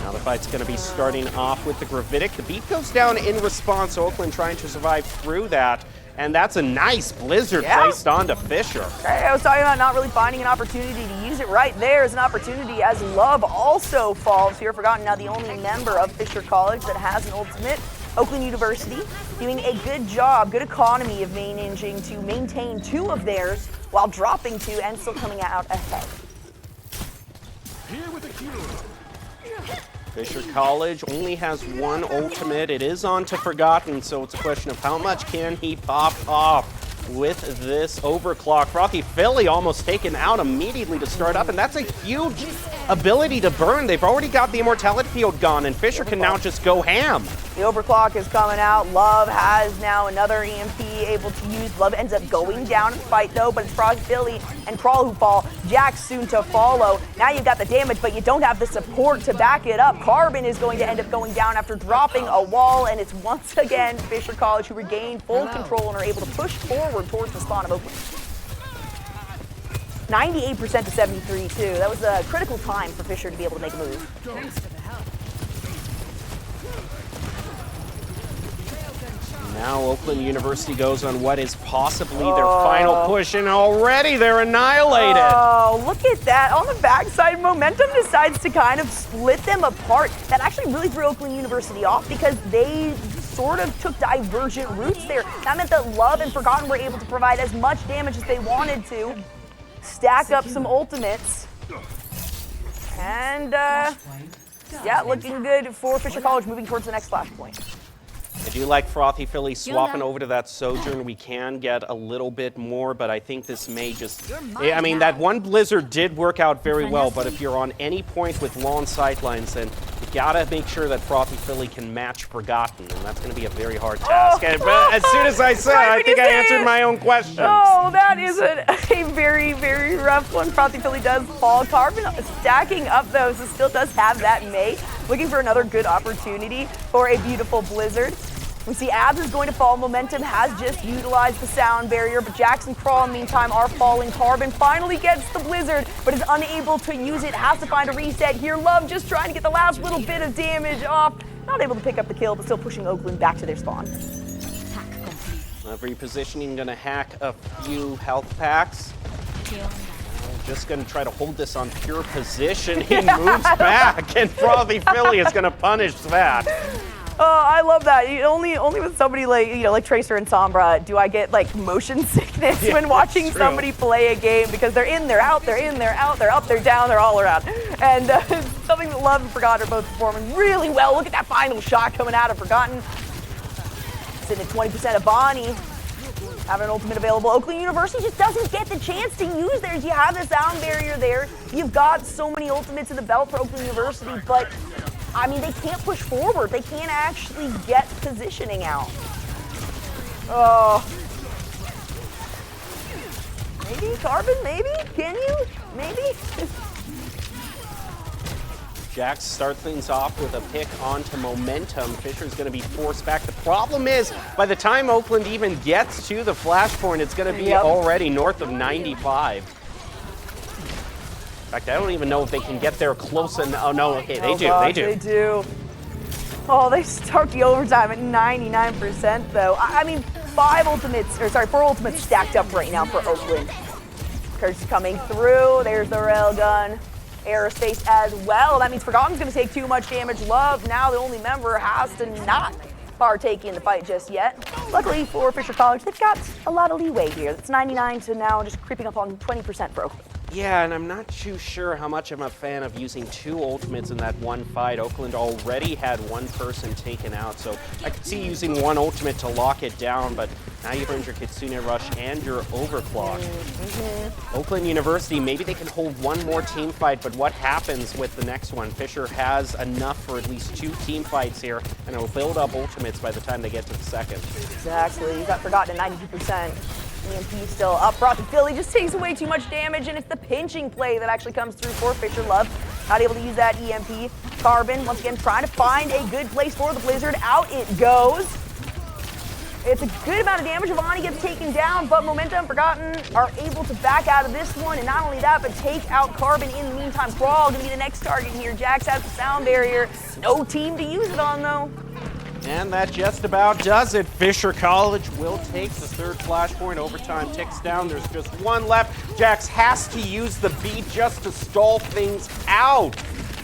Now the fight's going to be starting off with the Gravitic. The beat goes down in response. Oakland trying to survive through that. And that's a nice Blizzard placed onto Fisher.
Hey, I was talking about not really finding an opportunity to use it. Right there is an opportunity as Love also falls here. Forgotten now the only member of Fisher College that has an ultimate. Oakland University doing a good job, good economy of managing to maintain two of theirs while dropping two and still coming out ahead.
Here with the cue.
Fisher College only has one ultimate. It is on to Forgotten, so it's a question of how much can he pop off with this overclock. Frothy Philly almost taken out immediately to start up, and that's a huge ability to burn. They've already got the immortality field gone, and Fisher can now just go ham.
The overclock is coming out. Love has now another EMP able to use. Love ends up going down in the fight though, but it's Frothy Philly and Crawl who fall. Jax soon to follow. Now you've got the damage, but you don't have the support to back it up. Carbon is going to end up going down after dropping a wall, and it's once again Fisher College who regain full control and are able to push forward towards the spawn of Oakland. 98% to 73 too. That was a critical time for Fisher to be able to make a move.
Thanks for the help.
Now Oakland University goes on what is possibly their final push, and already they're annihilated.
Oh, look at that. On the backside, Momentum decides to kind of split them apart. That actually really threw Oakland University off because they sort of took divergent routes there. That meant that Love and Forgotten were able to provide as much damage as they wanted to, stack up some ultimates, and yeah, looking good for Fisher College moving towards the next flashpoint.
I do like Frothy Philly swapping over to that Sojourn. We can get a little bit more, but I think this may just... I mean, that one Blizzard did work out very well, but if you're on any point with long sightlines, then you gotta make sure that Frothy Philly can match Forgotten, and that's gonna be a very hard task. But as soon as I said it, I think I answered my own question.
Oh, that is a very, very rough one. Frothy Philly does fall. Carbon stacking up, though, so still does have that Mei. Looking for another good opportunity for a beautiful Blizzard. We see Abs is going to fall. Momentum has just utilized the sound barrier, but Jackson Crawl, in the meantime, are falling. Carbon finally gets the Blizzard, but is unable to use it. Has to find a reset here. Love just trying to get the last little bit of damage off. Not able to pick up the kill, but still pushing Oakland back to their spawn.
Repositioning, gonna hack a few health packs. Just gonna try to hold this on pure position. He moves back, and Frothy Philly is gonna punish that.
Oh, I love that. Only with somebody like, like Tracer and Sombra do I get like motion sickness when watching somebody play a game, because they're in, they're out, they're in, they're out, they're up, they're down, they're all around. And something that Love and Forgotten are both performing really well. Look at that final shot coming out of Forgotten. Sitting at 20% of Bonnie. Having an ultimate available. Oakland University just doesn't get the chance to use theirs. You have the sound barrier there. You've got so many ultimates in the belt for Oakland University, but I mean, they can't push forward. They can't actually get positioning out. Oh. Maybe? Carbon? Maybe? Can you? Maybe?
Jax starts things off with a pick onto Momentum. Fisher's going to be forced back. The problem is, by the time Oakland even gets to the flashpoint, it's going to be already north of 95. In fact, I don't even know if they can get there close enough. Oh, no, okay, they do.
They do. Oh, they start the overtime at 99%, though. I mean, 4 ultimates stacked up right now for Oakland. Kurt's coming through. There's the railgun. Aerospace as well. That means Forgotten's going to take too much damage. Love, now the only member, has to not partake in the fight just yet. Luckily for Fisher College, they've got a lot of leeway here. That's 99 to now just creeping up on 20% for Oakland.
Yeah, and I'm not too sure how much I'm a fan of using 2 ultimates in that one fight. Oakland already had 1 person taken out, so I could see using 1 ultimate to lock it down, but now you've earned your Kitsune Rush and your Overclock. Oakland University, maybe they can hold 1 more team fight, but what happens with the next one? Fisher has enough for at least 2 team fights here, and it'll build up ultimates by the time they get to the second.
Exactly. You got Forgotten at 92%. EMP still up. Frothy Philly just takes away too much damage, and it's the pinching play that actually comes through for Fisher. Love not able to use that EMP. Carbon, once again, trying to find a good place for the Blizzard. Out it goes. It's a good amount of damage. Avani gets taken down, but Momentum, Forgotten are able to back out of this one, and not only that, but take out Carbon in the meantime. Crawl gonna be the next target here. Jax has the sound barrier. No team to use it on, though.
And that just about does it. Fisher College will take the 3rd flashpoint. Overtime ticks down. There's just 1 left. Jax has to use the beat just to stall things out.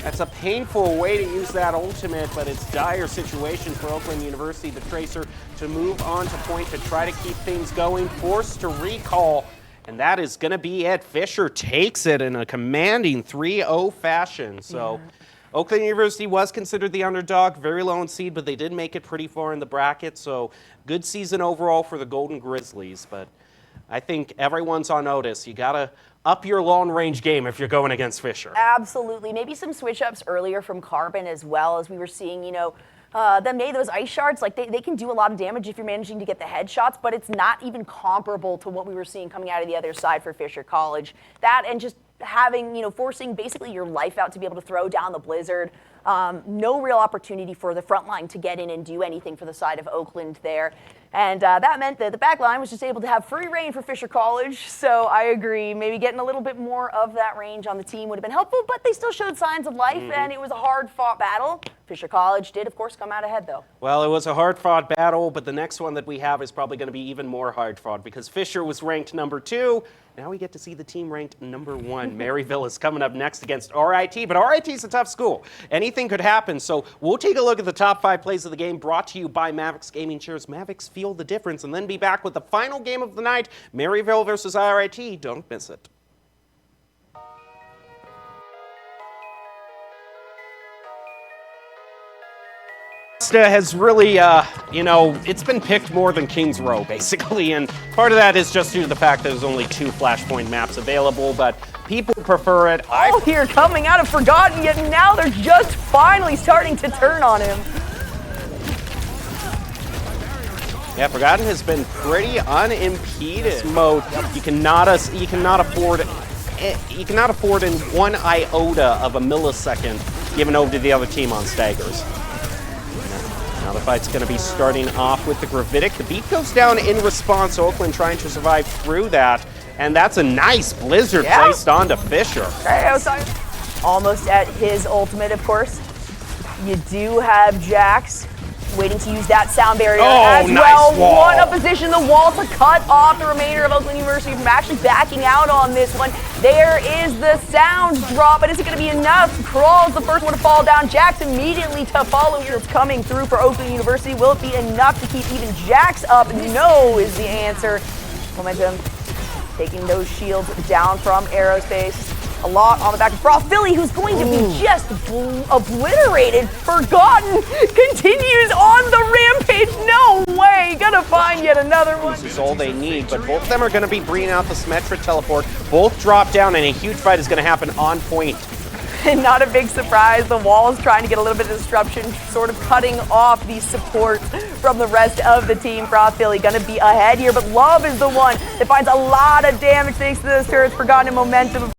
That's a painful way to use that ultimate, but it's a dire situation for Oakland University, the Tracer, to move on to point to try to keep things going. Forced to recall, and that is going to be it. Fisher takes it in a commanding 3-0 fashion. So. Yeah. Oakland University was considered the underdog, very low in seed, but they did make it pretty far in the bracket, so good season overall for the Golden Grizzlies. But I think everyone's on notice. You gotta up your long-range game if you're going against Fisher.
Absolutely. Maybe some switch-ups earlier from Carbon as well, as we were seeing, them made those ice shards. Like, they can do a lot of damage if you're managing to get the headshots, but it's not even comparable to what we were seeing coming out of the other side for Fisher College. That and just having, forcing basically your life out to be able to throw down the Blizzard. No real opportunity for the front line to get in and do anything for the side of Oakland there. And that meant that the back line was just able to have free reign for Fisher College. So I agree, maybe getting a little bit more of that range on the team would have been helpful, but they still showed signs of life, and it was a hard-fought battle. Fisher College did, of course, come out ahead, though.
Well, it was a hard-fought battle, but the next one that we have is probably going to be even more hard-fought because Fisher was ranked number 2. Now we get to see the team ranked number 1. Maryville is coming up next against RIT, but RIT is a tough school. Anything could happen, so we'll take a look at the top 5 plays of the game brought to you by Mavics Gaming Shares. Mavics feel the difference, and then be back with the final game of the night, Maryville versus RIT. Don't miss it. Has really, it's been picked more than Kings Row, basically, and part of that is just due to the fact that there's only 2 flashpoint maps available, but people prefer it.
All here coming out of Forgotten, yet now they're just finally starting to turn on him.
Yeah, Forgotten has been pretty unimpeded. Mode, you cannot afford in 1 iota of a millisecond given over to the other team on staggers. Now the fight's going to be starting off with the Gravitic. The beat goes down in response. Oakland trying to survive through that. And that's a nice blizzard placed onto Fisher.
Almost at his ultimate, of course. You do have Jax waiting to use that sound barrier as
nice
well.
wall.
What a position, the wall to cut off the remainder of Oakland University from actually backing out on this one. There is the sound drop, but is it going to be enough? Crawl's the first one to fall down. Jax immediately to follow. It's coming through for Oakland University. Will it be enough to keep even Jax up? No is the answer. Momentum taking those shields down from Aerospace. A lot on the back of Froth. Philly, who's going to be just obliterated, forgotten, continues on the rampage. No way, gonna find yet another one.
This is all they need, but both of them are going to be bringing out the Symmetra teleport. Both drop down, and a huge fight is going to happen on point.
And not a big surprise, the wall is trying to get a little bit of disruption, sort of cutting off the support from the rest of the team. Froth Philly gonna be ahead here, but Love is the one that finds a lot of damage thanks to those turrets, forgotten in momentum.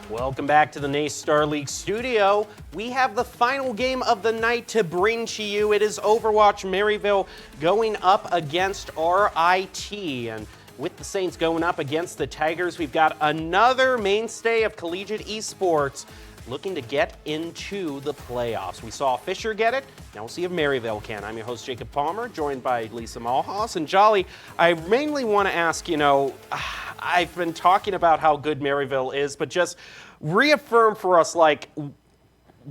Welcome back to the NACE Star League studio. We have the final game of the night to bring to you. It is Overwatch Maryville going up against RIT. And with the Saints going up against the Tigers, we've got another mainstay of collegiate esports looking to get into the playoffs. We saw Fisher get it. Now we'll see if Maryville can. I'm your host, Jacob Palmer, joined by Lisa Malhaus. And Jolly, I mainly want to ask, I've been talking about how good Maryville is, but just reaffirm for us,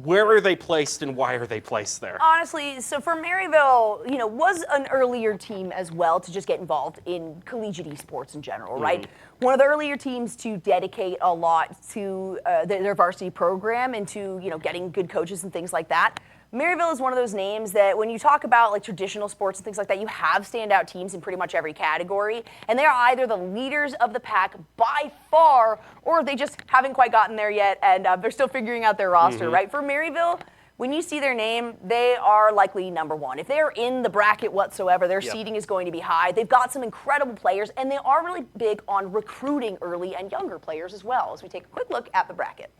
where are they placed and why are they placed there?
Honestly, so for Maryville, was an earlier team as well to just get involved in collegiate esports in general, right? One of the earlier teams to dedicate a lot to their varsity program and to, getting good coaches and things like that. Maryville is one of those names that when you talk about traditional sports and things like that, you have standout teams in pretty much every category, and they're either the leaders of the pack by far, or they just haven't quite gotten there yet, and they're still figuring out their roster, right? For Maryville, when you see their name, they are likely number one. If they're in the bracket whatsoever, their seeding is going to be high. They've got some incredible players, and they are really big on recruiting early and younger players as well, as we take a quick look at the bracket.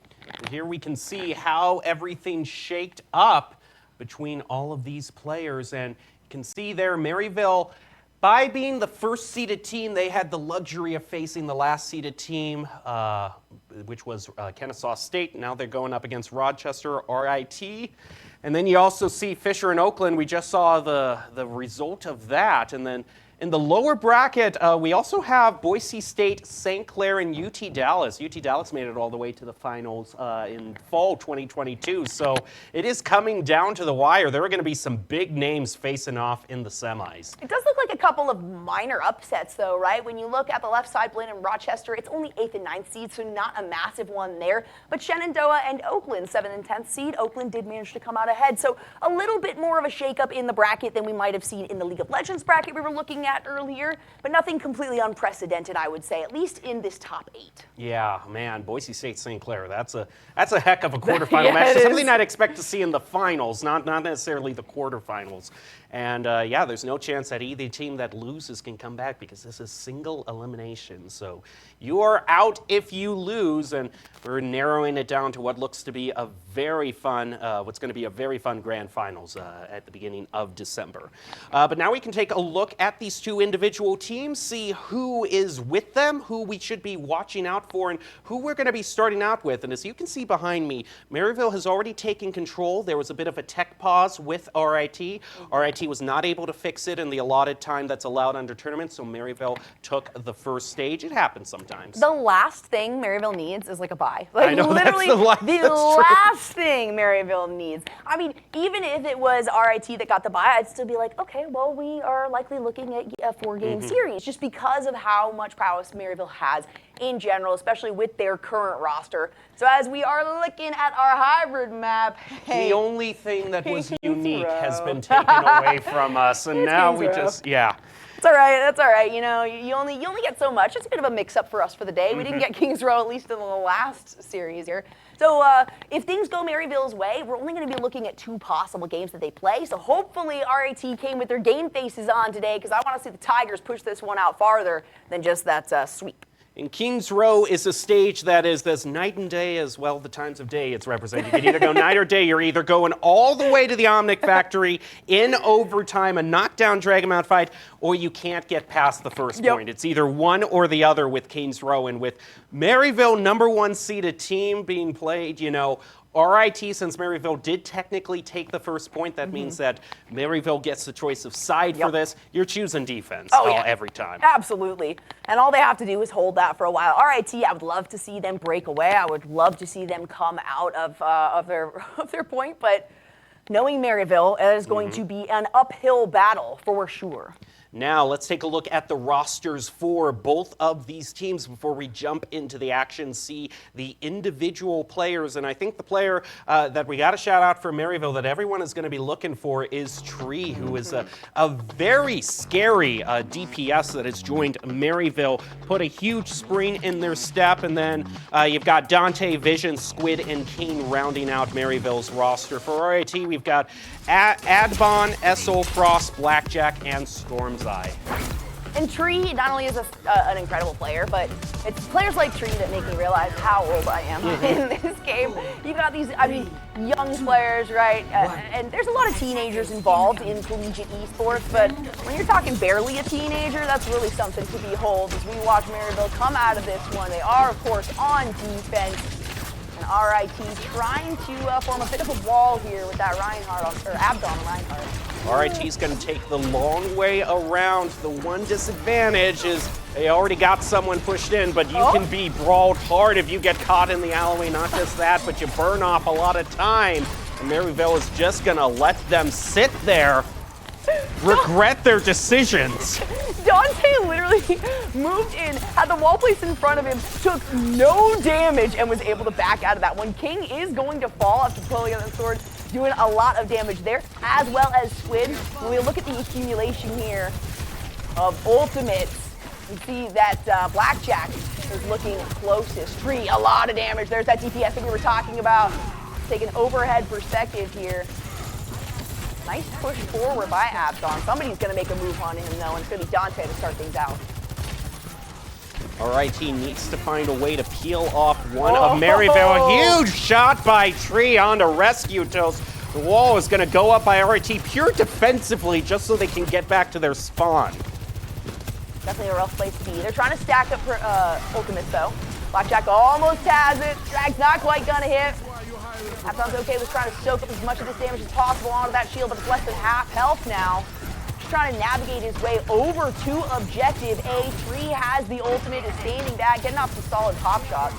Here we can see how everything shaked up between all of these players, and you can see there Maryville, by being the first seeded team, they had the luxury of facing the last seeded team, which was Kennesaw State. Now they're going up against Rochester RIT. And then you also see Fisher and Oakland. We just saw the result of that. And then in the lower bracket, we also have Boise State, St. Clair, and UT Dallas. UT Dallas made it all the way to the finals in fall 2022. So it is coming down to the wire. There are going to be some big names facing off in the semis.
It does look like a couple of minor upsets, though, right? When you look at the left side, Blaine and Rochester, it's only 8th and 9th seed, so not a massive one there. But Shenandoah and Oakland, 7th and 10th seed. Oakland did manage to come out ahead. So a little bit more of a shakeup in the bracket than we might have seen in the League of Legends bracket we were looking at earlier, but nothing completely unprecedented, I would say, at least in this top 8.
Yeah, man, Boise State, St. Clair, that's a heck of a quarterfinal match. Something I'd expect to see in the finals, not necessarily the quarterfinals. And yeah, there's no chance that either team that loses can come back because this is single elimination. So you are out if you lose, and we're narrowing it down to what looks to be a very fun, what's going to be a very fun grand finals at the beginning of December. But now we can take a look at these two individual teams, see who is with them, who we should be watching out for, and who we're going to be starting out with. And as you can see behind me, Maryville has already taken control. There was a bit of a tech pause with RIT. RIT was not able to fix it in the allotted time that's allowed under tournaments, so Maryville took the first stage. It happens sometimes.
The last thing Maryville needs is a bye.
I know,
literally
that's
the last thing Maryville needs. I mean, even if it was RIT that got the bye, I'd still be like, okay, well, we are likely looking at a 4-game series just because of how much prowess Maryville has in general, especially with their current roster. So as we are looking at our hybrid map,
the only thing that was unique has been taken away from us, and now we just,
It's all right. That's all right. You only get so much. It's a bit of a mix-up for us for the day. We didn't get Kings Row, at least in the last series here. So if things go Maryville's way, we're only going to be looking at 2 possible games that they play. So hopefully RIT came with their game faces on today, because I want to see the Tigers push this one out farther than just that sweep.
And Kings Row is a stage that is as night and day as well the times of day it's represented. You can either go night or day. You're either going all the way to the Omnic Factory in overtime, a knockdown Dragonmount fight, or you can't get past the first point. It's either one or the other with Kings Row. And with Maryville, #1 seeded team being played, RIT, since Maryville did technically take the first point, that means that Maryville gets the choice of side for this. You're choosing defense every time.
Absolutely. And all they have to do is hold that for a while. RIT, I would love to see them break away. I would love to see them come out of their point, but knowing Maryville, it is going to be an uphill battle for sure.
Now, let's take a look at the rosters for both of these teams before we jump into the action, see the individual players. And I think the player that we got to shout out for Maryville that everyone is going to be looking for is Tree, who is a very scary DPS that has joined Maryville, put a huge spring in their step. And then you've got Dante, Vision, Squid, and Kane rounding out Maryville's roster. For RIT, we've got Adbon, Essel, Frost, Blackjack, and Storm's Eye.
And Tree not only is an incredible player, but it's players like Tree that make me realize how old I am in this game. You've got these, I mean, young players, right? And there's a lot of teenagers involved in collegiate esports, but when you're talking barely a teenager, that's really something to behold as we watch Maryville come out of this one. They are, of course, on defense. And RIT trying to form a bit of a wall here with that Abdon Reinhardt.
RIT's going to take the long way around. The one disadvantage is they already got someone pushed in, but you can be brawled hard if you get caught in the alleyway. Not just that, but you burn off a lot of time. And Maryville is just going to let them sit there, regret their decisions.
Dante literally moved in, had the wall placed in front of him, took no damage, and was able to back out of that one. King is going to fall after pulling out the sword, doing a lot of damage there, as well as Squid. When we look at the accumulation here of ultimates, we see that Blackjack is looking closest. Tree, a lot of damage. There's that DPS that we were talking about. Take an overhead perspective here. Nice push forward by Abdon. Somebody's going to make a move on him, though, and it's going to be Dante to start things out.
RIT needs to find a way to peel off one of Maryville. A huge shot by Tree onto Rescue Toast. The wall is going to go up by RIT pure defensively just so they can get back to their spawn.
Definitely a rough place to be. They're trying to stack up for ultimates, though. Blackjack almost has it. Drag's not quite going to hit. Abdon's okay with trying to soak up as much of this damage as possible onto that shield, but it's less than half health now. Just trying to navigate his way over to objective A. Tree has the ultimate, is standing back, getting off some solid pop shots.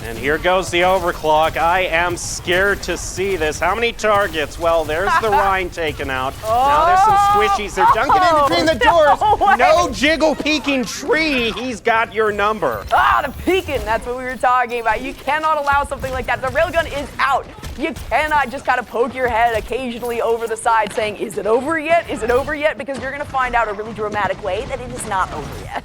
And here goes the overclock. I am scared to see this. How many targets? Well, there's the Rhine taken out. Now there's some squishies. They're dunking in between the doors. No jiggle peeking Tree. He's got your number.
The peeking. That's what we were talking about. You cannot allow something like that. The railgun is out. You cannot just kind of poke your head occasionally over the side saying, is it over yet? Is it over yet? Because you're going to find out a really dramatic way that it is not over yet.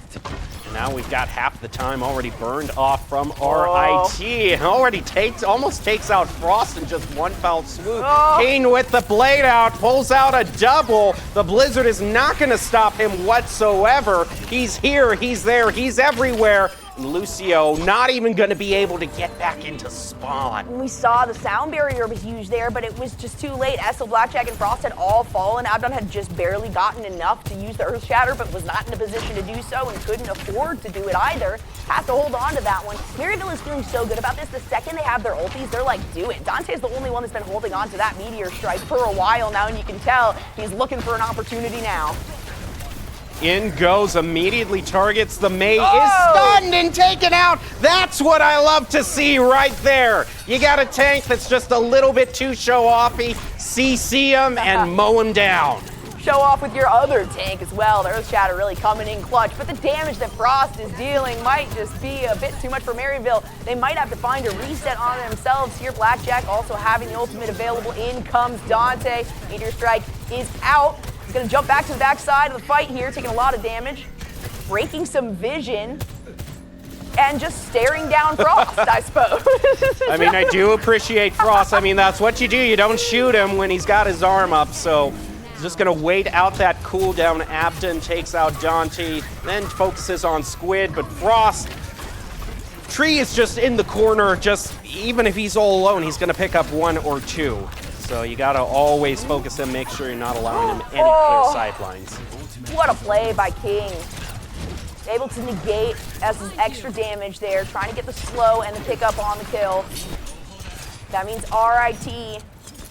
Now we've got half the time already burned off from RIT. It already almost takes out Frost in just one foul swoop. Kane with the blade out, pulls out a double. The Blizzard is not going to stop him whatsoever. He's here, he's there, he's everywhere. Lucio not even going to be able to get back into spawn.
We saw the sound barrier was used there, but it was just too late. SL Blackjack and Frost had all fallen. Abdon had just barely gotten enough to use the Earth Shatter, but was not in a position to do so and couldn't afford to do it either. Has to hold on to that one. Maryville is feeling so good about this. The second they have their ultis, they're like, do it. Dante's the only one that's been holding on to that Meteor Strike for a while now, and you can tell he's looking for an opportunity now.
In goes, immediately targets the Mei, is stunned and taken out. That's what I love to see right there. You got a tank that's just a little bit too show-offy, CC him and mow him down.
Show off with your other tank as well. The Earth Shatter really coming in clutch, but the damage that Frost is dealing might just be a bit too much for Maryville. They might have to find a reset on themselves here. Blackjack also having the ultimate available. In comes Dante. Meteor Strike is out. He's gonna jump back to the backside of the fight here, taking a lot of damage, breaking some vision, and just staring down Frost, I suppose.
I mean, I do appreciate Frost. I mean, that's what you do. You don't shoot him when he's got his arm up, so he's just gonna wait out that cooldown. Abdon takes out Dante, then focuses on Squid, but Frost, Tree is just in the corner, just even if he's all alone, he's gonna pick up one or two. So you gotta always focus him, make sure you're not allowing him any clear sidelines.
What a play by King. Able to negate S's extra damage there, trying to get the slow and the pickup on the kill. That means RIT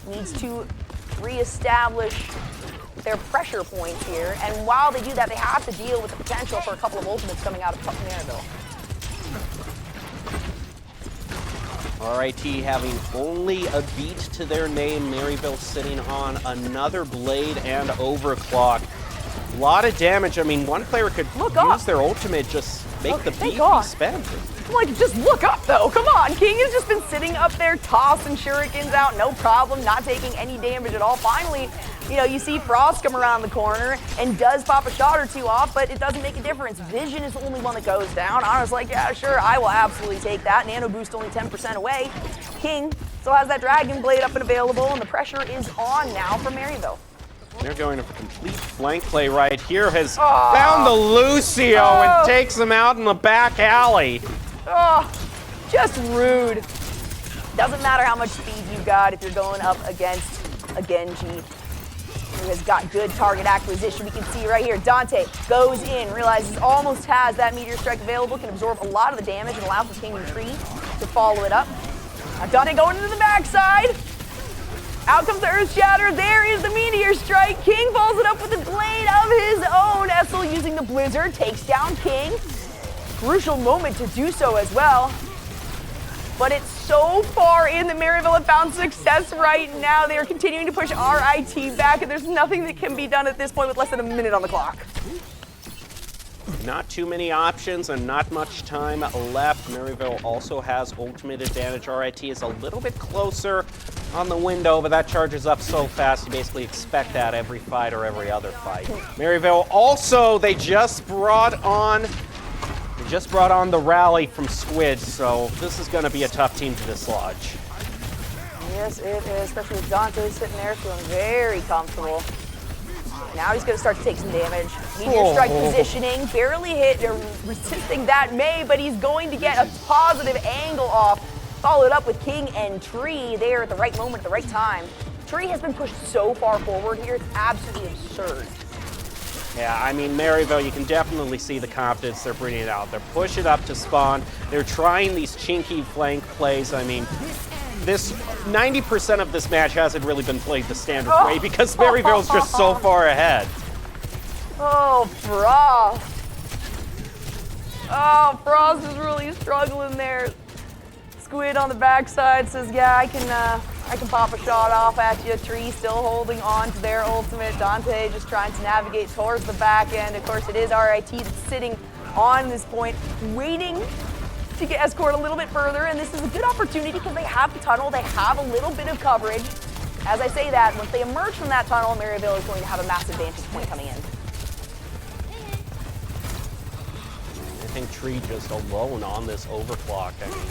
needs to reestablish their pressure points here, and while they do that, they have to deal with the potential for a couple of ultimates coming out of Maryville.
RIT having only a beat to their name. Maryville sitting on another blade and overclock. A lot of damage. I mean, one player could use their ultimate, just make the beat be spent.
Like, just look up, though. Come on. King has just been sitting up there, tossing shurikens out, no problem, not taking any damage at all. Finally, you know, you see Frost come around the corner and does pop a shot or two off, but it doesn't make a difference. Vision is the only one that goes down. I was like, yeah, sure, I will absolutely take that. Nano Boost only 10% away. King still has that Dragon Blade up and available, and the pressure is on now for Maryville.
They're going for complete flank play right here. Has found the Lucio and takes him out in the back alley.
Oh, just rude. Doesn't matter how much speed you've got if you're going up against a Genji who has got good target acquisition. We can see right here, Dante goes in, realizes almost has that Meteor Strike available, can absorb a lot of the damage and allow for King and Tree to follow it up. Now Dante going into the backside. Out comes the Earth Shatter. There is the Meteor Strike. King follows it up with a blade of his own. Essel using the Blizzard takes down King. Crucial moment to do so as well. But it's so far in that Maryville have found success right now. They are continuing to push RIT back, and there's nothing that can be done at this point with less than a minute on the clock.
Not too many options and not much time left. Maryville also has ultimate advantage. RIT is a little bit closer on the window, but that charges up so fast you basically expect that every fight or every other fight. Maryville also, they just brought on the rally from Squid, so this is going to be a tough team to dislodge.
Yes, it is, especially with Dante sitting there feeling very comfortable. Now he's going to start to take some damage. Meteor Strike positioning, barely hit, they're resisting that May, but he's going to get a positive angle off. Followed up with King and Tree there at the right moment, at the right time. Tree has been pushed so far forward here, it's absolutely absurd.
Yeah, I mean, Maryville, you can definitely see the confidence they're bringing out. They're pushing up to spawn. They're trying these chinky flank plays. I mean, this 90% of this match hasn't really been played the standard way because Maryville's just so far ahead.
Oh, Frost. Oh, Frost is really struggling there. Squid on the backside says, yeah, I can pop a shot off at you. Tree still holding on to their ultimate. Dante just trying to navigate towards the back end. Of course, it is RIT that's sitting on this point, waiting to get escort a little bit further, and this is a good opportunity because they have the tunnel, they have a little bit of coverage. As I say that, once they emerge from that tunnel, Maryville is going to have a massive vantage point coming in.
I think Tree just alone on this overclock. I mean,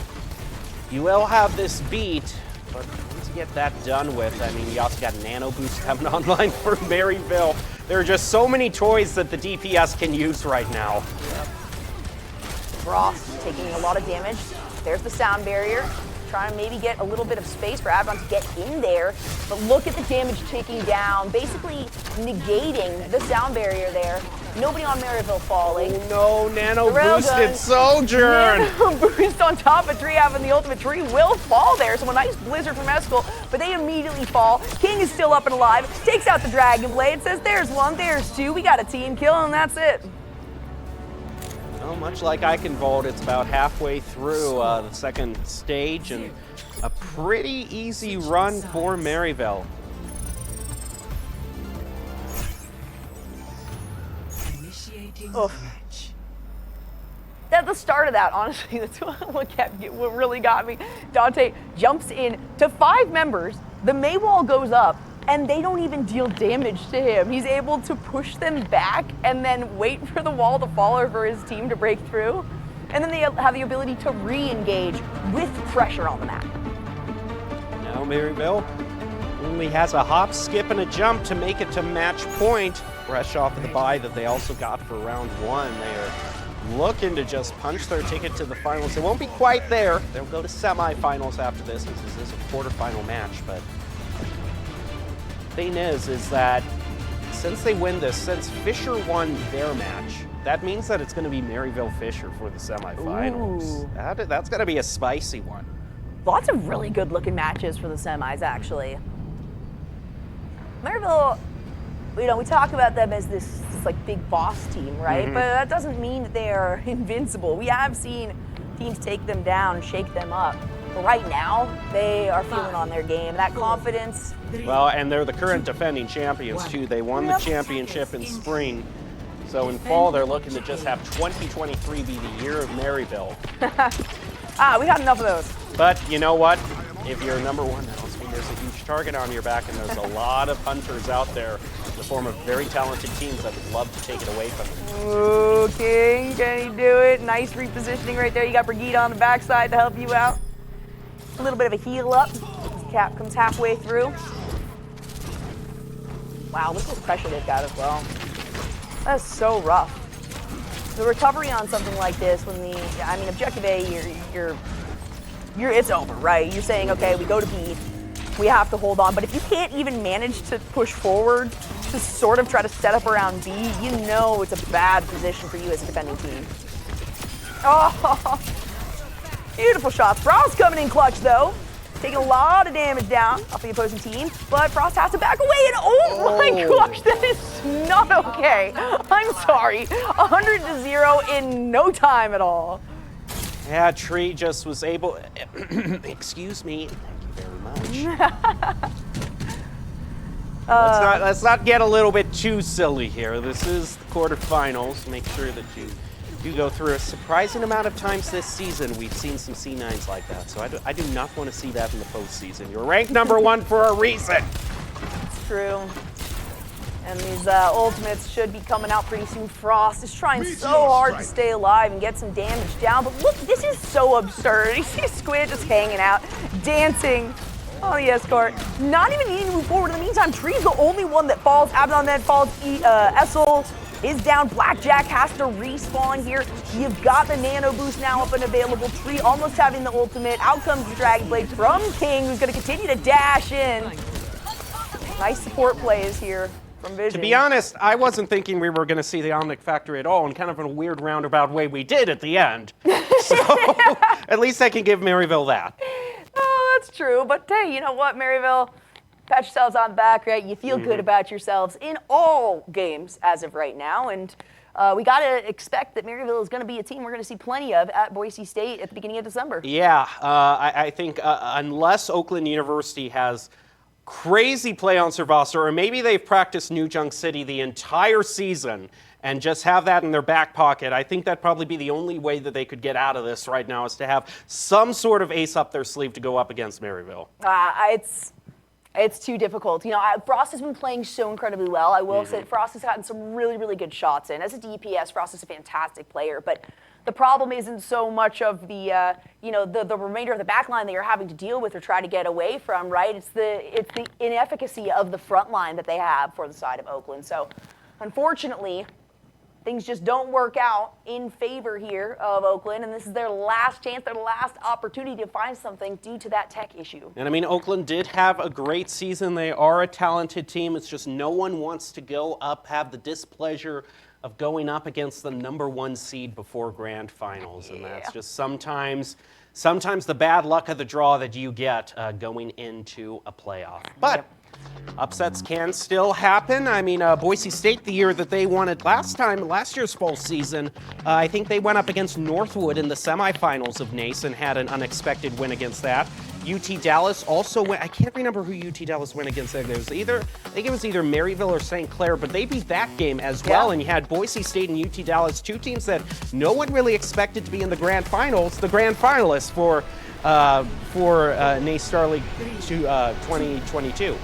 you will have this beat, but once you get that done with, I mean, you also got Nano Boost coming online for Maryville. There are just so many toys that the DPS can use right now.
Frost taking a lot of damage. There's the sound barrier. Trying to maybe get a little bit of space for Abaddon to get in there. But look at the damage taking down, basically negating the sound barrier there. Nobody on Maryville falling.
Oh no, Nano boosted Sojourn!
Nano boost on top of Tree having the ultimate. Tree will fall there, so a nice blizzard from Eskel, but they immediately fall. King is still up and alive, takes out the Dragon Blade, says there's one, there's two, we got a team kill, and that's it.
Well, much like Eichenwald, it's about halfway through the second stage, and a pretty easy run for Maryville.
Oh. At the start of that, honestly, that's what really got me. Dante jumps in to 5 members, the Maywall goes up, and they don't even deal damage to him. He's able to push them back and then wait for the wall to fall or for his team to break through. And then they have the ability to re-engage with pressure on the map.
Now Maryville only has a hop, skip, and a jump to make it to match point. Fresh off of the bye that they also got for round 1. They are looking to just punch their ticket to the finals. They won't be quite there. They'll go to semifinals after this. This is a quarterfinal match, but thing is that since they win this, since Fisher won their match, that means that it's going to be Maryville Fisher for the semifinals. That's going to be a spicy one.
Lots of really good looking matches for the semis, actually. Maryville, you know, we talk about them as this like big boss team, right? But that doesn't mean that they are invincible. We have seen teams take them down and shake them up. But right now, they are feeling on their game. That confidence.
Well, and they're the current defending champions, too. They won the championship in spring. So in fall, they're looking to just have 2023 be the year of Maryville.
We got enough of those.
But you know what? If you're number 1, that must mean there's a huge target on your back, and there's a lot of hunters out there in the form of very talented teams that would love to take it away from them.
Ooh, King, can he do it? Nice repositioning right there. You got Brigitte on the backside to help you out. A little bit of a heal up. Cap comes halfway through. Wow, look at the pressure they've got as well. That's so rough. The recovery on something like this, when objective A, it's over, right? You're saying, okay, we go to B, we have to hold on. But if you can't even manage to push forward to sort of try to set up around B, you know it's a bad position for you as a defending team. Oh, beautiful shots. Frost coming in clutch though. Taking a lot of damage down off the opposing team, but Frost has to back away, and oh my gosh, that is not okay. I'm sorry. 100-0 in no time at all.
Yeah, Tree just was able, excuse me, thank you very much. Let's not get a little bit too silly here. This is the quarterfinals. Make sure that you go through a surprising amount of times this season. We've seen some C9s like that, so I do not want to see that in the postseason. You're ranked #1 for a reason.
It's true. And these ultimates should be coming out pretty soon. Frost is trying so hard to stay alive and get some damage down, but look, this is so absurd. You see Squid just hanging out, dancing on the escort, not even needing to move forward. In the meantime, Tree's the only one that falls. Abaddon then falls. Essel is down. Blackjack has to respawn here. You've got the nano boost now up and available. Tree almost having the ultimate. Out comes the Dragon Blade from King, who's going to continue to dash in. Nice support plays here from Vision.
To be honest, I wasn't thinking we were going to see the Omnic Factor at all, and kind of in a weird roundabout way we did at the end. So at least I can give Maryville that.
Oh, that's true. But hey, you know what, Maryville? Pat yourselves on the back, right? You feel good about yourselves in all games as of right now. And we got to expect that Maryville is going to be a team we're going to see plenty of at Boise State at the beginning of December.
Yeah, I think unless Oakland University has crazy play on Servasta, or maybe they've practiced New Junk City the entire season and just have that in their back pocket, I think that'd probably be the only way that they could get out of this right now, is to have some sort of ace up their sleeve to go up against Maryville.
It's too difficult. You know, Frost has been playing so incredibly well. I will say Frost has gotten some really, really good shots in. As a DPS, Frost is a fantastic player, but the problem isn't so much of the, the remainder of the back line that you're having to deal with or try to get away from, right? It's the inefficacy of the front line that they have for the side of Oakland. So, unfortunately, things just don't work out in favor here of Oakland, and this is their last chance, their last opportunity to find something due to that tech issue.
And I mean, Oakland did have a great season. They are a talented team. It's just no one wants to go up, have the displeasure of going up against the #1 seed before grand finals. And that's just sometimes the bad luck of the draw that you get going into a playoff. But upsets can still happen. I mean, Boise State, the year that they won it last year's fall season, I think they went up against Northwood in the semifinals of NACE and had an unexpected win against that. UT Dallas also went, I can't remember who UT Dallas went against. I think it was either Maryville or St. Clair, but they beat that game as well. And you had Boise State and UT Dallas, two teams that no one really expected to be in the grand finals, the grand finalists for NACE Star League 2022.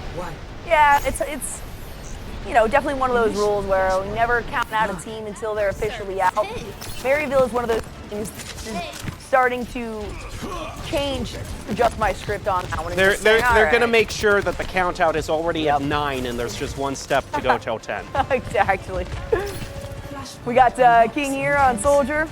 Yeah, it's definitely one of those rules where we never count out a team until they're officially out. Maryville is one of those teams starting to adjust my script on that one.
They're going to make sure that the count out is already at 9 and there's just one step to go till 10.
Exactly. We got King here on Soldier.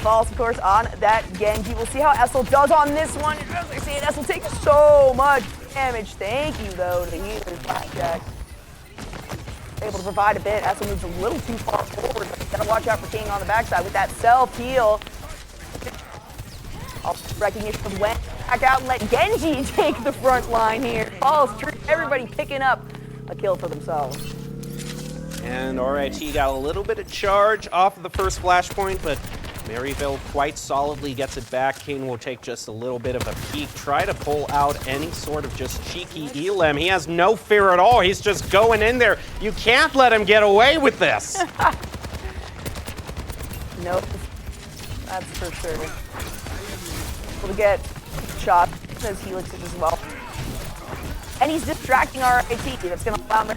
Falls, of course, on that Genji. We'll see how Essel does on this one. As I say, Essel takes so much damage. Thank you, though, to the healers. Blackjack able to provide a bit. Essel moves a little too far forward, but gotta watch out for King on the backside with that self-heal. Recognition of Wen. Back out and let Genji take the front line here. Falls, everybody picking up a kill for themselves.
And RIT got a little bit of charge off of the first flashpoint, but Maryville quite solidly gets it back. King will take just a little bit of a peek, try to pull out any sort of just cheeky elim. He has no fear at all. He's just going in there. You can't let him get away with this.
Nope, that's for sure. Able to get shot as Helix is as well. And he's distracting RIT. That's going to allow him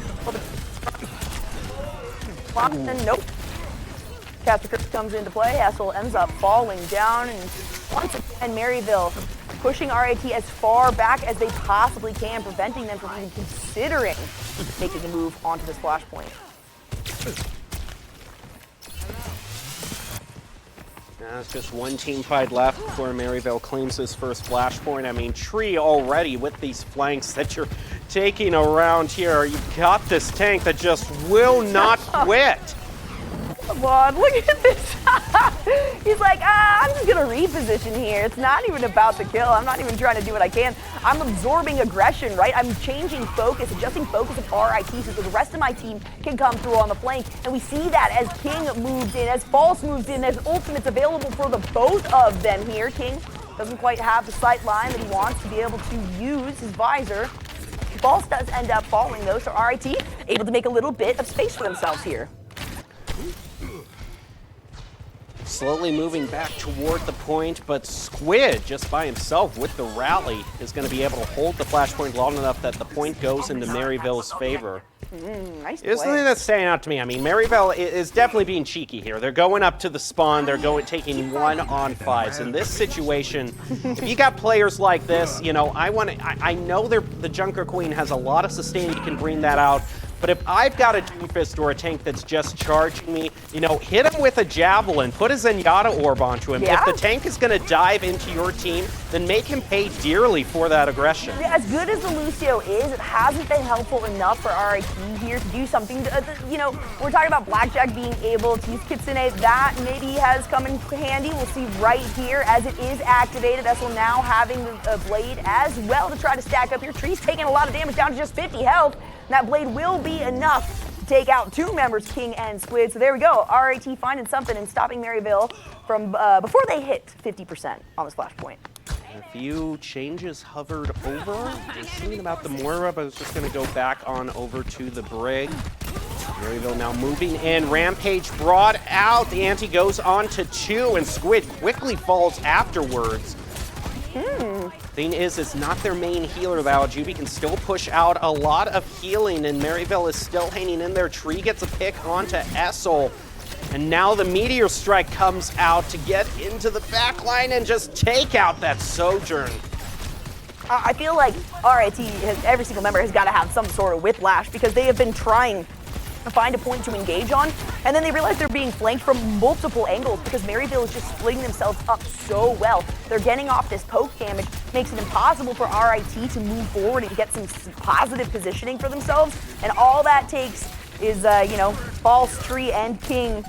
to... Nope. Caster Curse comes into play. Essel ends up falling down, and once again, Maryville pushing RIT as far back as they possibly can, preventing them from even considering making a move onto this flashpoint.
There's just one team fight left before Maryville claims his first flashpoint. I mean, Tree already with these flanks that you're taking around here. You've got this tank that just will not quit.
Come on, look at this. He's like, I'm just going to reposition here. It's not even about the kill. I'm not even trying to do what I can. I'm absorbing aggression, right? I'm changing focus, adjusting focus of RIT so that the rest of my team can come through on the flank. And we see that as King moves in, as False moves in, as ultimates available for the both of them here. King doesn't quite have the sight line that he wants to be able to use his visor. False does end up falling though, so RIT able to make a little bit of space for themselves here.
Slowly moving back toward the point, but Squid, just by himself with the rally, is going to be able to hold the flashpoint long enough that the point goes into Maryville's favor.
Nice
There's something that's standing out to me. I mean, Maryville is definitely being cheeky here. They're going up to the spawn. They're taking 1-on-5s. In this situation, if you got players like this, you know, I know the Junker Queen has a lot of sustain. You can bring that out. But if I've got a Doomfist or a tank that's just charging me, you know, hit him with a Javelin, put a Zenyatta orb onto him.
Yeah.
If the tank is going to dive into your team, then make him pay dearly for that aggression.
Yeah, as good as the Lucio is, it hasn't been helpful enough for RIT here to do something. You know, we're talking about Blackjack being able to use Kitsune. That maybe has come in handy. We'll see right here as it is activated. Esl now having the blade as well to try to stack up here. Tree's taking a lot of damage down to just 50 health. That blade will be enough to take out two members, King and Squid. So there we go. RIT finding something and stopping Maryville from before they hit 50% on this flashpoint.
A few changes hovered over. I was thinking about the Moira, but I was just going to go back on over to the Brig. Maryville now moving in. Rampage brought out. The ante goes on to 2, and Squid quickly falls afterwards. Thing is, it's not their main healer, though. Juby can still push out a lot of healing, and Maryville is still hanging in there. Tree gets a pick onto Essel, and now the Meteor Strike comes out to get into the back line and just take out that Sojourn.
I feel like RIT, every single member has got to have some sort of whiplash because they have been trying to find a point to engage on, and then they realize they're being flanked from multiple angles because Maryville is just splitting themselves up so well. They're getting off this poke damage, makes it impossible for RIT to move forward and get some positive positioning for themselves, and all that takes is, you know, False, Tree, and King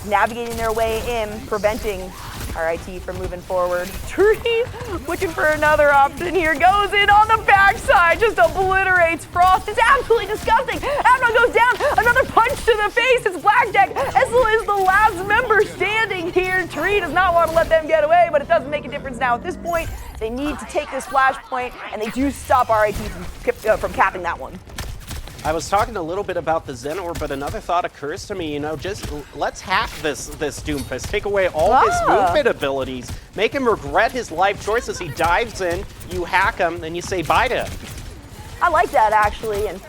navigating their way in, preventing RIT from moving forward. Tree looking for another option here, goes in on the backside, just obliterates Frost. It's absolutely disgusting. Admiral goes down, another punch to the face. It's Blackjack. Essel is the last member standing here. Tree does not want to let them get away, but it doesn't make a difference now at this point. They need to take this flashpoint, and they do stop RIT from capping that one.
I was talking a little bit about the Zen Orb, but another thought occurs to me, you know, just let's hack this Doomfist, take away all his movement abilities, make him regret his life choices. He dives in, you hack him, then you say bye to him.
I like that, actually, and,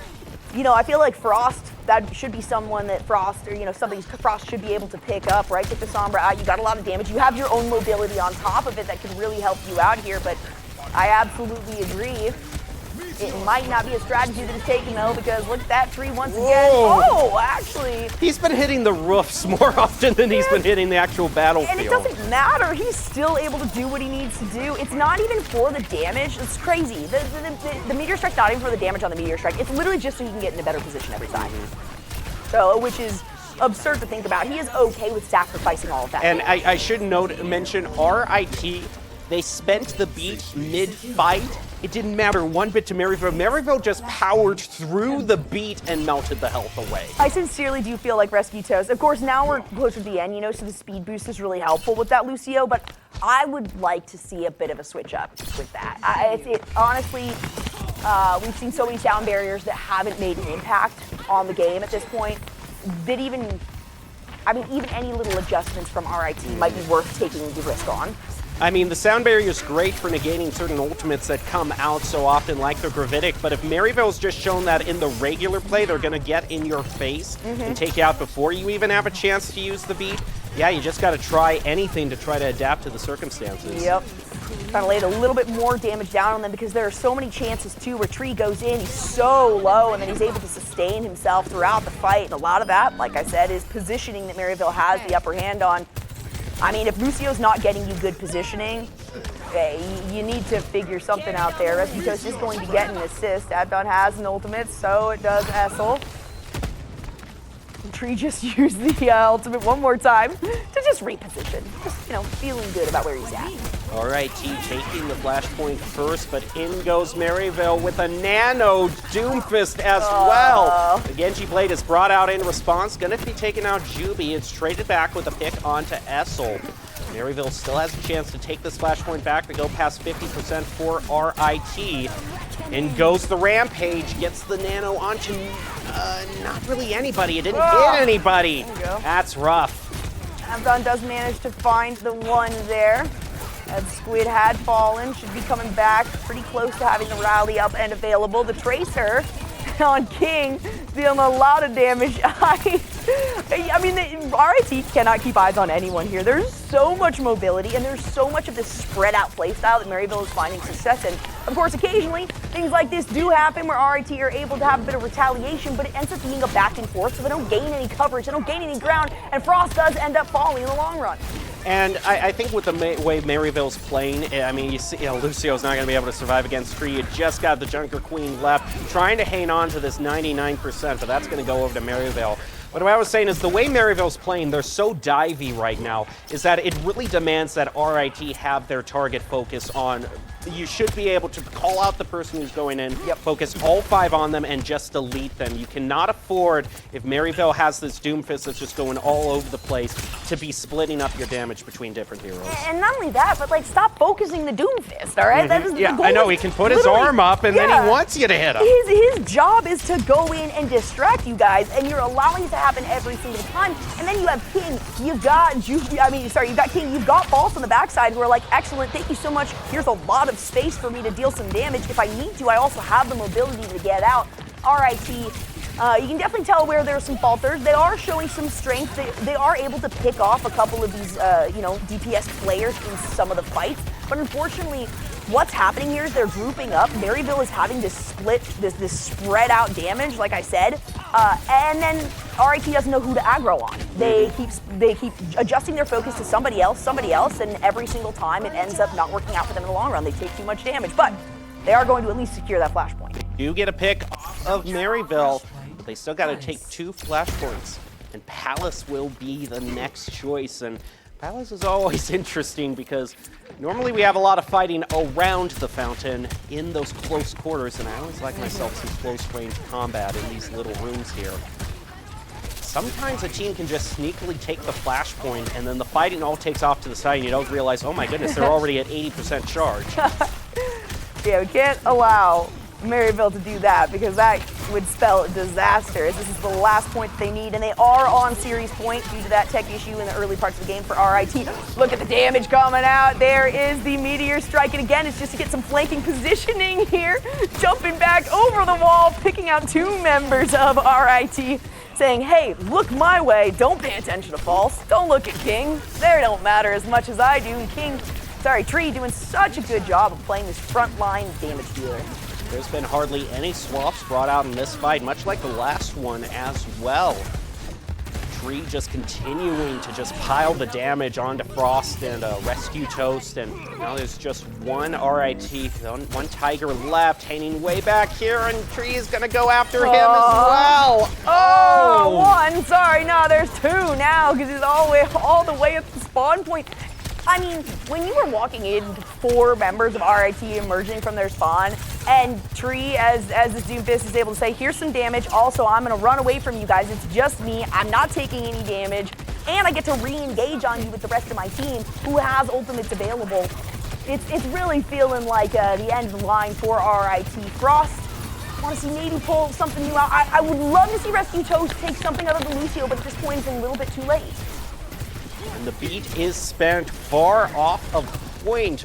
you know, I feel like Frost, that should be someone that Frost, or, you know, something Frost should be able to pick up, right? Get the Sombra out, you got a lot of damage, you have your own mobility on top of it that can really help you out here, but I absolutely agree. It might not be a strategy that is taken, though, because look at that Tree once again. Oh, actually.
He's been hitting the roofs more often than he's been hitting the actual battlefield.
And it doesn't matter. He's still able to do what he needs to do. It's not even for the damage. It's crazy. The Meteor Strike's not even for the damage on the Meteor Strike. It's literally just so he can get in a better position every time. So, which is absurd to think about. He is okay with sacrificing all of that.
And I should mention RIT, they spent the beat mid-fight. It didn't matter one bit to Maryville. Maryville just powered through the beat and melted the health away.
I sincerely do feel like Rescue Toast. Of course, now we're closer to the end, you know, so the speed boost is really helpful with that Lucio, but I would like to see a bit of a switch up with that. Honestly, we've seen so many sound barriers that haven't made an impact on the game at this point. Even any little adjustments from RIT might be worth taking the risk on.
I mean, the sound barrier is great for negating certain ultimates that come out so often, like the Gravitic, but if Maryville's just shown that in the regular play, they're going to get in your face and take you out before you even have a chance to use the beat, yeah, you just got to try anything to try to adapt to the circumstances.
Yep. Trying to lay a little bit more damage down on them because there are so many chances too where Tree goes in, he's so low, and then he's able to sustain himself throughout the fight. And a lot of that, like I said, is positioning that Maryville has the upper hand on. I mean, if Lucio's not getting you good positioning, you need to figure something out there. Rescutos is going to get an assist. Abdon has an ultimate, so it does Essel. Tree just used the ultimate one more time to just reposition. Just, you know, feeling good about where he's at.
All right, T taking the flashpoint first, but in goes Maryville with a nano Doomfist as well. The Genji Blade is brought out in response. Gonna be taking out Juby. It's traded back with a pick onto Essel. Maryville still has a chance to take this flashpoint back to go past 50% for RIT. In goes the Rampage, gets the nano onto not really anybody. It didn't hit anybody. That's rough.
Abdon does manage to find the one there. As Squid had fallen, should be coming back pretty close to having the rally up and available. The Tracer on King dealing a lot of damage. I mean, RIT cannot keep eyes on anyone here. There's so much mobility and there's so much of this spread out playstyle that Maryville is finding success in. Of course, occasionally, things like this do happen where RIT are able to have a bit of retaliation, but it ends up being a back and forth, so they don't gain any coverage, they don't gain any ground, and Frost does end up falling in the long run.
And I think with the way Maryville's playing, I mean, you see, Lucio's not going to be able to survive against Tree. You just got the Junker Queen left, trying to hang on to this 99%, but that's going to go over to Maryville. But what I was saying is the way Maryville's playing, they're so divey right now, is that it really demands that RIT have their target focus on. You should be able to call out the person who's going in, focus all 5 on them, and just delete them. You cannot afford, if Maryville has this Doomfist that's just going all over the place, to be splitting up your damage between different heroes.
And not only that, but like stop focusing the Doomfist, all right? That is,
yeah, I know, he can put his arm up and then he wants you to hit him.
His job is to go in and distract you guys, and you're allowing it to happen every single time. And then you have King, you've got you've got King, you've got False on the backside who are like, excellent, thank you so much. Here's a lot of space for me to deal some damage. If I need to, I also have the mobility to get out. RIT, you can definitely tell where there's some falters. They are showing some strength. They are able to pick off a couple of these, DPS players in some of the fights. But unfortunately, what's happening here is they're grouping up. Maryville is having to split this spread out damage, like I said, and then RIT doesn't know who to aggro on. They keep adjusting their focus to somebody else, and every single time it ends up not working out for them in the long run. They take too much damage, but they are going to at least secure that flashpoint.
You get a pick of Maryville, but they still got to take 2 flashpoints, and Palace will be the next choice. And Palace is always interesting because normally we have a lot of fighting around the fountain in those close quarters, and I always like myself some close range combat in these little rooms here. Sometimes a team can just sneakily take the flashpoint and then the fighting all takes off to the side and you don't realize, oh my goodness, they're already at 80% charge.
Yeah, we can't allow Maryville to do that because that would spell disaster. This is the last point that they need, and they are on series point due to that tech issue in the early parts of the game for RIT. Look at the damage coming out. There is the Meteor Strike, and again, it's just to get some flanking positioning here. Jumping back over the wall, picking out 2 members of RIT, saying, hey, look my way. Don't pay attention to False. Don't look at King. They don't matter as much as I do. And Tree doing such a good job of playing this frontline damage dealer.
There's been hardly any swaps brought out in this fight, much like the last one as well. Tree just continuing to just pile the damage onto Frost and Rescue Toast, and now there's just one RIT, one Tiger left, hanging way back here, and Tree is gonna go after him as well.
Oh, 1, sorry, no, there's 2 now, because he's all the way at the spawn point. I mean, when you were walking in 4 members of RIT emerging from their spawn, and Tree, as this Doomfist, is able to say, here's some damage, also I'm gonna run away from you guys, it's just me, I'm not taking any damage, and I get to re-engage on you with the rest of my team, who has ultimates available. It's really feeling like the end of the line for RIT. Frost, I want to see maybe pull something new out. I would love to see Rescue Toast take something out of the Lucio, but at this point it's a little bit too late.
And the beat is spent far off of point.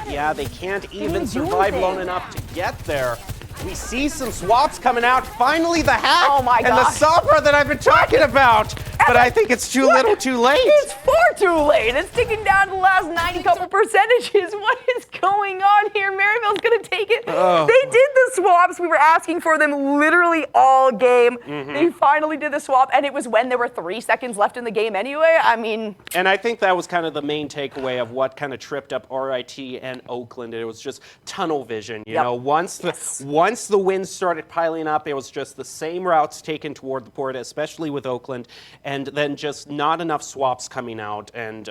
Yeah, they can't even survive long enough to get there. We see some swaps coming out. Finally, the hack
oh my
and the Sabra that I've been talking about. but I think it's too little too late.
It's far too late. It's ticking down to the last 90 couple percentages. What is going on here? Maryville's going to take it. They did the swaps. We were asking for them literally all game. They finally did the swap, and it was when there were 3 seconds left in the game anyway. I mean...
And I think that was kind of the main takeaway of what kind of tripped up RIT and Oakland. It was just tunnel vision. You know, once the wins started piling up, it was just the same routes taken toward the port, especially with Oakland, and then just not enough swaps coming out, and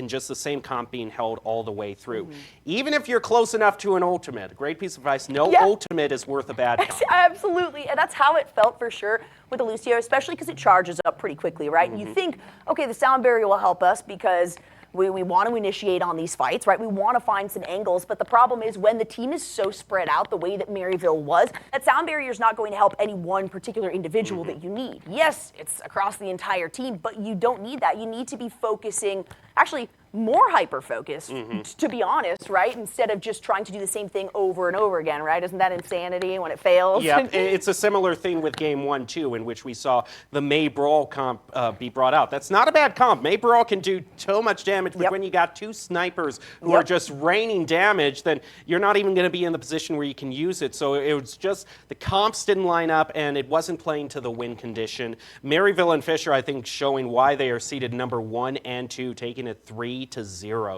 just the same comp being held all the way through. Even if you're close enough to an ultimate, great piece of advice, no ultimate is worth a bad comp.
Absolutely, and that's how it felt for sure with the Lucio, especially because it charges up pretty quickly, right? And you think, okay, the sound barrier will help us because we want to initiate on these fights, right? We want to find some angles, but the problem is when the team is so spread out the way that Maryville was, that sound barrier is not going to help any one particular individual that you need. Yes, it's across the entire team, but you don't need that. You need to be focusing, actually more hyper-focused, to be honest, right? Instead of just trying to do the same thing over and over again, right? Isn't that insanity when it fails?
Yeah, it's a similar thing with Game 1, too, in which we saw the May Brawl comp be brought out. That's not a bad comp. May Brawl can do so much damage, but when you got 2 snipers who are just raining damage, then you're not even going to be in the position where you can use it. So it was just, the comps didn't line up, and it wasn't playing to the win condition. Maryville and Fisher, I think, showing why they are seeded number 1 and 2, taking it 3-0.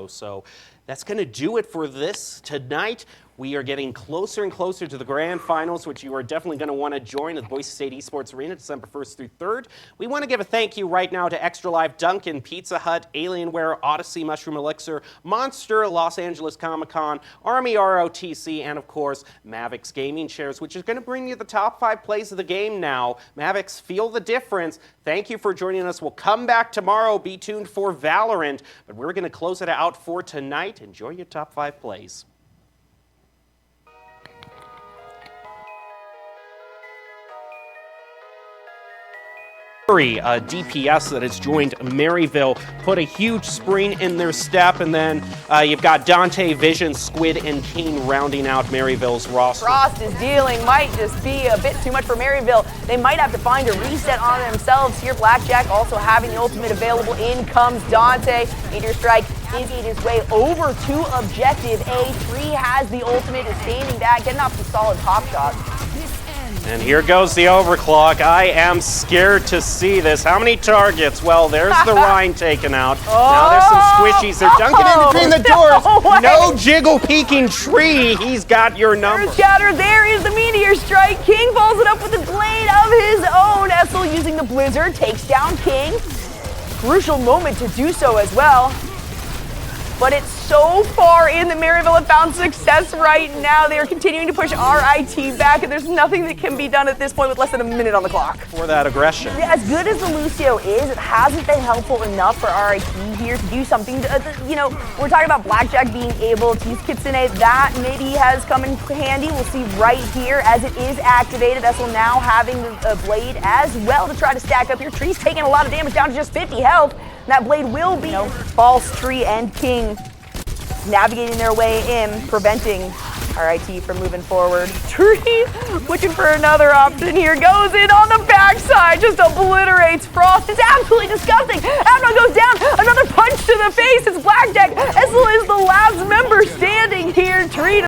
So that's going to do it for this tonight. We are getting closer and closer to the grand finals, which you are definitely going to want to join at the Boise State Esports Arena December 1st through 3rd. We want to give a thank you right now to Extra Life, Dunkin', Pizza Hut, Alienware, Odyssey, Mushroom Elixir, Monster, Los Angeles Comic-Con, Army ROTC, and of course, Mavics Gaming Shares, which is going to bring you the top 5 plays of the game now. Mavics, feel the difference. Thank you for joining us. We'll come back tomorrow. Be tuned for Valorant, but we're going to close it out for tonight. Enjoy your top 5 plays. DPS that has joined Maryville put a huge spring in their step, and then you've got Dante, Vision, Squid, and King rounding out Maryville's roster.
Frost is dealing, might just be a bit too much for Maryville. They might have to find a reset on themselves here. Blackjack also having the ultimate available. In comes Dante. Meteor Strike is his way over to objective A. 3 has the ultimate, is standing back, getting off some solid pop shots.
And here goes the overclock. I am scared to see this. How many targets? Well, there's the Rhine taken out. Now there's some squishies. They're dunking in between the doors. No jiggle peeking tree. He's got your number.
There's Scatter. There is the Meteor Strike. King follows it up with a blade of his own. Essel using the Blizzard takes down King. Crucial moment to do so as well. But it's so far in that Maryville have found success right now. They are continuing to push RIT back, and there's nothing that can be done at this point with less than a minute on the clock.
For that aggression.
As good as the Lucio is, it hasn't been helpful enough for RIT here to do something. You know, we're talking about Blackjack being able to use Kitsune. That maybe has come in handy. We'll see right here as it is activated. Essel now having the blade as well to try to stack up here. Tree's taking a lot of damage, down to just 50 health. That blade will be, False Tree and King navigating their way in, preventing RIT from moving forward. Tree looking for another option here, goes in on the backside, just obliterates Frost. It's absolutely disgusting. Admiral goes down, another punch to the face. It's Blackjack. Essel is the last member standing here. Tree